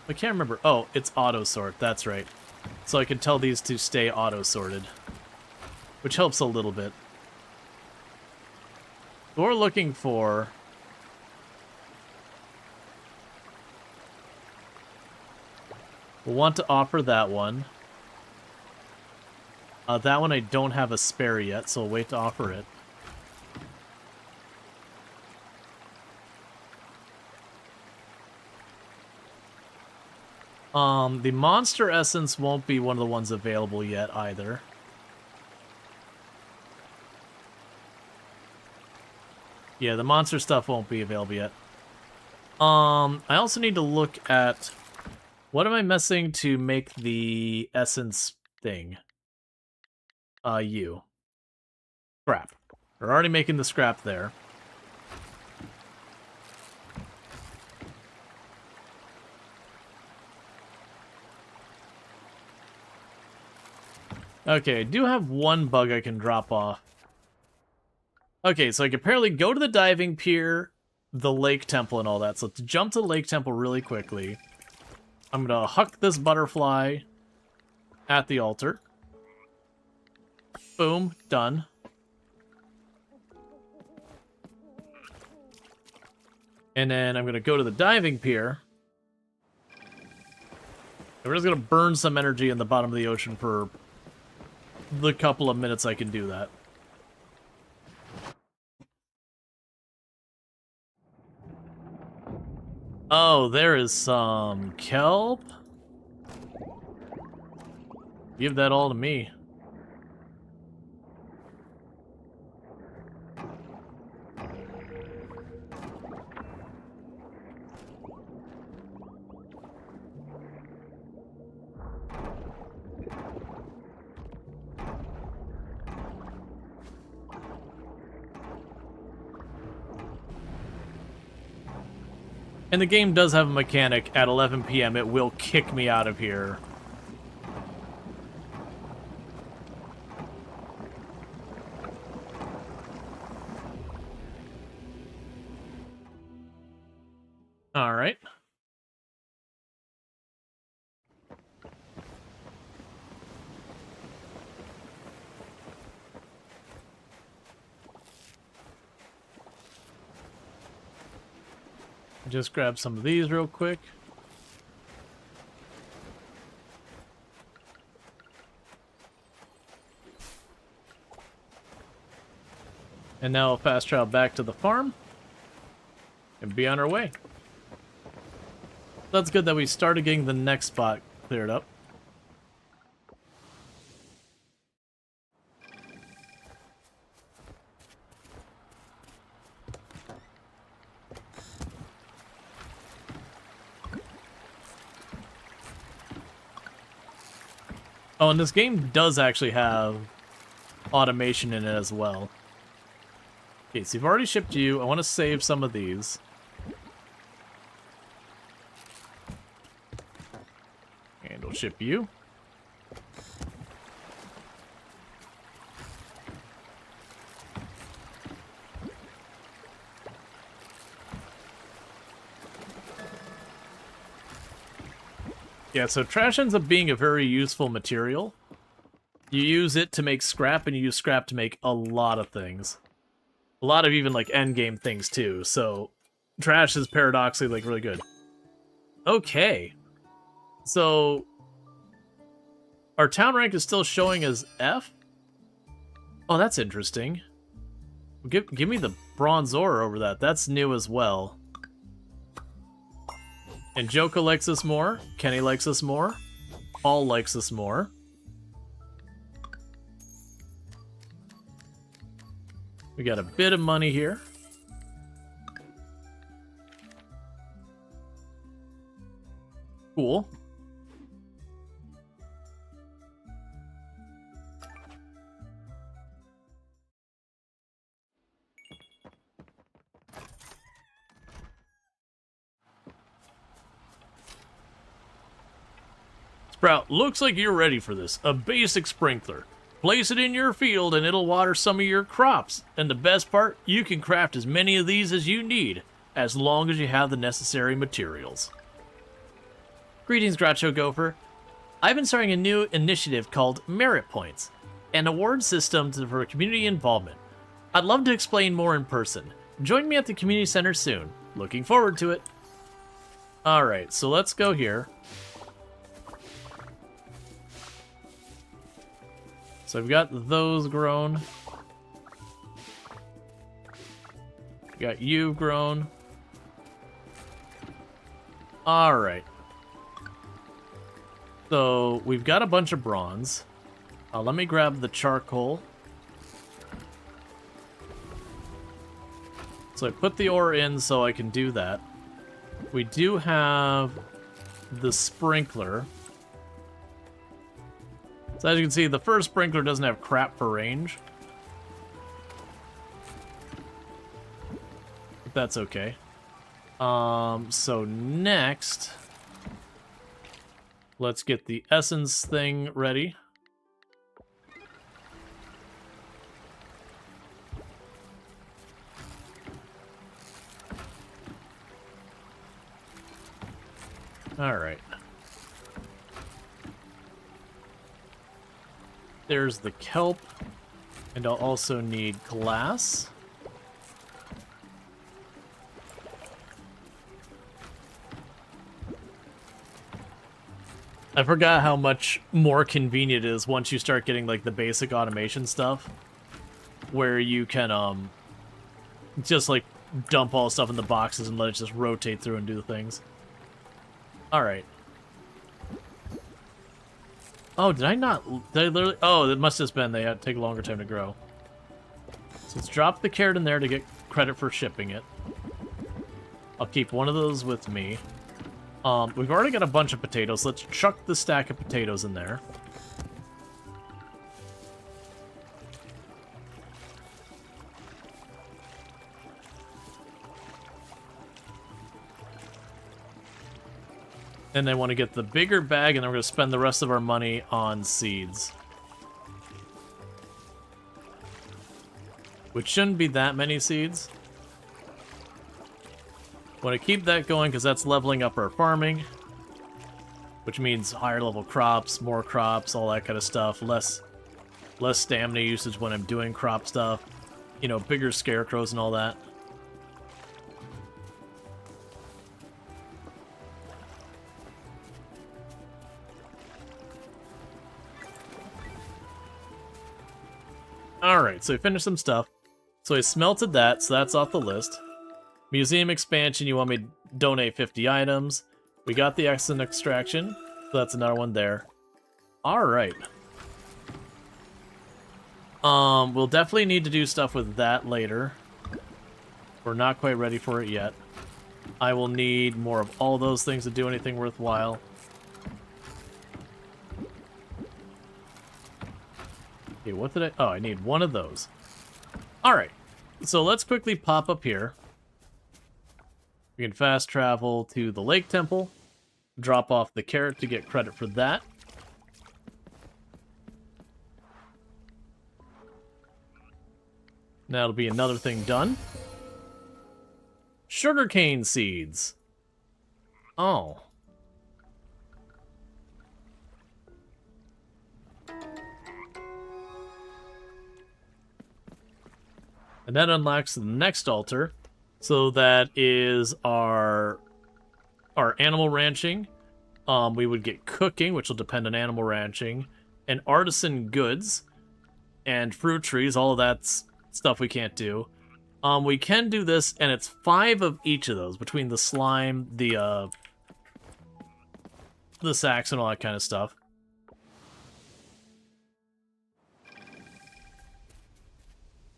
I can't remember. Oh, it's auto-sort, that's right. So I can tell these to stay auto-sorted, which helps a little bit. So we're looking for... We'll want to offer that one. That one I don't have a spare yet, so I'll wait to offer it. The monster essence won't be one of the ones available yet either. Yeah, the monster stuff won't be available yet. I also need to look at what am I missing to make the essence thing? You. Scrap. We're already making the scrap there. Okay, I do have one bug I can drop off. Okay, so I can apparently go to the diving pier, the lake temple, and all that. So let's jump to the lake temple really quickly. I'm gonna huck this butterfly at the altar. Boom, done. And then I'm gonna go to the diving pier. And we're just gonna burn some energy in the bottom of the ocean for the couple of minutes I can do that. Oh, there is some kelp. Give that all to me. And the game does have a mechanic, at 11 PM it will kick me out of here. Alright. Just grab some of these real quick. And now we'll fast travel back to the farm and be on our way. That's good that we started getting the next spot cleared up. Oh, and this game does actually have automation in it as well. Okay, so you've already shipped you. I want to save some of these. And we'll ship you. Yeah, so trash ends up being a very useful material. You use it to make scrap, and you use scrap to make a lot of things. A lot of even, like, endgame things, too. So, trash is paradoxically, like, really good. Okay. So, our town rank is still showing as F? Oh, that's interesting. Give me the bronze ore over that. That's new as well. And Joko likes us more. Kenny likes us more. Paul likes us more. We got a bit of money here. Cool. Sprout, looks like you're ready for this. A basic sprinkler. Place it in your field and it'll water some of your crops. And the best part, you can craft as many of these as you need, as long as you have the necessary materials. Greetings, Groucho Gopher. I've been starting a new initiative called Merit Points, an award system for community involvement. I'd love to explain more in person. Join me at the community center soon. Looking forward to it. Alright, so let's go here. So I've got those grown. Got you grown. Alright. So we've got a bunch of bronze. Let me grab the charcoal. So I put the ore in so I can do that. We do have the sprinkler. So as you can see, the first sprinkler doesn't have crap for range. But that's okay. So next, let's get the essence thing ready. All right. There's the kelp, and I'll also need glass. I forgot how much more convenient it is once you start getting like the basic automation stuff, where you can just like dump all the stuff in the boxes and let it just rotate through and do the things. All right. Oh, did I not? Did I literally? Oh, it must have just been they had to take a longer time to grow. So let's drop the carrot in there to get credit for shipping it. I'll keep one of those with me. We've already got a bunch of potatoes. Let's chuck the stack of potatoes in there. And I want to get the bigger bag, and then we're going to spend the rest of our money on seeds. Which shouldn't be that many seeds. Want to keep that going because that's leveling up our farming. Which means higher level crops, more crops, all that kind of stuff. Less stamina usage when I'm doing crop stuff. You know, bigger scarecrows and all that. Alright, so we finished some stuff. So I smelted that, so that's off the list. Museum expansion, you want me to donate 50 items. We got the excellent extraction, so that's another one there. Alright. We'll definitely need to do stuff with that later. We're not quite ready for it yet. I will need more of all those things to do anything worthwhile. Okay, what did I... Oh, I need one of those. Alright, so let's quickly pop up here. We can fast travel to the Lake Temple. Drop off the carrot to get credit for that. That'll be another thing done. Sugarcane seeds. Oh. And that unlocks the next altar. So that is our animal ranching. We would get cooking, which will depend on animal ranching, and artisan goods, and fruit trees. All of that's stuff we can't do. We can do this, and it's 5 of each of those between the slime, the sacks, and all that kind of stuff.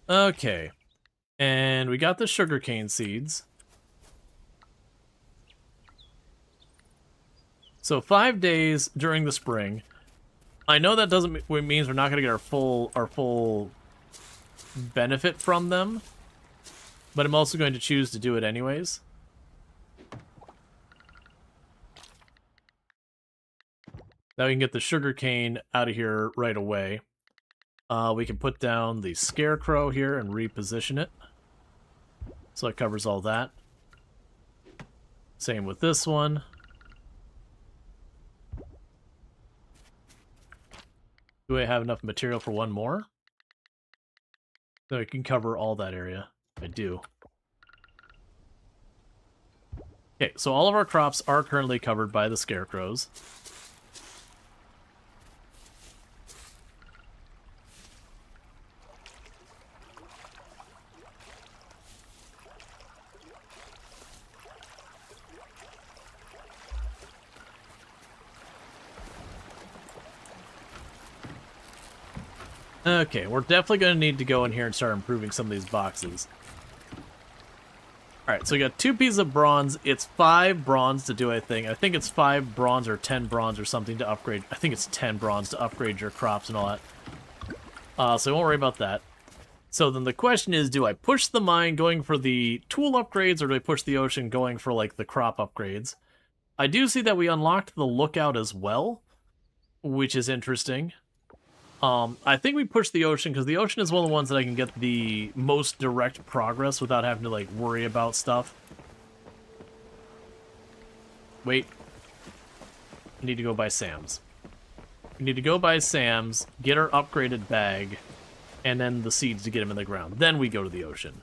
Okay. And we got the sugarcane seeds. So 5 days during the spring. I know that doesn't means we're not going to get our full benefit from them, but I'm also going to choose to do it anyways. Now we can get the sugarcane out of here right away. We can put down the scarecrow here and reposition it. So it covers all that. Same with this one. Do I have enough material for one more? So I can cover all that area. I do. Okay, so all of our crops are currently covered by the scarecrows. Okay, we're definitely going to need to go in here and start improving some of these boxes. Alright, so we got 2 pieces of bronze. It's 5 bronze to do a thing. I think it's 5 bronze or 10 bronze or something to upgrade. I think it's 10 bronze to upgrade your crops and all that. So I won't worry about that. So then the question is, do I push the mine going for the tool upgrades, or do I push the ocean going for, like, the crop upgrades? I do see that we unlocked the lookout as well, which is interesting. I think we push the ocean, because the ocean is one of the ones that I can get the most direct progress without having to, like, worry about stuff. Wait. I need to go by Sam's. We need to go by Sam's, get our upgraded bag, and then the seeds to get them in the ground. Then we go to the ocean.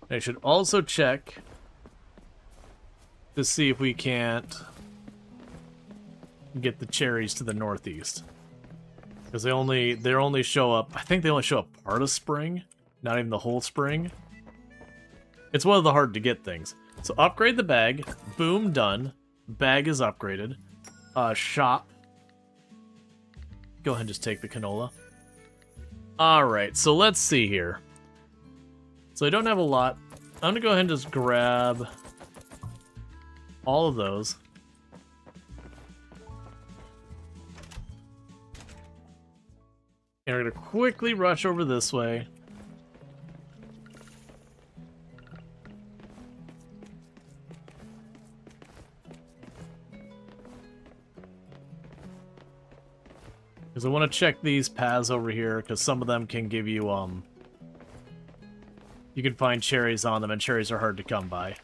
I should also check to see if we can't get the cherries to the northeast, because they only show up. I think they only show up part of spring, not even the whole spring. It's one of the hard to get things. So upgrade the bag. Boom, done. Bag is upgraded. Shop. Go ahead and just take the canola. All right, so let's see here. So I don't have a lot. I'm gonna go ahead and just grab all of those. And we're going to quickly rush over this way. Because I want to check these paths over here, because some of them can give you, you can find cherries on them, and cherries are hard to come by.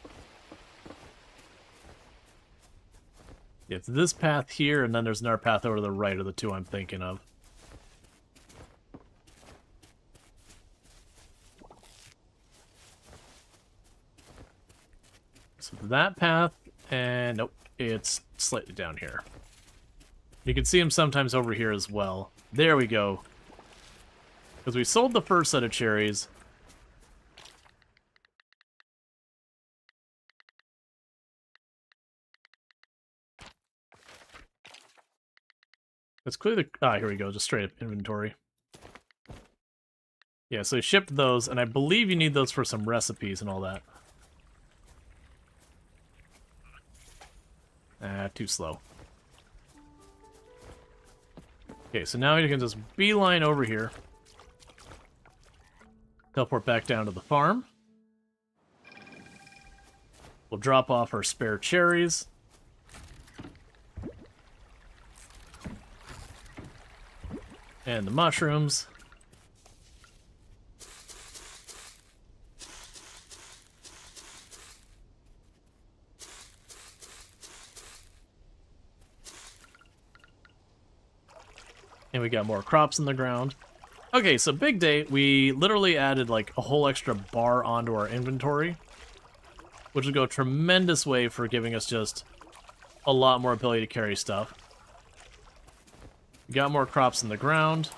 It's this path here, and then there's another path over to the right, are the two I'm thinking of. So that path, and nope, it's slightly down here. You can see them sometimes over here as well. There we go. Because we sold the first set of cherries. Let's clear the... Ah, here we go. Just straight up inventory. Yeah, so I shipped those, and I believe you need those for some recipes and all that. Too slow. Okay, so now you can just beeline over here. Teleport back down to the farm. We'll drop off our spare cherries. And the mushrooms. And we got more crops in the ground. Okay, so big day. We literally added like a whole extra bar onto our inventory, which will go a tremendous way for giving us just a lot more ability to carry stuff. We got more crops in the ground.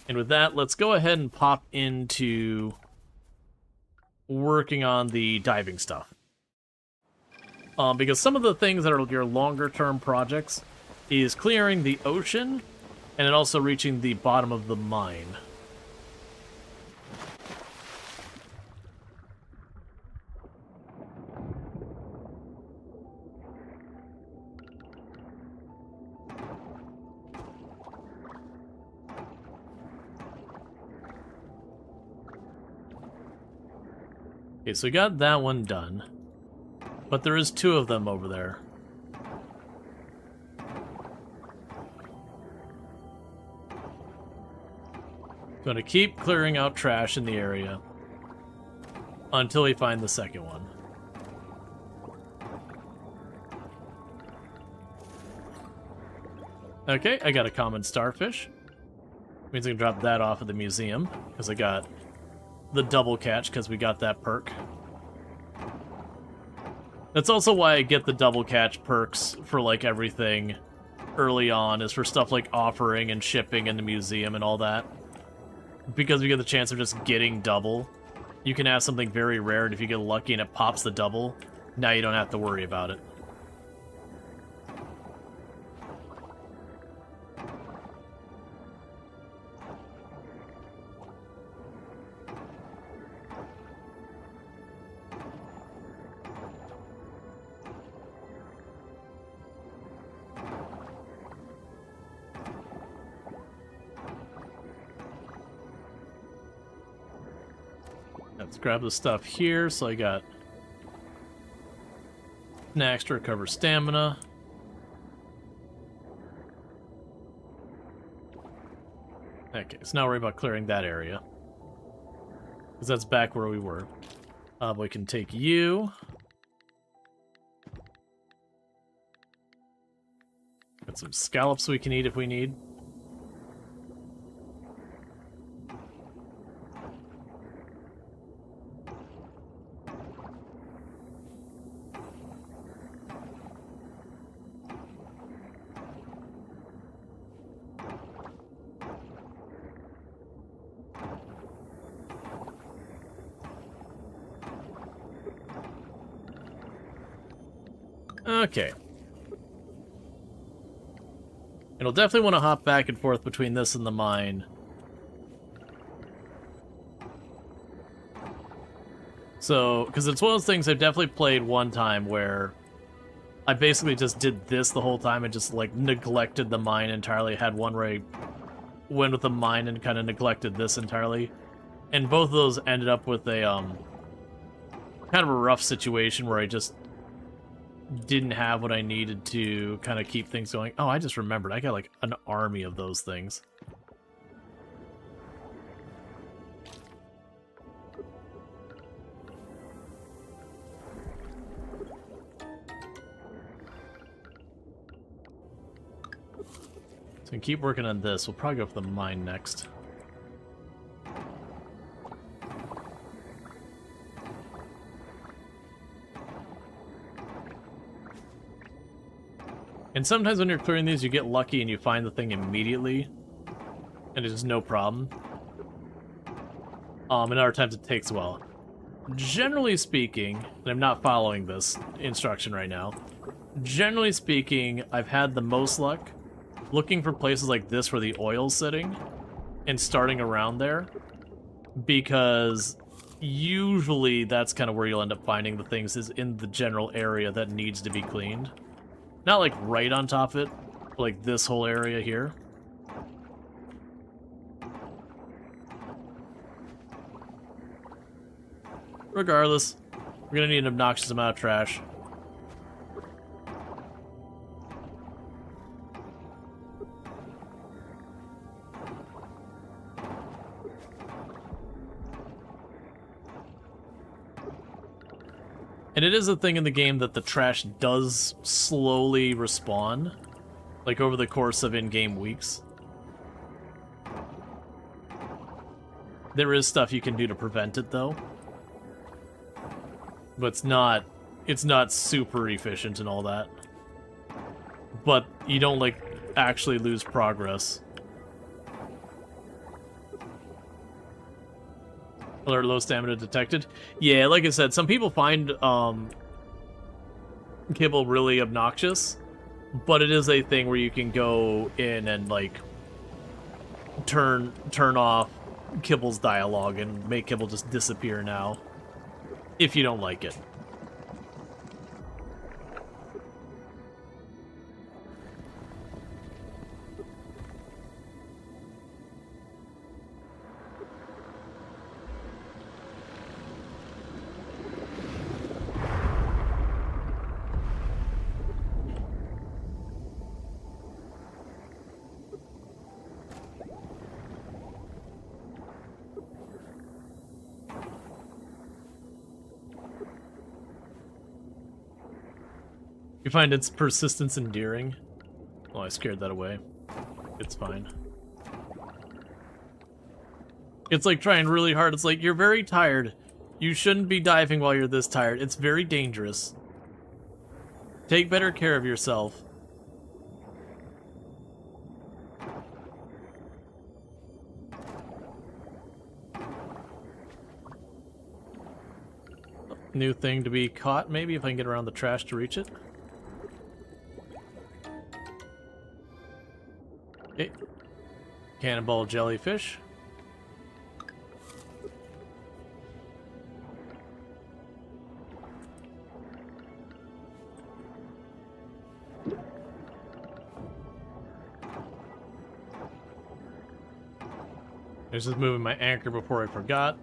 And with that, let's go ahead and pop into working on the diving stuff. Because some of the things that are your longer-term projects is clearing the ocean, and then also reaching the bottom of the mine. Okay, so we got that one done. But there is 2 of them over there. Going to keep clearing out trash in the area until we find the second one. Okay, I got a common starfish. Means I can drop that off at the museum, because I got the double catch, because we got that perk. That's also why I get the double catch perks for, like, everything early on, is for stuff like offering and shipping in the museum and all that. Because we get the chance of just getting double. You can have something very rare, and if you get lucky and it pops the double, now you don't have to worry about it. Let's grab the stuff here. So I got snacks to recover stamina. Okay, so now worry about clearing that area, because that's back where we were. We can take you. Got some scallops we can eat if we need. Okay. It'll definitely want to hop back and forth between this and the mine. So, because it's one of those things I've definitely played one time where I basically just did this the whole time and just, like, neglected the mine entirely. I had one where I went with the mine and kind of neglected this entirely. And both of those ended up with a, kind of a rough situation where I just didn't have what I needed to kind of keep things going. Oh, I just remembered. I got, like, an army of those things. So we can keep working on this. We'll probably go for the mine next. And sometimes when you're clearing these, you get lucky and you find the thing immediately, and it's just no problem. And other times it takes a while. Generally speaking, and I'm not following this instruction right now, generally speaking, I've had the most luck looking for places like this where the oil's sitting and starting around there, because usually that's kind of where you'll end up finding the things, is in the general area that needs to be cleaned. Not like right on top of it, but like this whole area here. Regardless, we're gonna need an obnoxious amount of trash. And it is a thing in the game that the trash does slowly respawn, like over the course of in-game weeks. There is stuff you can do to prevent it, though. But it's not super efficient and all that. But you don't, like, actually lose progress. Alert, low stamina detected. Yeah, like I said, some people find kibble really obnoxious, but it is a thing where you can go in and, like, turn off Kibble's dialogue and make Kibble just disappear now, if you don't like it. You find its persistence endearing? Oh, I scared that away. It's fine. It's like trying really hard. It's like, you're very tired. You shouldn't be diving while you're this tired. It's very dangerous. Take better care of yourself. New thing to be caught, maybe, if I can get around the trash to reach it. Okay. Cannonball jellyfish. I was just moving my anchor before I forgot.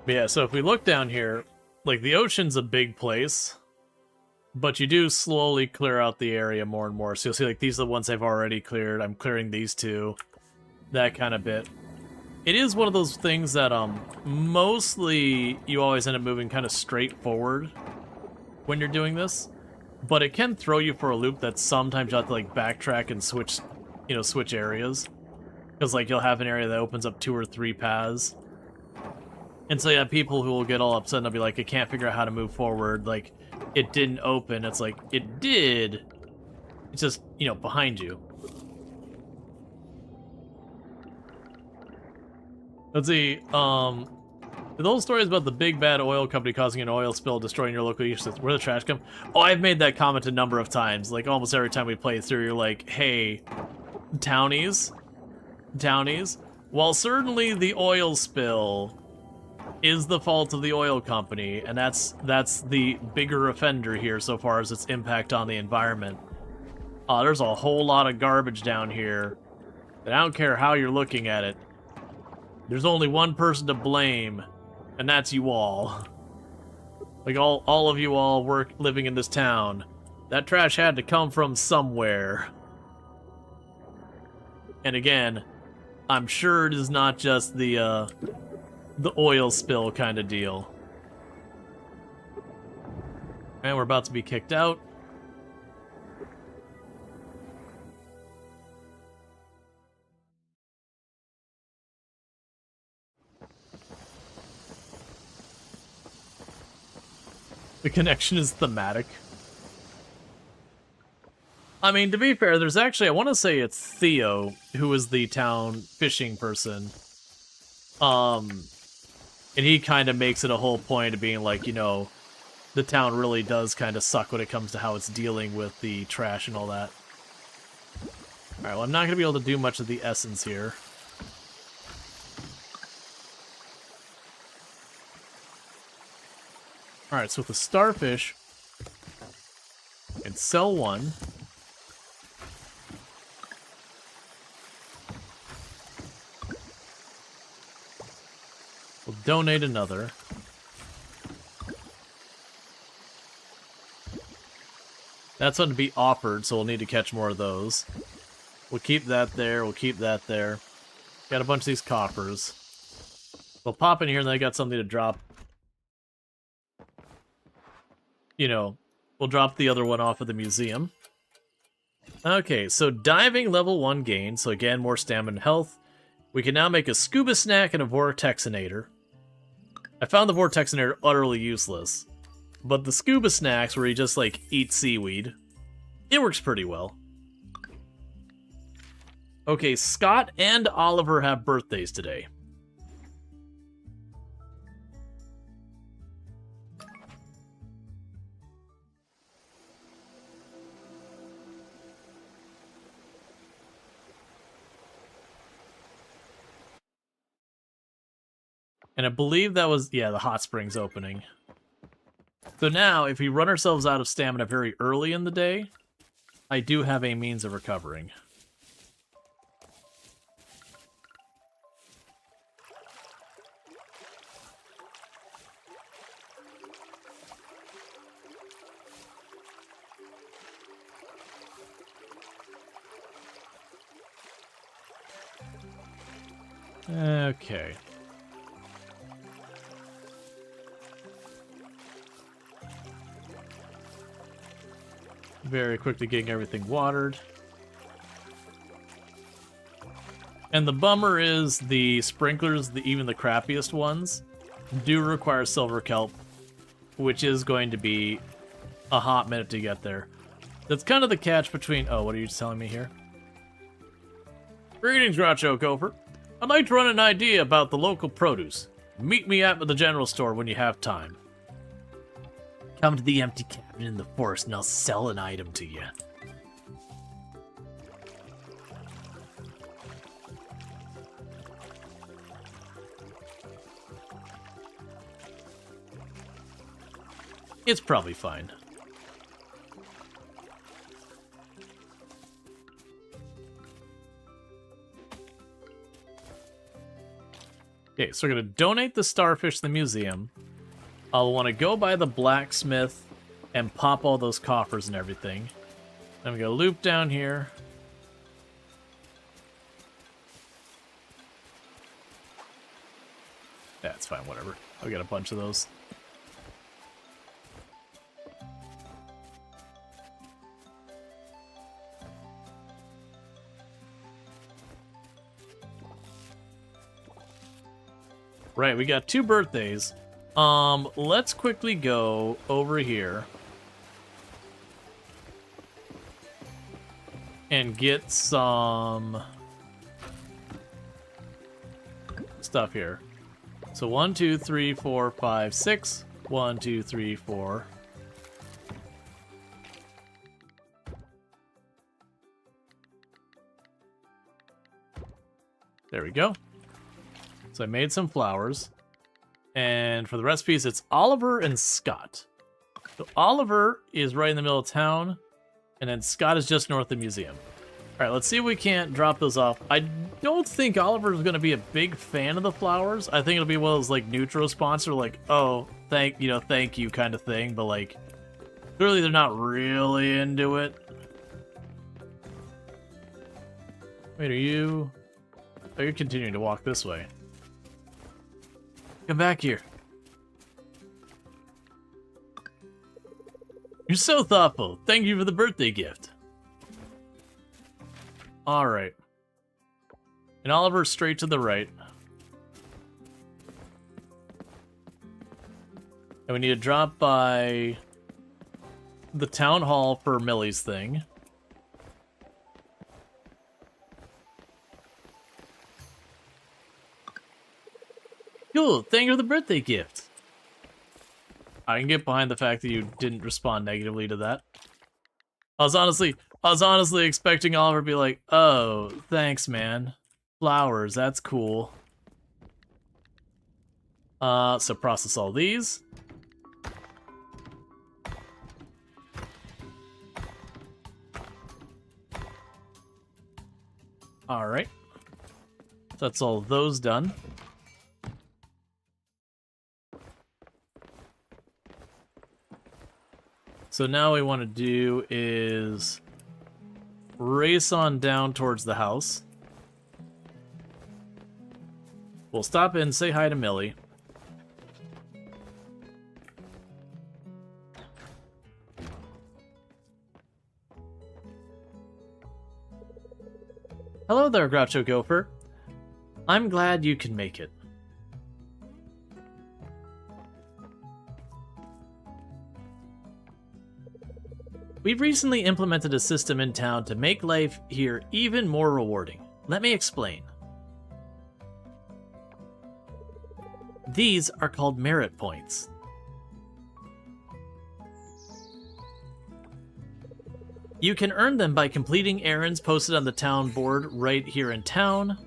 But yeah, so if we look down here, like, the ocean's a big place, but you do slowly clear out the area more and more. So you'll see, like, these are the ones I've already cleared. I'm clearing these two, that kind of bit. It is one of those things that, mostly you always end up moving kind of straight forward when you're doing this, but it can throw you for a loop that sometimes you have to, like, backtrack and switch, you know, switch areas. Because, like, you'll have an area that opens up 2 or 3 paths. And so you have people who will get all upset and they'll be like, I can't figure out how to move forward. Like, it didn't open. It's like, it did. It's just, you know, behind you. Let's see, those stories about the big bad oil company causing an oil spill, destroying your local ecosystem, where the trash come? Oh, I've made that comment a number of times. Like, almost every time we play through, you're like, hey, townies, while certainly the oil spill is the fault of the oil company, and that's the bigger offender here so far as its impact on the environment. There's a whole lot of garbage down here, and I don't care how you're looking at it. There's only one person to blame, and that's you all. Like, all of you all living in this town. That trash had to come from somewhere. And again, I'm sure it is not just the oil spill kind of deal. And we're about to be kicked out. The connection is thematic. I mean, to be fair, there's actually, I want to say it's Theo, who is the town fishing person. And he kind of makes it a whole point of being like, you know, the town really does kind of suck when it comes to how it's dealing with the trash and all that. Alright, well, I'm not going to be able to do much of the essence here. Alright, so with the starfish, and sell one. We'll donate another. That's going to be offered, so we'll need to catch more of those. We'll keep that there, we'll keep that there. Got a bunch of these coppers. We'll pop in here and then I got something to drop. You know, we'll drop the other one off at the museum. Okay, so diving level 1 gain, so again, more stamina and health. We can now make a scuba snack and a vortexinator. I found the vortexinator utterly useless, but the scuba snacks where you just, like, eat seaweed, it works pretty well. Okay, Scott and Oliver have birthdays today. And I believe that was, yeah, the hot springs opening. So now, if we run ourselves out of stamina very early in the day, I do have a means of recovering. Okay. Very quickly getting everything watered. And the bummer is the sprinklers, even the crappiest ones, do require silver kelp, which is going to be a hot minute to get there. That's kind of the catch between... Oh, what are you telling me here? Greetings, Groucho Gopher. I'd like to run an idea about the local produce. Meet me at the general store when you have time. Come to the empty cabin in the forest and I'll sell an item to you. It's probably fine. Okay, so we're going to donate the starfish to the museum. I'll want to go by the blacksmith and pop all those coffers and everything. Then we go loop down here. That's fine, whatever. I'll get a bunch of those. Right, we got 2 birthdays. Let's quickly go over here and get some stuff here. So 1, 2, 3, 4, 5, 6. 1, 2, 3, 4. There we go. So I made some flowers. And for the recipes, it's Oliver and Scott. So Oliver is right in the middle of town, and then Scott is just north of the museum. All right, let's see if we can't drop those off. I don't think Oliver is going to be a big fan of the flowers. I think it'll be one of those like neutral sponsor, like, oh, thank you kind of thing. But like, clearly they're not really into it. Wait, are you? Oh, you're continuing to walk this way. Come back here. You're so thoughtful. Thank you for the birthday gift. All right. And Oliver straight to the right. And we need to drop by the town hall for Millie's thing. Cool, thank you for the birthday gift. I can get behind the fact that you didn't respond negatively to that. I was honestly expecting Oliver to be like, oh, thanks, man. Flowers, that's cool. So process all these. All right. So that's all those done. So now what we want to do is race on down towards the house. We'll stop in, say hi to Millie. Hello there, Groucho Gopher. I'm glad you can make it. We've recently implemented a system in town to make life here even more rewarding. Let me explain. These are called merit points. You can earn them by completing errands posted on the town board right here in town.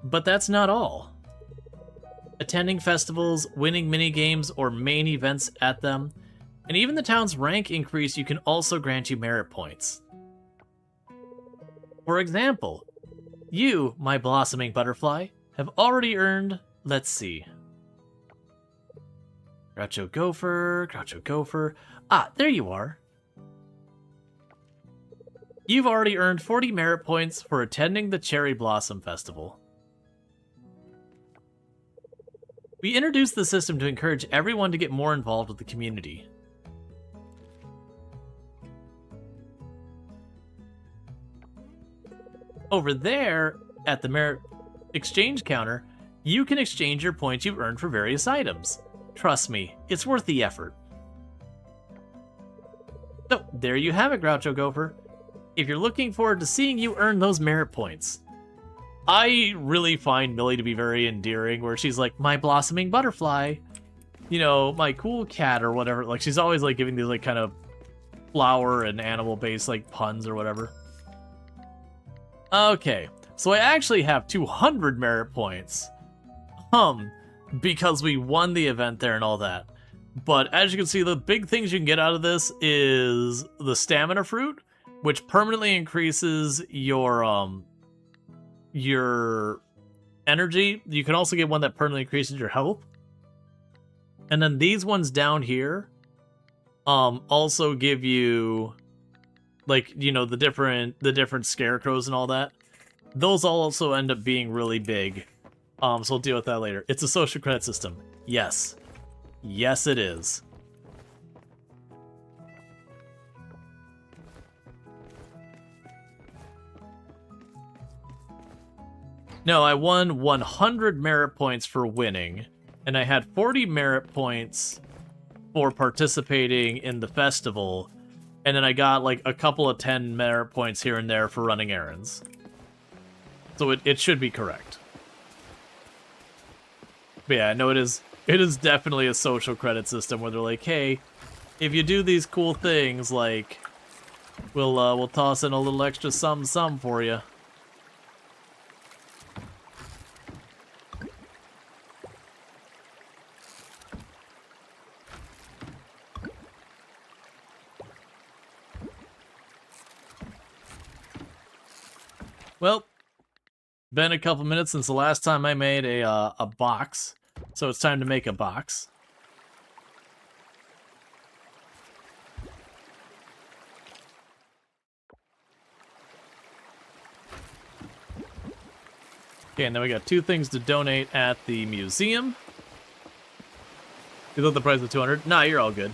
But that's not all. Attending festivals, winning mini-games or main events at them, and even the town's rank increase you can also grant you merit points. For example, you, my blossoming butterfly, have already earned, let's see. Groucho Gopher. Ah, there you are. You've already earned 40 merit points for attending the Cherry Blossom Festival. We introduced the system to encourage everyone to get more involved with the community. Over there, at the merit exchange counter, you can exchange your points you've earned for various items. Trust me, it's worth the effort. So, there you have it, Groucho Gopher. If you're looking forward to seeing you earn those merit points. I really find Millie to be very endearing, where she's like, my blossoming butterfly. You know, my cool cat or whatever. Like, she's always like giving these like kind of flower and animal-based like puns or whatever. Okay, so I actually have 200 merit points. Because we won the event there and all that. But as you can see, the big things you can get out of this is the stamina fruit, which permanently increases your energy. You can also get one that permanently increases your health. And then these ones down here also give you, like, you know, the different scarecrows and all that. Those also end up being really big. So we'll deal with that later. It's a social credit system. Yes. Yes, it is. No, I won 100 merit points for winning, and I had 40 merit points for participating in the festival, and then I got like a couple of 10 merit points here and there for running errands. So it should be correct. But yeah, no, it is definitely a social credit system where they're like, hey, if you do these cool things, like, we'll toss in a little extra some for you. Well, been a couple minutes since the last time I made a box, so it's time to make a box. Okay, and then we got 2 things to donate at the museum. You thought the price was 200? Nah, you're all good.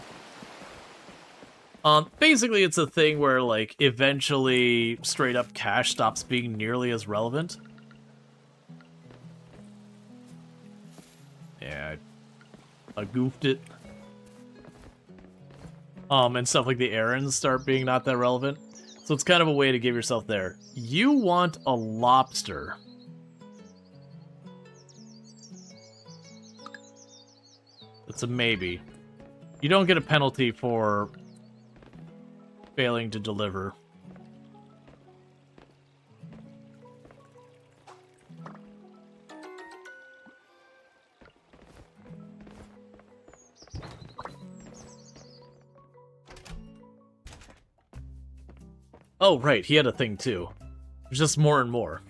Basically, it's a thing where, like, eventually straight up cash stops being nearly as relevant. Yeah, I goofed it. And stuff like the errands start being not that relevant. So it's kind of a way to give yourself there. You want a lobster. It's a maybe. You don't get a penalty for failing to deliver. Oh, right, he had a thing too. There's just more and more.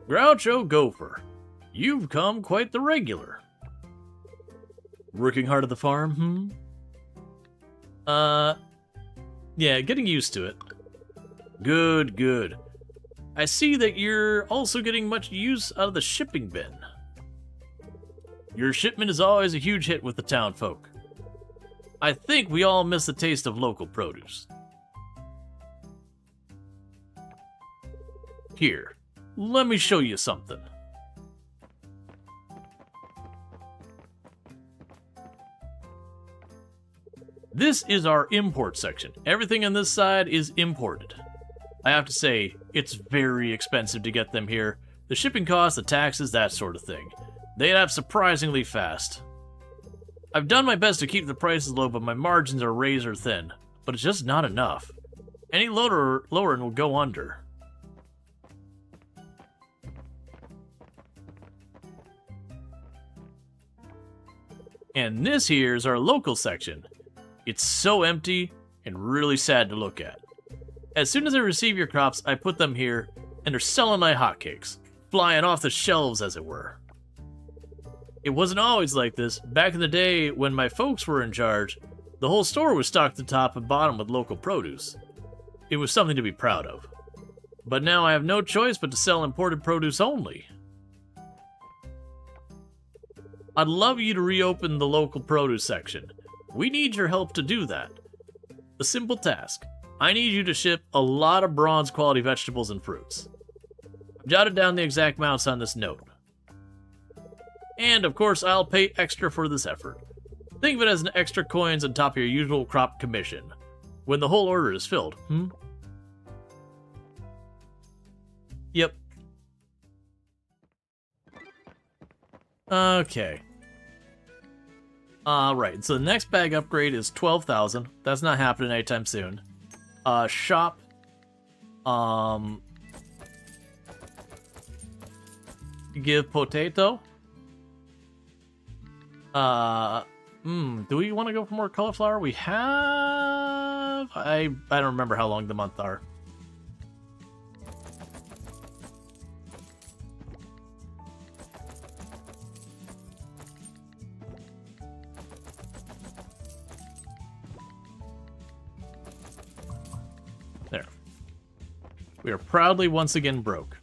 Groucho Gopher, you've come quite the regular. Working hard at the farm, yeah, getting used to it. Good, good. I see that you're also getting much use out of the shipping bin. Your shipment is always a huge hit with the town folk. I think we all miss the taste of local produce. Here, let me show you something. This is our import section. Everything on this side is imported. I have to say, it's very expensive to get them here. The shipping costs, the taxes, that sort of thing. They add up surprisingly fast. I've done my best to keep the prices low, but my margins are razor thin. But it's just not enough. Any lower and will go under. And this here is our local section. It's so empty and really sad to look at. As soon as I receive your crops, I put them here, and they're selling like hotcakes, flying off the shelves as it were. It wasn't always like this. Back in the day when my folks were in charge, The whole store was stocked to top and bottom with local produce. It was something to be proud of. But now I have no choice but to sell imported produce only. I'd love you to reopen the local produce section. We need your help to do that. A simple task. I need you to ship a lot of bronze quality vegetables and fruits. I've jotted down the exact amounts on this note. And of course, I'll pay extra for this effort. Think of it as an extra coins on top of your usual crop commission. When the whole order is filled, Yep. Okay. Right, so the next bag upgrade is 12,000. That's not happening anytime soon. Shop. Give potato. Do we want to go for more cauliflower? We have... I don't remember how long the months are. There. We are proudly once again broke.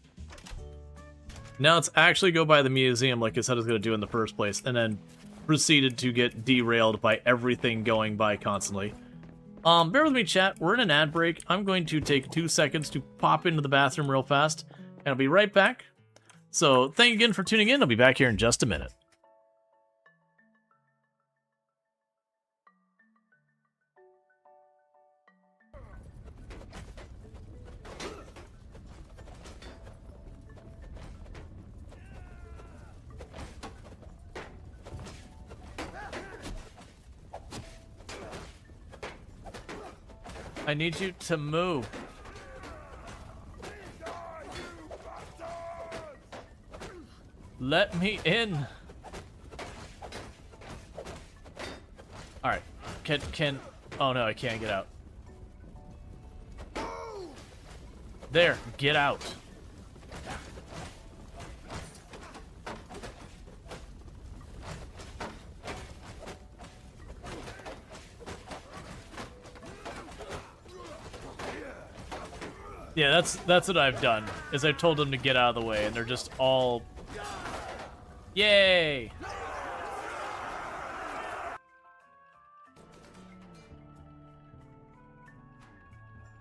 Now let's actually go by the museum like I said I was going to do in the first place, and then proceeded to get derailed by everything going by constantly. Bear with me, chat. We're in an ad break. I'm going to take 2 seconds to pop into the bathroom real fast, and I'll be right back. So thank you again for tuning in. I'll be back here in just a minute. I need you to move. Let me in. Alright. Can... Oh no, I can't get out. There, get out. Yeah, that's what I've done, is I've told them to get out of the way, and they're just all... Yay!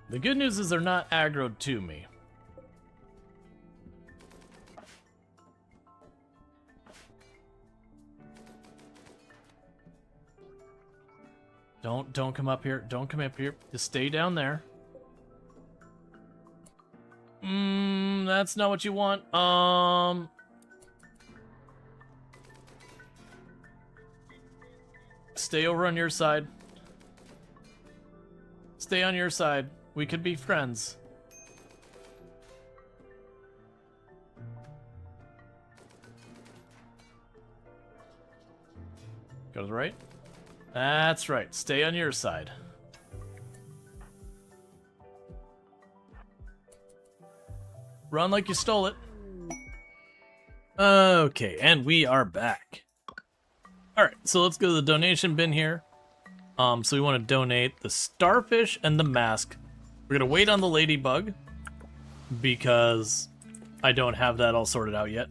The good news is they're not aggroed to me. Don't come up here. Don't come up here. Just stay down there. That's not what you want. Stay over on your side. Stay on your side. We could be friends. Go to the right. That's right. Stay on your side. Run like you stole it. Okay, and we are back. Alright, so let's go to the donation bin here. So we want to donate the starfish and the mask. We're going to wait on the ladybug, because I don't have that all sorted out yet.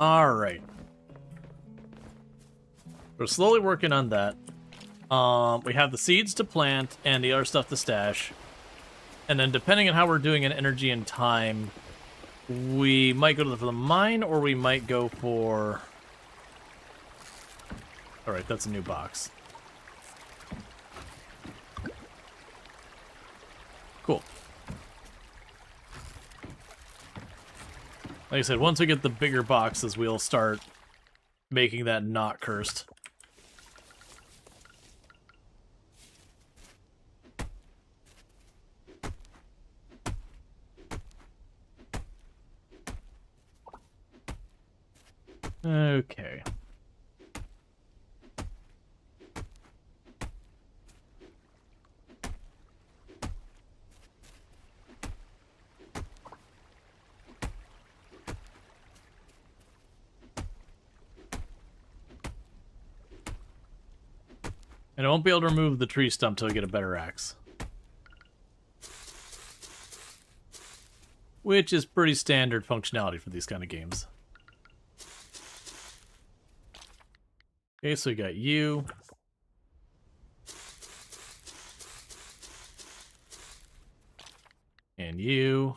Alright. We're slowly working on that. We have the seeds to plant and the other stuff to stash. And then depending on how we're doing in energy and time, we might go to the mine, or we might go for... Alright, that's a new box. Cool. Like I said, once we get the bigger boxes, we'll start making that not cursed. Okay. And I won't be able to remove the tree stump till I get a better axe. Which is pretty standard functionality for these kind of games. Okay, so we got you. And you.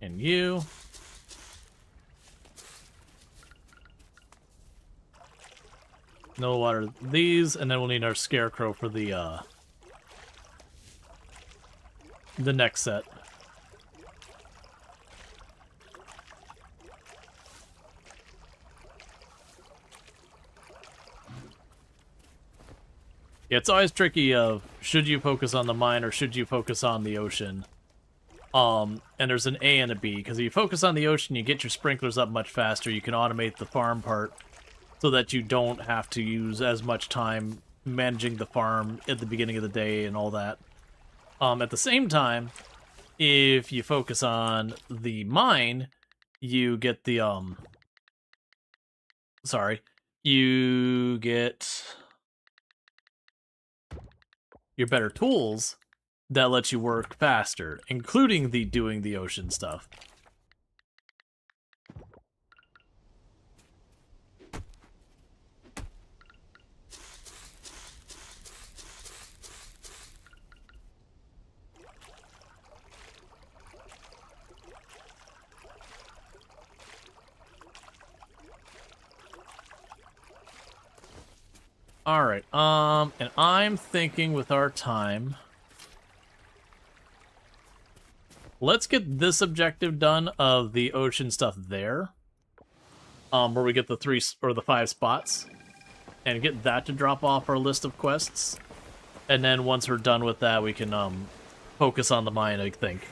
And you. No water these, and then we'll need our scarecrow for the next set. Yeah, it's always tricky of should you focus on the mine or should you focus on the ocean. And there's an A and a B, because if you focus on the ocean, you get your sprinklers up much faster. You can automate the farm part so that you don't have to use as much time managing the farm at the beginning of the day and all that. At the same time, if you focus on the mine, you get the, you get your better tools that lets you work faster, including the doing the ocean stuff. Alright, and I'm thinking with our time, let's get this objective done of the ocean stuff there, where we get the 3 or the 5 spots, and get that to drop off our list of quests, and then once we're done with that, we can, focus on the mine, I think.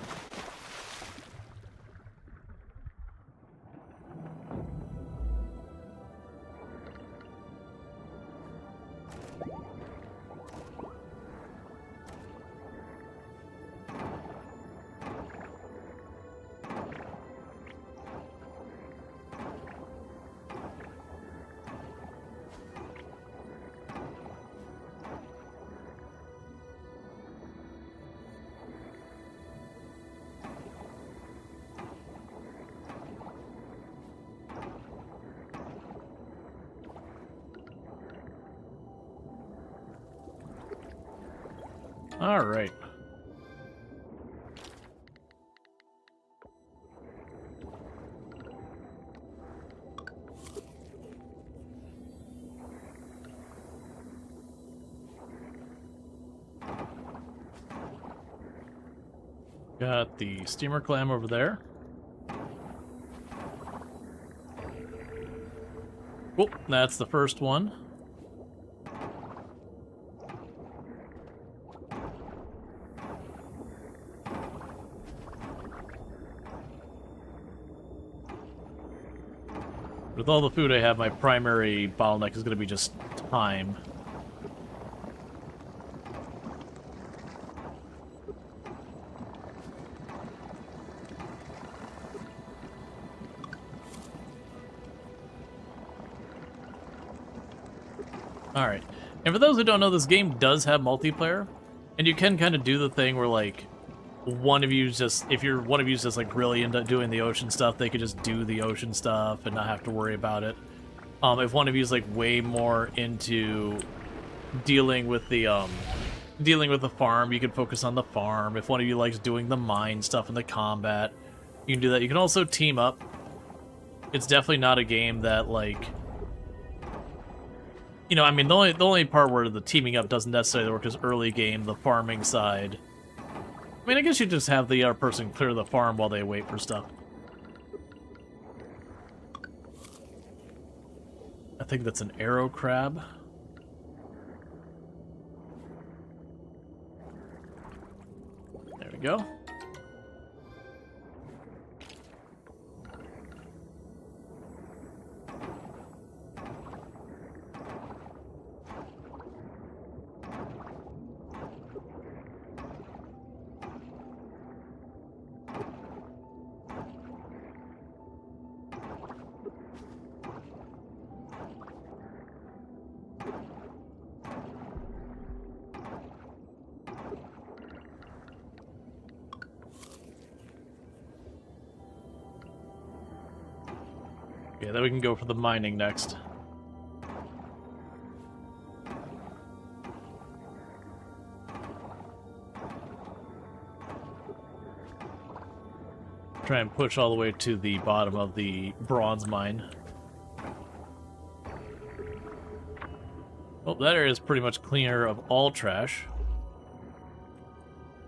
Alright. Got the steamer clam over there. Oh, that's the first one. With all the food I have, my primary bottleneck is going to be just time. Alright, and for those who don't know, this game does have multiplayer, and you can kind of do the thing where, like, one of you's just, if you're one of you's just, like, really into doing the ocean stuff, they could just do the ocean stuff and not have to worry about it. If one of you's, like, way more into dealing with the farm, you can focus on the farm. If one of you likes doing the mine stuff and the combat, you can do that. You can also team up. It's definitely not a game that, like, you know, I mean, the only part where the teaming up doesn't necessarily work is early game, the farming side. I mean, I guess you just have the other person clear the farm while they wait for stuff. I think that's an arrow crab. There we go. Okay, then we can go for the mining next. Try and push all the way to the bottom of the bronze mine. Well, that area is pretty much cleaner of all trash.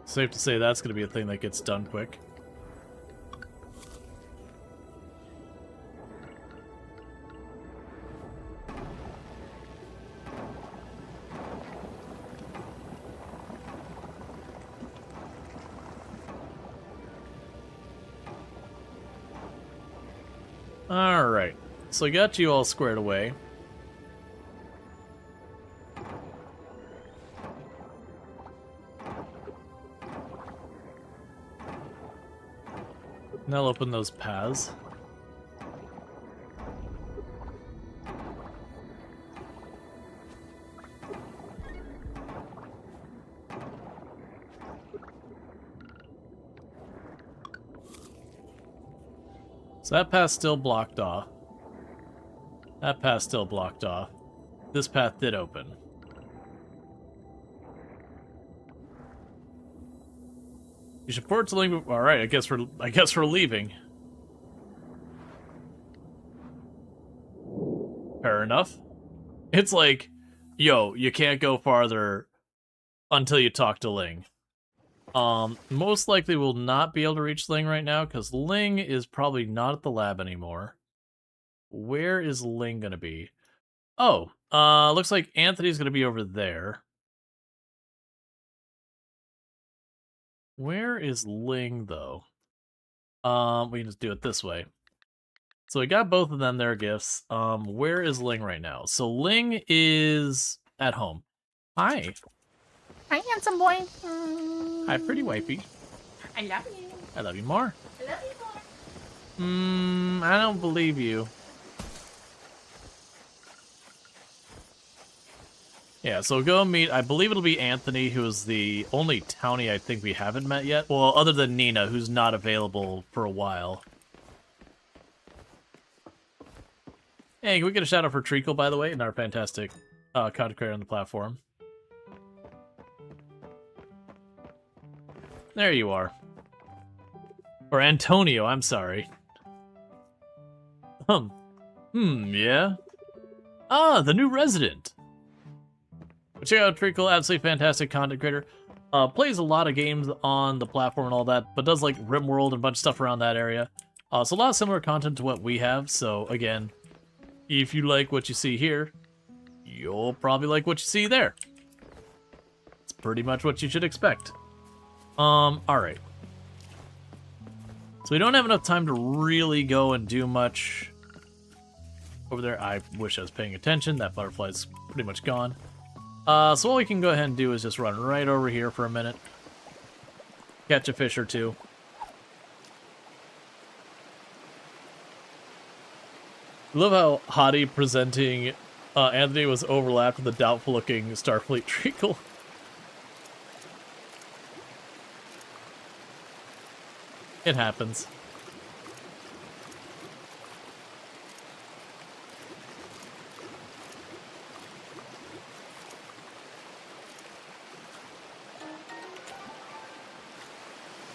Safe to say that's going to be a thing that gets done quick. Alright, so I got you all squared away. Now I'll open those paths. So that path's still blocked off. That path's still blocked off. This path did open. You should port to link. All right, I guess we're leaving. Fair enough. It's like, yo, you can't go farther until you talk to Ling. Most likely we'll not be able to reach Ling right now because Ling is probably not at the lab anymore. Where is Ling gonna be? Oh, looks like Anthony's gonna be over there. Where is Ling though? We can just do it this way. So we got both of them their gifts. Where is Ling right now? So Ling is at home. Hi. Hi, handsome boy. Hi, pretty wifey. I love you. I love you more. I love you more. I don't believe you. Yeah, so go meet, I believe it'll be Anthony, who is the only townie I think we haven't met yet. Well, other than Nina, who's not available for a while. Hey, can we get a shout out for Treacle, by the way, and our fantastic content creator on the platform? There you are. Or Antonio, I'm sorry. Yeah. Ah, the new resident. Check out Treacle, absolutely fantastic content creator. Plays a lot of games on the platform and all that, but does like RimWorld and a bunch of stuff around that area. So a lot of similar content to what we have, so again, if you like what you see here, you'll probably like what you see there. It's pretty much what you should expect. Alright. So we don't have enough time to really go and do much over there. I wish I was paying attention. That butterfly's pretty much gone. So what we can go ahead and do is just run right over here for a minute. Catch a fish or two. I love how Hottie presenting Anthony was overlapped with a doubtful-looking Starfleet Treacle. It happens.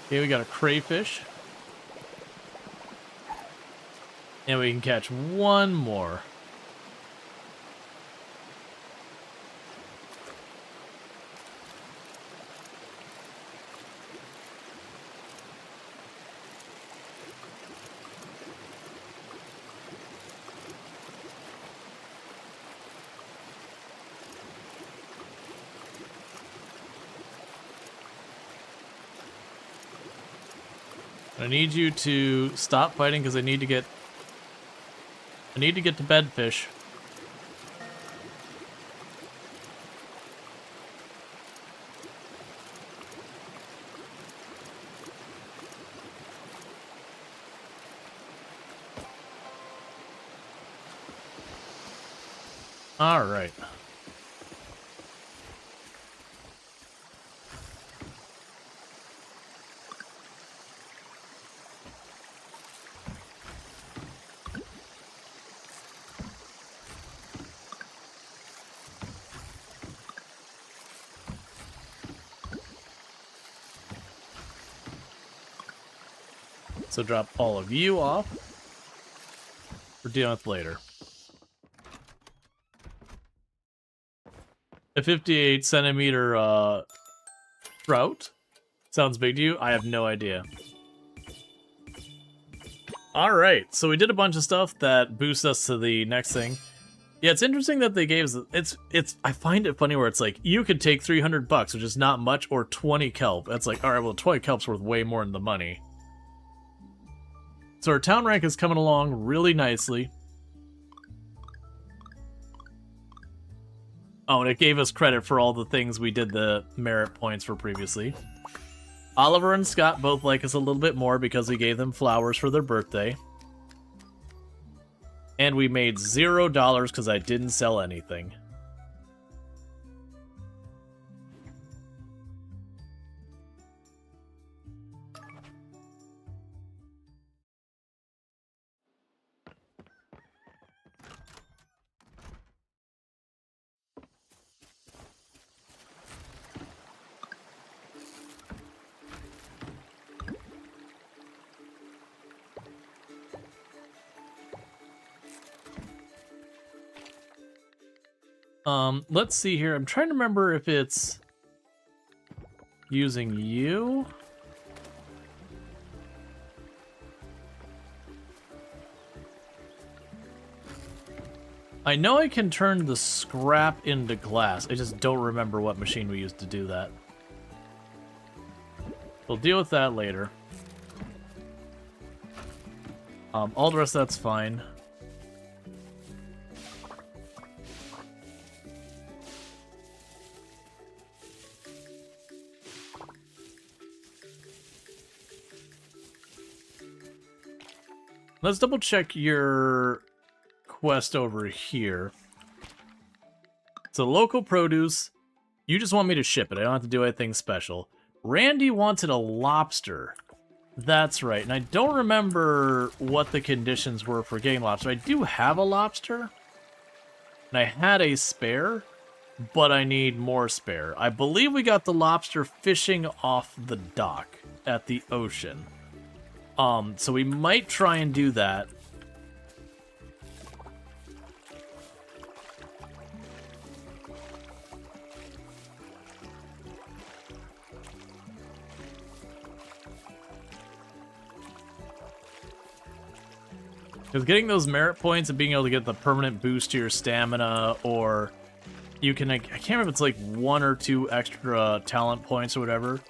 Okay, we got a crayfish. And we can catch one more. I need you to stop fighting because I need to get to bed, fish. All right. So drop all of you off. We're dealing with later. A 58 centimeter trout? Sounds big to you? I have no idea. Alright, so we did a bunch of stuff that boosts us to the next thing. Yeah, it's interesting that they gave us... I find it funny where it's like, you could take $300, which is not much, or 20 kelp. That's like, alright, well, 20 kelp's worth way more than the money. So our town rank is coming along really nicely. Oh, and it gave us credit for all the things we did the merit points for previously. Oliver and Scott both like us a little bit more because we gave them flowers for their birthday. And we made $0 because I didn't sell anything. Let's see here. I'm trying to remember if it's using you. I know I can turn the scrap into glass. I just don't remember what machine we used to do that. We'll deal with that later. All the rest of that's fine. Let's double check your quest over here. So local produce, you just want me to ship it. I don't have to do anything special. Randy wanted a lobster. That's right. And I don't remember what the conditions were for getting lobster. I do have a lobster. And I had a spare, but I need more spare. I believe we got the lobster fishing off the dock at the ocean. So we might try and do that. Because getting those merit points and being able to get the permanent boost to your stamina, or you can, I can't remember if it's like 1 or 2 extra talent points or whatever.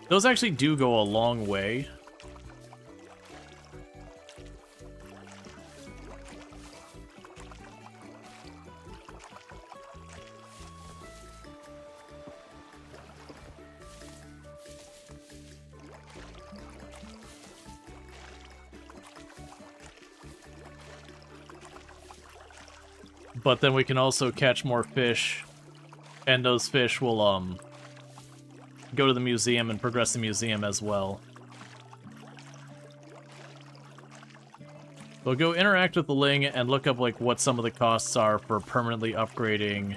Those actually do go a long way. But then we can also catch more fish, and those fish will go to the museum and progress the museum as well. We'll go interact with the Ling and look up like what some of the costs are for permanently upgrading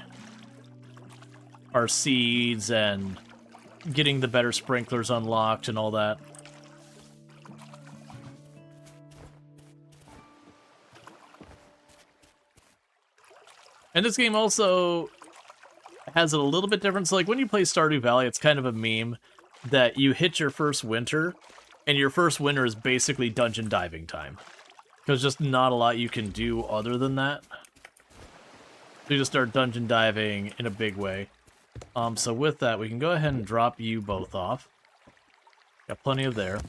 our seeds and getting the better sprinklers unlocked and all that. And this game also has it a little bit different. So like when you play Stardew Valley, it's kind of a meme that you hit your first winter, and your first winter is basically dungeon diving time. Because just not a lot you can do other than that. So you just start dungeon diving in a big way. So with that, we can go ahead and drop you both off. Got plenty of there.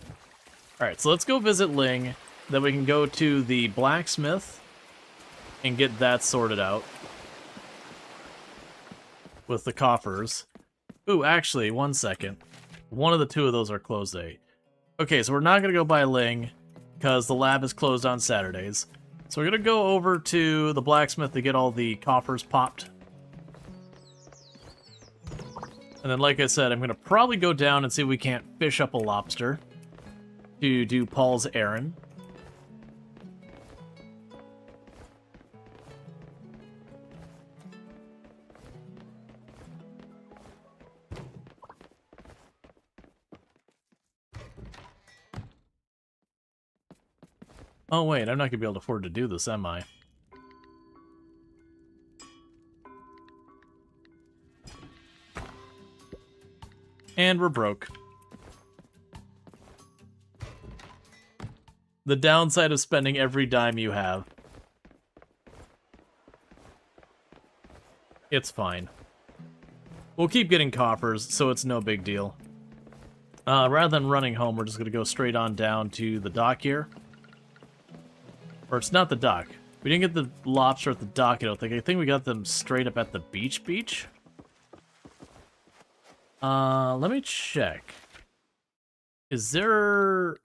Alright, so let's go visit Ling. Then we can go to the blacksmith and get that sorted out. With the coffers. Ooh, actually, 1 second. One of the 2 of those are closed today. Okay, so we're not going to go by Ling, because the lab is closed on Saturdays. So we're going to go over to the blacksmith to get all the coffers popped. And then, like I said, I'm going to probably go down and see if we can't fish up a lobster to do Paul's errand. Oh wait, I'm not gonna be able to afford to do this, am I? And we're broke. The downside of spending every dime you have. It's fine. We'll keep getting coppers, so it's no big deal. Rather than running home, we're just going to go straight on down to the dock here. Or it's not the dock. We didn't get the lobster at the dock, I don't think. I think we got them straight up at the beach. Let me check. Is there...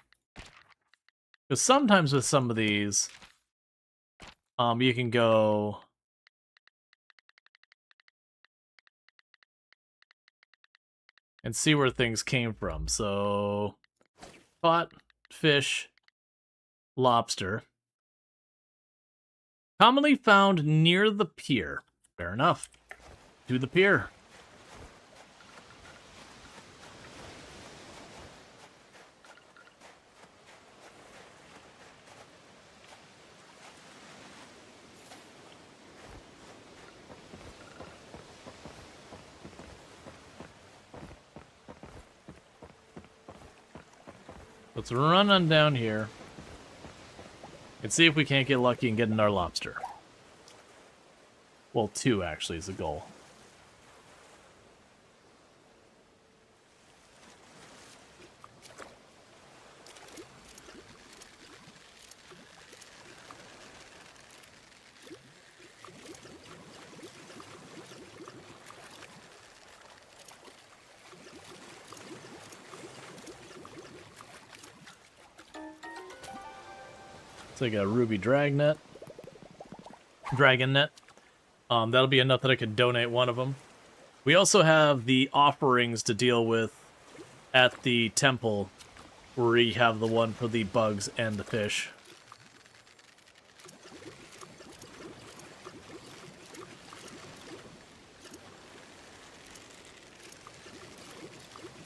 Because sometimes with some of these, you can go... and see where things came from. So, caught, fish, lobster. Commonly found near the pier. Fair enough. To the pier. Let's run on down here and see if we can't get lucky and get in our lobster. Well, 2 actually is the goal. It's like a ruby dragon net. That'll be enough that I could donate one of them. We also have the offerings to deal with at the temple, where we have the one for the bugs and the fish.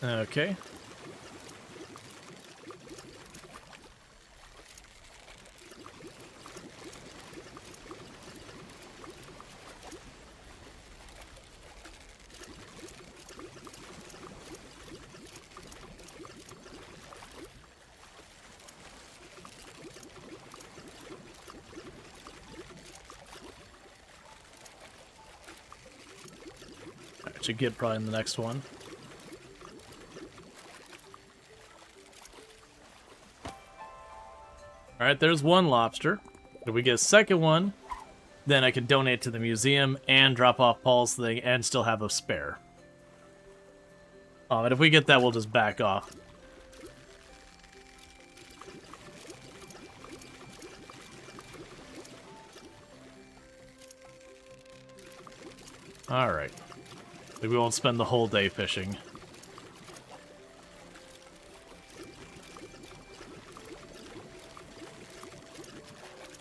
Okay. Should get probably in the next one. Alright, there's one lobster. If we get a second one, then I can donate to the museum and drop off Paul's thing and still have a spare. And if we get that, we'll just back off. Alright. Maybe we won't spend the whole day fishing.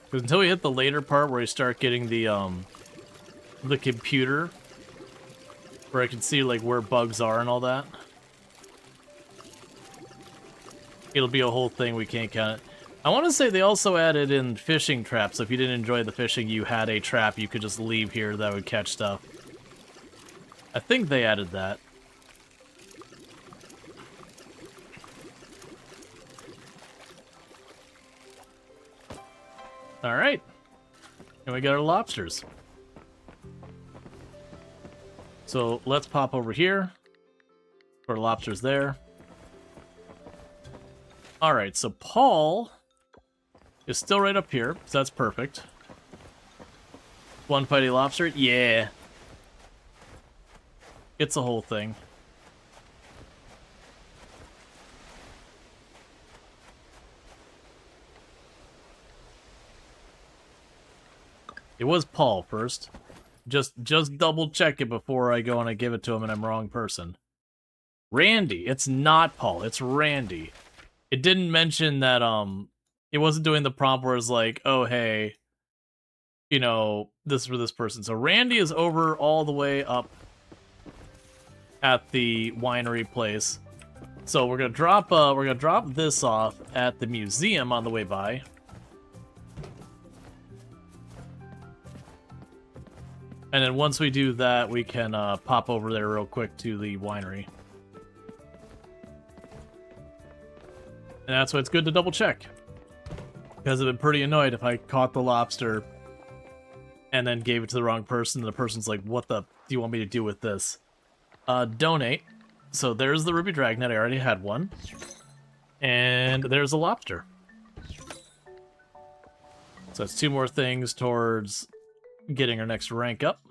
Because until we hit the later part where we start getting the computer, where I can see like where bugs are and all that, it'll be a whole thing we can't count it. I want to say they also added in fishing traps. So if you didn't enjoy the fishing, you had a trap you could just leave here that would catch stuff. I think they added that. Alright. And we got our lobsters. So let's pop over here. For lobsters there. Alright, so Paul is still right up here, so that's perfect. One fighty lobster? Yeah. It's a whole thing. It was Paul first. Just double check it before I go and I give it to him and I'm wrong person. Randy. It's not Paul. It's Randy. It didn't mention that, it wasn't doing the prompt where it's like, oh, hey, you know, this is for this person. So Randy is over all the way up at the winery place. So we're gonna drop this off at the museum on the way by. And then once we do that, we can pop over there real quick to the winery. And that's why it's good to double check. Because I've been pretty annoyed if I caught the lobster and then gave it to the wrong person, and the person's like, what the do you want me to do with this? Donate. So there's the ruby dragnet, I already had one. And there's a lobster. So that's 2 more things towards getting our next rank up.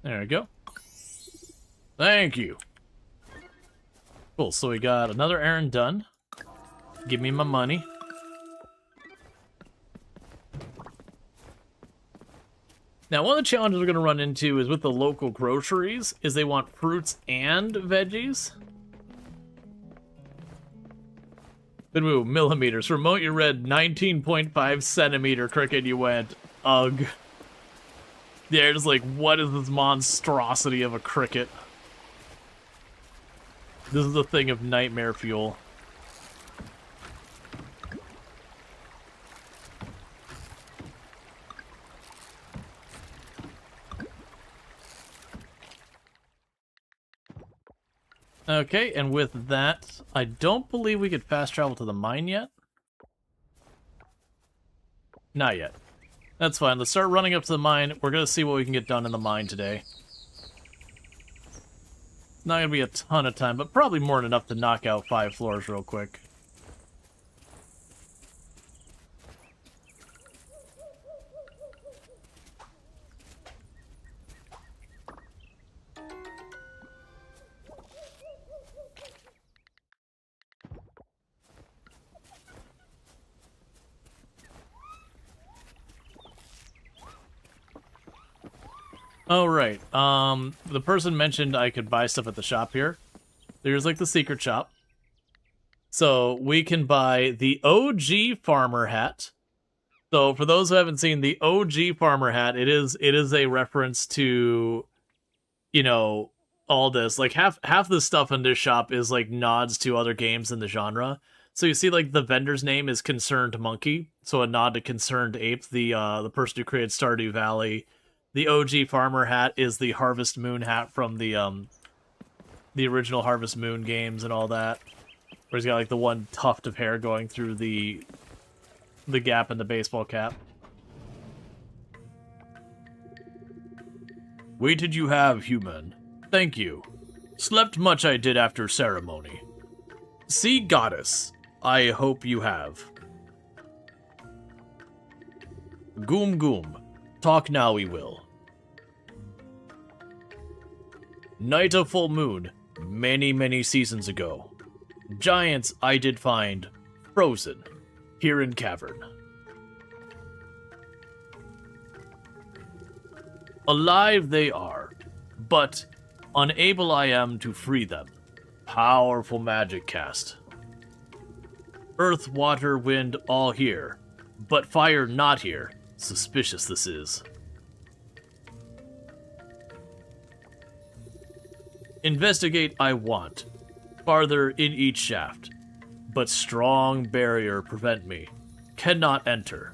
There we go. Thank you. Cool, so we got another errand done. Give me my money. Now, one of the challenges we're going to run into is with the local groceries, is they want fruits and veggies. Good move, millimeters. Remote, you read 19.5 centimeter. Cricket, you went, ugh. Yeah, just like, what is this monstrosity of a cricket? This is a thing of nightmare fuel. Okay, and with that, I don't believe we could fast travel to the mine yet. Not yet. That's fine. Let's start running up to the mine. We're going to see what we can get done in the mine today. Not going to be a ton of time, but probably more than enough to knock out 5 floors real quick. Oh, right. The person mentioned I could buy stuff at the shop here. There's like the secret shop. So we can buy the OG farmer hat. So for those who haven't seen the OG farmer hat, it is a reference to, you know, all this. Like half the stuff in this shop is like nods to other games in the genre. So you see like the vendor's name is Concerned Monkey, so a nod to Concerned Ape, the person who created Stardew Valley. The OG farmer hat is the Harvest Moon hat from the original Harvest Moon games and all that. Where he's got like the one tuft of hair going through the gap in the baseball cap. Waited you have, human. Thank you. Slept much I did after ceremony. See, goddess. I hope you have. Goom goom. Talk now we will. Night of full moon, many, many seasons ago. Giants I did find, frozen, here in cavern. Alive they are, but unable I am to free them. Powerful magic cast. Earth, water, wind, all here, but fire not here. Suspicious this is. Investigate I want, farther in each shaft, but strong barrier prevent me, cannot enter.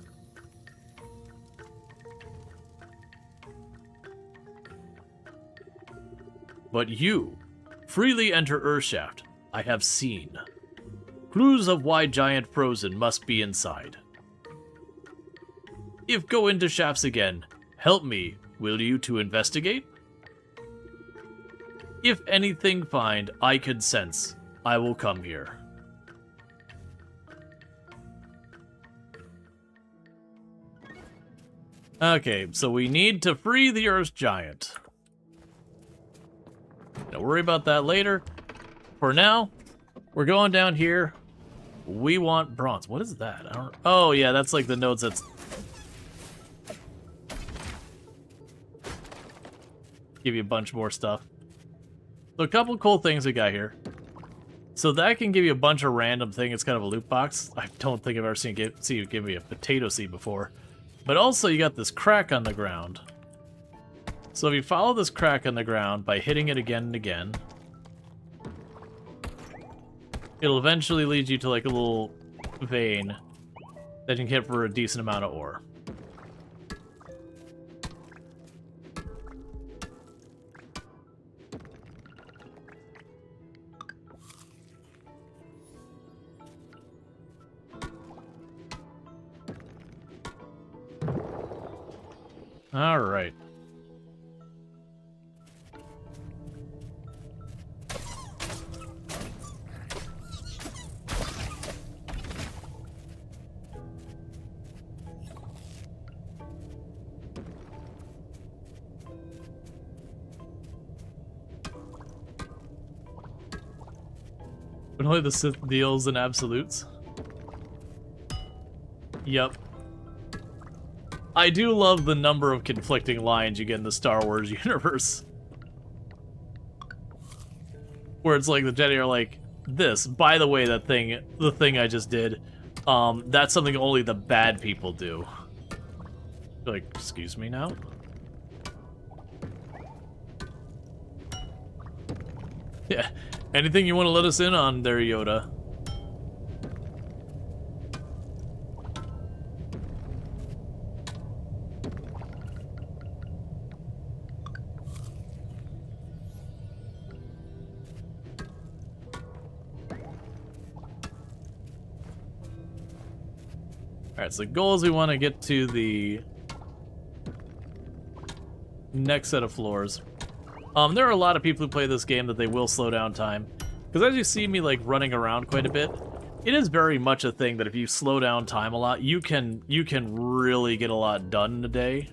But you, freely enter Earthshaft, I have seen. Clues of why giant frozen must be inside. If go into shafts again, help me, will you, to investigate? If anything find I could sense, I will come here. Okay, so we need to free the Earth Giant. Don't worry about that later. For now, we're going down here. We want bronze. What is that? I don't... Oh, yeah, that's like the nodes that's... Give you a bunch more stuff. So a couple cool things we got here. So that can give you a bunch of random thing. It's kind of a loot box. I don't think I've ever seen you give me a potato seed before. But also you got this crack on the ground. So if you follow this crack in the ground by hitting it again and again, it'll eventually lead you to like a little vein that you can hit for a decent amount of ore. All right. But only the Sith deals in absolutes. Yep. I do love the number of conflicting lines you get in the Star Wars universe. Where it's like the Jedi are like, this, by the way, the thing I just did, that's something only the bad people do. You're like, excuse me now? Yeah. Anything you want to let us in on there, Yoda? Alright, so the goal is we want to get to the next set of floors. There are a lot of people who play this game that they will slow down time. Because as you see me like running around quite a bit, it is very much a thing that if you slow down time a lot, you can really get a lot done in a day.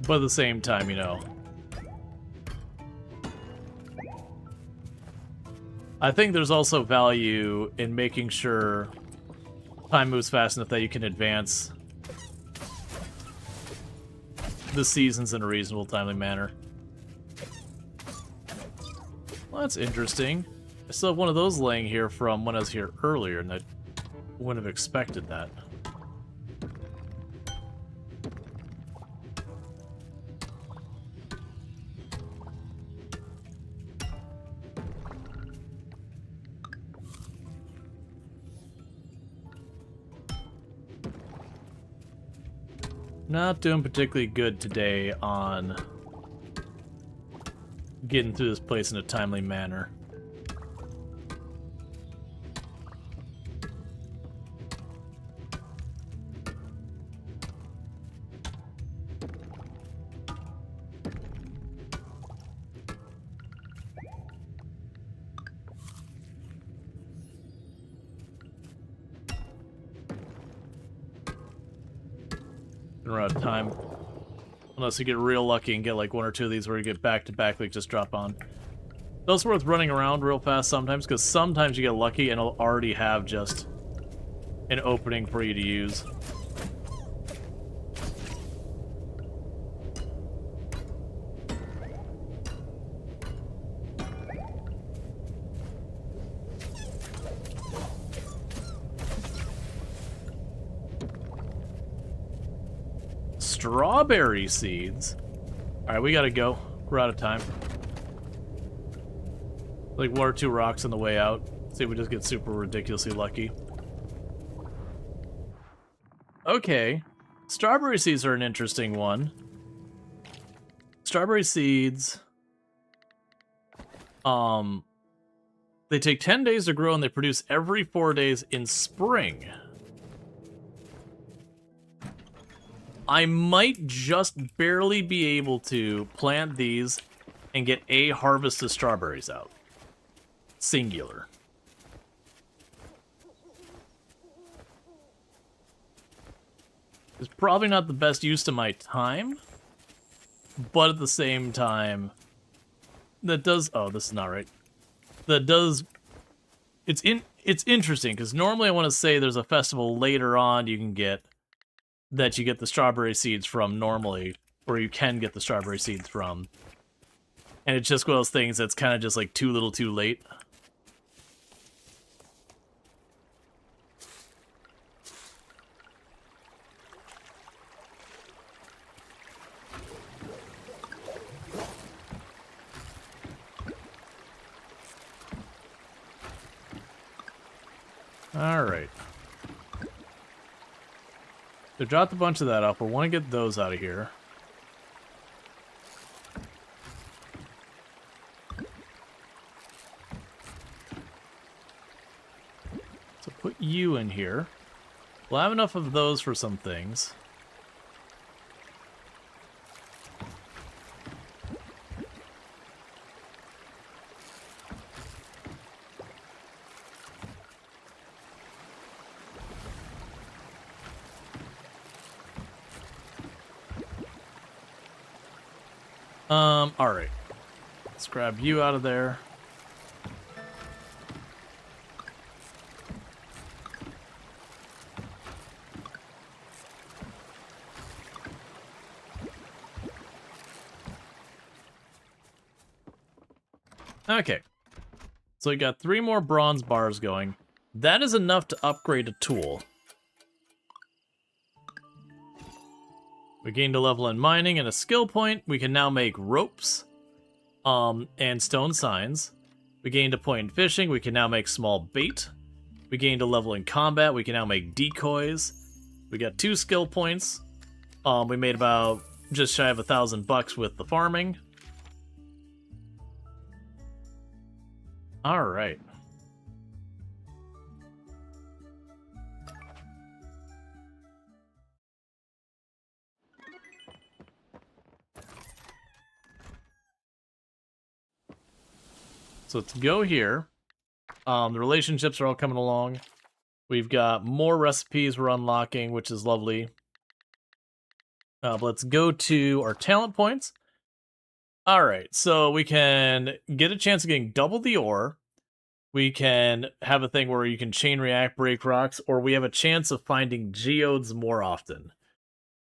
But at the same time, you know, I think there's also value in making sure time moves fast enough that you can advance the seasons in a reasonable, timely manner. Well, that's interesting. I still have one of those laying here from when I was here earlier, and I wouldn't have expected that. Not doing particularly good today on getting through this place in a timely manner. Run out of time. Unless you get real lucky and get like one or two of these where you get back to back, like just drop on. Those worth running around real fast sometimes, because sometimes you get lucky and it'll already have just an opening for you to use. Strawberry seeds? Alright, we gotta go. We're out of time. Like one or two rocks on the way out. See if we just get super ridiculously lucky. Okay. Strawberry seeds are an interesting one. Strawberry seeds... They take 10 days to grow and they produce every 4 days in spring. I might just barely be able to plant these and get a harvest of strawberries out. Singular. It's probably not the best use of my time, but at the same time, that does... Oh, this is not right. That does... It's interesting, because normally I want to say there's a festival later on you can get... that you get the strawberry seeds from normally, where you can get the strawberry seeds from. And it's just one of those things that's kind of just like too little too late. Alright. So dropped a bunch of that off. We want to get those out of here. So put you in here. We'll have enough of those for some things. Alright. Let's grab you out of there. Okay. So we got 3 more bronze bars going. That is enough to upgrade a tool. We gained a level in mining and a skill point. We can now make ropes and stone signs. We gained a point in fishing. We can now make small bait. We gained a level in combat. We can now make decoys. We got 2 skill points. We made about just shy of $1,000 with the farming. All right. So let's go here. The relationships are all coming along. We've got more recipes we're unlocking, which is lovely. But let's go to our talent points. All right, so we can get a chance of getting double the ore. We can have a thing where you can chain react, break rocks, or we have a chance of finding geodes more often.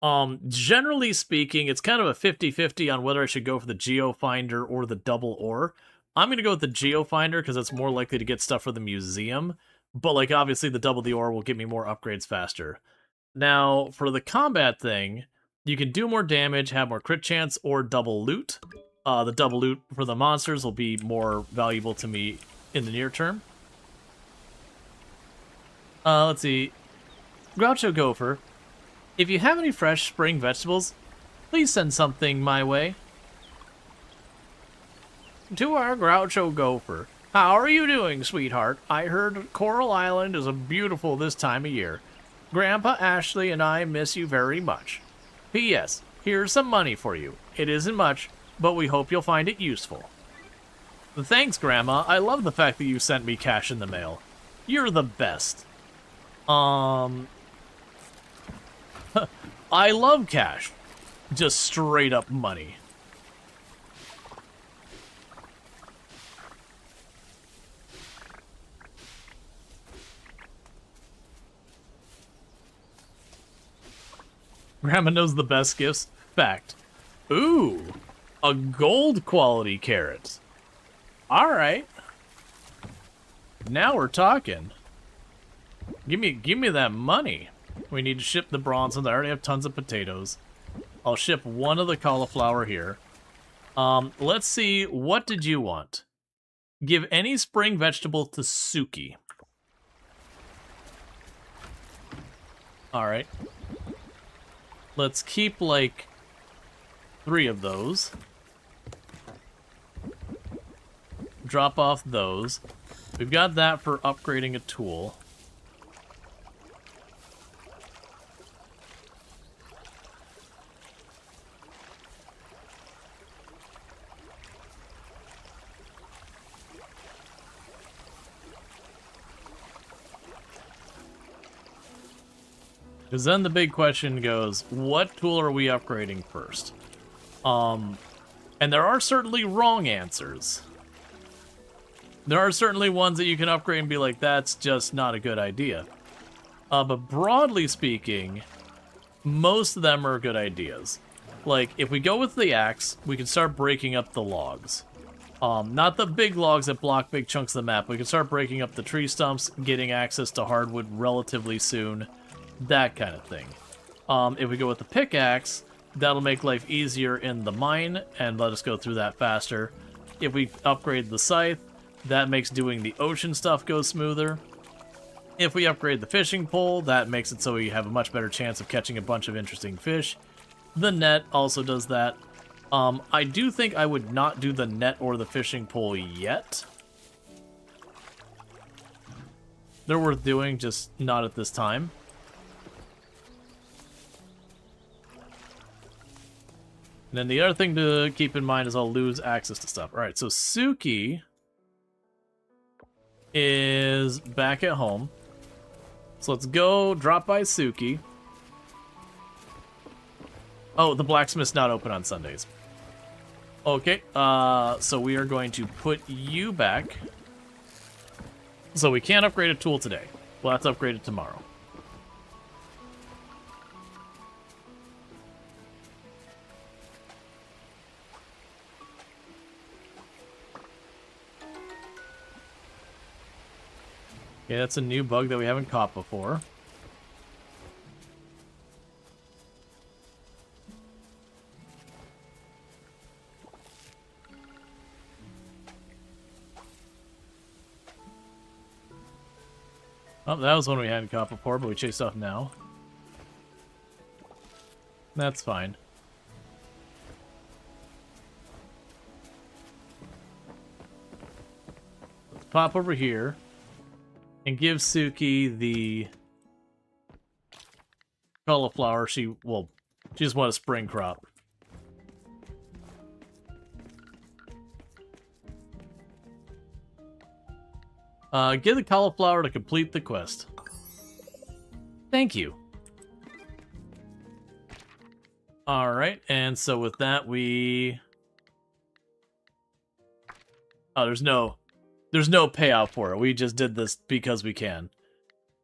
Generally speaking, it's kind of a 50-50 on whether I should go for the geo finder or the double ore. I'm going to go with the geo finder because it's more likely to get stuff for the museum. But, like, obviously the double the ore will get me more upgrades faster. Now, for the combat thing, you can do more damage, have more crit chance, or double loot. The double loot for the monsters will be more valuable to me in the near term. Let's see. Groucho Gopher, if you have any fresh spring vegetables, please send something my way. To our Groucho Gopher, how are you doing, sweetheart? I heard Coral Island is beautiful this time of year. Grandpa Ashley and I miss you very much. P.S. Here's some money for you. It isn't much, but we hope you'll find it useful. Thanks, Grandma. I love the fact that you sent me cash in the mail. You're the best. I love cash. Just straight up money. Grandma knows the best gifts. Fact. Ooh, a gold quality carrot. All right. Now we're talking. Give me that money. We need to ship the bronze, and I already have tons of potatoes. I'll ship one of the cauliflower here. Let's see. What did you want? Give any spring vegetable to Suki. All right. Let's keep, like, 3 of those. Drop off those. We've got that for upgrading a tool. Because then the big question goes, what tool are we upgrading first? And there are certainly wrong answers. There are certainly ones that you can upgrade and be like, that's just not a good idea. But broadly speaking, most of them are good ideas. Like, if we go with the axe, we can start breaking up the logs. Not the big logs that block big chunks of the map. We can start breaking up the tree stumps, getting access to hardwood relatively soon. That kind of thing. If we go with the pickaxe, that'll make life easier in the mine and let us go through that faster. If we upgrade the scythe, that makes doing the ocean stuff go smoother. If we upgrade the fishing pole, that makes it so we have a much better chance of catching a bunch of interesting fish. The net also does that. I do think I would not do the net or the fishing pole yet. They're worth doing, just not at this time. And then the other thing to keep in mind is I'll lose access to stuff. Alright, so Suki is back at home. So let's go drop by Suki. Oh, the blacksmith's not open on Sundays. Okay, so we are going to put you back. So we can't upgrade a tool today. We'll have to upgrade it tomorrow. Okay, that's a new bug that we haven't caught before. Oh, that was one we hadn't caught before, but we chased off now. That's fine. Let's pop over here and give Suki the cauliflower. She just want a spring crop. Get the cauliflower to complete the quest. Thank you. Alright, and so with that we... Oh, there's no payout for it. We just did this because we can.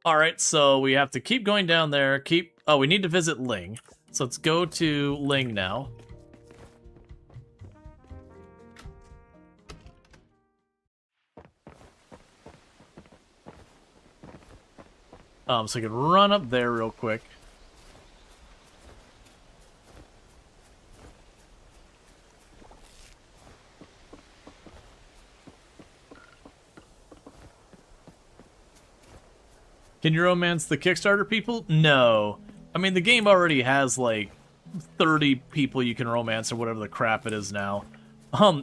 Alright, so we have to keep going down there. Oh, we need to visit Ling. So let's go to Ling now. So I can run up there real quick. Can you romance the Kickstarter people? No. I mean, the game already has, like, 30 people you can romance or whatever the crap it is now.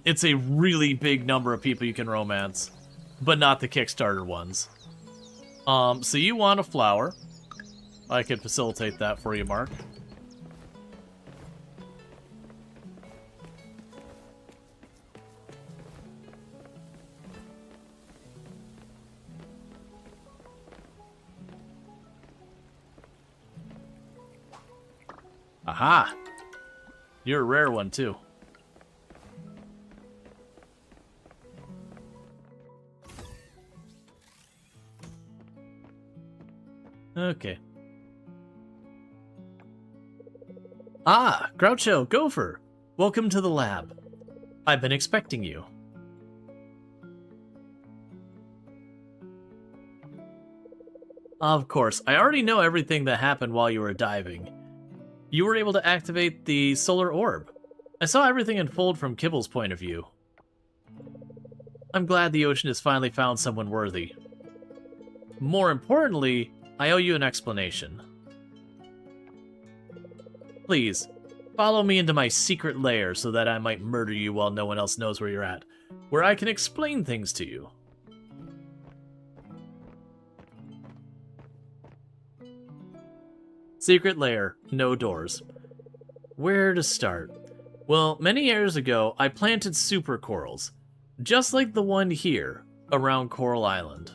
It's a really big number of people you can romance, but not the Kickstarter ones. So you want a flower. I could facilitate that for you, Mark. Aha! You're a rare one, too. Okay. Ah, Groucho, Gopher! Welcome to the lab. I've been expecting you. Of course, I already know everything that happened while you were diving. You were able to activate the solar orb. I saw everything unfold from Kibble's point of view. I'm glad the ocean has finally found someone worthy. More importantly, I owe you an explanation. Please, follow me into my secret lair so that I might murder you while no one else knows where you're at, where I can explain things to you. Secret lair, no doors. Where to start? Well, many years ago, I planted super corals, just like the one here, around Coral Island.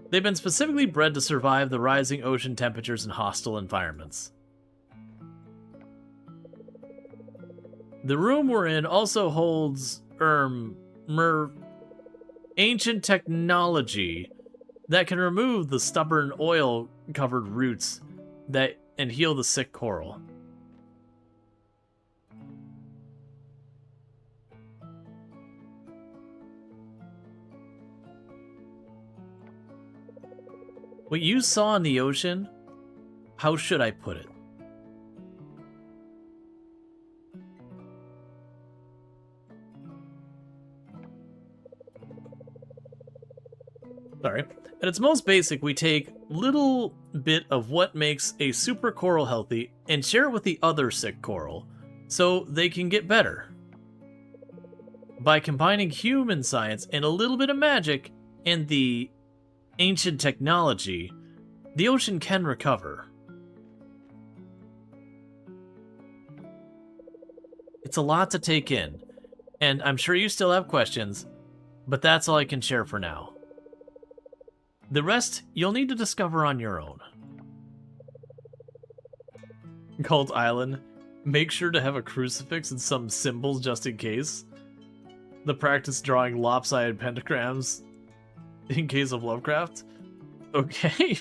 They've been specifically bred to survive the rising ocean temperatures and hostile environments. The room we're in also holds, ancient technology that can remove the stubborn oil-covered roots and heal the sick coral. What you saw in the ocean, how should I put it? Sorry. At its most basic, we take little bit of what makes a super coral healthy and share it with the other sick coral, so they can get better. By combining human science and a little bit of magic and the ancient technology, the ocean can recover. It's a lot to take in, and I'm sure you still have questions, but that's all I can share for now. The rest, you'll need to discover on your own. Cult Island. Make sure to have a crucifix and some symbols just in case. The practice drawing lopsided pentagrams in case of Lovecraft. Okay.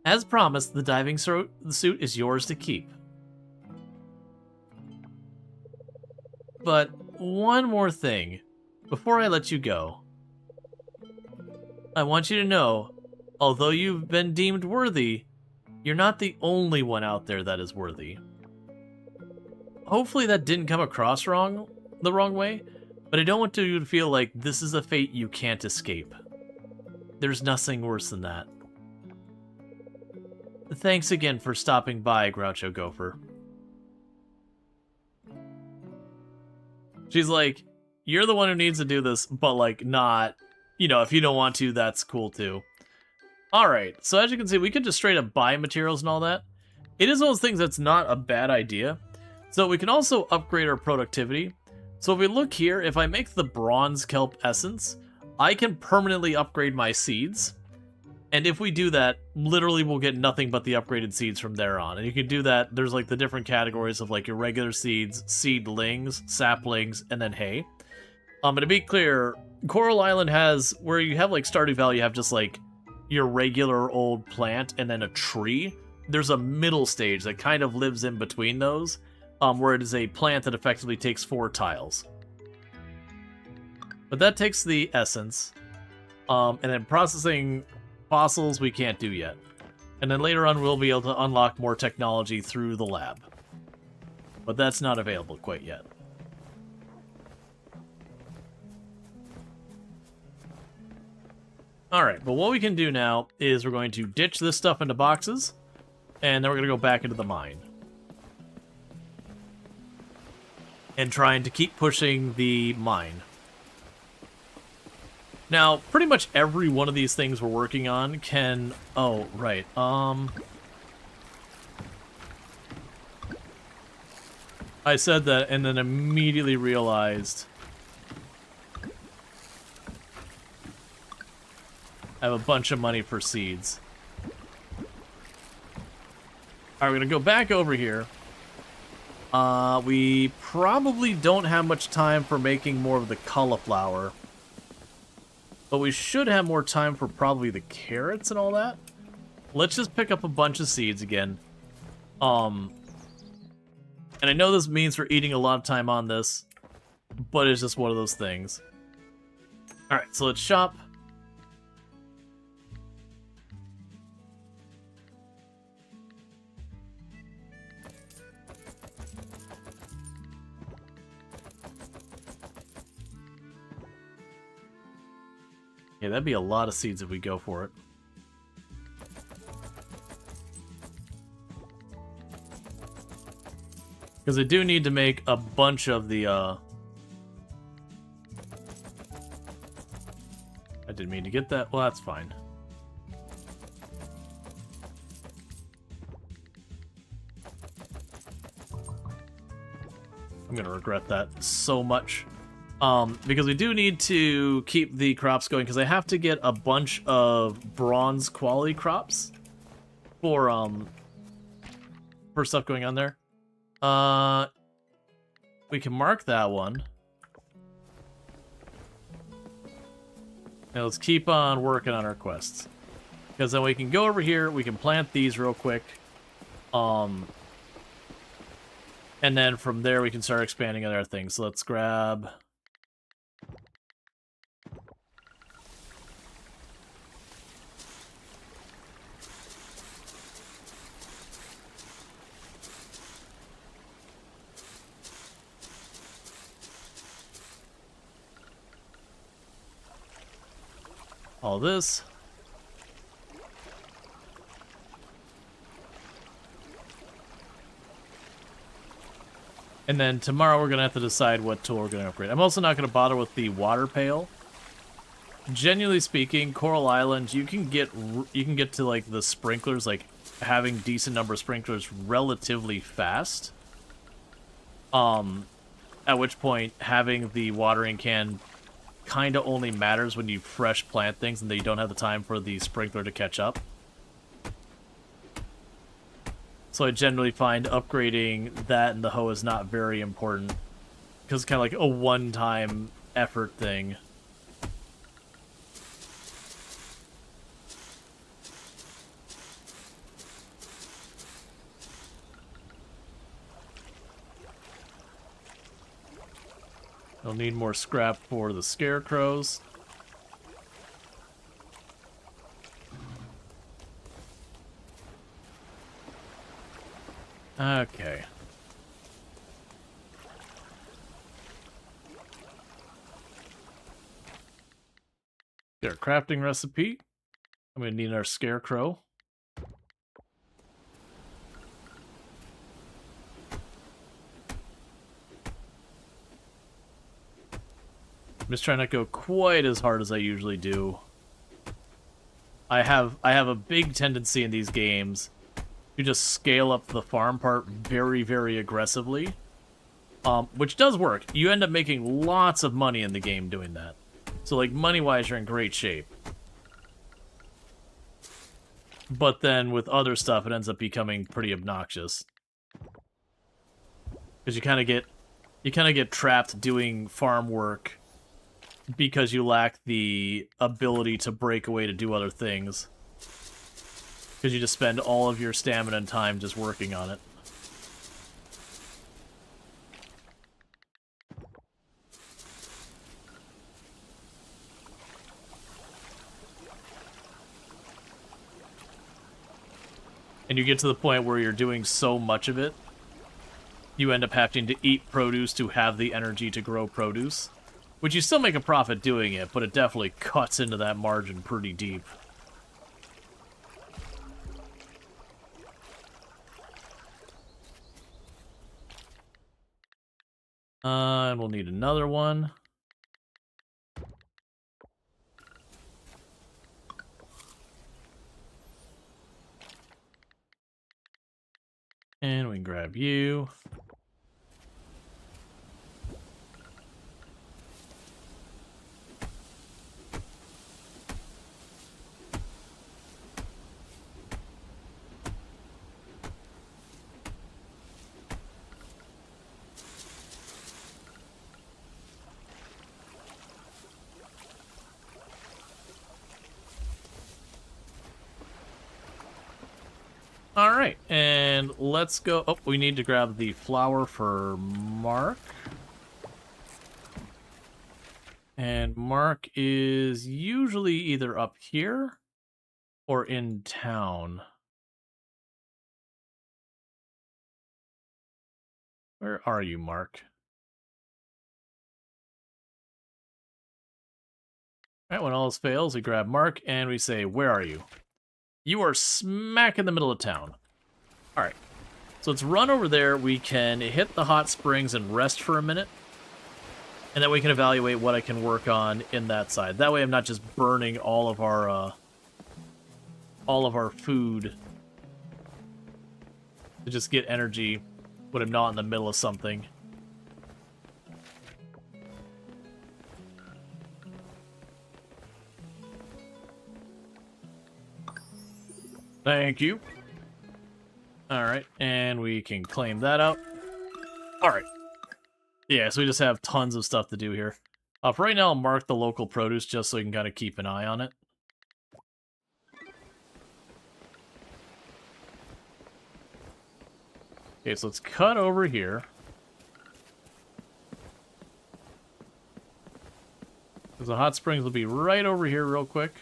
As promised, the diving suit is yours to keep. But one more thing before I let you go. I want you to know, although you've been deemed worthy, you're not the only one out there that is worthy. Hopefully that didn't come across the wrong way, but I don't want you to feel like this is a fate you can't escape. There's nothing worse than that. Thanks again for stopping by, Groucho Gopher. She's like, you're the one who needs to do this, but like not... You know, if you don't want to, that's cool too. Alright, so as you can see, we could just straight up buy materials and all that. It is one of those things that's not a bad idea. So we can also upgrade our productivity. So if we look here, if I make the bronze kelp essence, I can permanently upgrade my seeds. And if we do that, literally we'll get nothing but the upgraded seeds from there on. And you can do that, there's like the different categories of like your regular seeds, seedlings, saplings, and then hay. And to be clear, Coral Island has, where you have like Stardew Valley, you have just like your regular old plant and then a tree. There's a middle stage that kind of lives in between those, where it is a plant that effectively takes 4 tiles. But that takes the essence, and then processing fossils we can't do yet. And then later on we'll be able to unlock more technology through the lab. But that's not available quite yet. Alright, but what we can do now is we're going to ditch this stuff into boxes, and then we're going to go back into the mine. And trying to keep pushing the mine. Now, pretty much every one of these things we're working on can... Oh, right, I said that and then immediately realized... I have a bunch of money for seeds. Alright, we're gonna go back over here. We probably don't have much time for making more of the cauliflower. But we should have more time for probably the carrots and all that. Let's just pick up a bunch of seeds again. And I know this means we're eating a lot of time on this, but it's just one of those things. Alright, so let's shop. Yeah, that'd be a lot of seeds if we go for it. Because I do need to make a bunch of the, I didn't mean to get that. Well, that's fine. I'm gonna regret that so much. Because we do need to keep the crops going, because I have to get a bunch of bronze quality crops for stuff going on there. We can mark that one. Now let's keep on working on our quests. Because then we can go over here, we can plant these real quick. And then from there we can start expanding other things. So let's grab... all this. And then tomorrow we're going to have to decide what tool we're going to upgrade. I'm also not going to bother with the water pail. Genuinely speaking, Coral Island, you can get to like the sprinklers, like having decent number of sprinklers relatively fast. At which point having the watering can kind of only matters when you fresh plant things and you don't have the time for the sprinkler to catch up. So I generally find upgrading that and the hoe is not very important, because it's kind of like a one-time effort thing. I'll need more scrap for the scarecrows. Okay. Get our crafting recipe. I'm going to need our scarecrow. I'm just trying not to go quite as hard as I usually do. I have a big tendency in these games to just scale up the farm part very, very aggressively. Which does work. You end up making lots of money in the game doing that. So, like, money-wise, you're in great shape. But then with other stuff, it ends up becoming pretty obnoxious. Because you kind of get trapped doing farm work because you lack the ability to break away to do other things. Because you just spend all of your stamina and time just working on it. And you get to the point where you're doing so much of it, you end up having to eat produce to have the energy to grow produce. Which you still make a profit doing it, but it definitely cuts into that margin pretty deep. And we'll need another one. And we can grab you. Alright, and let's go... Oh, we need to grab the flour for Mark. And Mark is usually either up here or in town. Where are you, Mark? Alright, when all else fails, we grab Mark and we say, where are you? You are smack in the middle of town. Alright, so let's run over there. We can hit the hot springs and rest for a minute. And then we can evaluate what I can work on in that side. That way I'm not just burning all of our food to just get energy when I'm not in the middle of something. Thank you. Alright, and we can claim that out. Alright. Yeah, so we just have tons of stuff to do here. For right now, I'll mark the local produce just so we can kind of keep an eye on it. Okay, so let's cut over here. Because the hot springs will be right over here real quick.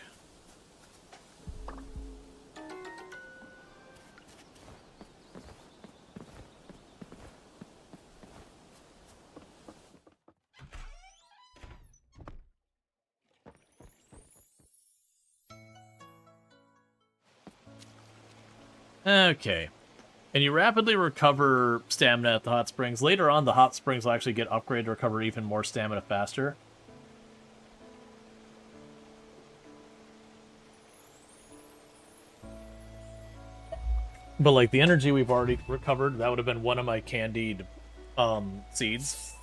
Okay. And you rapidly recover stamina at the hot springs. Later on, the hot springs will actually get upgraded to recover even more stamina faster. But like the energy we've already recovered, that would have been one of my candied seeds.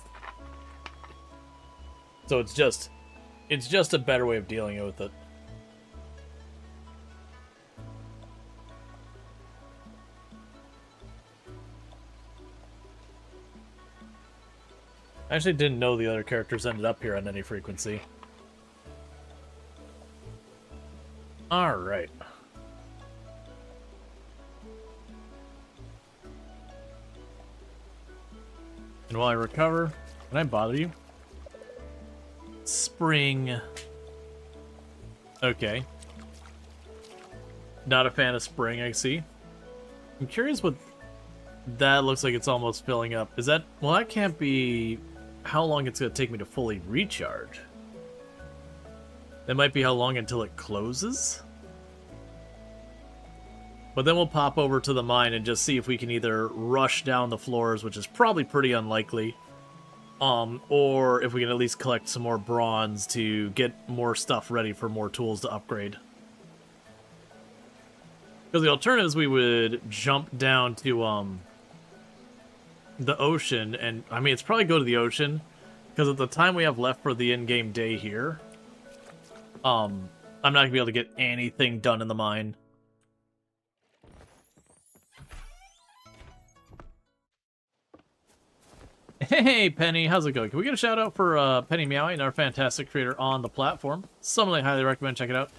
So it's just a better way of dealing with it. I actually didn't know the other characters ended up here on any frequency. Alright. And while I recover, can I bother you? Spring. Okay. Not a fan of spring, I see. I'm curious what that looks like. It's almost filling up. Is that... Well, that can't be how long it's going to take me to fully recharge. That might be how long until it closes. But then we'll pop over to the mine and just see if we can either rush down the floors, which is probably pretty unlikely, or if we can at least collect some more bronze to get more stuff ready for more tools to upgrade. Because the alternative is we would jump down to the ocean, and I mean, it's probably go to the ocean, because at the time we have left for the in-game day here, I'm not going to be able to get anything done in the mine. Hey, Penny, how's it going? Can we get a shout out for Penny Meowing, our fantastic creator on the platform? Someone I highly recommend check it out.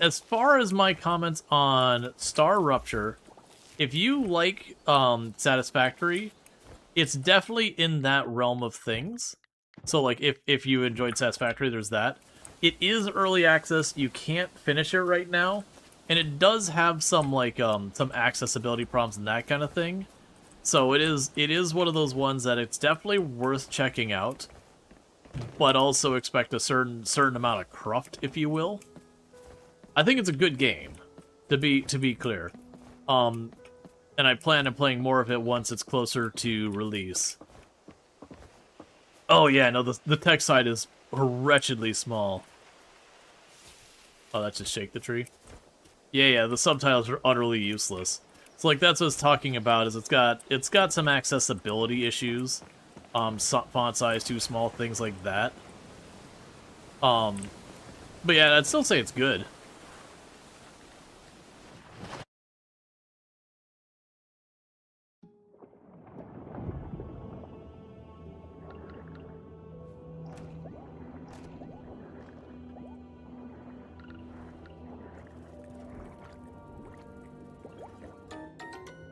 As far as my comments on Star Rupture, if you like Satisfactory, it's definitely in that realm of things. So, like, if you enjoyed Satisfactory, there's that. It is early access. You can't finish it right now, and it does have some like some accessibility problems and that kind of thing. So it is one of those ones that it's definitely worth checking out, but also expect a certain amount of cruft, if you will. I think it's a good game, to be clear. And I plan on playing more of it once it's closer to release. Oh yeah, no, the text side is wretchedly small. Oh, that's just Shake the Tree. Yeah, the subtitles are utterly useless. So like that's what it's talking about, is it's got some accessibility issues, font size too small, things like that. But yeah, I'd still say it's good.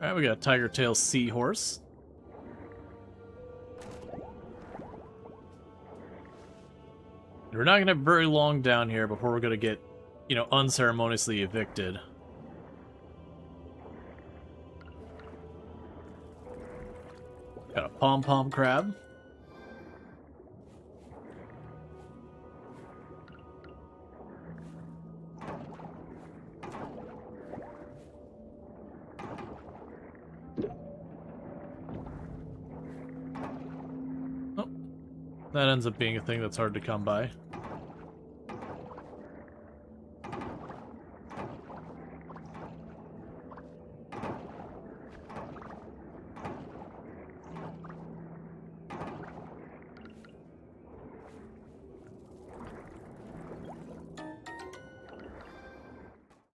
Alright, we got a Tiger Tail Seahorse. We're not going to have very long down here before we're going to get, you know, unceremoniously evicted. Got a pom-pom crab. That ends up being a thing that's hard to come by.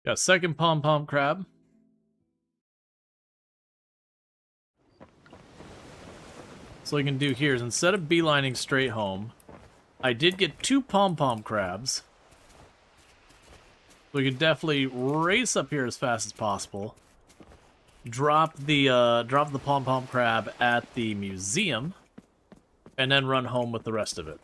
Got a second pom-pom crab. So what I can do here is, instead of beelining straight home, I did get 2 pom-pom crabs. So we could definitely race up here as fast as possible. Drop the pom-pom crab at the museum, and then run home with the rest of it.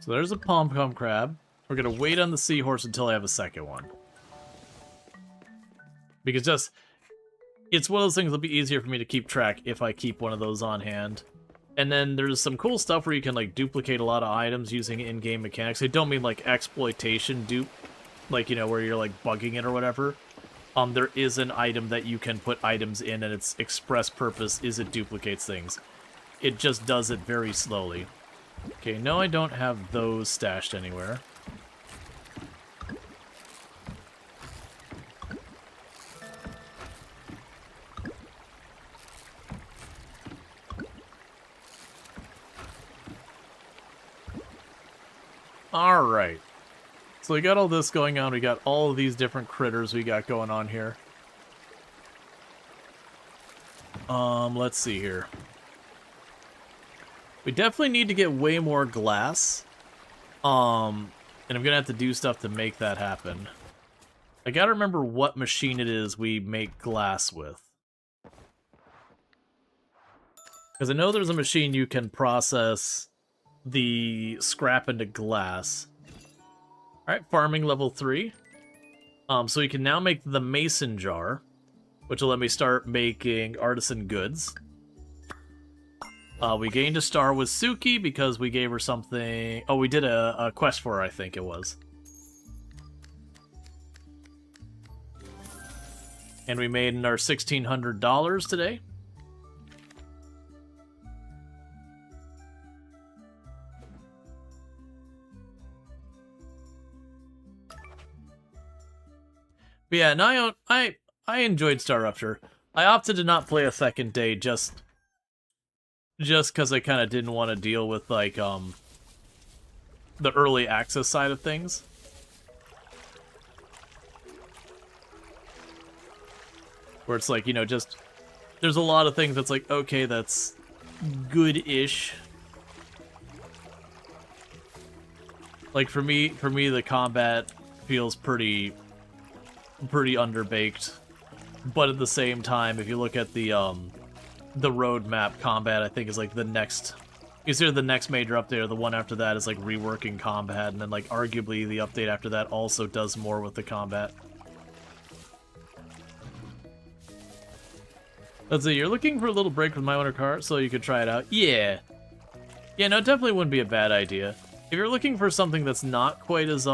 So there's a pom-pom crab. We're going to wait on the seahorse until I have a second one. Because it's one of those things that'll be easier for me to keep track if I keep one of those on hand. And then there's some cool stuff where you can like duplicate a lot of items using in-game mechanics. I don't mean like exploitation dupe, like, you know, where you're like bugging it or whatever. There is an item that you can put items in, and its express purpose is it duplicates things. It just does it very slowly. Okay, no, I don't have those stashed anywhere. Alright. So we got all this going on. We got all of these different critters we got going on here. Let's see here. We definitely need to get way more glass. And I'm gonna have to do stuff to make that happen. I gotta remember what machine it is we make glass with. Because I know there's a machine you can process the scrap into glass. Alright, farming level 3. So we can now make the mason jar, which will let me start making artisan goods. We gained a star with Suki because we gave her something... Oh, we did a quest for her, I think it was. And we made our $1,600 today. But yeah, and I enjoyed Star Rupture. I opted to not play a second day just because I kind of didn't want to deal with like the early access side of things. Where it's like, you know, just there's a lot of things that's like, okay, that's good-ish. Like for me the combat feels pretty underbaked. But at the same time, if you look at the roadmap, combat I think is like the next, consider the next major update, or the one after that is like reworking combat, and then like arguably the update after that also does more with the combat. Let's see, you're looking for a little break with My Winter Car so you could try it out? Yeah. Yeah, no, it definitely wouldn't be a bad idea. If you're looking for something that's not quite as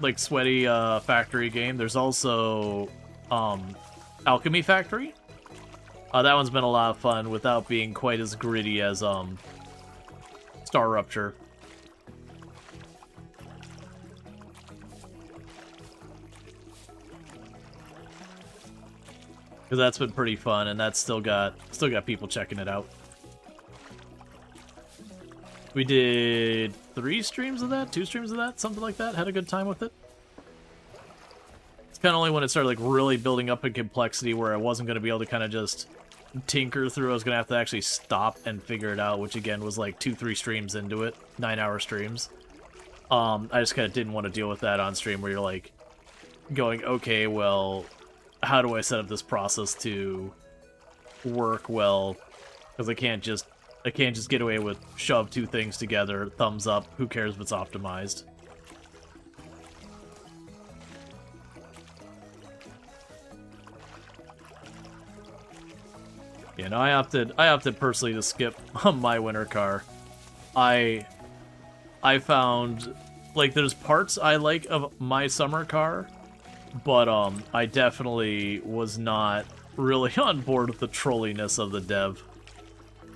like sweaty factory game, there's also Alchemy Factory. That one's been a lot of fun without being quite as gritty as Star Rupture. Because that's been pretty fun, and that's still got people checking it out. We did 3 streams of that, 2 streams of that, something like that. Had a good time with it. It's kind of only when it started like really building up in complexity where I wasn't going to be able to kind of just tinker through. I was going to have to actually stop and figure it out, which again was like 2-3 streams into it, 9-hour streams. I just kind of didn't want to deal with that on stream where you're like going, okay, well, how do I set up this process to work well? Because I can't just get away with shove 2 things together, thumbs up, who cares if it's optimized. Yeah, no, I opted personally to skip My Winter Car. I found, like, there's parts I like of My Summer Car, but I definitely was not really on board with the trolliness of the dev.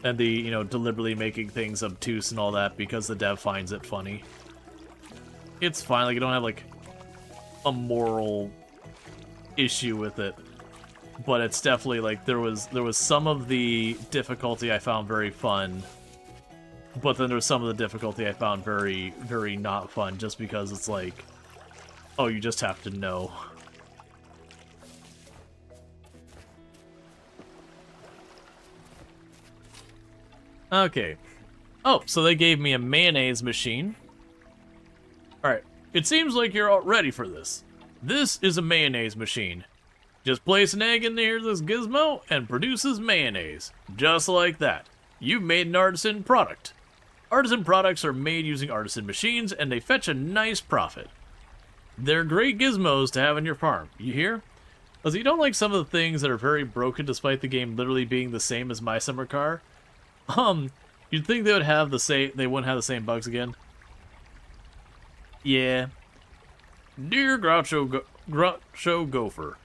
And the, you know, deliberately making things obtuse and all that because the dev finds it funny. It's fine, like, I don't have, like, a moral issue with it. But it's definitely, like, there was some of the difficulty I found very fun. But then there was some of the difficulty I found very, very not fun, just because it's like, oh, you just have to know. Okay. Oh, so they gave me a mayonnaise machine. Alright, it seems like you're all ready for this. This is a mayonnaise machine. Just place an egg in there, this gizmo, and produces mayonnaise. Just like that. You've made an artisan product. Artisan products are made using artisan machines, and they fetch a nice profit. They're great gizmos to have on your farm, you hear? As you don't like some of the things that are very broken despite the game literally being the same as My Summer Car, You'd think they would have the same. They wouldn't have the same bugs again. Yeah. Dear Groucho Gopher,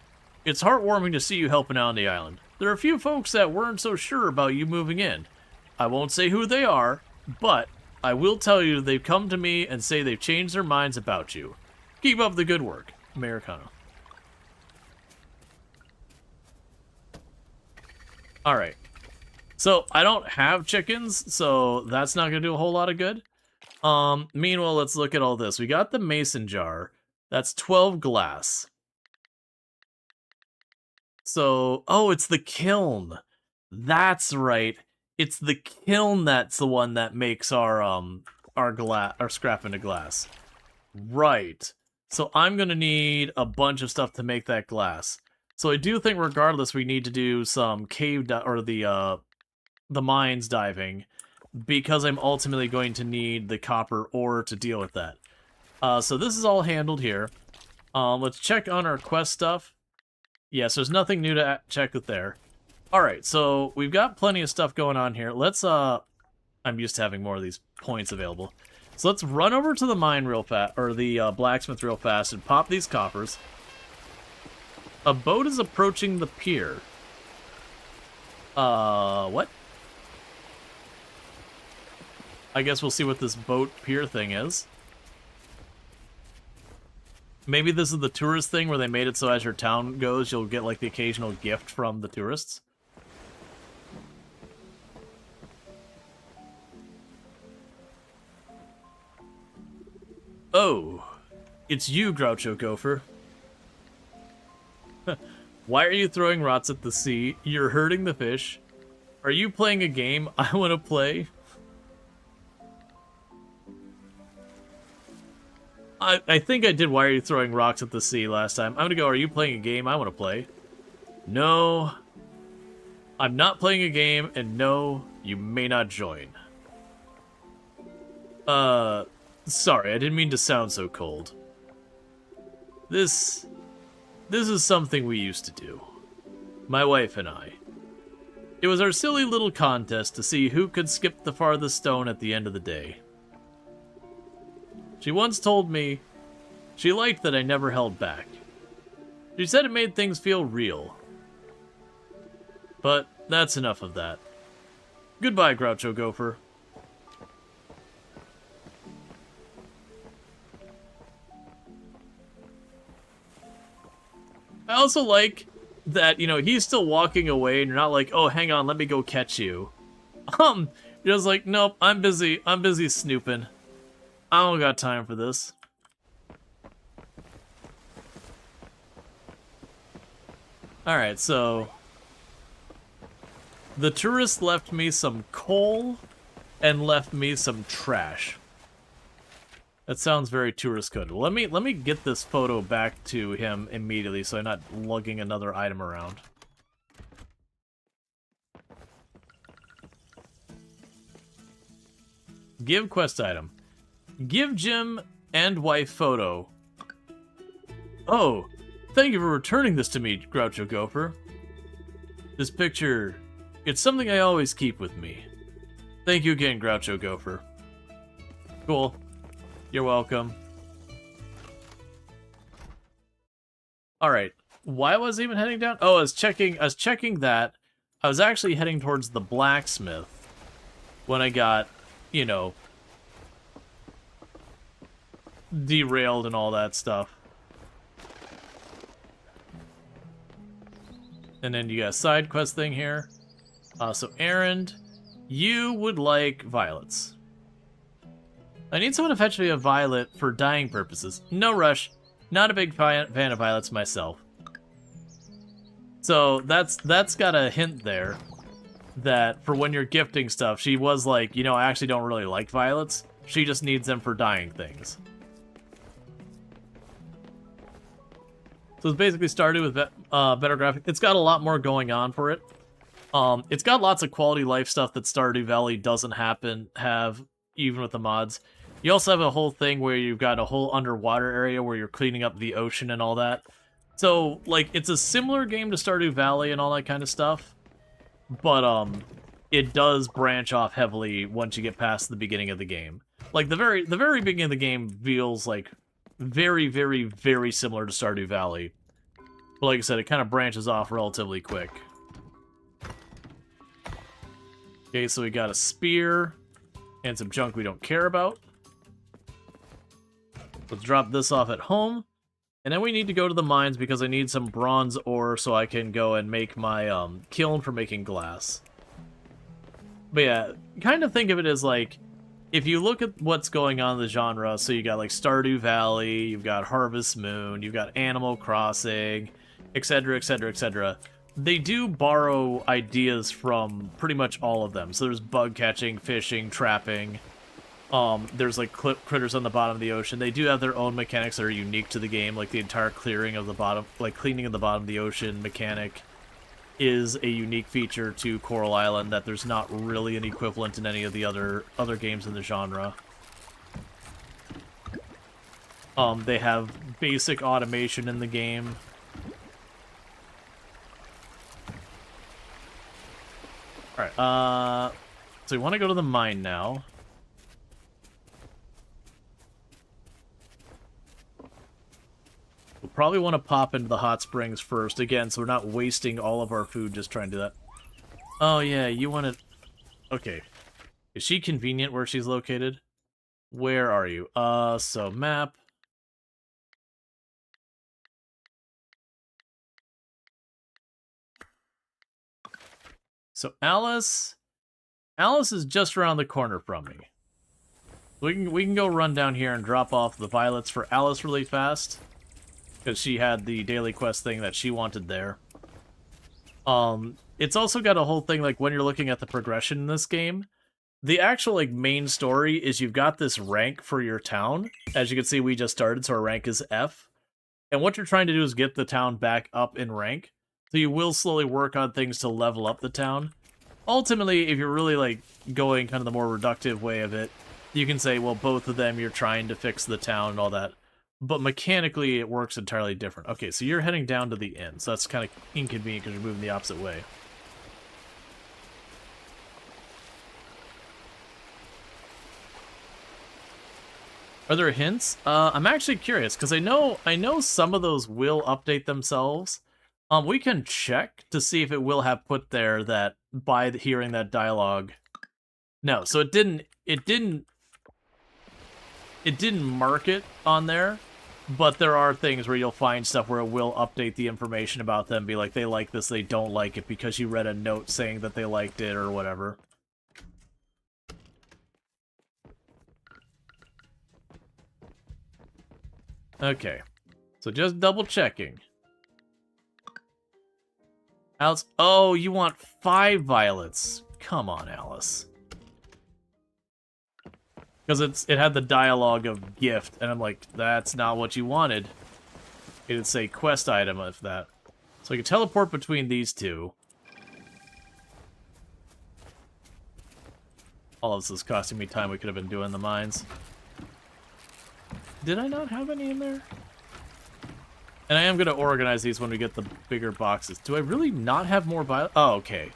it's heartwarming to see you helping out on the island. There are a few folks that weren't so sure about you moving in. I won't say who they are, but I will tell you they've come to me and say they've changed their minds about you. Keep up the good work, Americano. Alright. So, I don't have chickens, so that's not going to do a whole lot of good. Meanwhile, let's look at all this. We got the mason jar. That's 12 glass. So, oh, it's the kiln. That's right. It's the kiln that's the one that makes our scrap into glass. Right. So I'm going to need a bunch of stuff to make that glass. So I do think regardless we need to do some cave or the mines diving, because I'm ultimately going to need the copper ore to deal with that. So this is all handled here. Let's check on our quest stuff. Yes, there's nothing new to check with there. Alright, so we've got plenty of stuff going on here. Let's, I'm used to having more of these points available. So let's run over to the mine real fast, or the blacksmith real fast, and pop these coppers. A boat is approaching the pier. What? I guess we'll see what this boat pier thing is. Maybe this is the tourist thing where they made it so as your town goes, you'll get like the occasional gift from the tourists. Oh, it's you, Groucho Gopher. Why are you throwing rots at the sea? You're hurting the fish. Are you playing a game I want to play? I think I did Why Are You Throwing Rocks at the Sea last time. I'm gonna go, are you playing a game I want to play? No. I'm not playing a game, and no, you may not join. Sorry, I didn't mean to sound so cold. This is something we used to do. My wife and I. It was our silly little contest to see who could skip the farthest stone at the end of the day. She once told me she liked that I never held back. She said it made things feel real. But that's enough of that. Goodbye, Groucho Gopher. I also like that, you know, he's still walking away and you're not like, oh, hang on, let me go catch you. You're just like, nope, I'm busy snooping. I don't got time for this. Alright, so the tourist left me some coal and left me some trash. That sounds very tourist code. Let me get this photo back to him immediately so I'm not lugging another item around. Give quest item. Give Jim and wife photo. Oh, thank you for returning this to me, Groucho Gopher. This picture, it's something I always keep with me. Thank you again, Groucho Gopher. Cool. You're welcome. Alright, why was I even heading down? Oh, I was checking that. I was actually heading towards the blacksmith when I got, you know, derailed and all that stuff. And then you got a side quest thing here. So errand, you would like violets. I need someone to fetch me a violet for dyeing purposes. No rush. Not a big fan of violets myself. So that's got a hint there that for when you're gifting stuff, she was like, you know, I actually don't really like violets. She just needs them for dyeing things. So it's basically started with better graphics. It's got a lot more going on for it. It's got lots of quality life stuff that Stardew Valley doesn't have even with the mods. You also have a whole thing where you've got a whole underwater area where you're cleaning up the ocean and all that. So, like, it's a similar game to Stardew Valley and all that kind of stuff. But, it does branch off heavily once you get past the beginning of the game. Like, the very beginning of the game feels, like, very, very, very similar to Stardew Valley. But like I said, it kind of branches off relatively quick. Okay, so we got a spear and some junk we don't care about. Let's drop this off at home. And then we need to go to the mines because I need some bronze ore so I can go and make my kiln for making glass. But yeah, kind of think of it as like, if you look at what's going on in the genre, so you got like Stardew Valley, you've got Harvest Moon, you've got Animal Crossing, etc., etc., etc. They do borrow ideas from pretty much all of them. So there's bug catching, fishing, trapping. There's like critters on the bottom of the ocean. They do have their own mechanics that are unique to the game, like the entire clearing of the bottom, like cleaning of the bottom of the ocean mechanic is a unique feature to Coral Island that there's not really an equivalent in any of the other games in the genre. They have basic automation in the game. Alright, so we want to go to the mine now. We'll probably want to pop into the hot springs first, again, so we're not wasting all of our food just trying to do that. Oh, yeah, you want to... Okay. Is she convenient where she's located? Where are you? So map. So Alice is just around the corner from me. We can go run down here and drop off the violets for Alice really fast. Because she had the daily quest thing that she wanted there. It's also got a whole thing, like, when you're looking at the progression in this game, the actual, like, main story is you've got this rank for your town. As you can see, we just started, so our rank is F. And what you're trying to do is get the town back up in rank. So you will slowly work on things to level up the town. Ultimately, if you're really, like, going kind of the more reductive way of it, you can say, well, both of them, you're trying to fix the town and all that. But mechanically, it works entirely different. Okay, so you're heading down to the inn, so that's kind of inconvenient because you're moving the opposite way. Are there hints? I'm actually curious, because I know some of those will update themselves. We can check to see if it will have put there that by hearing that dialogue. No, so it didn't mark it on there. But there are things where you'll find stuff where it will update the information about them, be like, they like this, they don't like it, because you read a note saying that they liked it, or whatever. Okay. So just double checking. Alice, oh, you want 5 violets. Come on, Alice. Because it had the dialogue of gift, and I'm like, that's not what you wanted. It'd say quest item of that. So I can teleport between these two. All of this is costing me time we could have been doing the mines. Did I not have any in there? And I am going to organize these when we get the bigger boxes. Do I really not have more violets? Oh, okay.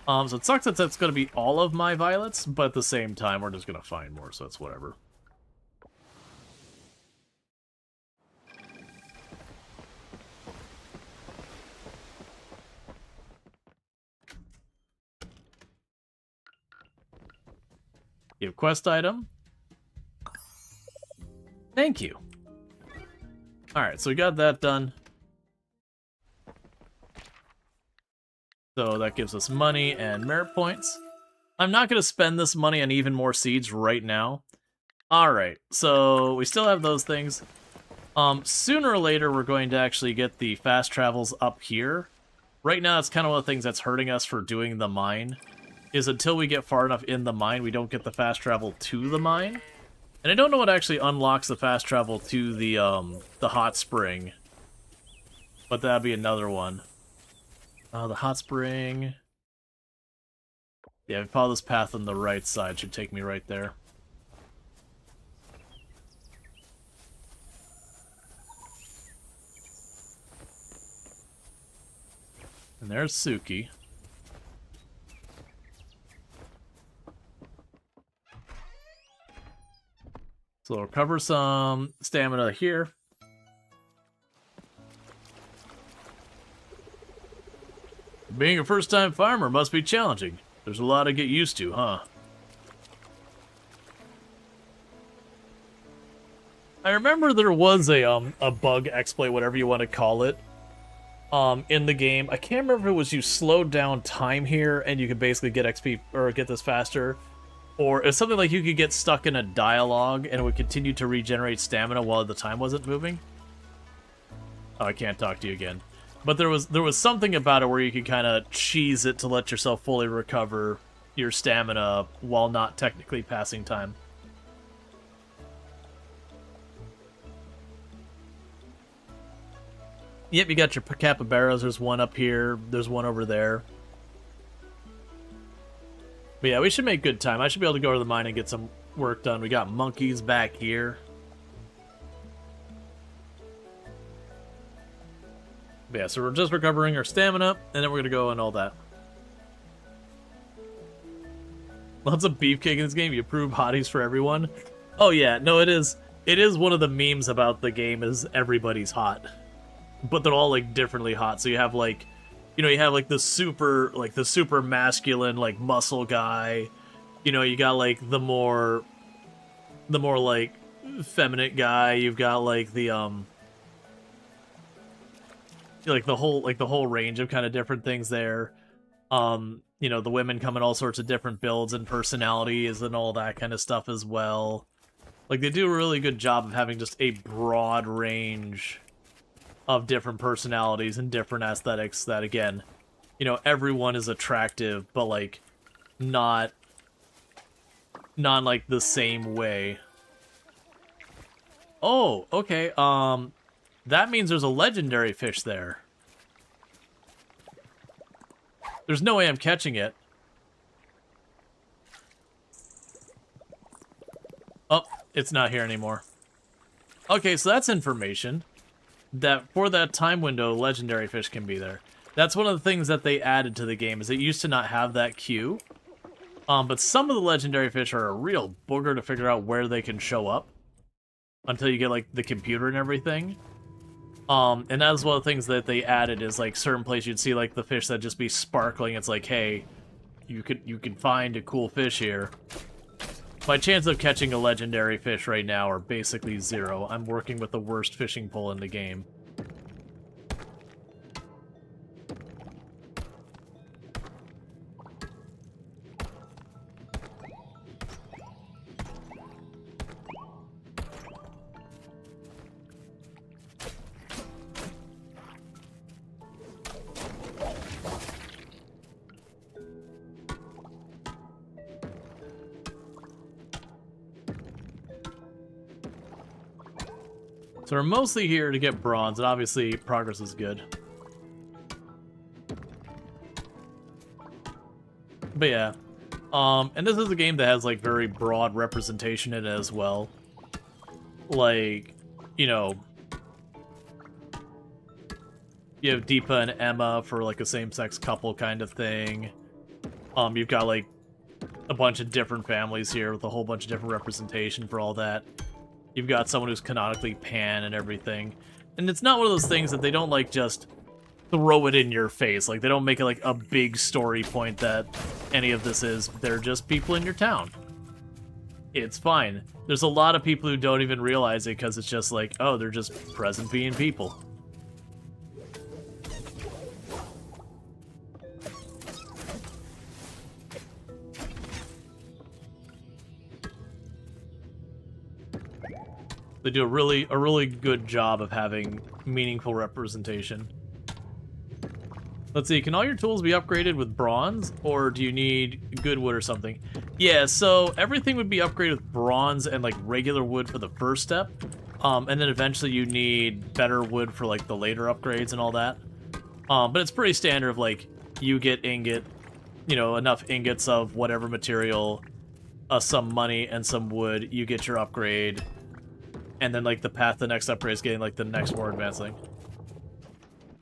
So it sucks that that's going to be all of my violets, but at the same time, we're just going to find more, so it's whatever. You have quest item. Thank you. Alright, so we got that done. So that gives us money and merit points. I'm not going to spend this money on even more seeds right now. Alright, so we still have those things. Sooner or later, we're going to actually get the fast travels up here. Right now, it's kind of one of the things that's hurting us for doing the mine, is until we get far enough in the mine, we don't get the fast travel to the mine. And I don't know what actually unlocks the fast travel to the hot spring. But that'd be another one. The hot spring. Yeah, if I follow this path on the right side, should take me right there. And there's Suki. So recover some stamina here. Being a first-time farmer must be challenging. There's a lot to get used to, huh? I remember there was a bug exploit, whatever you want to call it, in the game. I can't remember if it was you slowed down time here and you could basically get XP or get this faster, or it's something like you could get stuck in a dialogue and it would continue to regenerate stamina while the time wasn't moving. Oh, I can't talk to you again. But there was something about it where you could kind of cheese it to let yourself fully recover your stamina while not technically passing time. Yep, you got your capybaras. There's one up here. There's one over there. But yeah, we should make good time. I should be able to go to the mine and get some work done. We got monkeys back here. But yeah, so we're just recovering our stamina, and then we're going to go and all that. Lots of beefcake in this game. You approve hotties for everyone. Oh yeah, no, it is one of the memes about the game is everybody's hot. But they're all, like, differently hot. So you have, like, you know, you have, like, the super masculine, like, muscle guy. You know, you got, like, the more, like, feminine guy. You've got, like, the, like the whole range of kind of different things there. You know, the women come in all sorts of different builds and personalities and all that kind of stuff as well. Like, they do a really good job of having just a broad range of different personalities and different aesthetics that, again, you know, everyone is attractive, but, like, not like the same way. Oh, okay, that means there's a legendary fish there. There's no way I'm catching it. Oh, it's not here anymore. Okay, so that's information. That for that time window, legendary fish can be there. That's one of the things that they added to the game, is it used to not have that queue. But some of the legendary fish are a real booger to figure out where they can show up until you get, like, the computer and everything. And that's one of the things that they added is, like, certain places you'd see, like, the fish that just be sparkling. It's like, hey, you can find a cool fish here. My chance of catching a legendary fish right now are basically 0. I'm working with the worst fishing pole in the game. So we're mostly here to get bronze, and obviously progress is good. But yeah, and this is a game that has, like, very broad representation in it as well. Like, you know, you have Deepa and Emma for, like, a same-sex couple kind of thing. You've got, like, a bunch of different families here with a whole bunch of different representation for all that. You've got someone who's canonically pan and everything. And it's not one of those things that they don't, like, just throw it in your face. Like, they don't make it, like, a big story point that any of this is. They're just people in your town. It's fine. There's a lot of people who don't even realize it because it's just like, oh, they're just present being people. They do a really good job of having meaningful representation. Let's see, can all your tools be upgraded with bronze, or do you need good wood or something? Yeah, so everything would be upgraded with bronze and, like, regular wood for the first step, and then eventually you need better wood for, like, the later upgrades and all that. But it's pretty standard of, like, you get ingot, you know, enough ingots of whatever material, some money and some wood, you get your upgrade. And then, like, the path to the next upgrade is getting, like, the next more advanced thing.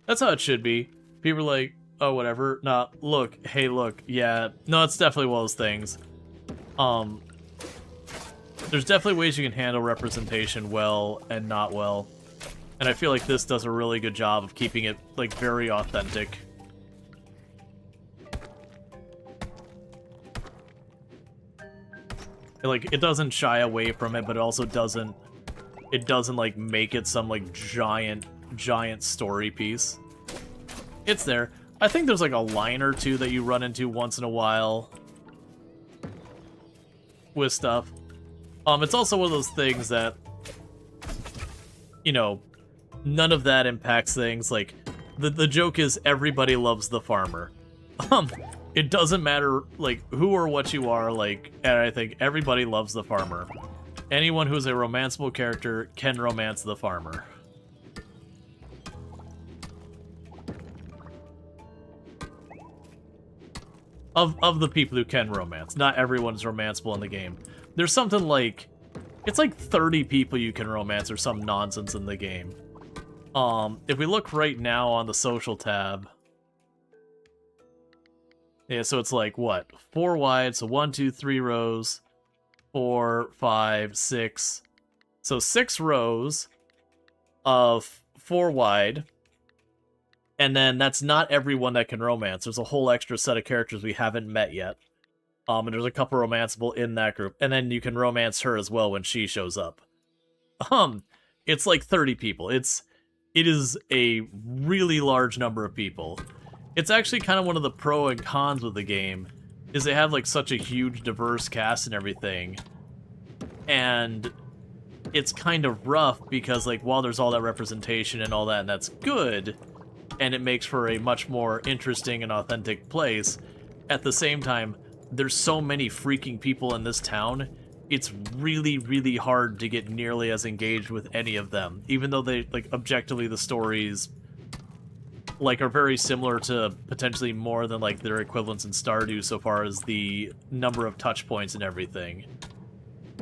That's how it should be. People are like, oh, whatever. Nah, look. Hey, look. Yeah. No, it's definitely one of those things. There's definitely ways you can handle representation well and not well. And I feel like this does a really good job of keeping it, like, very authentic. Like, it doesn't shy away from it, but it also doesn't... It doesn't, like, make it some, like, giant story piece. It's there. I think there's, like, a line or two that you run into once in a while with stuff. It's also one of those things that, you know, none of that impacts things. Like, the joke is everybody loves the farmer. It doesn't matter, like, who or what you are, like, and I think everybody loves the farmer. Anyone who's a romanceable character can romance the farmer. Of the people who can romance. Not everyone's romanceable in the game. There's something like... It's like 30 people you can romance or some nonsense in the game. If we look right now on the social tab... Yeah, so it's like, what? 4 wide, so 1, 2, 3 rows. 4, 5, 6. So 6 rows of 4 wide. And then that's not everyone that can romance. There's a whole extra set of characters we haven't met yet. And there's a couple romanceable in that group. And then you can romance her as well when she shows up. It's like 30 people. It is a really large number of people. It's actually kind of one of the pro and cons with the game, is they have like such a huge diverse cast and everything. And it's kind of rough because like while there's all that representation and all that, and that's good, and it makes for a much more interesting and authentic place, at the same time, there's so many freaking people in this town, it's really, really hard to get nearly as engaged with any of them. Even though they, like, objectively the stories, like, are very similar to potentially more than, like, their equivalents in Stardew so far as the number of touch points and everything.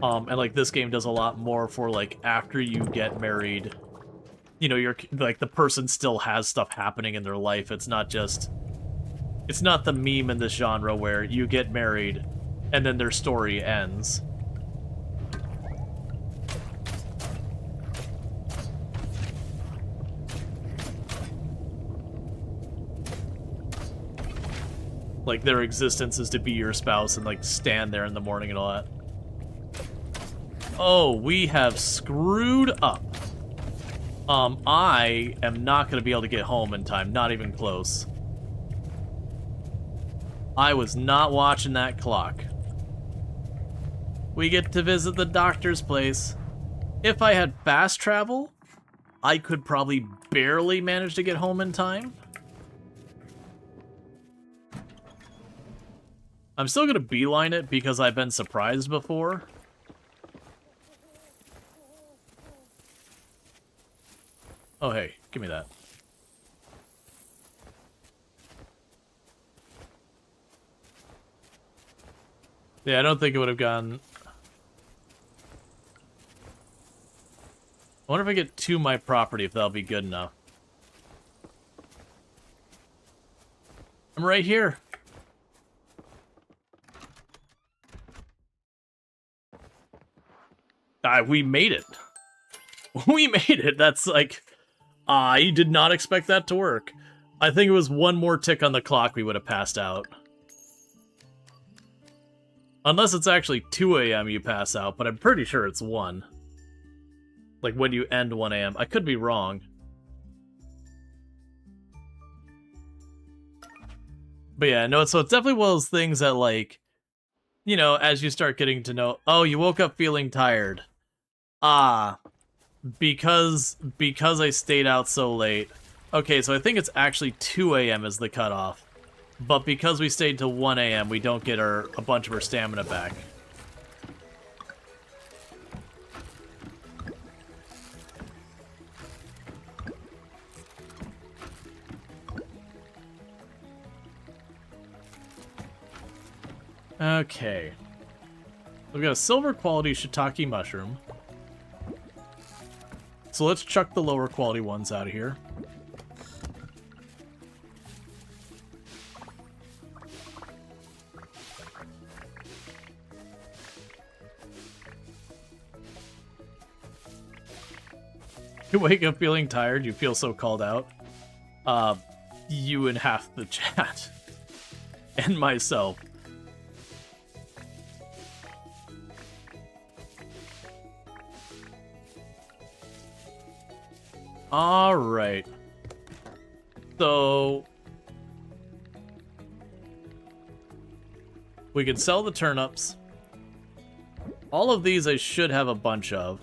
And, like, this game does a lot more for, like, after you get married, you know, you're, like, the person still has stuff happening in their life. It's not just... It's not the meme in this genre where you get married and then their story ends. Like, their existence is to be your spouse and, like, stand there in the morning and all that. Oh, we have screwed up. I am not going to be able to get home in time. Not even close. I was not watching that clock. We get to visit the doctor's place. If I had fast travel, I could probably barely manage to get home in time. I'm still going to beeline it because I've been surprised before. Oh, hey, give me that. Yeah, I don't think it would have gone... I wonder if I get to my property, if that'll be good enough. I'm right here. We made it. We made it. That's like... I did not expect that to work. I think it was one more tick on the clock we would have passed out. Unless it's actually 2 a.m. you pass out, but I'm pretty sure it's 1. Like when you end 1 a.m. I could be wrong. But yeah, no, so it's definitely one of those things that, like, you know, as you start getting to know, oh, you woke up feeling tired. Because I stayed out so late. Okay, so I think it's actually 2 a.m. is the cutoff. But because we stayed till 1 a.m., we don't get a bunch of our stamina back. Okay. We've got a silver quality shiitake mushroom. So let's chuck the lower quality ones out of here. You wake up feeling tired, you feel so called out. You and half the chat. And myself. Alright. So... we could sell the turnips. All of these I should have a bunch of.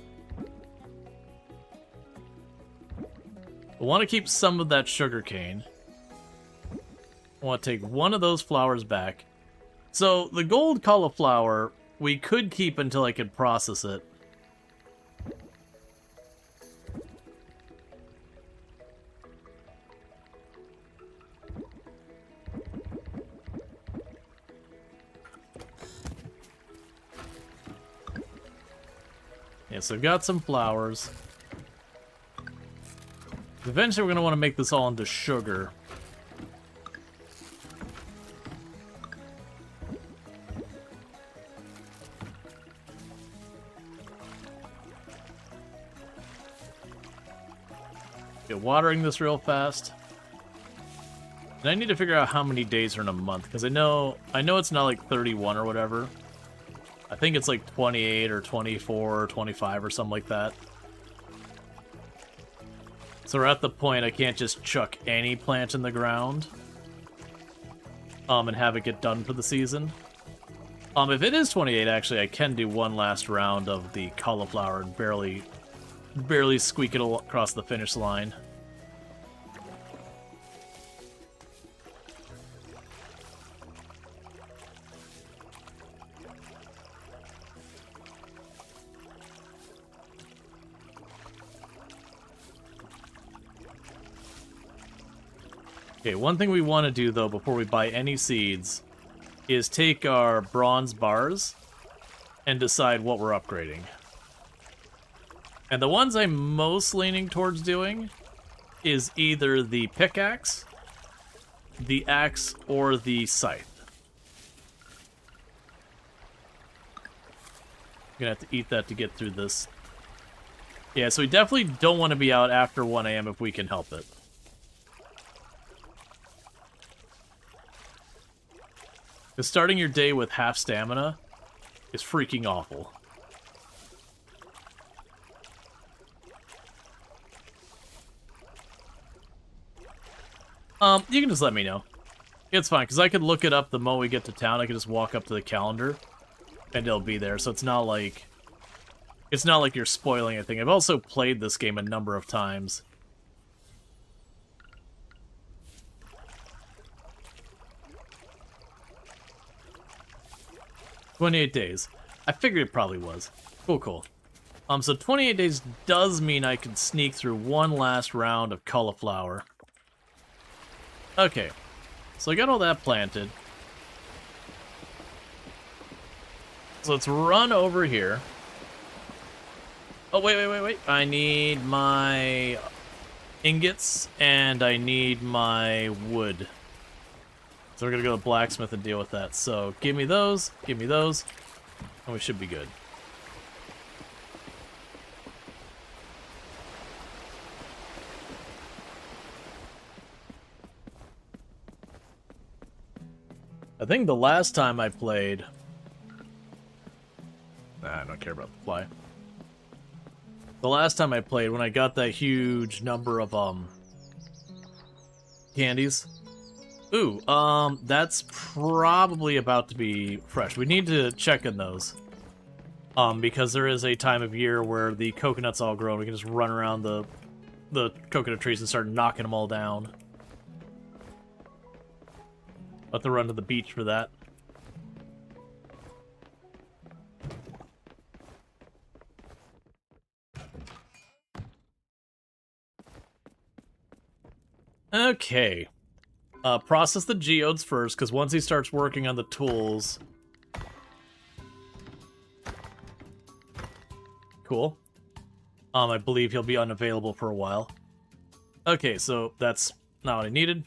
I want to keep some of that sugarcane. I want to take one of those flowers back. So, the gold cauliflower, we could keep until I could process it. Yeah, so I've got some flowers. Eventually we're going to want to make this all into sugar. Get watering this real fast. And I need to figure out how many days are in a month, because I know it's not like 31 or whatever. I think it's like 28 or 24 or 25 or something like that. So we're at the point I can't just chuck any plant in the ground and have it get done for the season. If it is 28, actually, I can do one last round of the cauliflower and barely squeak it across the finish line. Okay, one thing we want to do, though, before we buy any seeds, is take our bronze bars and decide what we're upgrading. And the ones I'm most leaning towards doing is either the pickaxe, the axe, or the scythe. I'm gonna have to eat that to get through this. Yeah, so we definitely don't want to be out after 1 AM if we can help it. Because starting your day with half stamina is freaking awful. You can just let me know. It's fine, because I could look it up the moment we get to town. I could just walk up to the calendar, and it'll be there. So it's not like you're spoiling anything. I've also played this game a number of times. "28 days. I figured it probably was. Cool. So 28 days does mean I can sneak through one last round of cauliflower. Okay. So I got all that planted. So let's run over here. Oh, wait. I need my ingots, and I need my wood. So we're gonna go to the blacksmith and deal with that. So give me those, and we should be good. I think the last time I played... Nah, I don't care about the fly. The last time I played, when I got that huge number of, candies... Ooh, that's probably about to be fresh. We need to check in those. Because there is a time of year where the coconuts all grow, and we can just run around the coconut trees and start knocking them all down. I'll have to run to the beach for that. Okay. Process the geodes first, because once he starts working on the tools... Cool. I believe he'll be unavailable for a while. Okay, so that's not what I needed.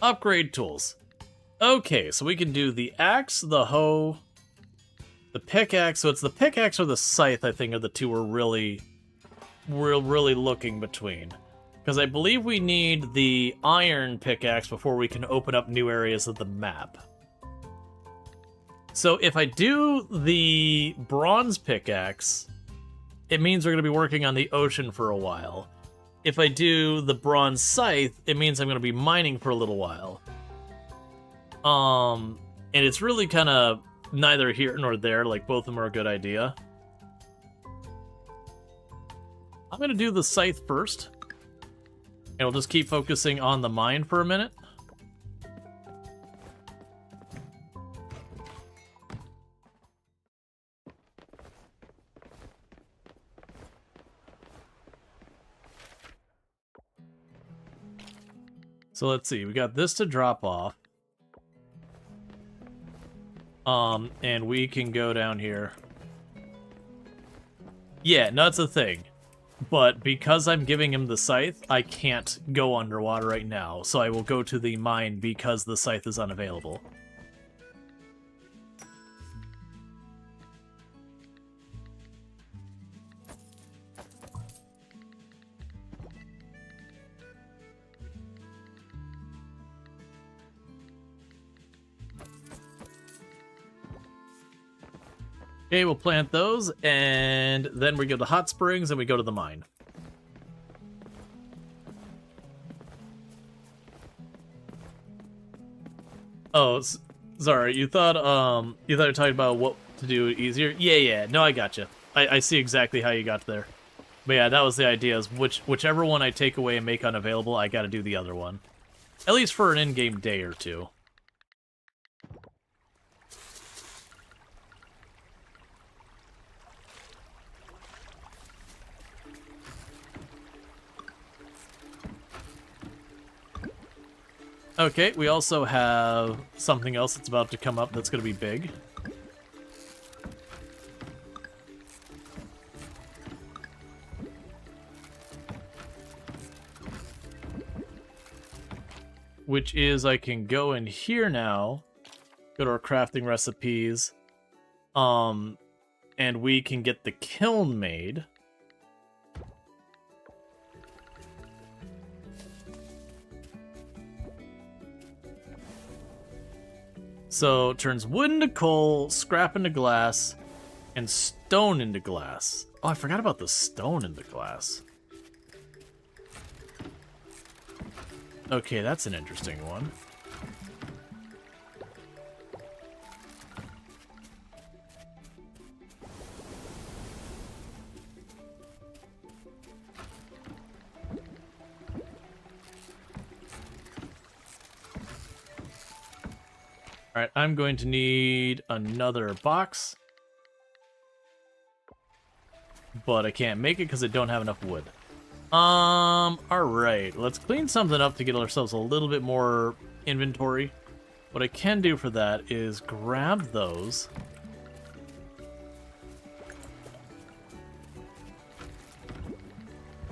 Upgrade tools. Okay, so we can do the axe, the hoe, the pickaxe. So it's the pickaxe or the scythe, I think, are the two we're really we're really looking between. Because I believe we need the iron pickaxe before we can open up new areas of the map. So if I do the bronze pickaxe, it means we're going to be working on the ocean for a while. If I do the bronze scythe, it means I'm going to be mining for a little while. And it's really kind of neither here nor there, like both of them are a good idea. I'm going to do the scythe first. And we'll just keep focusing on the mine for a minute. So let's see, we got this to drop off. And we can go down here. Yeah, no, that's the thing. But because I'm giving him the scythe, I can't go underwater right now, so I will go to the mine because the scythe is unavailable. Okay, we'll plant those, and then we go to hot springs, and we go to the mine. Oh, sorry. You thought you were talking about what to do easier? Yeah. No, I gotcha. I see exactly how you got there. But yeah, that was the idea. Is whichever one I take away and make unavailable, I got to do the other one, at least for an in-game day or two. Okay, we also have something else that's about to come up that's going to be big. Which is, I can go in here now, go to our crafting recipes, and we can get the kiln made. So it turns wood into coal, scrap into glass, and stone into glass. Oh, I forgot about the stone into glass. Okay, that's an interesting one. Alright, I'm going to need another box. But I can't make it because I don't have enough wood. Alright, let's clean something up to get ourselves a little bit more inventory. What I can do for that is grab those.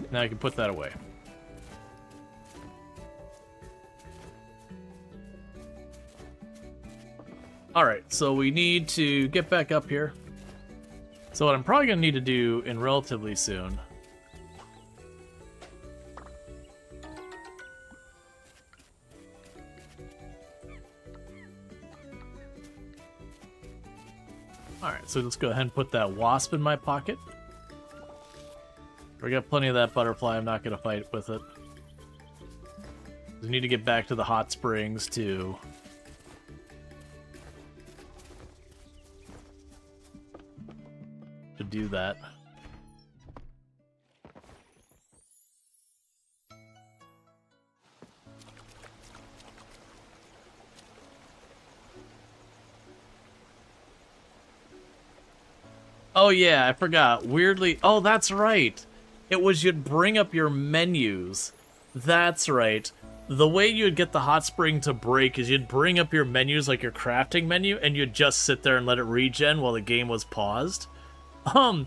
Now I can put that away. Alright, so we need to get back up here. So what I'm probably going to need to do in relatively soon... Alright, so let's go ahead and put that wasp in my pocket. We got plenty of that butterfly, I'm not going to fight with it. We need to get back to the hot springs to do that. Oh yeah, I forgot. Weirdly, oh that's right. It was you'd bring up your menus. That's right. The way you'd get the hot spring to break is you'd bring up your menus like your crafting menu and you'd just sit there and let it regen while the game was paused. And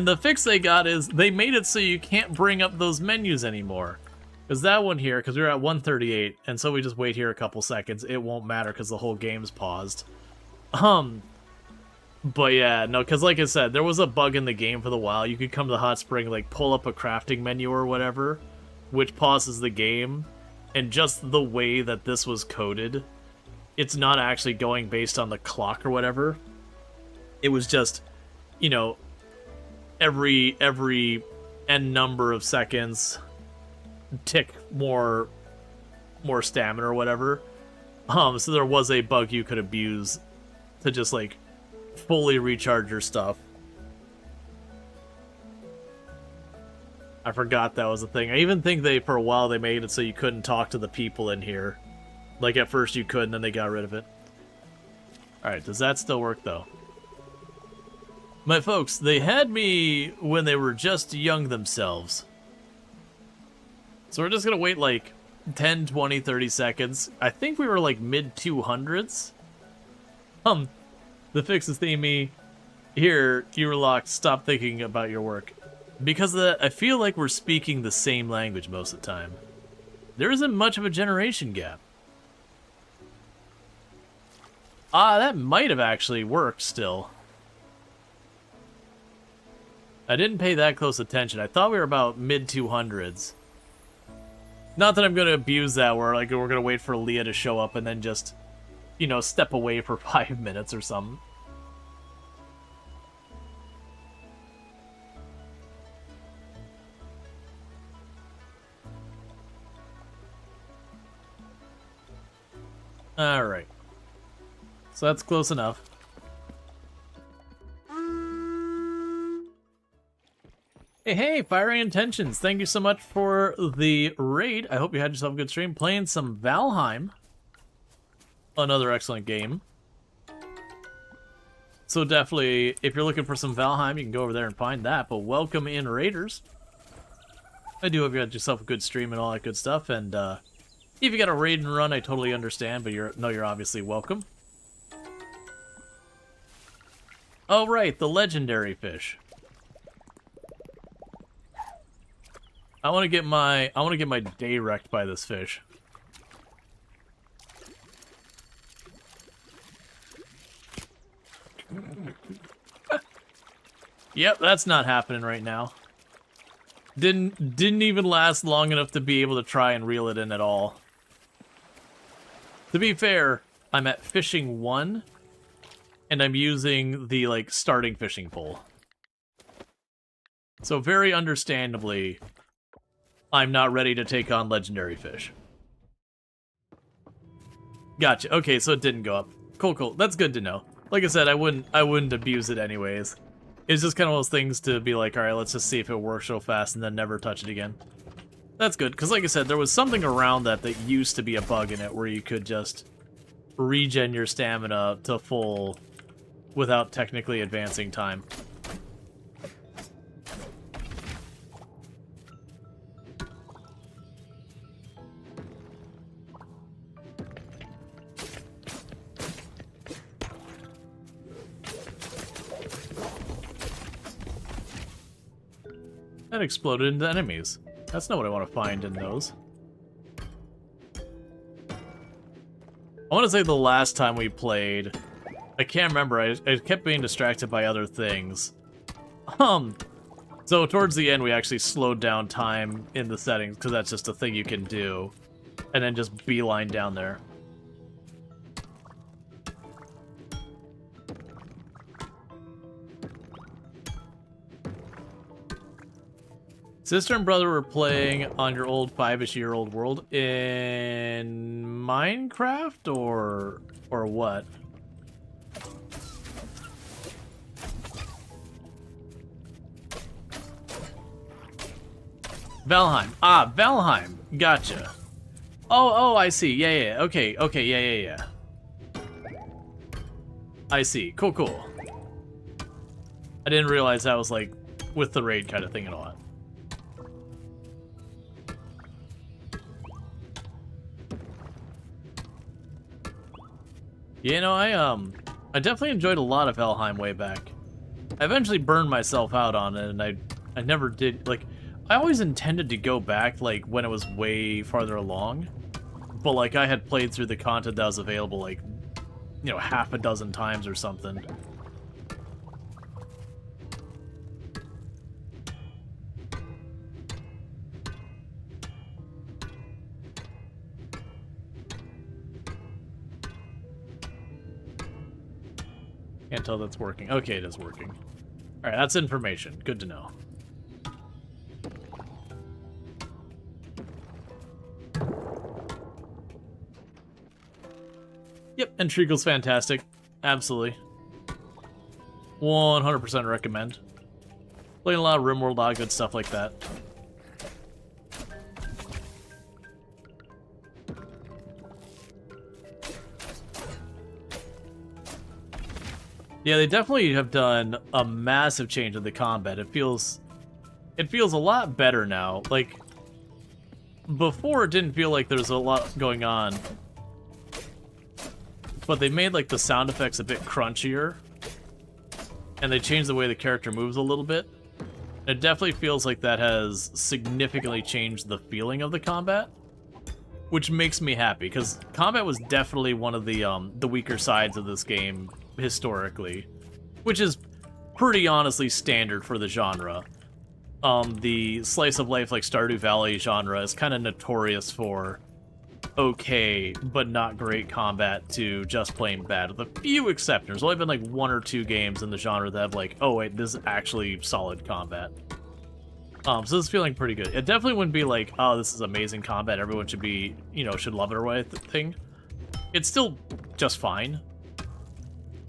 the fix they got is they made it so you can't bring up those menus anymore. Because that one here, because we were at 138, and so we just wait here a couple seconds, it won't matter because the whole game's paused. But yeah, no, because like I said, there was a bug in the game for the while. You could come to the hot spring, like pull up a crafting menu or whatever, which pauses the game, and just the way that this was coded, it's not actually going based on the clock or whatever. It was just, you know, every n number of seconds, tick more stamina or whatever. So there was a bug you could abuse to just like fully recharge your stuff. I forgot that was a thing. I even think for a while they made it so you couldn't talk to the people in here. Like at first you could, and then they got rid of it. Alright, does that still work though? My folks, they had me when they were just young themselves. So we're just gonna wait like 10, 20, 30 seconds. I think we were like mid 200s. The fix is themey. Here, you were locked. Stop thinking about your work. Because I feel like we're speaking the same language most of the time. There isn't much of a generation gap. That might have actually worked still. I didn't pay that close attention. I thought we were about mid 200s. Not that I'm going to abuse that where like we're going to wait for Leah to show up and then just, you know, step away for 5 minutes or something. Alright. So that's close enough. Hey, Fiery Intentions. Thank you so much for the raid. I hope you had yourself a good stream. Playing some Valheim. Another excellent game. So definitely, if you're looking for some Valheim, you can go over there and find that. But welcome in, Raiders. I do hope you had yourself a good stream and all that good stuff. And if you got a raid and run, I totally understand. But you're obviously welcome. Oh, right, the legendary fish. I want to get my day wrecked by this fish. Yep, that's not happening right now. Didn't even last long enough to be able to try and reel it in at all. To be fair, I'm at fishing 1 and I'm using the like starting fishing pole. So very understandably, I'm not ready to take on legendary fish. Gotcha. Okay, so it didn't go up. Cool. That's good to know. Like I said, I wouldn't abuse it anyways. It's just kind of those things to be like, all right, let's just see if it works real fast and then never touch it again. That's good, because like I said, there was something around that used to be a bug in it where you could just regen your stamina to full without technically advancing time. That exploded into enemies. That's not what I want to find in those. I want to say the last time we played, I can't remember, I kept being distracted by other things. So towards the end we actually slowed down time in the settings, because that's just a thing you can do. And then just beeline down there. Sister and brother were playing on your old 5-ish-year-old world in Minecraft or what? Valheim. Ah, Valheim. Gotcha. Oh, I see. Yeah. Okay, yeah. I see. Cool. I didn't realize that was like with the raid kind of thing and all that. You know, I definitely enjoyed a lot of Valheim way back. I eventually burned myself out on it, and I never did, like, I always intended to go back, like, when it was way farther along. But, like, I had played through the content that was available, like, you know, half a dozen times or something. Can't tell that's working. Okay, it is working. Alright, that's information. Good to know. Yep, and Treacle's fantastic. Absolutely. 100% recommend. Playing a lot of RimWorld, a lot of good stuff like that. Yeah, they definitely have done a massive change in the combat. It feels a lot better now. Like, before it didn't feel like there's a lot going on. But they made, like, the sound effects a bit crunchier. And they changed the way the character moves a little bit. It definitely feels like that has significantly changed the feeling of the combat. Which makes me happy, because combat was definitely one of the weaker sides of this game historically, which is pretty honestly standard for the genre. The slice of life like Stardew Valley genre is kind of notorious for okay but not great combat to just plain bad, with a few exceptions. There's only been like 1 or 2 games in the genre that have like, oh wait, this is actually solid combat. So this is feeling pretty good. It definitely wouldn't be like, oh, this is amazing combat, everyone should be, you know, should love it or what thing. It's still just fine.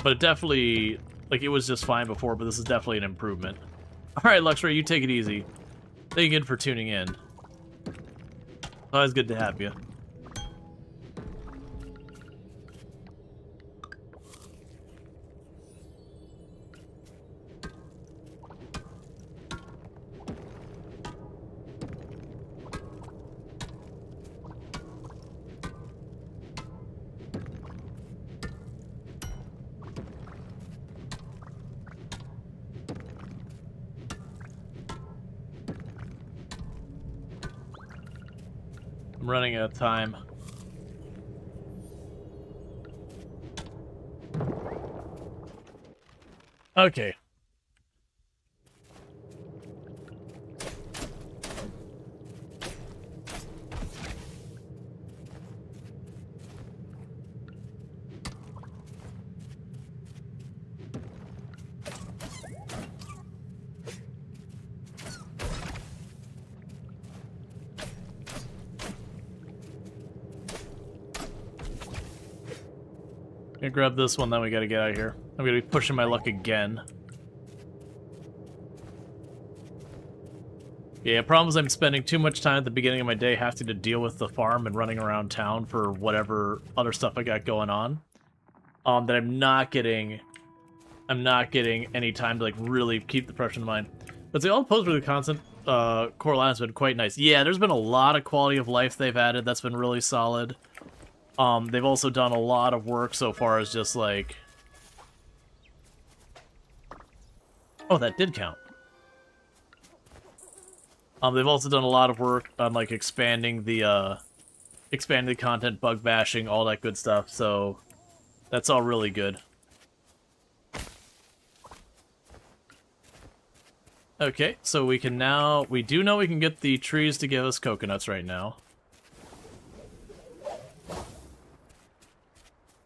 But it definitely, like, it was just fine before, but this is definitely an improvement. Alright, Luxray, you take it easy. Thank you again for tuning in. Always good to have you. I'm running out of time. Okay. Gonna grab this one, then we gotta get out of here. I'm gonna be pushing my luck again. Yeah, problem is I'm spending too much time at the beginning of my day having to deal with the farm and running around town for whatever other stuff I got going on. That I'm not getting any time to like really keep the pressure in mind. But the all post really constant core line has been quite nice. Yeah, there's been a lot of quality of life they've added that's been really solid. They've also done a lot of work so far as just like... Oh, that did count. They've also done a lot of work on like expanding the content, bug bashing, all that good stuff, so that's all really good. Okay, so we can now... We do know we can get the trees to give us coconuts right now.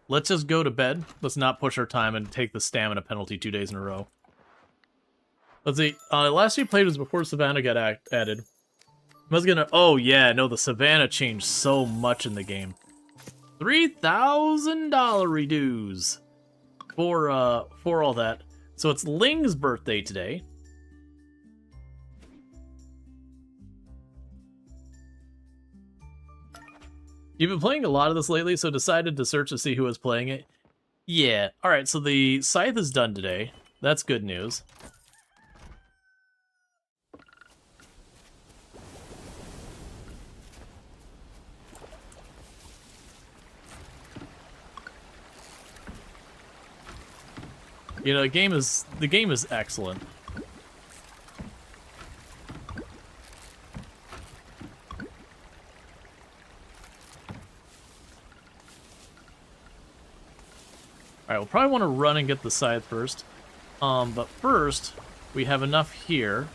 Let's just go to bed. Let's not push our time and take the stamina penalty 2 days in a row. Let's see. Last we played was before Savannah got added. I was gonna... Oh, yeah. No, the Savannah changed so much in the game. $3,000 reduce for all that. So it's Ling's birthday today. You've been playing a lot of this lately, so decided to search to see who was playing it. Yeah. Alright, so the Scythe is done today. That's good news. You know, the game is excellent. Alright, we'll probably want to run and get the scythe first. But first, we have enough here.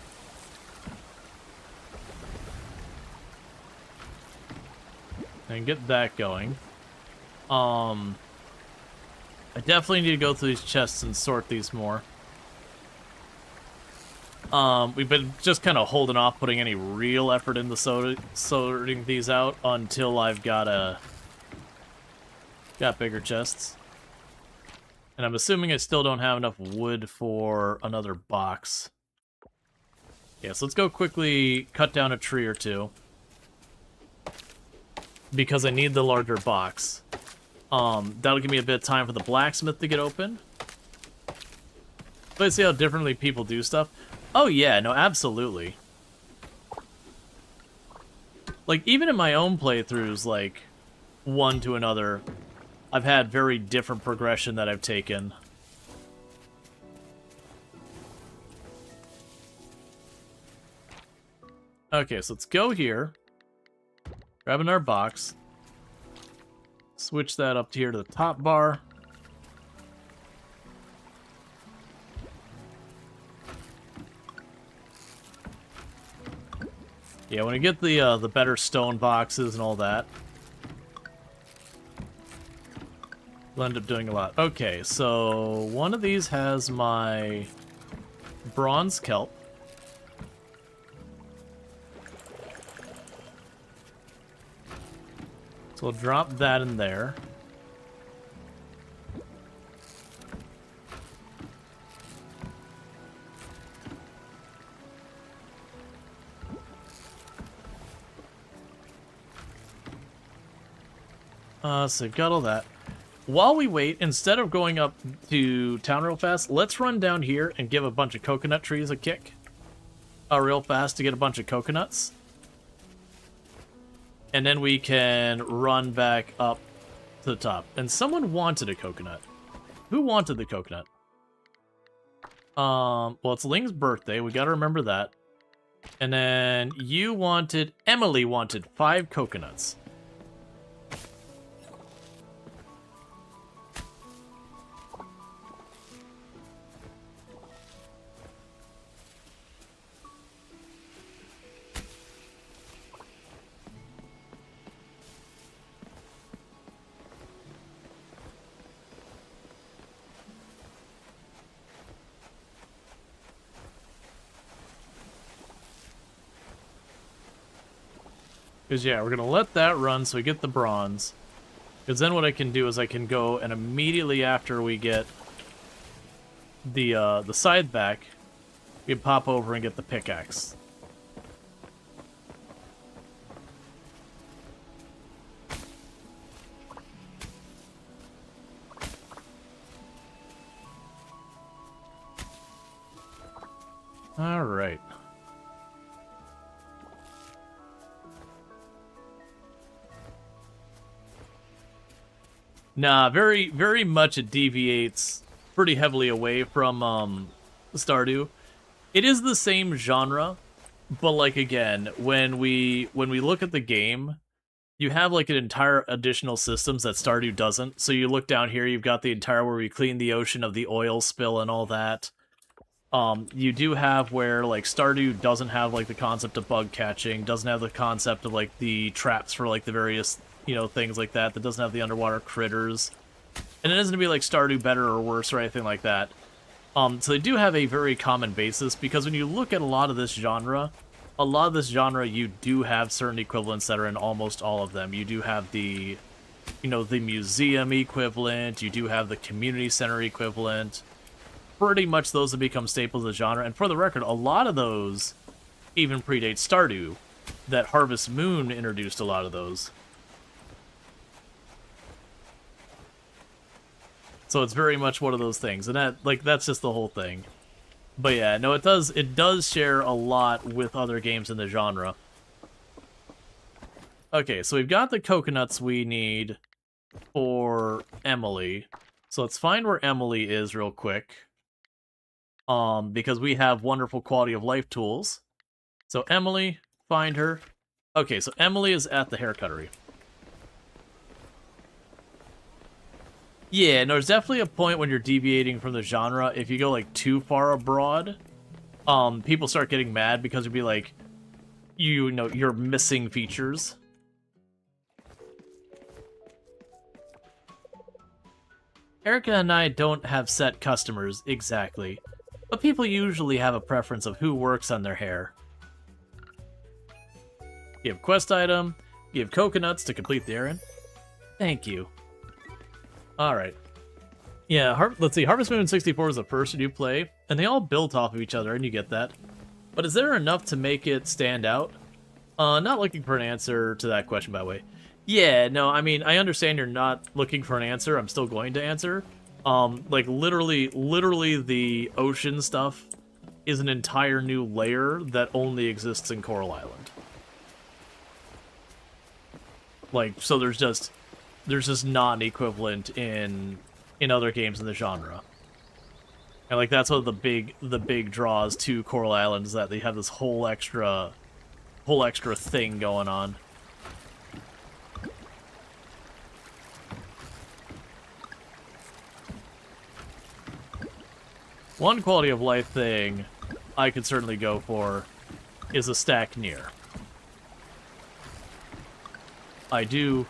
And get that going. I definitely need to go through these chests and sort these more. We've been just kind of holding off putting any real effort into sorting these out until I've got bigger chests. And I'm assuming I still don't have enough wood for another box. Yeah, so let's go quickly cut down a tree or two. Because I need the larger box. That'll give me a bit of time for the blacksmith to get open. Let's see how differently people do stuff. Oh yeah, no, absolutely. Like, even in my own playthroughs, like, one to another, I've had very different progression that I've taken. Okay, so let's go here. Grabbing our box. Switch that up here to the top bar. Yeah, when I get the better stone boxes and all that, we'll end up doing a lot. Okay, so one of these has my bronze kelp. So we'll drop that in there. So got all that. While we wait, instead of going up to town real fast, let's run down here and give a bunch of coconut trees a kick. Real fast to get a bunch of coconuts. And then we can run back up to the top. And someone wanted a coconut. Who wanted the coconut? Well, it's Ling's birthday. We gotta remember that. And then Emily wanted 5 coconuts. Because, yeah, we're going to let that run so we get the bronze. Because then what I can do is I can go and immediately after we get the side back, we can pop over and get the pickaxe. All right. Nah, very, very much it deviates pretty heavily away from Stardew. It is the same genre, but like again, when we look at the game, you have like an entire additional systems that Stardew doesn't. So you look down here, you've got the entire where we clean the ocean of the oil spill and all that. You do have where like Stardew doesn't have like the concept of bug catching, doesn't have the concept of like the traps for like the various things like that. That doesn't have the underwater critters, and it isn't to be like Stardew better or worse or anything like that. So they do have a very common basis because when you look at a lot of this genre, you do have certain equivalents that are in almost all of them. You do have the, the museum equivalent. You do have the community center equivalent. Pretty much those have become staples of the genre. And for the record, a lot of those even predate Stardew. That Harvest Moon introduced a lot of those. So it's very much one of those things, and that's just the whole thing. But yeah, no, it does share a lot with other games in the genre. Okay, so we've got the coconuts we need for Emily. So let's find where Emily is real quick. Because we have wonderful quality of life tools. So Emily, find her. Okay, so Emily is at the hair cuttery. Yeah, no, there's definitely a point when you're deviating from the genre. If you go, like, too far abroad, people start getting mad because it'd be like, you're missing features. Erica and I don't have set customers exactly, but people usually have a preference of who works on their hair. Give quest item, give coconuts to complete the errand. Thank you. Alright. Yeah, let's see, Harvest Moon 64 is the first new play, and they all built off of each other, and you get that. But is there enough to make it stand out? Not looking for an answer to that question, by the way. Yeah, no, I mean, I understand you're not looking for an answer. I'm still going to answer. Like, literally the ocean stuff is an entire new layer that only exists in Coral Island. Like, so there's just not an equivalent in other games in the genre. And like that's one of the big draws to Coral Island is that they have this whole extra thing going on. One quality of life thing I could certainly go for is a stack near. I do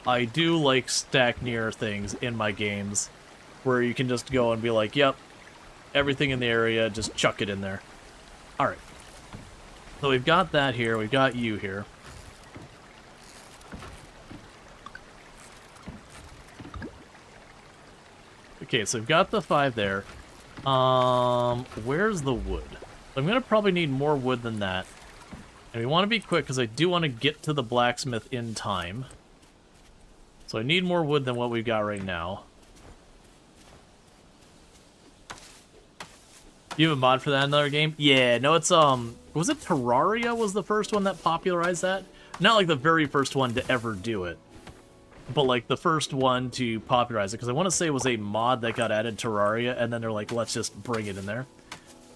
like stack near things in my games where you can just go and be like, yep, everything in the area, just chuck it in there. Alright. So we've got that here, we've got you here. Okay, so we've got the 5 there. Where's the wood? I'm gonna probably need more wood than that. And we want to be quick because I do want to get to the blacksmith in time. So I need more wood than what we've got right now. You have a mod for that in another game? Yeah, no, it's, was it Terraria was the first one that popularized that? Not like the very first one to ever do it, but like the first one to popularize it, because I want to say it was a mod that got added to Terraria, and then they're like, let's just bring it in there.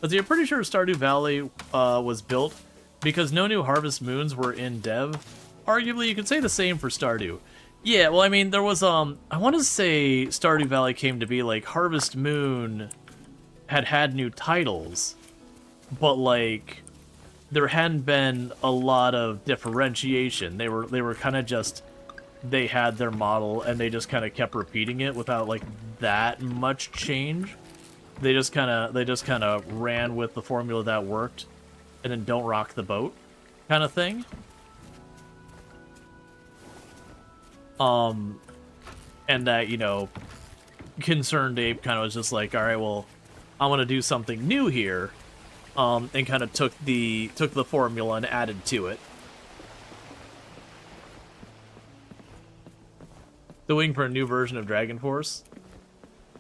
But see, I'm pretty sure Stardew Valley was built because no new Harvest Moons were in dev. Arguably, you could say the same for Stardew. Yeah, well, I mean, there was, I want to say Stardew Valley came to be like Harvest Moon had new titles, but like there hadn't been a lot of differentiation. They were kind of just, they had their model and they just kind of kept repeating it without like that much change. They just kind of ran with the formula that worked and then don't rock the boat kind of thing. And that, you know, Concerned Ape kind of was just like, all right, well, I want to do something new here, and kind of took the formula and added to it. The waiting for a new version of Dragon Force.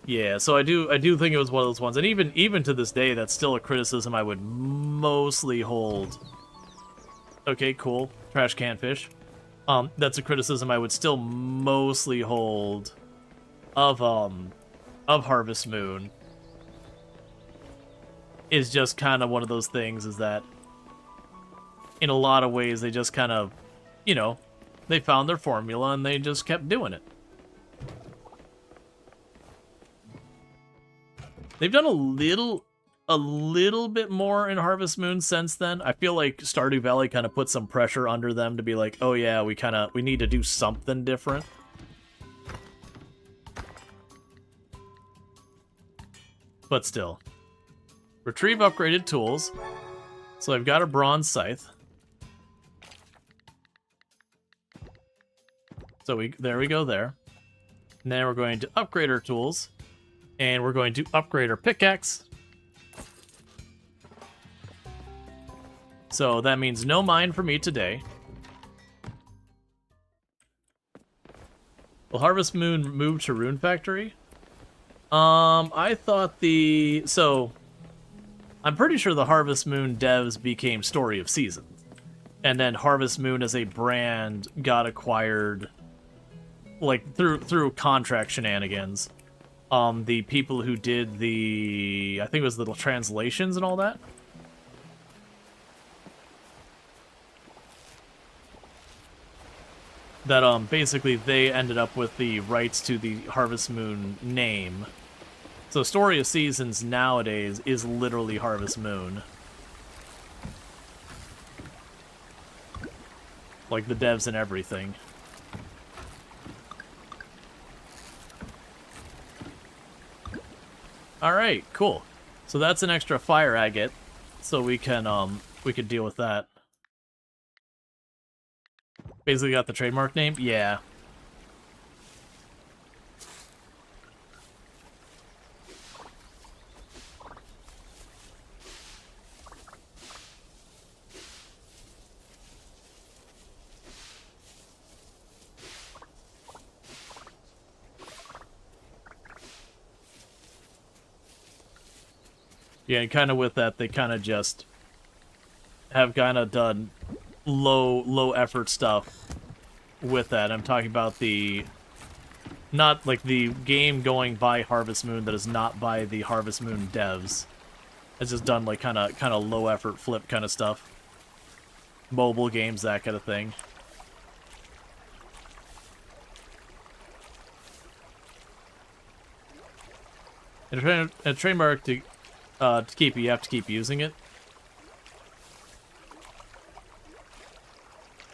Yeah, so I do think it was one of those ones, and even to this day, that's still a criticism I would mostly hold. Okay, cool. Trash can fish. That's a criticism I would still mostly hold of Harvest Moon. Is just kind of one of those things is that in a lot of ways they just kind of, you know, they found their formula and they just kept doing it. They've done a little bit more in Harvest Moon since then. I feel like Stardew Valley kind of put some pressure under them to be like, oh yeah, we need to do something different. But still. Retrieve upgraded tools. So I've got a bronze scythe. So there we go there. And then we're going to upgrade our tools. And we're going to upgrade our pickaxe. So that means no mine for me today. Will Harvest Moon move to Rune Factory? I thought so I'm pretty sure the Harvest Moon devs became Story of Seasons. And then Harvest Moon as a brand got acquired like through contract shenanigans. The people who did I think it was the translations and all that. That basically they ended up with the rights to the Harvest Moon name. So Story of Seasons nowadays is literally Harvest Moon. Like the devs and everything. All right, cool. So that's an extra fire agate, so we can deal with that. Basically got the trademark name? Yeah. Yeah, and kind of with that, they kind of just have kind of done low effort stuff with that. I'm talking about the, not like the game going by Harvest Moon that is not by the Harvest Moon devs. It's just done like kind of low effort flip kind of stuff. Mobile games, that kind of thing. And a trademark to keep it, you have to keep using it.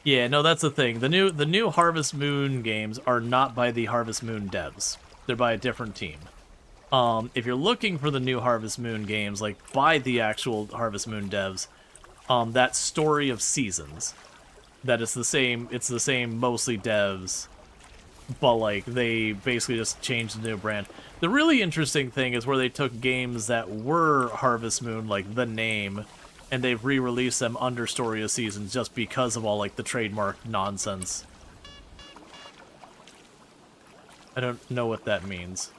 Yeah, no, that's the thing. The new Harvest Moon games are not by the Harvest Moon devs. They're by a different team. If you're looking for the new Harvest Moon games, like by the actual Harvest Moon devs, that Story of Seasons, that it's the same mostly devs, but like they basically just changed the new brand. The really interesting thing is where they took games that were Harvest Moon, like the name, and they've re-released them under Story of Seasons just because of all like the trademark nonsense. I don't know what that means.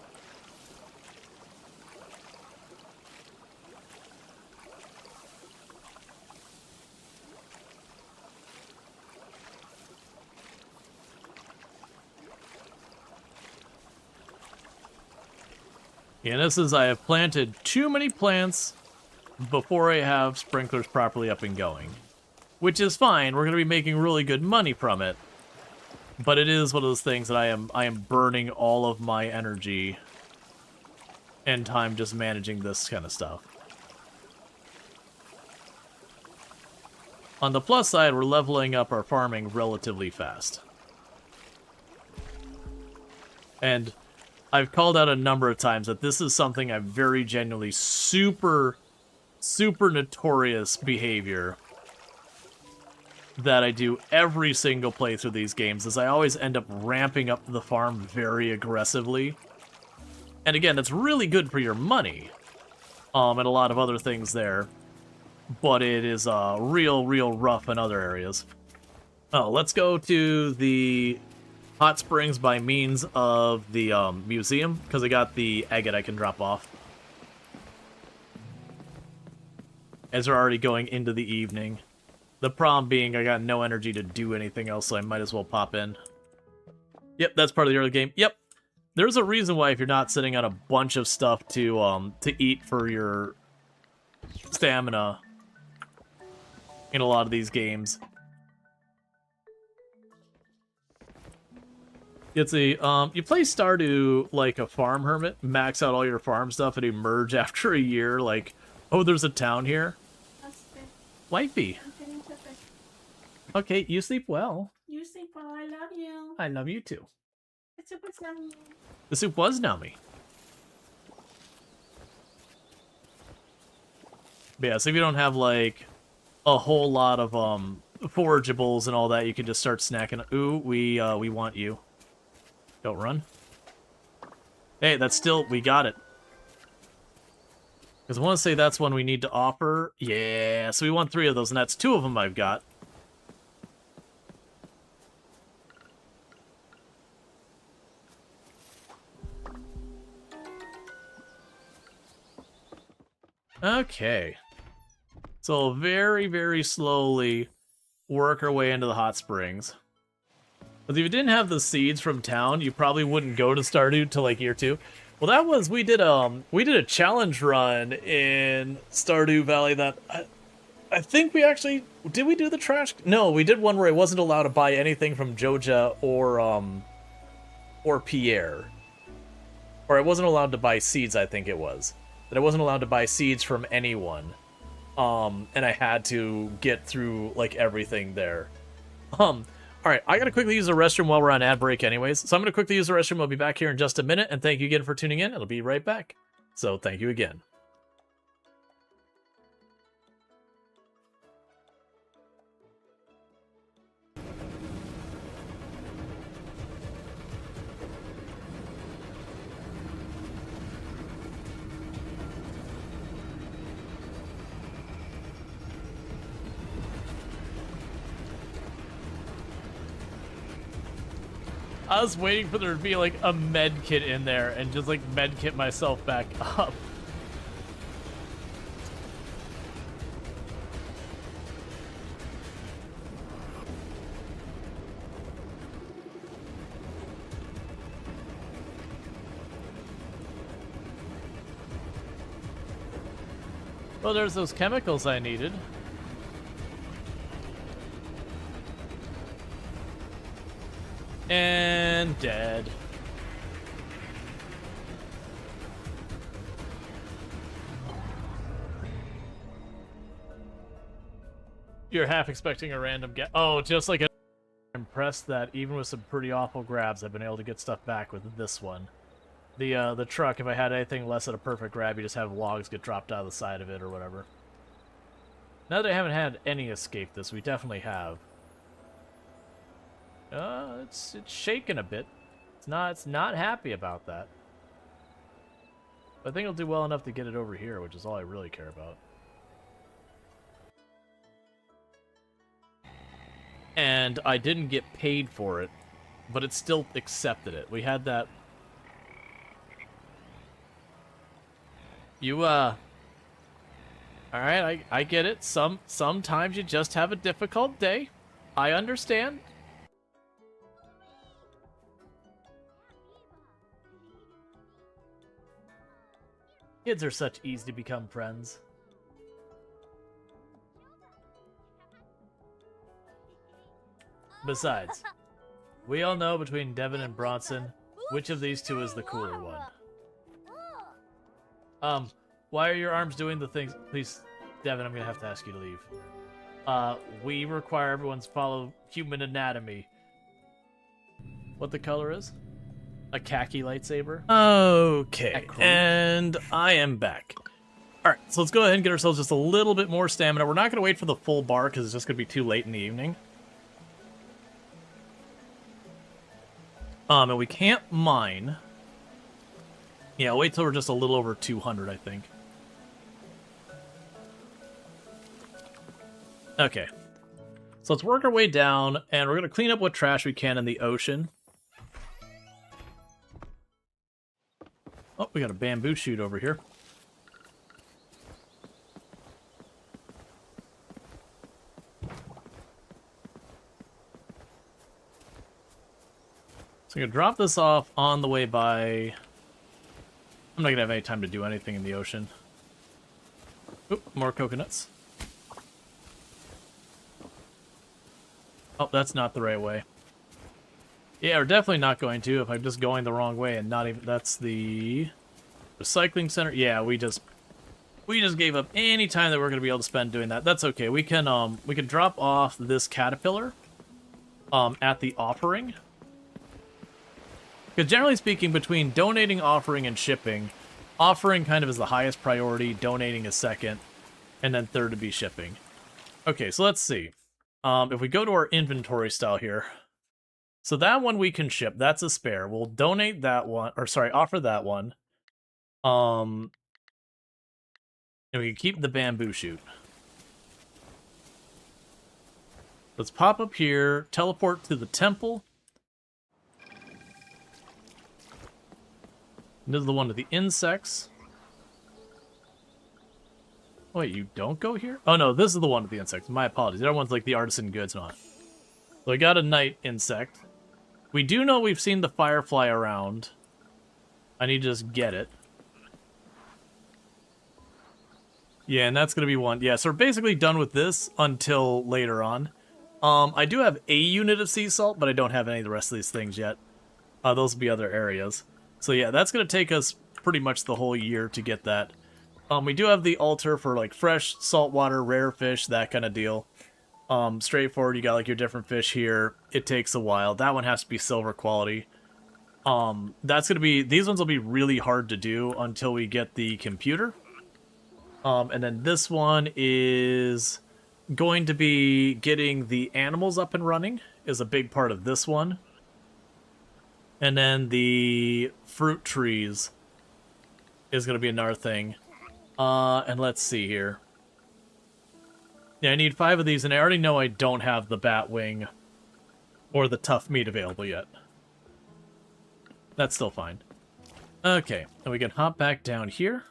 Yeah, this is, I have planted too many plants before I have sprinklers properly up and going. Which is fine, we're going to be making really good money from it. But it is one of those things that I am burning all of my energy and time just managing this kind of stuff. On the plus side, we're leveling up our farming relatively fast. And I've called out a number of times that this is something I'm very genuinely super notorious behavior that I do every single playthrough of these games, is I always end up ramping up the farm very aggressively. And again, that's really good for your money, and a lot of other things there, but it is real rough in other areas. Oh, let's go to the hot springs by means of the museum, because I got the agate I can drop off. As we're already going into the evening. The problem being I got no energy to do anything else, so I might as well pop in. Yep, that's part of the early game. Yep. There's a reason why if you're not sitting on a bunch of stuff to eat for your stamina in a lot of these games. It's a, you play Stardew like a farm hermit, max out all your farm stuff and emerge after a year like, oh, there's a town here. Wifey. Okay, you sleep well. You sleep well. I love you. I love you too. The soup was yummy. The soup was nummy. But yeah, so if you don't have like a whole lot of forageables and all that, you can just start snacking. Ooh, we want you. Don't run. Hey, that's still, we got it. Because I want to say that's one we need to offer. Yeah, so we want 3 of those, and that's 2 of them I've got. Okay. So very slowly work our way into the hot springs. But if you didn't have the seeds from town, you probably wouldn't go to Stardew till like year 2. Well, that was, we did a challenge run in Stardew Valley that I think we actually, did we do the trash? No, we did one where I wasn't allowed to buy anything from Joja or Pierre. Or I wasn't allowed to buy seeds, I think it was. That I wasn't allowed to buy seeds from anyone. And I had to get through like everything there. Alright, I gotta quickly use the restroom while we're on ad break anyways. So I'm gonna quickly use the restroom. I'll be back here in just a minute, and thank you again for tuning in. It'll be right back. So thank you again. I was waiting for there to be like a med kit in there and just like med kit myself back up. Well, there's those chemicals I needed. And dead. You're half expecting a random oh, just like I'm impressed that even with some pretty awful grabs, I've been able to get stuff back with this one. The truck, if I had anything less than a perfect grab, you just have logs get dropped out of the side of it or whatever. Now that I haven't had any escape this, we definitely have. It's shaking a bit. It's not happy about that. But I think it'll do well enough to get it over here, which is all I really care about. And I didn't get paid for it, but it still accepted it. We had that. Alright, I get it. Sometimes you just have a difficult day. I understand. Kids are such easy to become friends. Besides, we all know between Devin and Bronson, which of these two is the cooler one. Why are your arms doing the things? Please, Devin, I'm gonna have to ask you to leave. We require everyone to follow human anatomy. What the color is? A khaki lightsaber? Okay, and I am back. Alright, so let's go ahead and get ourselves just a little bit more stamina. We're not going to wait for the full bar because it's just going to be too late in the evening. And we can't mine. Yeah, wait till we're just a little over 200, I think. Okay. So let's work our way down, and we're going to clean up what trash we can in the ocean. Oh, we got a bamboo shoot over here. So I'm going to drop this off on the way by... I'm not going to have any time to do anything in the ocean. Oop, more coconuts. Oh, that's not the right way. Yeah, we're definitely not going to if I'm just going the wrong way and not even... That's the recycling center. Yeah, we just gave up any time that we're going to be able to spend doing that. That's okay. We can drop off this caterpillar at the offering. Because generally speaking, between donating, offering, and shipping, offering kind of is the highest priority, donating is second, and then third to be shipping. Okay, so let's see. If we go to our inventory style here... So that one we can ship. That's a spare. We'll donate that one, or sorry, offer that one. And we can keep the bamboo shoot. Let's pop up here, teleport to the temple. This is the one with the insects. Wait, you don't go here? Oh no, this is the one with the insects. My apologies. The other one's like the artisan goods and all. So I got a night insect. We do know we've seen the firefly around. I need to just get it. Yeah, and that's going to be one. Yeah, so we're basically done with this until later on. I do have a unit of sea salt, but I don't have any of the rest of these things yet. Those will be other areas. So yeah, that's going to take us pretty much the whole year to get that. We do have the altar for like fresh, saltwater, rare fish, that kind of deal. Straightforward, you got like your different fish here. It takes a while. That one has to be silver quality. That's gonna be, these ones will be really hard to do until we get the computer. And then this one is going to be getting the animals up and running is a big part of this one. And then the fruit trees is going to be another thing. And let's see here. Yeah, I need 5 of these, and I already know I don't have the bat wing or the tough meat available yet. That's still fine. Okay, and we can hop back down here.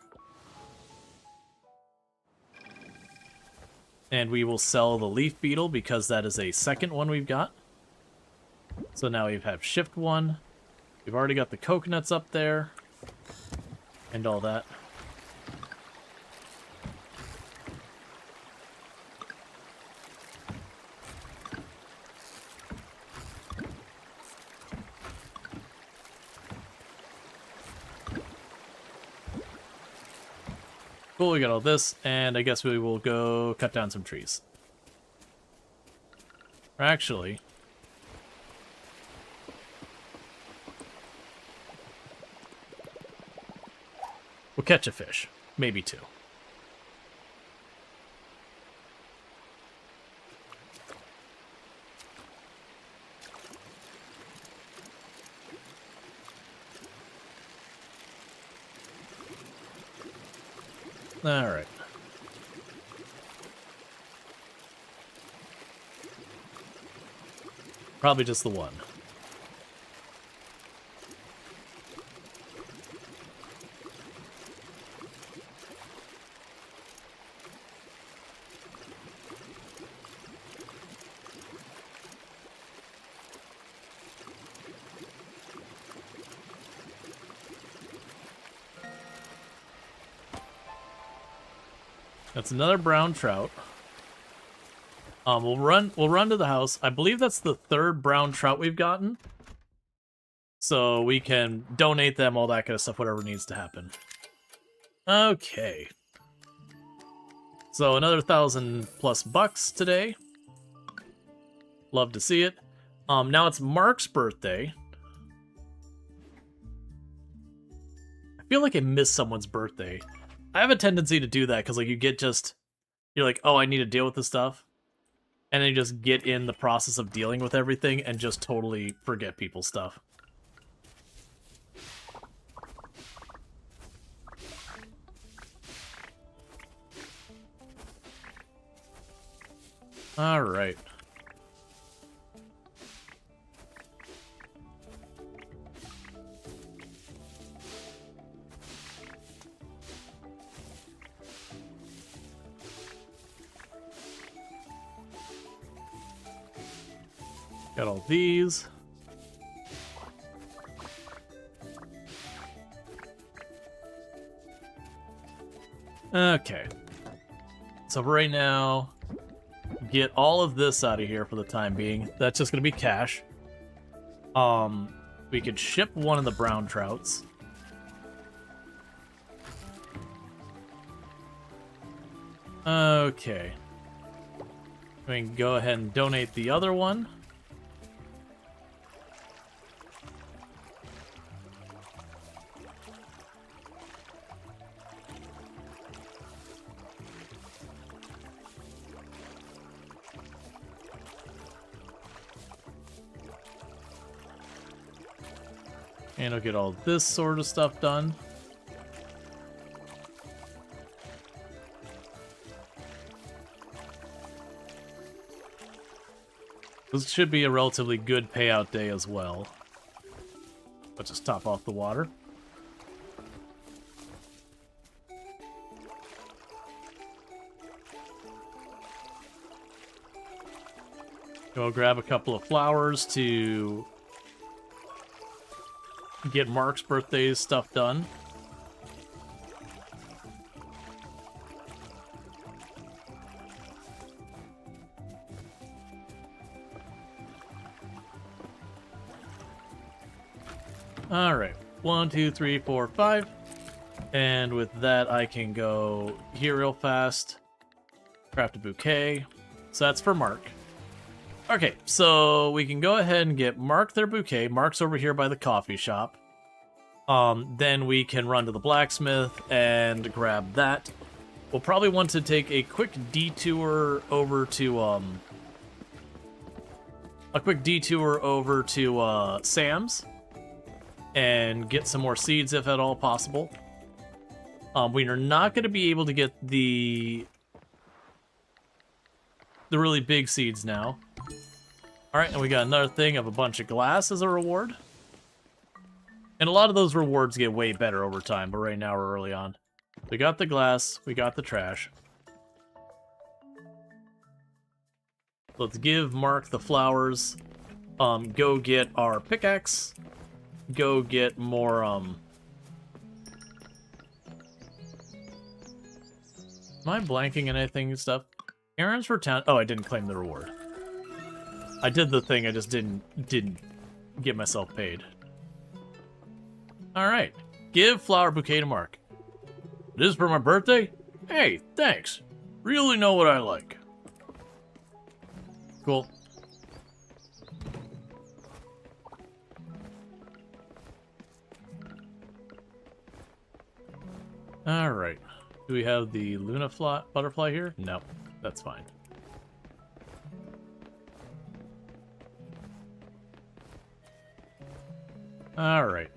And we will sell the leaf beetle because that is a second one we've got. So now we have shift 1. We've already got the coconuts up there. And all that. Cool, we got all this, and I guess we will go cut down some trees. Or actually, we'll catch a fish. Maybe 2. Alright. Probably just the one. That's another brown trout. We'll run to the house. I believe that's the 3rd brown trout we've gotten. So we can donate them, all that kind of stuff, whatever needs to happen. Okay. So another $1,000+ today. Love to see it. Now it's Mark's birthday. I feel like I missed someone's birthday. I have a tendency to do that because, like, you're like, oh, I need to deal with this stuff. And then you just get in the process of dealing with everything and just totally forget people's stuff. Alright. Got all these. Okay. So for right now, get all of this out of here for the time being. That's just gonna be cash. We could ship one of the brown trouts. Okay. We can go ahead and donate the other one. And I'll get all this sort of stuff done. This should be a relatively good payout day as well. Let's just top off the water. Go grab a couple of flowers to get Mark's birthday stuff done. Alright, 1, 2, 3, 4, 5. And with that, I can go here real fast. Craft a bouquet. So that's for Mark. Okay, so we can go ahead and get Mark their bouquet. Mark's over here by the coffee shop. Then we can run to the blacksmith and grab that. We'll probably want to take a quick detour over to Sam's and get some more seeds if at all possible. We are not going to be able to get the really big seeds now. Alright, and we got another thing of a bunch of glass as a reward. And a lot of those rewards get way better over time, but right now we're early on. We got the glass, we got the trash. Let's give Mark the flowers. Go get our pickaxe. Go get more, Am I blanking anything and stuff? Errands for town. Oh, I didn't claim the reward. I did the thing, I just didn't get myself paid. Alright. Give flower bouquet to Mark. This is for my birthday? Hey, thanks. Really know what I like. Cool. Alright. Do we have the Luna butterfly here? No, that's fine. Alright.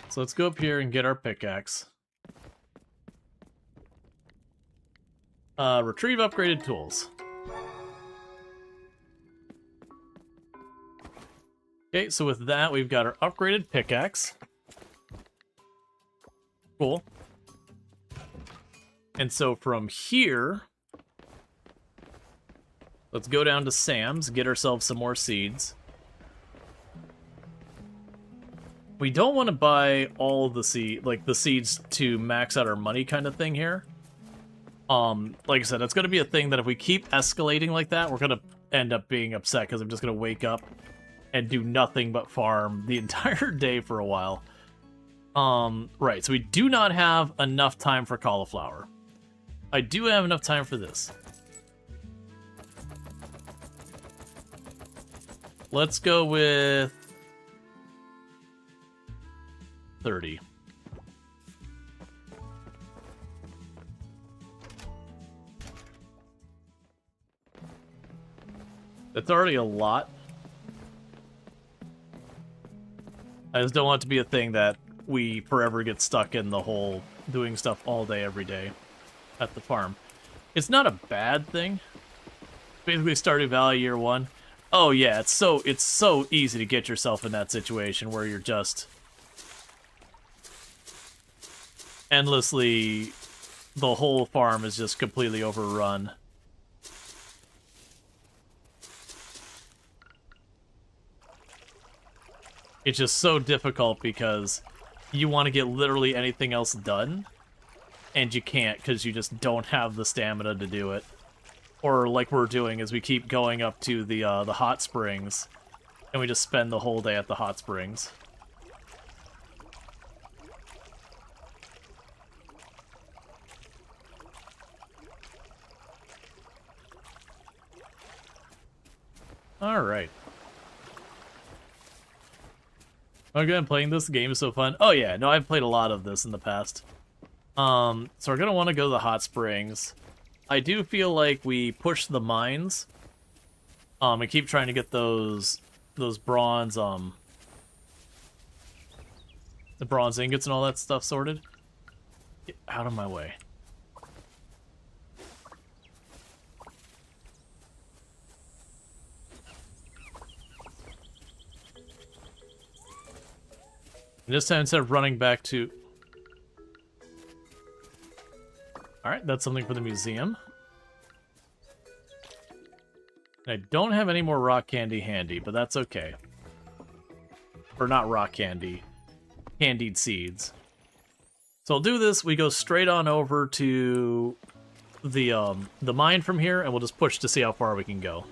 So let's go up here and get our pickaxe. Retrieve upgraded tools. Okay, so with that, we've got our upgraded pickaxe. Cool. And so from here, let's go down to Sam's, get ourselves some more seeds. We don't want to buy all the seeds to max out our money kind of thing here. Like I said, it's going to be a thing that if we keep escalating like that, we're going to end up being upset because I'm just going to wake up and do nothing but farm the entire day for a while. Right, so we do not have enough time for cauliflower. I do have enough time for this. Let's go with 30. That's already a lot. I just don't want it to be a thing that we forever get stuck in the whole doing stuff all day, every day at the farm. It's not a bad thing. Basically, Stardew Valley year one. Oh yeah, it's so easy to get yourself in that situation where you're just endlessly, the whole farm is just completely overrun. It's just so difficult because you want to get literally anything else done, and you can't because you just don't have the stamina to do it. Or like we're doing is we keep going up to the hot springs, and we just spend the whole day at the hot springs. Alright. Oh, good, playing this game is so fun. Oh yeah, no, I've played a lot of this in the past. So we're gonna want to go to the hot springs. I do feel like we push the mines. And keep trying to get those bronze, the bronze ingots and all that stuff sorted. Get out of my way. And this time, instead of running back to... Alright, that's something for the museum. I don't have any more rock candy handy, but that's okay. Or not rock candy. Candied seeds. So I'll do this, we go straight on over to the mine from here, and we'll just push to see how far we can go.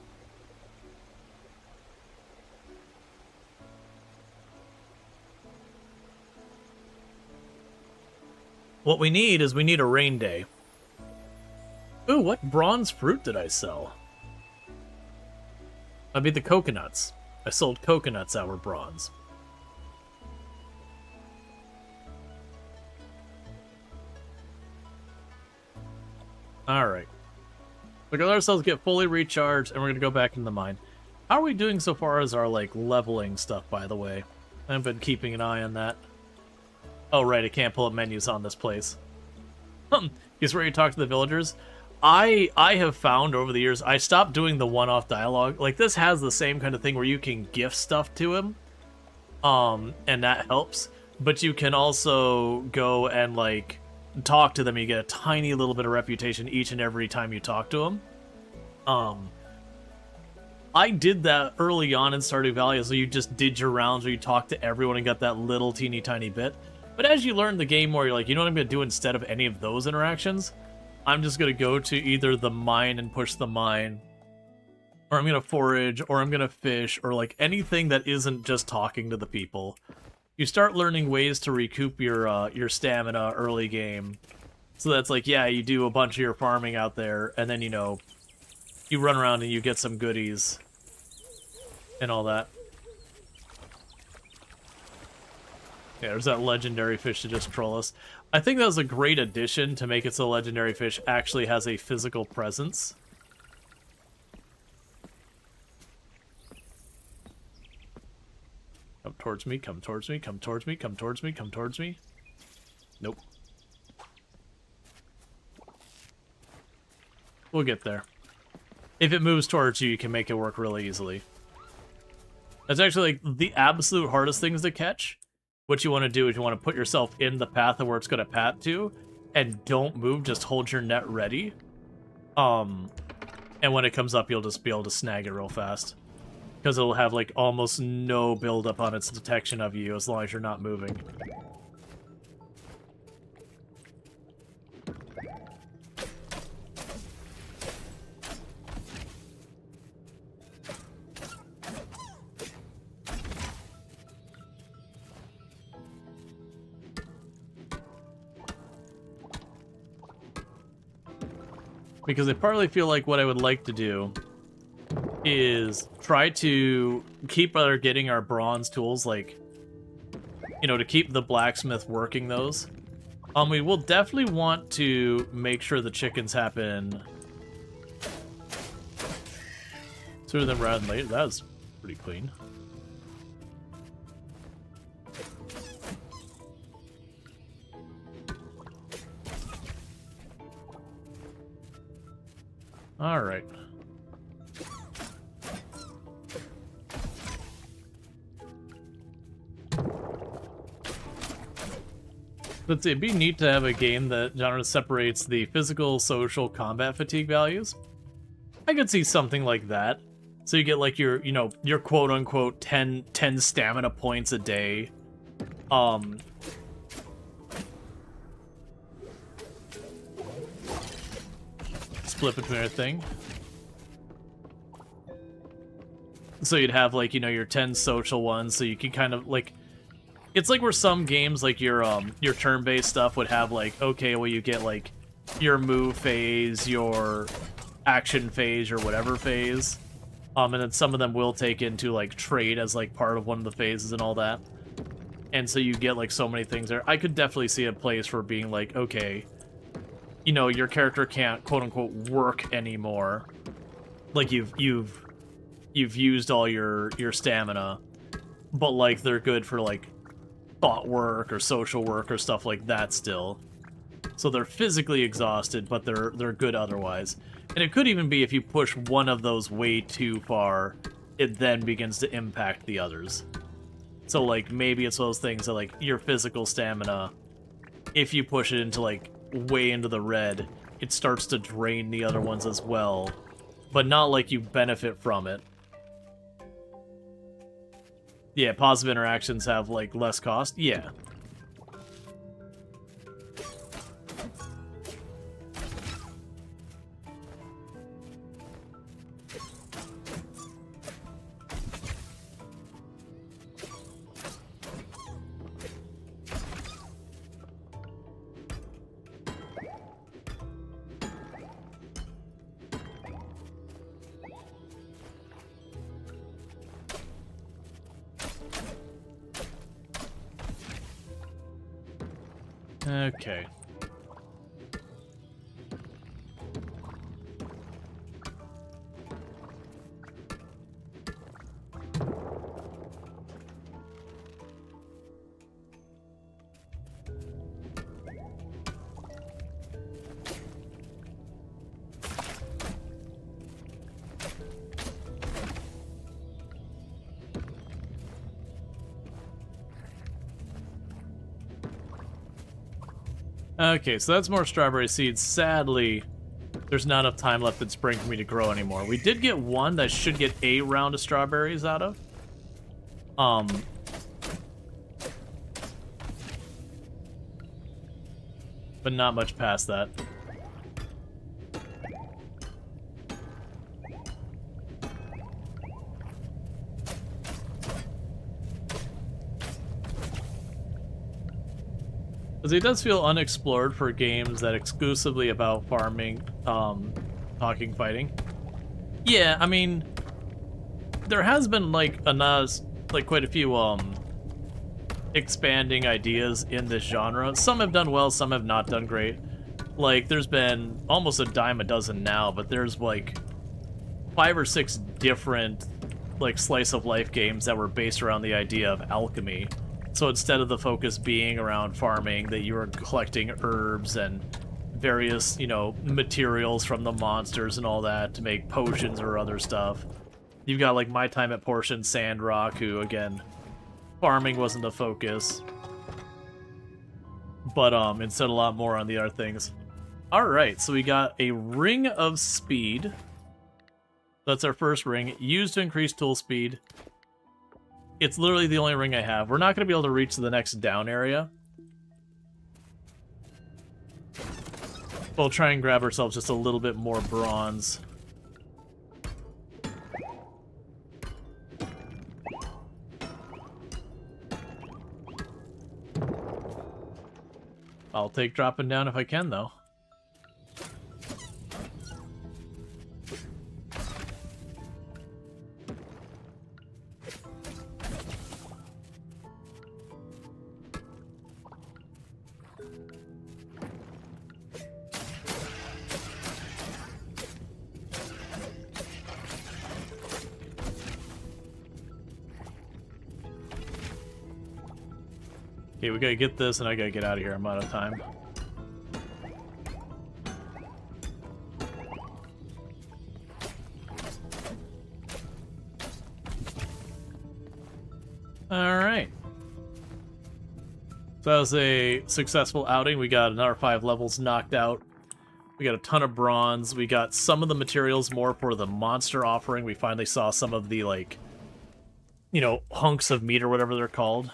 What we need is we need a rain day. Ooh, what bronze fruit did I sell? I mean the coconuts. I sold coconuts that were bronze. Alright. We got ourselves get fully recharged, and we're gonna go back into the mine. How are we doing so far as our, like, leveling stuff, by the way? I've been keeping an eye on that. Oh, right, I can't pull up menus on this place. Here's where you talk to the villagers. I have found over the years, I stopped doing the one-off dialogue. Like, this has the same kind of thing where you can gift stuff to him. And that helps. But you can also go and, like, talk to them. You get a tiny little bit of reputation each and every time you talk to them. I did that early on in Stardew Valley, so you just did your rounds where you talked to everyone and got that little teeny tiny bit. But as you learn the game more, you're like, you know what I'm going to do instead of any of those interactions? I'm just going to go to either the mine and push the mine, or I'm going to forage, or I'm going to fish, or like anything that isn't just talking to the people. You start learning ways to recoup your stamina early game. So that's like, yeah, you do a bunch of your farming out there, and then, you know, you run around and you get some goodies and all that. Yeah, there's that legendary fish to just troll us. I think that was a great addition to make it so legendary fish actually has a physical presence. Come towards me, come towards me, come towards me, come towards me, come towards me. Nope. We'll get there. If it moves towards you, you can make it work really easily. That's actually like the absolute hardest things to catch. What you want to do is you want to put yourself in the path of where it's going to pat to, and don't move, just hold your net ready. And when it comes up, you'll just be able to snag it real fast. Because it'll have like almost no buildup on its detection of you as long as you're not moving. Because I partly feel like what I would like to do is try to keep getting our bronze tools, like, you know, to keep the blacksmith working those. We will definitely want to make sure the chickens happen sooner than rather than later. That was pretty clean. All right. Let's see, it'd be neat to have a game that genre separates the physical, social, combat fatigue values. I could see something like that. So you get like your, you know, your quote-unquote 10 stamina points a day. Split between a thing. So you'd have like, you know, your 10 social ones, so you can kind of like, it's like where some games like your turn-based stuff would have like, okay, well you get like your move phase, your action phase, or whatever phase. And then some of them will take into like trade as like part of one of the phases and all that. And so you get like so many things there. I could definitely see a place for being like, okay, you know, your character can't quote-unquote work anymore. Like you've used all your stamina, but like they're good for like thought work or social work or stuff like that still. So they're physically exhausted, but they're good otherwise. And it could even be if you push one of those way too far, it then begins to impact the others. So like maybe it's those things that like your physical stamina, if you push it into like way into the red, it starts to drain the other ones as well, but not like you benefit from it. Yeah, positive interactions have like less cost. Yeah. Okay. Okay, so that's more strawberry seeds. Sadly, there's not enough time left in spring for me to grow anymore. We did get one that I should get a round of strawberries out of. But not much past that. Because it does feel unexplored for games that exclusively about farming, talking, fighting. Yeah, I mean, there has been like quite a few expanding ideas in this genre. Some have done well, some have not done great. Like, there's been almost a dime a dozen now, but there's like 5 or 6 different like slice of life games that were based around the idea of alchemy. So instead of the focus being around farming, that you were collecting herbs and various, you know, materials from the monsters and all that to make potions or other stuff. You've got like My Time at Portion Sandrock, who again, farming wasn't the focus, but instead a lot more on the other things. All right, so we got a Ring of Speed. That's our first ring, used to increase tool speed. It's literally the only ring I have. We're not going to be able to reach the next down area. We'll try and grab ourselves just a little bit more bronze. I'll take dropping down if I can, though. Okay, we gotta get this, and I gotta get out of here. I'm out of time. Alright. So that was a successful outing. We got another 5 levels knocked out. We got a ton of bronze. We got some of the materials more for the monster offering. We finally saw some of the, like, you know, hunks of meat or whatever they're called.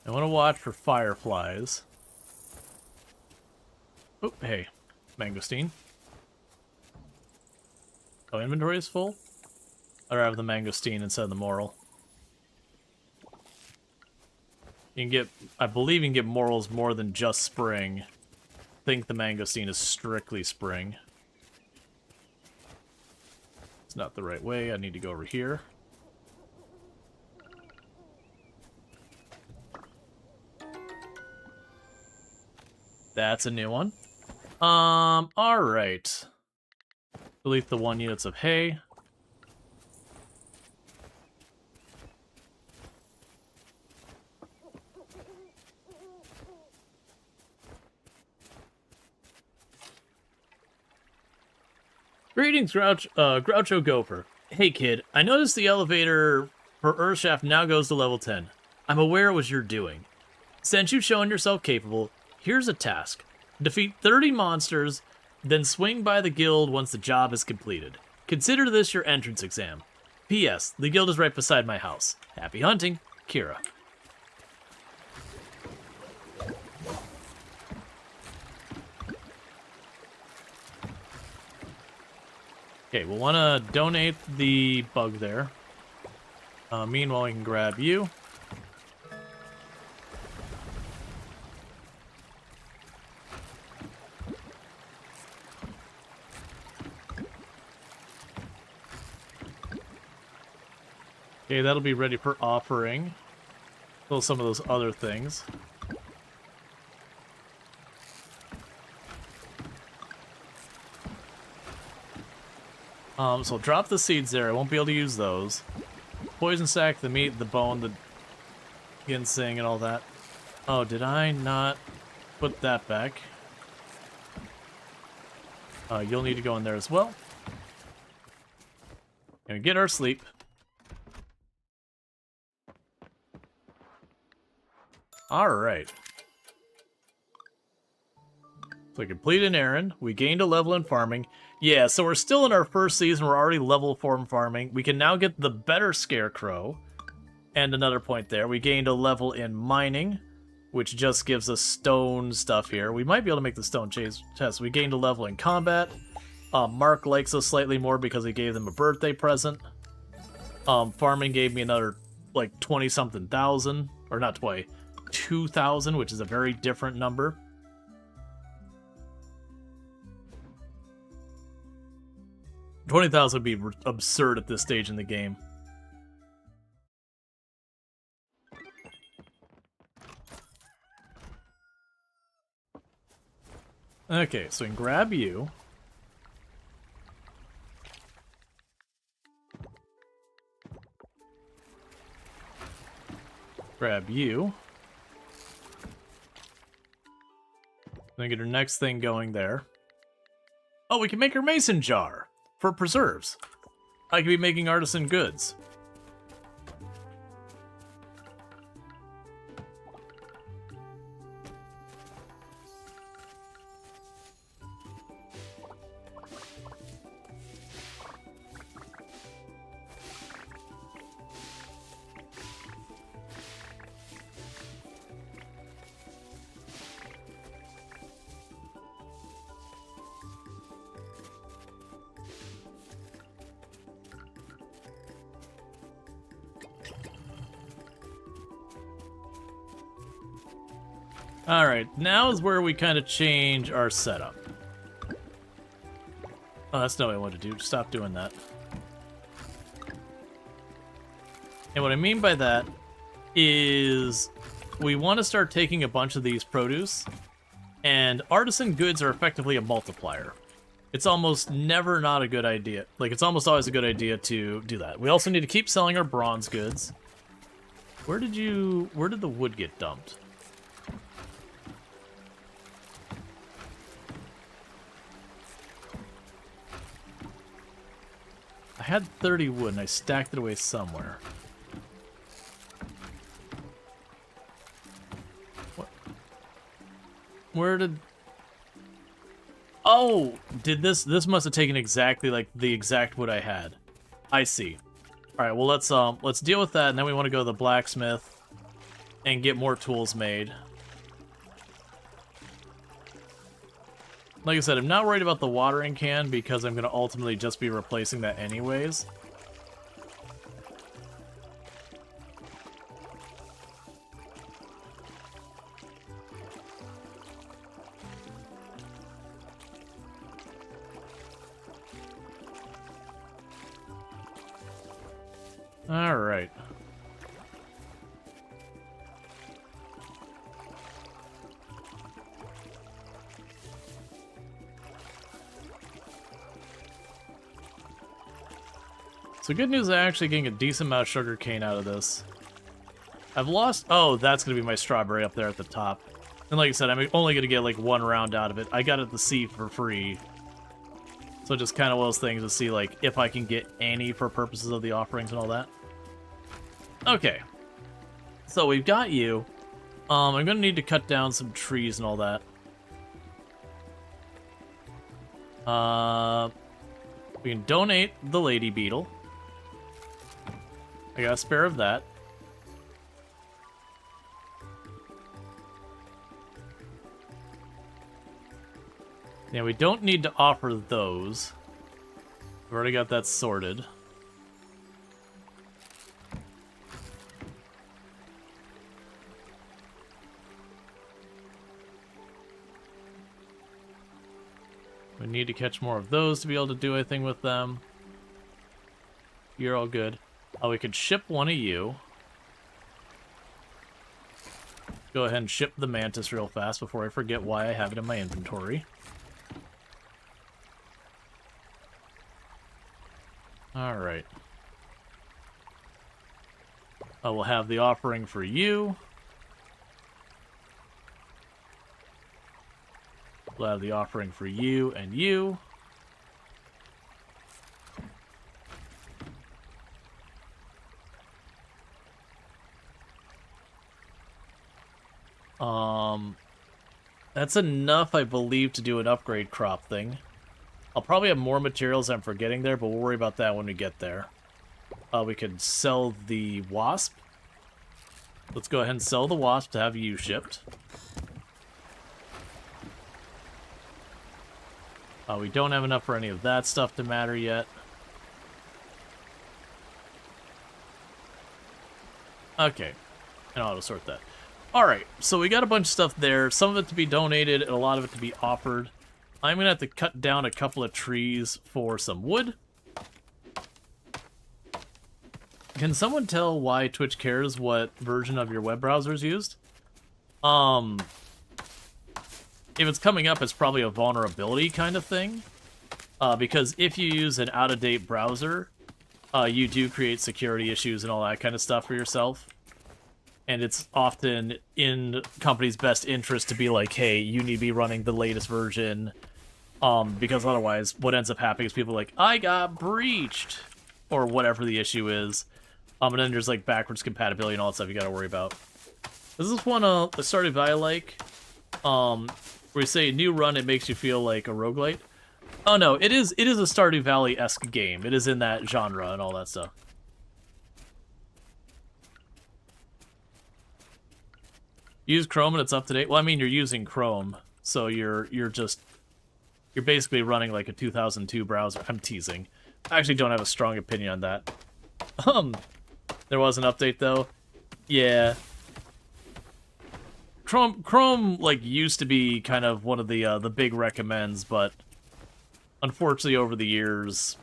I want to watch for fireflies. Oh, hey, mangosteen. Oh, inventory is full? I'd rather have the mangosteen instead of the moral. You can get, I believe you can get morals more than just spring. I think the mangosteen is strictly spring. It's not the right way. I need to go over here. That's a new one. Alright. Delete the 1 units of hay. Greetings, Groucho Gopher. Hey kid, I noticed the elevator for Earthshaft now goes to level 10. I'm aware it was your doing. Since you've shown yourself capable, here's a task. Defeat 30 monsters, then swing by the guild once the job is completed. Consider this your entrance exam. P.S. The guild is right beside my house. Happy hunting, Kira. Okay, we'll want to donate the bug there. Meanwhile, we can grab you. Okay, that'll be ready for offering. Kill some of those other things. So drop the seeds there. I won't be able to use those. Poison sack, the meat, the bone, the ginseng, and all that. Oh, did I not put that back? You'll need to go in there as well. And get our sleep. Alright. So I completed an errand. We gained a level in farming. Yeah, so we're still in our first season. We're already level 4 in farming. We can now get the better scarecrow. And another point there. We gained a level in mining, which just gives us stone stuff here. We might be able to make the stone chest. We gained a level in combat. Mark likes us slightly more because he gave them a birthday present. Farming gave me another, like, 20-something thousand. Or not 20, 2,000, which is a very different number. $20,000 would be absurd at this stage in the game. Okay, so we can grab you. Grab you. Then get our next thing going there. Oh, we can make our mason jar for preserves. I could be making artisan goods. Alright, now is where we kind of change our setup. Oh, that's not what I want to do. Stop doing that. And what I mean by that is we want to start taking a bunch of these produce, and artisan goods are effectively a multiplier. It's almost never not a good idea. Like, it's almost always a good idea to do that. We also need to keep selling our bronze goods. Where did the wood get dumped? I had 30 wood and I stacked it away somewhere. What? Where did... Oh! Did this must have taken exactly like the exact wood I had. I see. Alright, well let's deal with that, and then we want to go to the blacksmith and get more tools made. Like I said, I'm not worried about the watering can because I'm going to ultimately just be replacing that anyways. All right. So good news, I'm actually getting a decent amount of sugar cane out of this. I've lost... Oh, that's going to be my strawberry up there at the top. And like I said, I'm only going to get like one round out of it. I got it at the sea for free. So just kind of one of those things to see like if I can get any for purposes of the offerings and all that. Okay. So we've got you. I'm going to need to cut down some trees and all that. We can donate the lady beetle. I got a spare of that. Yeah, we don't need to offer those. We've already got that sorted. We need to catch more of those to be able to do anything with them. You're all good. We could ship one of you. Go ahead and ship the Mantis real fast before I forget why I have it in my inventory. Alright. I will have the offering for you. We'll have the offering for you and you. That's enough, I believe, to do an upgrade crop thing. I'll probably have more materials I'm forgetting there, but we'll worry about that when we get there. We could sell the wasp. Let's go ahead and sell the wasp to have you shipped. We don't have enough for any of that stuff to matter yet. Okay. And I'll sort that. Alright, so we got a bunch of stuff there. Some of it to be donated and a lot of it to be offered. I'm going to have to cut down a couple of trees for some wood. Can someone tell why Twitch cares what version of your web browser is used? If it's coming up, it's probably a vulnerability kind of thing. Because if you use an out-of-date browser, you do create security issues and all that kind of stuff for yourself. And it's often in companies' best interest to be like, hey, you need to be running the latest version. Because otherwise, what ends up happening is people are like, I got breached! Or whatever the issue is. And then there's like backwards compatibility and all that stuff you gotta worry about. This is one of the Stardew Valley I like. Where you say new run, it makes you feel like a roguelite. Oh no, it is a Stardew Valley-esque game. It is in that genre and all that stuff. Use Chrome and it's up to date. Well, I mean, you're using Chrome, so you're basically running like a 2002 browser. I'm teasing. I actually don't have a strong opinion on that. There was an update though. Yeah. Chrome like used to be kind of one of the big recommends, but unfortunately over the years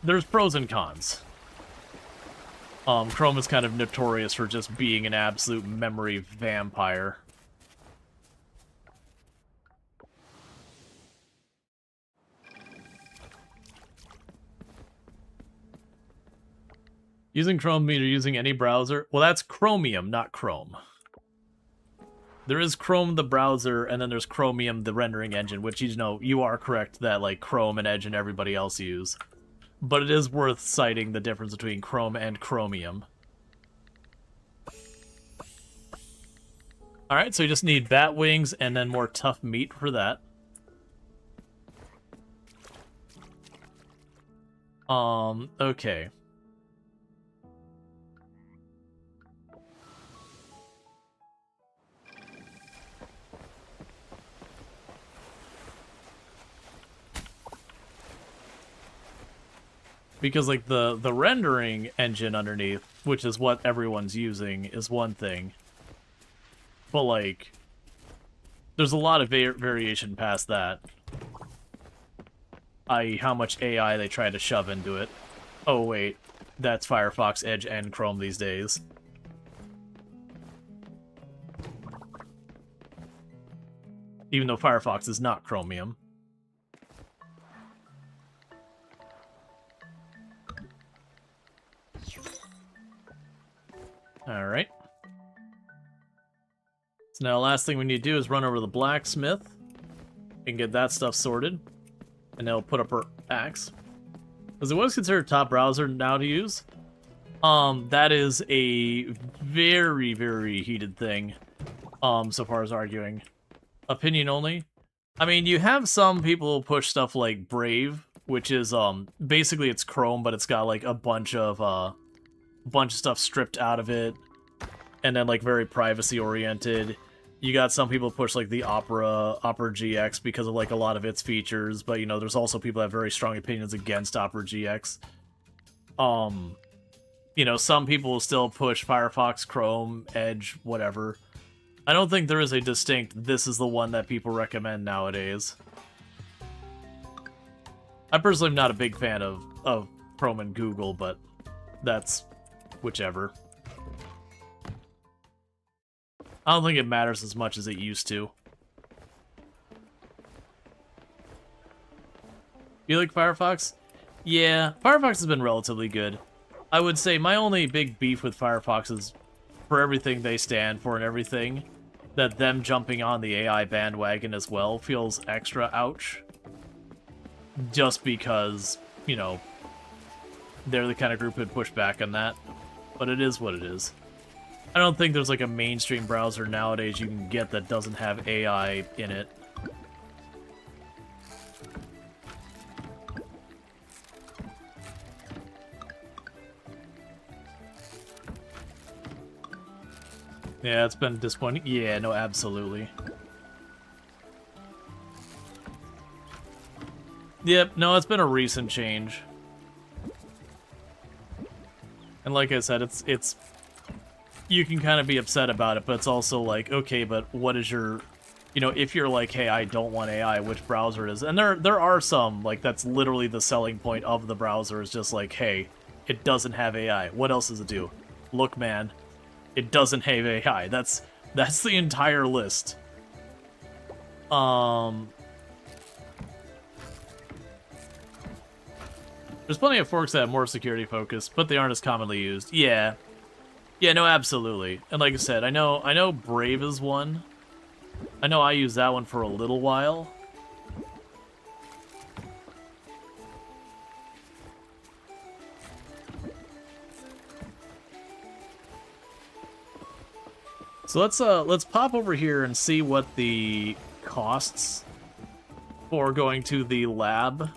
there's pros and cons. Chrome is kind of notorious for just being an absolute memory vampire. Using Chrome means you're using any browser? Well, that's Chromium, not Chrome. There is Chrome the browser, and then there's Chromium the rendering engine, which, you know, you are correct that, like, Chrome and Edge and everybody else use. But it is worth citing the difference between Chrome and Chromium. Alright, so you just need bat wings and then more tough meat for that. Okay. Because, like, the rendering engine underneath, which is what everyone's using, is one thing. But, like, there's a lot of variation past that. I.e. how much AI they try to shove into it. Oh, wait. That's Firefox, Edge, and Chrome these days. Even though Firefox is not Chromium. Alright. So now the last thing we need to do is run over to the blacksmith and get that stuff sorted. And then we'll put up her axe. Because it was considered top browser now to use. That is a very, very heated thing. So far as arguing. Opinion only. I mean, you have some people who push stuff like Brave, which is, basically it's Chrome, but it's got, like, a bunch of stuff stripped out of it, and then like very privacy oriented. You got some people push like the Opera GX because of like a lot of its features, but you know there's also people that have very strong opinions against Opera GX. You know, some people will still push Firefox, Chrome, Edge, whatever. I don't think there is a distinct this is the one that people recommend nowadays. I personally am not a big fan of Chrome and Google, but that's whichever. I don't think it matters as much as it used to. You like Firefox? Yeah, Firefox has been relatively good. I would say my only big beef with Firefox is for everything they stand for and everything, that them jumping on the AI bandwagon as well feels extra ouch. Just because, you know, they're the kind of group who'd push back on that. But it is what it is. I don't think there's like a mainstream browser nowadays you can get that doesn't have AI in it. Yeah, it's been disappointing. Yeah, no, absolutely. Yep, no, it's been a recent change. And like I said, it's you can kind of be upset about it, but it's also like, okay, but what is your, you know, if you're like, hey, I don't want AI, which browser it is? And there are some, like, that's literally the selling point of the browser, is just like, hey, it doesn't have AI. What else does it do? Look, man, it doesn't have AI. That's the entire list. There's plenty of forks that have more security focus, but they aren't as commonly used. Yeah. Yeah, no, absolutely. And like I said, I know Brave is one. I know I used that one for a little while. So let's pop over here and see what the costs for going to the lab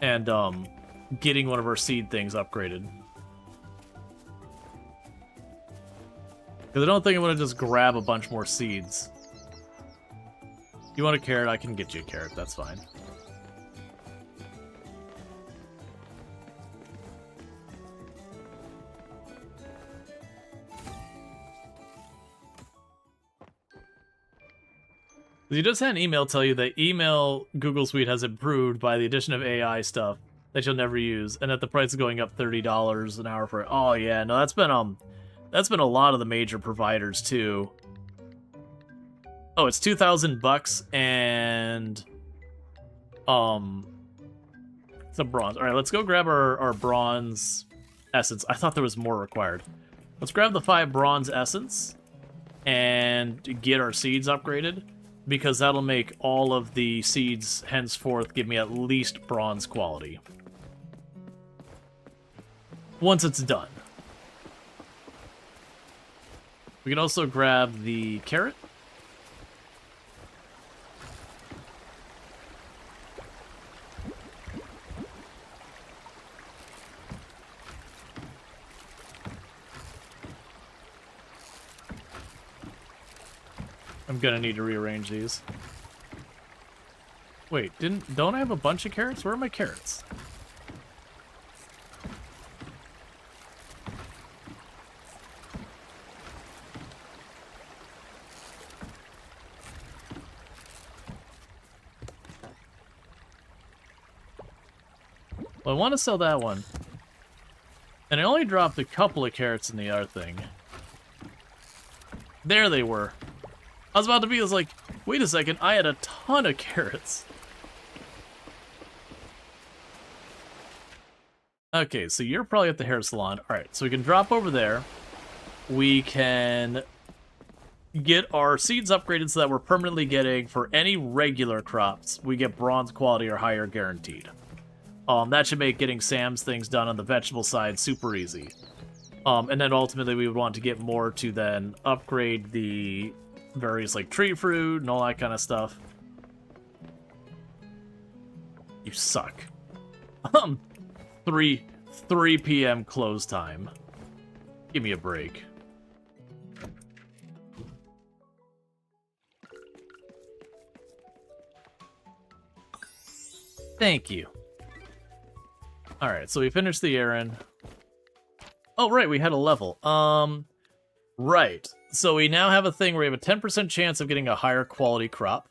and getting one of our seed things upgraded. Because I don't think I'm going to just grab a bunch more seeds. You want a carrot? I can get you a carrot. That's fine. You just had an email tell you that email Google Suite has improved by the addition of AI stuff that you'll never use, and that the price is going up $30 an hour for it. Oh yeah, no, that's been a lot of the major providers too. Oh, it's $2,000 and it's a bronze. All right, let's go grab our bronze essence. I thought there was more required. Let's grab the 5 bronze essence and get our seeds upgraded, because that'll make all of the seeds henceforth give me at least bronze quality once it's done. We can also grab the carrot. I'm gonna need to rearrange these. Wait, don't I have a bunch of carrots? Where are my carrots? Well, I want to sell that one. And I only dropped a couple of carrots in the other thing. There they were. I was about to be, like, wait a second, I had a ton of carrots. Okay, so you're probably at the hair salon. Alright, so we can drop over there. We can get our seeds upgraded so that we're permanently getting, for any regular crops, we get bronze quality or higher guaranteed. That should make getting Sam's things done on the vegetable side super easy. And then ultimately we would want to get more to then upgrade the various, like, tree fruit and all that kind of stuff. You suck. 3 p.m. close time. Give me a break. Thank you. Alright, so we finished the errand. Oh, right, we had a level. Right. So we now have a thing where we have a 10% chance of getting a higher quality crop.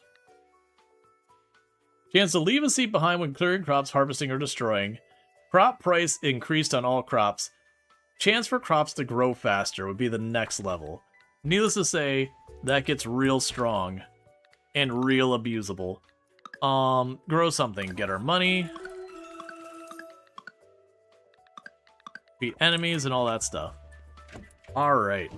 Chance to leave a seed behind when clearing crops, harvesting, or destroying. Crop price increased on all crops. Chance for crops to grow faster would be the next level. Needless to say, that gets real strong and real abusable. Grow something, get our money, beat enemies, and all that stuff. Alright.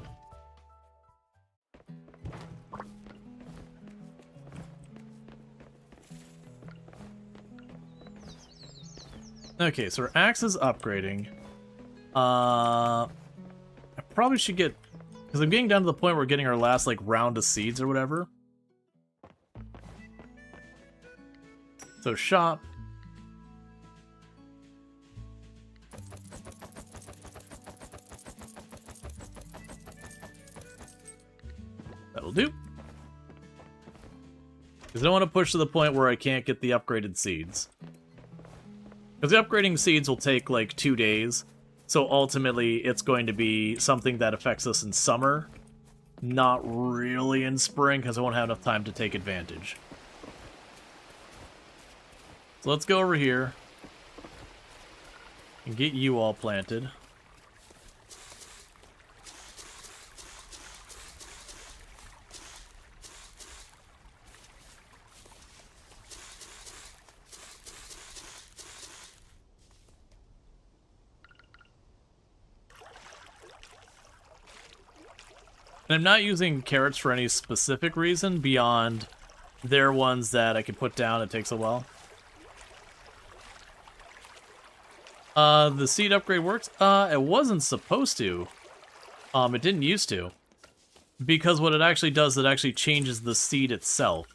Okay, so our axe is upgrading. I probably should get... Because I'm getting down to the point where we're getting our last, like, round of seeds or whatever. So, shop. That'll do. Because I don't want to push to the point where I can't get the upgraded seeds. Because the upgrading seeds will take, like, 2 days. So ultimately, it's going to be something that affects us in summer. Not really in spring, because I won't have enough time to take advantage. So let's go over here. And get you all planted. And I'm not using carrots for any specific reason beyond they're ones that I can put down. It takes a while. The seed upgrade works? It wasn't supposed to. It didn't used to. Because what it actually does, it actually changes the seed itself.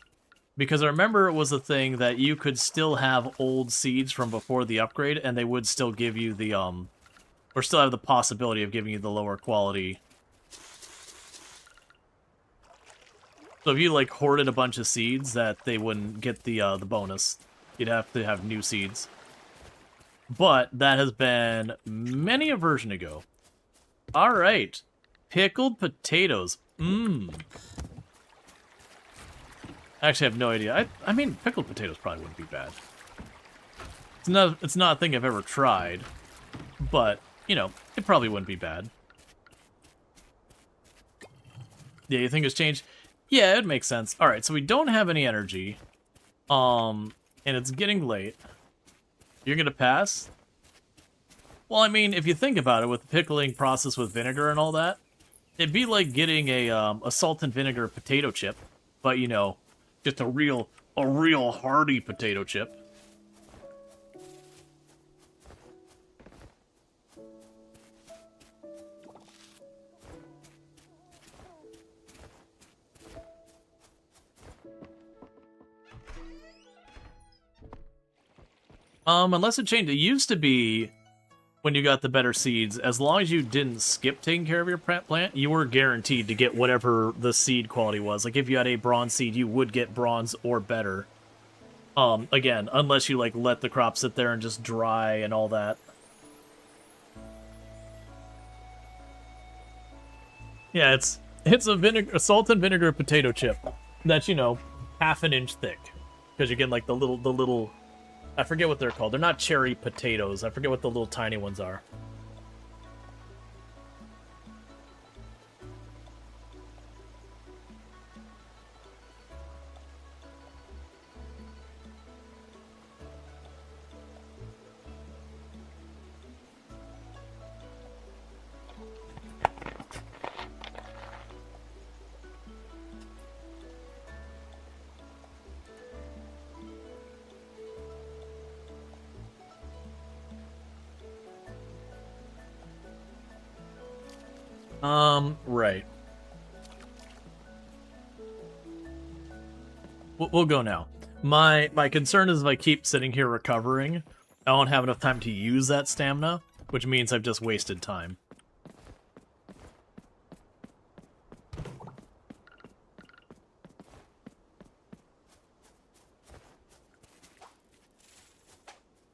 Because I remember it was a thing that you could still have old seeds from before the upgrade, and they would still give you the, or still have the possibility of giving you the lower quality. So if you, like, hoarded a bunch of seeds, that they wouldn't get the bonus. You'd have to have new seeds. But that has been many a version ago. Alright. Pickled potatoes. Mmm. Actually, I have no idea. I mean, pickled potatoes probably wouldn't be bad. It's not a thing I've ever tried. But, you know, it probably wouldn't be bad. Yeah, you think it's changed? Yeah, it makes sense. Alright, so we don't have any energy. And it's getting late. You're gonna pass? Well, I mean, if you think about it, with the pickling process with vinegar and all that, it'd be like getting a salt and vinegar potato chip, but, you know, just a real hearty potato chip. Unless it changed. It used to be, when you got the better seeds, as long as you didn't skip taking care of your plant, you were guaranteed to get whatever the seed quality was. Like, if you had a bronze seed, you would get bronze or better. Again, unless you, like, let the crop sit there and just dry and all that. Yeah, it's a salt and vinegar potato chip that's, you know, half an inch thick. Because you get, like, the little... I forget what they're called. They're not cherry potatoes. I forget what the little tiny ones are. Right. We'll go now. My concern is if I keep sitting here recovering, I won't have enough time to use that stamina, which means I've just wasted time.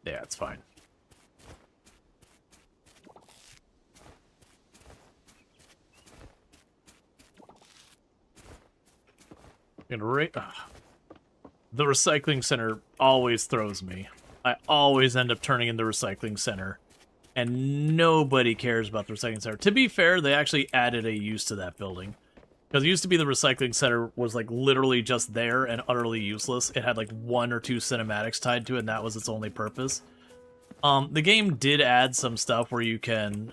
Yeah, it's fine. Gonna rate. The recycling center always throws me. I always end up turning in the recycling center, and nobody cares about the recycling center. To be fair, they actually added a use to that building. Because it used to be the recycling center was like literally just there and utterly useless. It had like 1 or 2 cinematics tied to it, and that was its only purpose. The game did add some stuff where you can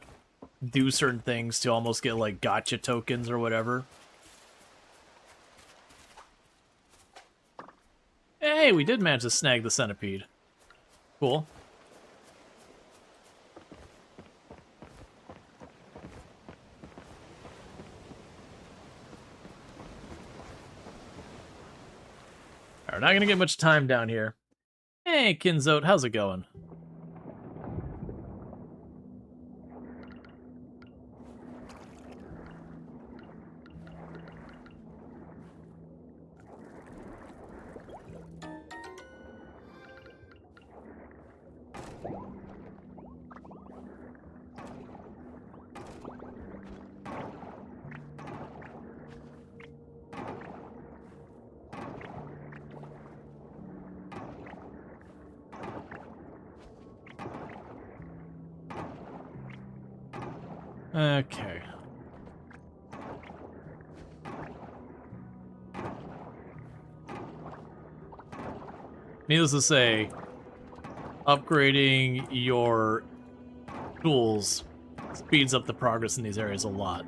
do certain things to almost get like gotcha tokens or whatever. Hey, we did manage to snag the centipede. Cool. Alright, not gonna get much time down here. Hey, Kinzote, how's it going? Okay. Needless to say, upgrading your tools speeds up the progress in these areas a lot.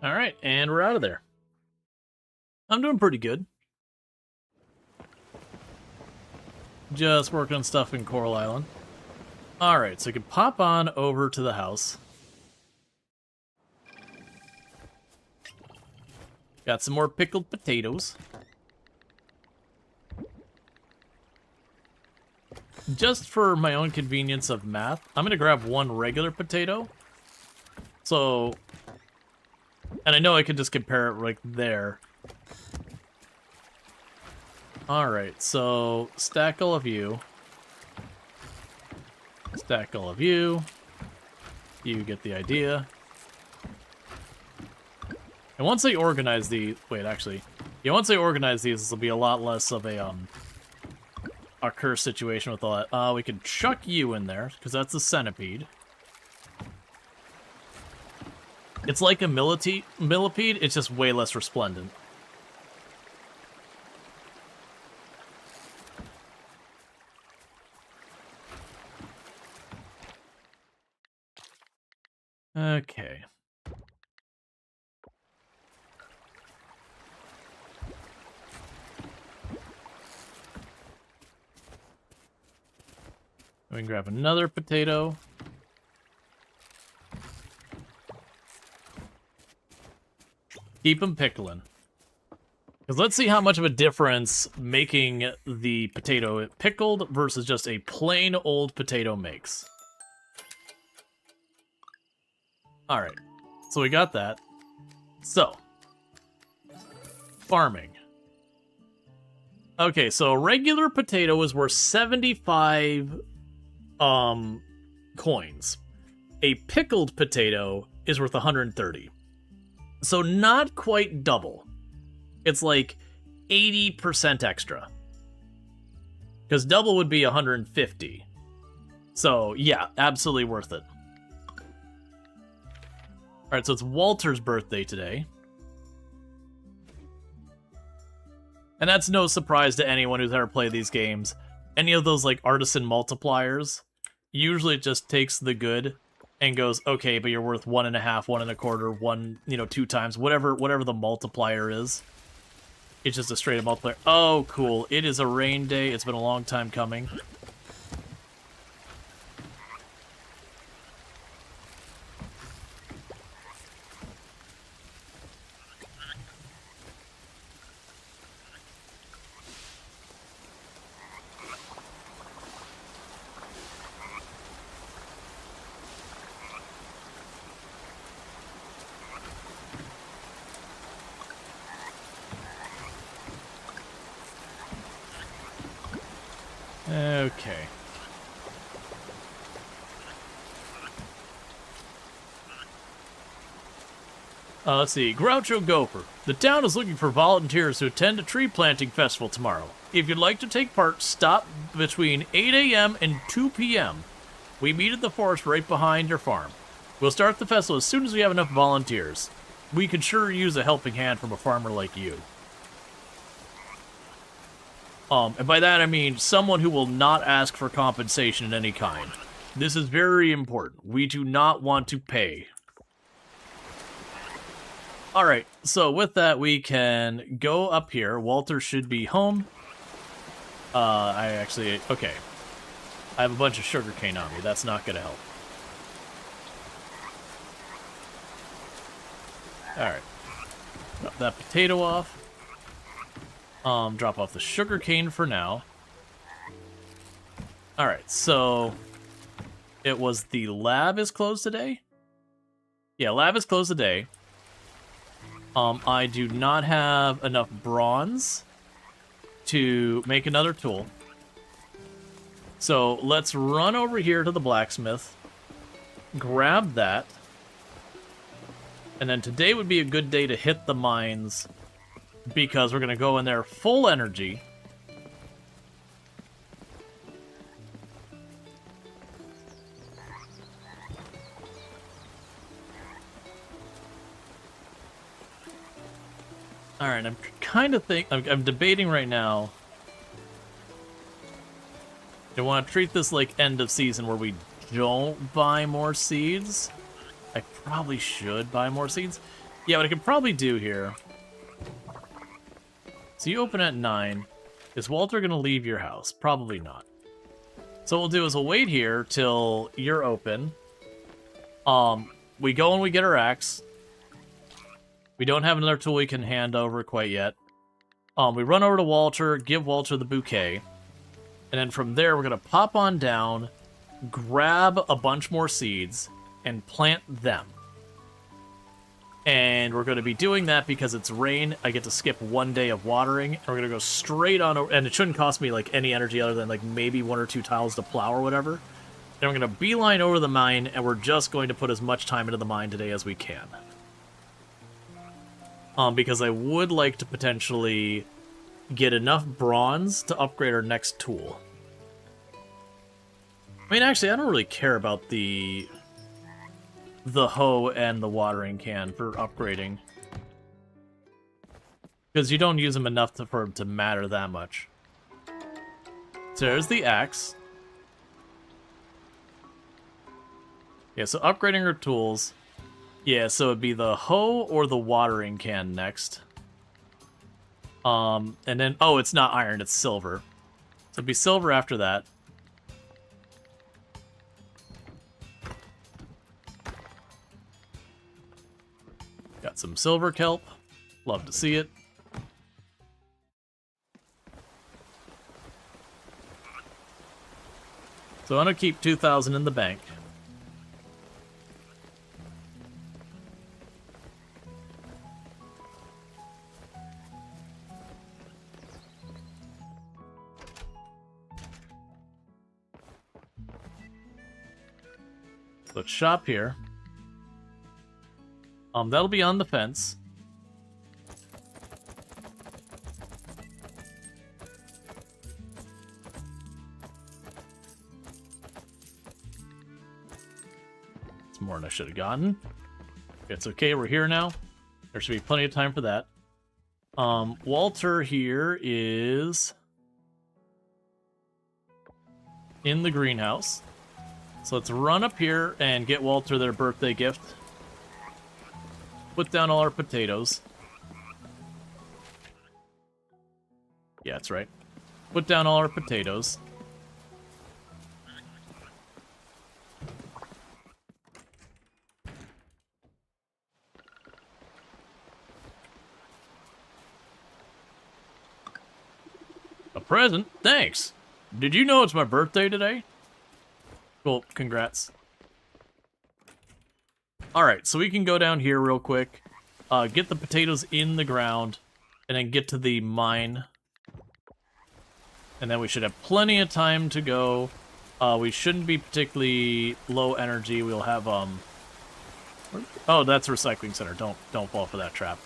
Alright, and we're out of there. I'm doing pretty good. Just working on stuff in Coral Island. Alright, so we can pop on over to the house. Got some more pickled potatoes. Just for my own convenience of math, I'm going to grab 1 regular potato. So... And I know I could just compare it right there. Alright, so stack all of you. Stack all of you. You get the idea. And once I organize the... Wait, actually. Yeah, once I organize these, this will be a lot less of a curse situation with all that. We can chuck you in there, because that's a centipede. It's like a millipede, it's just way less resplendent. Okay. We can grab another potato. Keep them pickling. Because let's see how much of a difference making the potato pickled versus just a plain old potato makes. Alright, so we got that. So, farming. Okay, so a regular potato is worth 75 coins. A pickled potato is worth 130. So not quite double. It's like 80% extra. Because double would be 150. So yeah, absolutely worth it. Alright, so it's Walter's birthday today. And that's no surprise to anyone who's ever played these games. Any of those like artisan multipliers, usually it just takes the good and goes, okay, but you're worth 1.5, 1.25, 1, 2 times, whatever the multiplier is. It's just a straight up multiplier. Oh, cool. It is a rain day. It's been a long time coming. Okay. Let's see. Groucho Gopher. The town is looking for volunteers to attend a tree planting festival tomorrow. If you'd like to take part, stop between 8 a.m. and 2 p.m. We meet at the forest right behind your farm. We'll start the festival as soon as we have enough volunteers. We could sure use a helping hand from a farmer like you. And by that I mean someone who will not ask for compensation in any kind. This is very important. We do not want to pay. Alright, so with that we can go up here. Walter should be home. Okay. I have a bunch of sugarcane on me. That's not going to help. Alright. Drop that potato off. Drop off the sugarcane for now. Alright, so... It was the lab is closed today? Yeah, lab is closed today. I do not have enough bronze to make another tool. So let's run over here to the blacksmith, grab that, and then today would be a good day to hit the mines because we're going to go in there full energy. Alright, I'm kind of I'm debating right now. Do I want to treat this like end of season where we don't buy more seeds? I probably should buy more seeds. Yeah, what I could probably do here... So you open at 9. Is Walter going to leave your house? Probably not. So what we'll do is we'll wait here till you're open. We go and we get our axe. We don't have another tool we can hand over quite yet. We run over to Walter, give Walter the bouquet. And then from there, we're going to pop on down, grab a bunch more seeds, and plant them. And we're going to be doing that because it's rain. I get to skip 1 day of watering. And we're going to go straight on over, and it shouldn't cost me like any energy other than like maybe 1 or 2 tiles to plow or whatever. And we're going to beeline over the mine, and we're just going to put as much time into the mine today as we can. Because I would like to potentially get enough bronze to upgrade our next tool. I mean, actually, I don't really care about the hoe and the watering can for upgrading. Because you don't use them enough for them to matter that much. So there's the axe. Yeah, so upgrading our tools. Yeah, so it'd be the hoe or the watering can next. And then, oh, it's not iron, it's silver. So it'd be silver after that. Got some silver kelp. Love to see it. So I'm gonna keep 2,000 in the bank. Let's shop here. That'll be on the fence. It's more than I should have gotten. It's okay, we're here now. There should be plenty of time for that. Walter here is in the greenhouse. So let's run up here and get Walter their birthday gift. Put down all our potatoes. Yeah, that's right. Put down all our potatoes. A present? Thanks. Did you know it's my birthday today? Cool, congrats. Alright, so we can go down here real quick, get the potatoes in the ground, and then get to the mine. And then we should have plenty of time to go. We shouldn't be particularly low energy. We'll have, oh, that's a recycling center. Don't fall for that trap.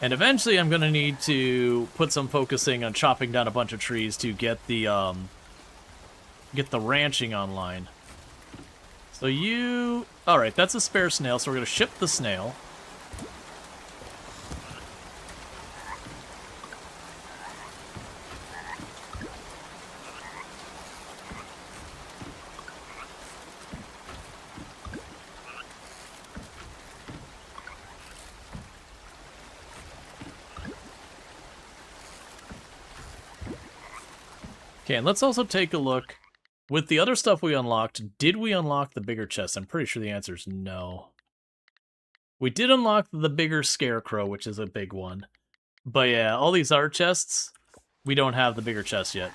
And eventually I'm going to need to put some focusing on chopping down a bunch of trees to get the ranching online. So you... Alright, that's a spare snail, so we're going to ship the snail. Okay, and let's also take a look. With the other stuff we unlocked, did we unlock the bigger chest? I'm pretty sure the answer is no. We did unlock the bigger scarecrow, which is a big one. But yeah, all these other chests, we don't have the bigger chest yet.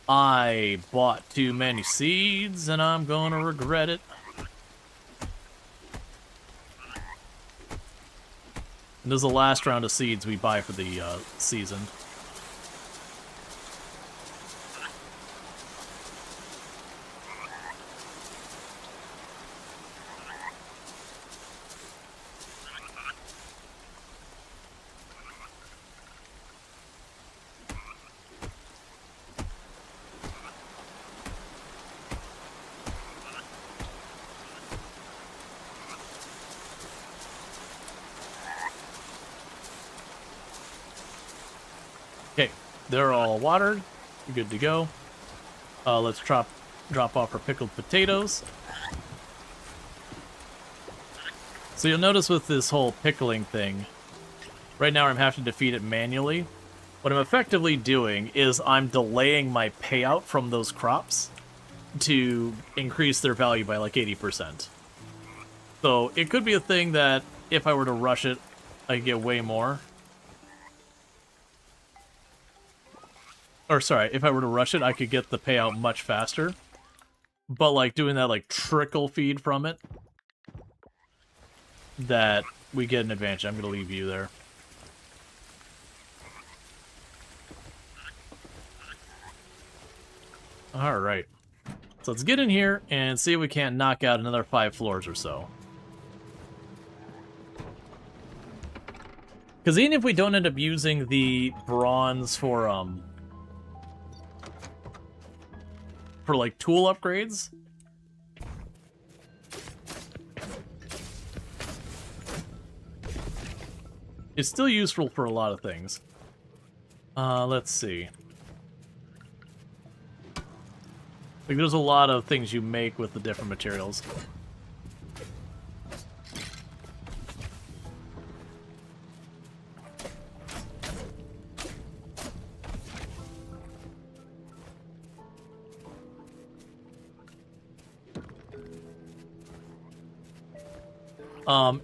I bought too many seeds, and I'm gonna regret it. And this is the last round of seeds we buy for the season. Okay, they're all watered. You're good to go. Let's drop off our pickled potatoes. So you'll notice with this whole pickling thing, right now I'm having to feed it manually. What I'm effectively doing is I'm delaying my payout from those crops to increase their value by like 80%. So it could be a thing that if I were to rush it, I could get way more. Or sorry, if I were to rush it, I could get the payout much faster. But like doing that like trickle feed from it, that we get an advantage. I'm going to leave you there. Alright. So let's get in here and see if we can't knock out another 5 floors or so. Because even if we don't end up using the bronze for like tool upgrades, it's still useful for a lot of things. Let's see. Like, there's a lot of things you make with the different materials.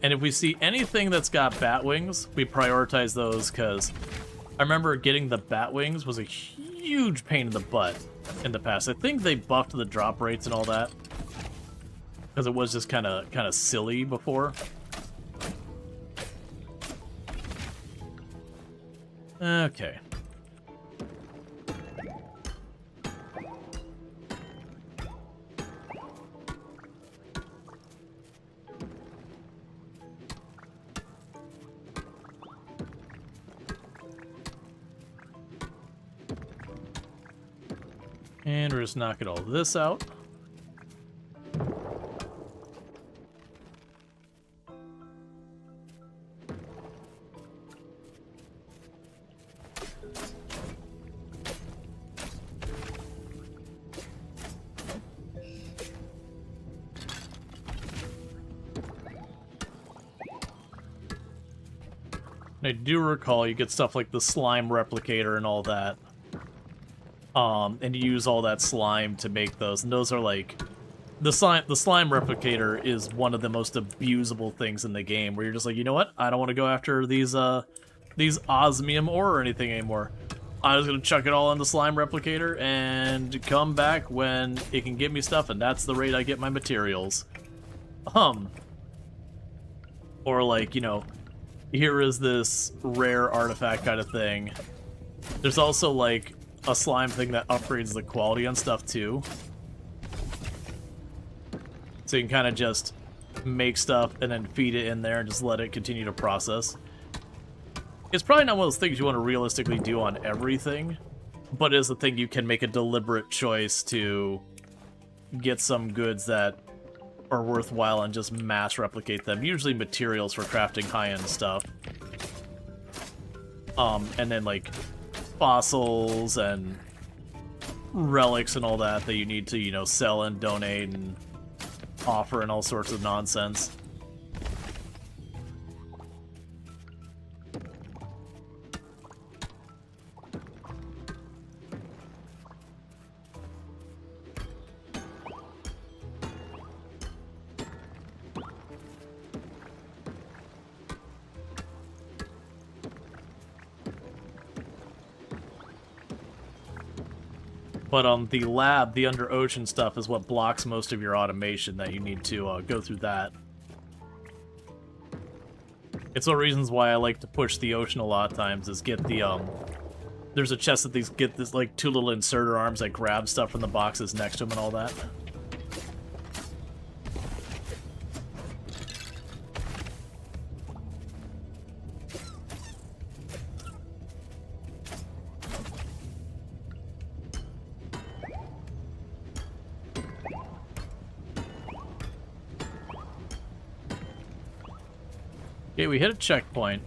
And if we see anything that's got bat wings, we prioritize those, because I remember getting the bat wings was a huge pain in the butt in the past. I think they buffed the drop rates and all that, because it was just kind of silly before. Okay. And we're just knocking all this out. I do recall you get stuff like the slime replicator and all that. And you use all that slime to make those, and those are like the slime replicator is one of the most abusable things in the game, where you're just like, you know what? I don't want to go after these osmium ore or anything anymore. I was gonna chuck it all on the slime replicator and come back when it can give me stuff, and that's the rate I get my materials. Or like, you know, here is this rare artifact kind of thing. There's also like a slime thing that upgrades the quality on stuff too. So you can kind of just make stuff and then feed it in there and just let it continue to process. It's probably not one of those things you want to realistically do on everything, but it is a thing you can make a deliberate choice to get some goods that are worthwhile and just mass replicate them. Usually materials for crafting high-end stuff. And then like fossils and relics and all that you need to, you know, sell and donate and offer and all sorts of nonsense. But the lab, the under ocean stuff, is what blocks most of your automation that you need to go through that. It's one of the reasons why I like to push the ocean a lot of times, is get the, there's a chest that these get this, like, 2 little inserter arms that grab stuff from the boxes next to them and all that. Okay, we hit a checkpoint.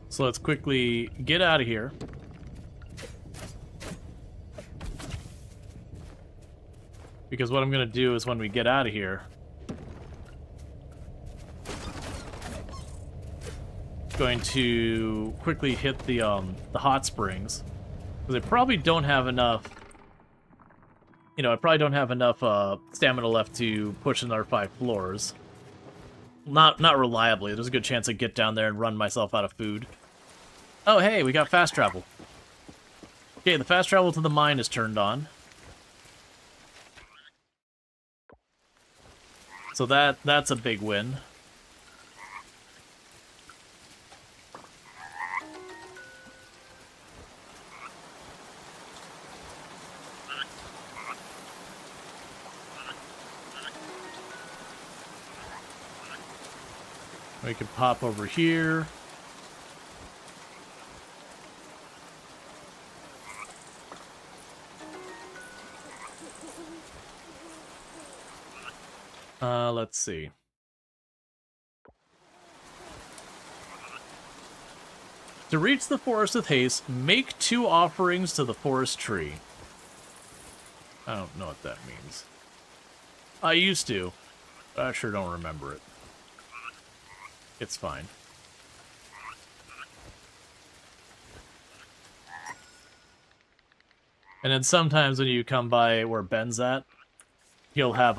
So let's quickly get out of here. Because what I'm going to do is when we get out of here, going to quickly hit the hot springs. Because I probably don't have enough... You know, I probably don't have enough stamina left to push another 5 floors. Not reliably. There's a good chance I get down there and run myself out of food. Oh, hey, we got fast travel. Okay, the fast travel to the mine is turned on. So that's a big win. We can pop over here. Let's see. To reach the forest with haste, make 2 offerings to the forest tree. I don't know what that means. I used to. I sure don't remember it. It's fine. And then sometimes when you come by where Ben's at, he'll have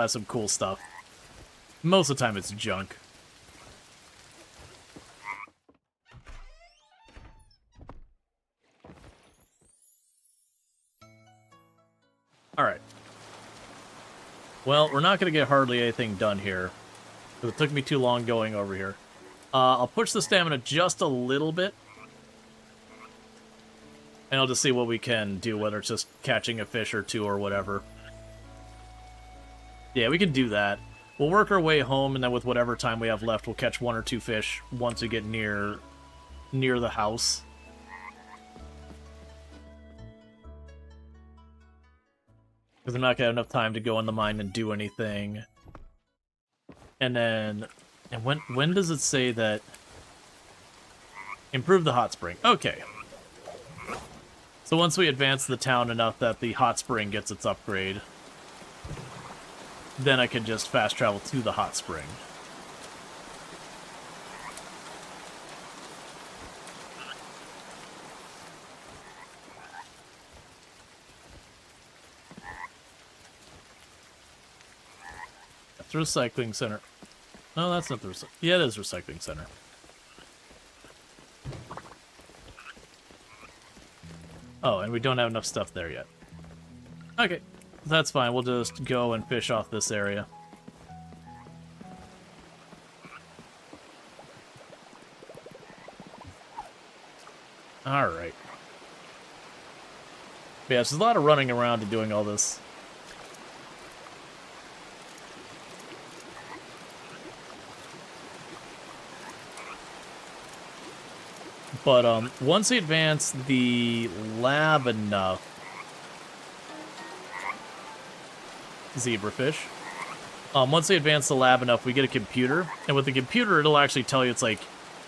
some cool stuff. Most of the time it's junk. Alright. Well, we're not going to get hardly anything done here, because it took me too long going over here. I'll push the stamina just a little bit. And I'll just see what we can do, whether it's just catching a fish or 2 or whatever. Yeah, we can do that. We'll work our way home, and then with whatever time we have left, we'll catch 1 or 2 fish once we get near the house. Because I'm not going to have enough time to go in the mine and do anything. And then... And when does it say that... Improve the hot spring. Okay. So once we advance the town enough that the hot spring gets its upgrade, then I can just fast travel to the hot spring. That's the recycling center. No, that's not the recycling... Yeah, it is recycling center. Oh, and we don't have enough stuff there yet. Okay, that's fine. We'll just go and fish off this area. Alright. Yeah, there's a lot of running around and doing all this. But once we advance the lab enough, zebrafish. Once we advance the lab enough, we get a computer, and with the computer, it'll actually tell you, it's like,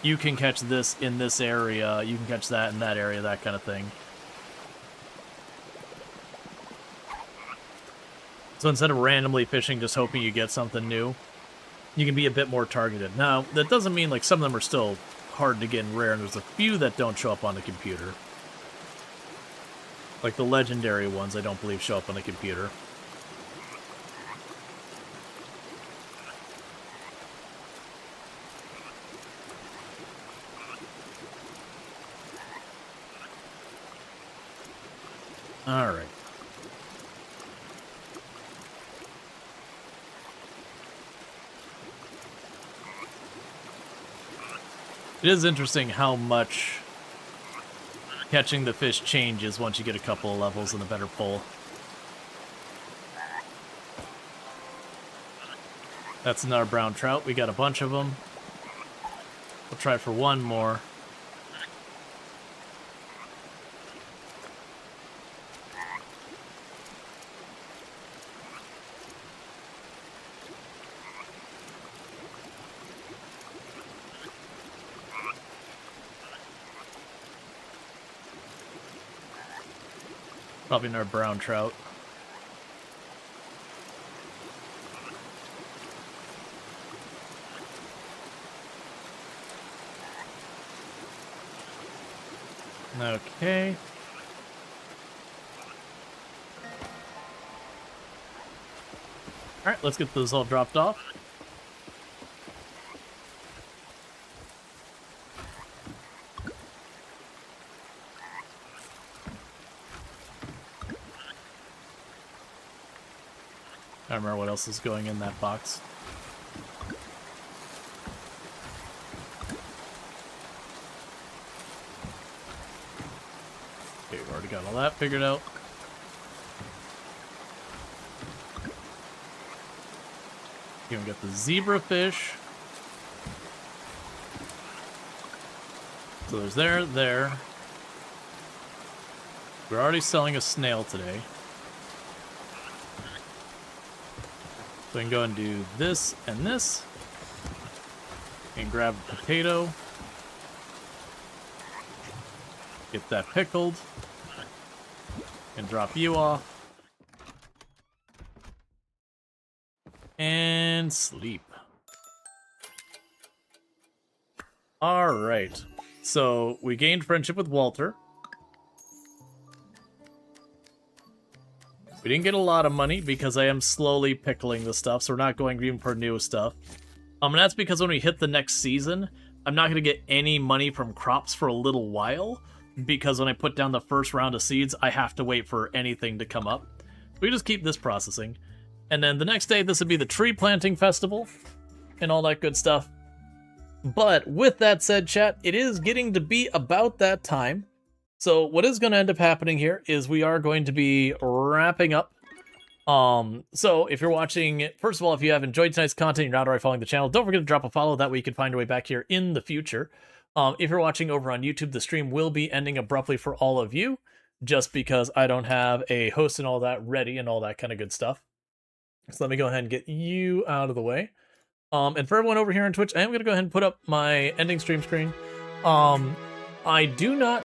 you can catch this in this area, you can catch that in that area, that kind of thing. So instead of randomly fishing, just hoping you get something new, you can be a bit more targeted. Now, that doesn't mean, like, some of them are still hard to get and rare, and there's a few that don't show up on the computer. Like the legendary ones, I don't believe show up on the computer. Alright. It is interesting how much catching the fish changes once you get a couple of levels and a better pull. That's another brown trout. We got a bunch of them. We'll try for one more. Probably another brown trout. Okay. Alright, let's get those all dropped off. I don't remember what else is going in that box. Okay, we've already got all that figured out. You can get the zebrafish. So there's there. We're already selling a snail today. So we can go and do this and this. And grab a potato. Get that pickled. And drop you off. And sleep. Alright. So we gained friendship with Walter. We didn't get a lot of money because I am slowly pickling the stuff, so we're not going even for new stuff. And that's because when we hit the next season, I'm not going to get any money from crops for a little while, because when I put down the first round of seeds, I have to wait for anything to come up. We just keep this processing. And then the next day, this would be the tree planting festival and all that good stuff. But with that said, chat, it is getting to be about that time. So what is going to end up happening here is we are going to be wrapping up. So if you're watching, first of all, if you have enjoyed tonight's content, you're not already following the channel, don't forget to drop a follow. That way you can find your way back here in the future. If you're watching over on YouTube, the stream will be ending abruptly for all of you, just because I don't have a host and all that ready and all that kind of good stuff. So let me go ahead and get you out of the way. And for everyone over here on Twitch, I am going to go ahead and put up my ending stream screen. I do not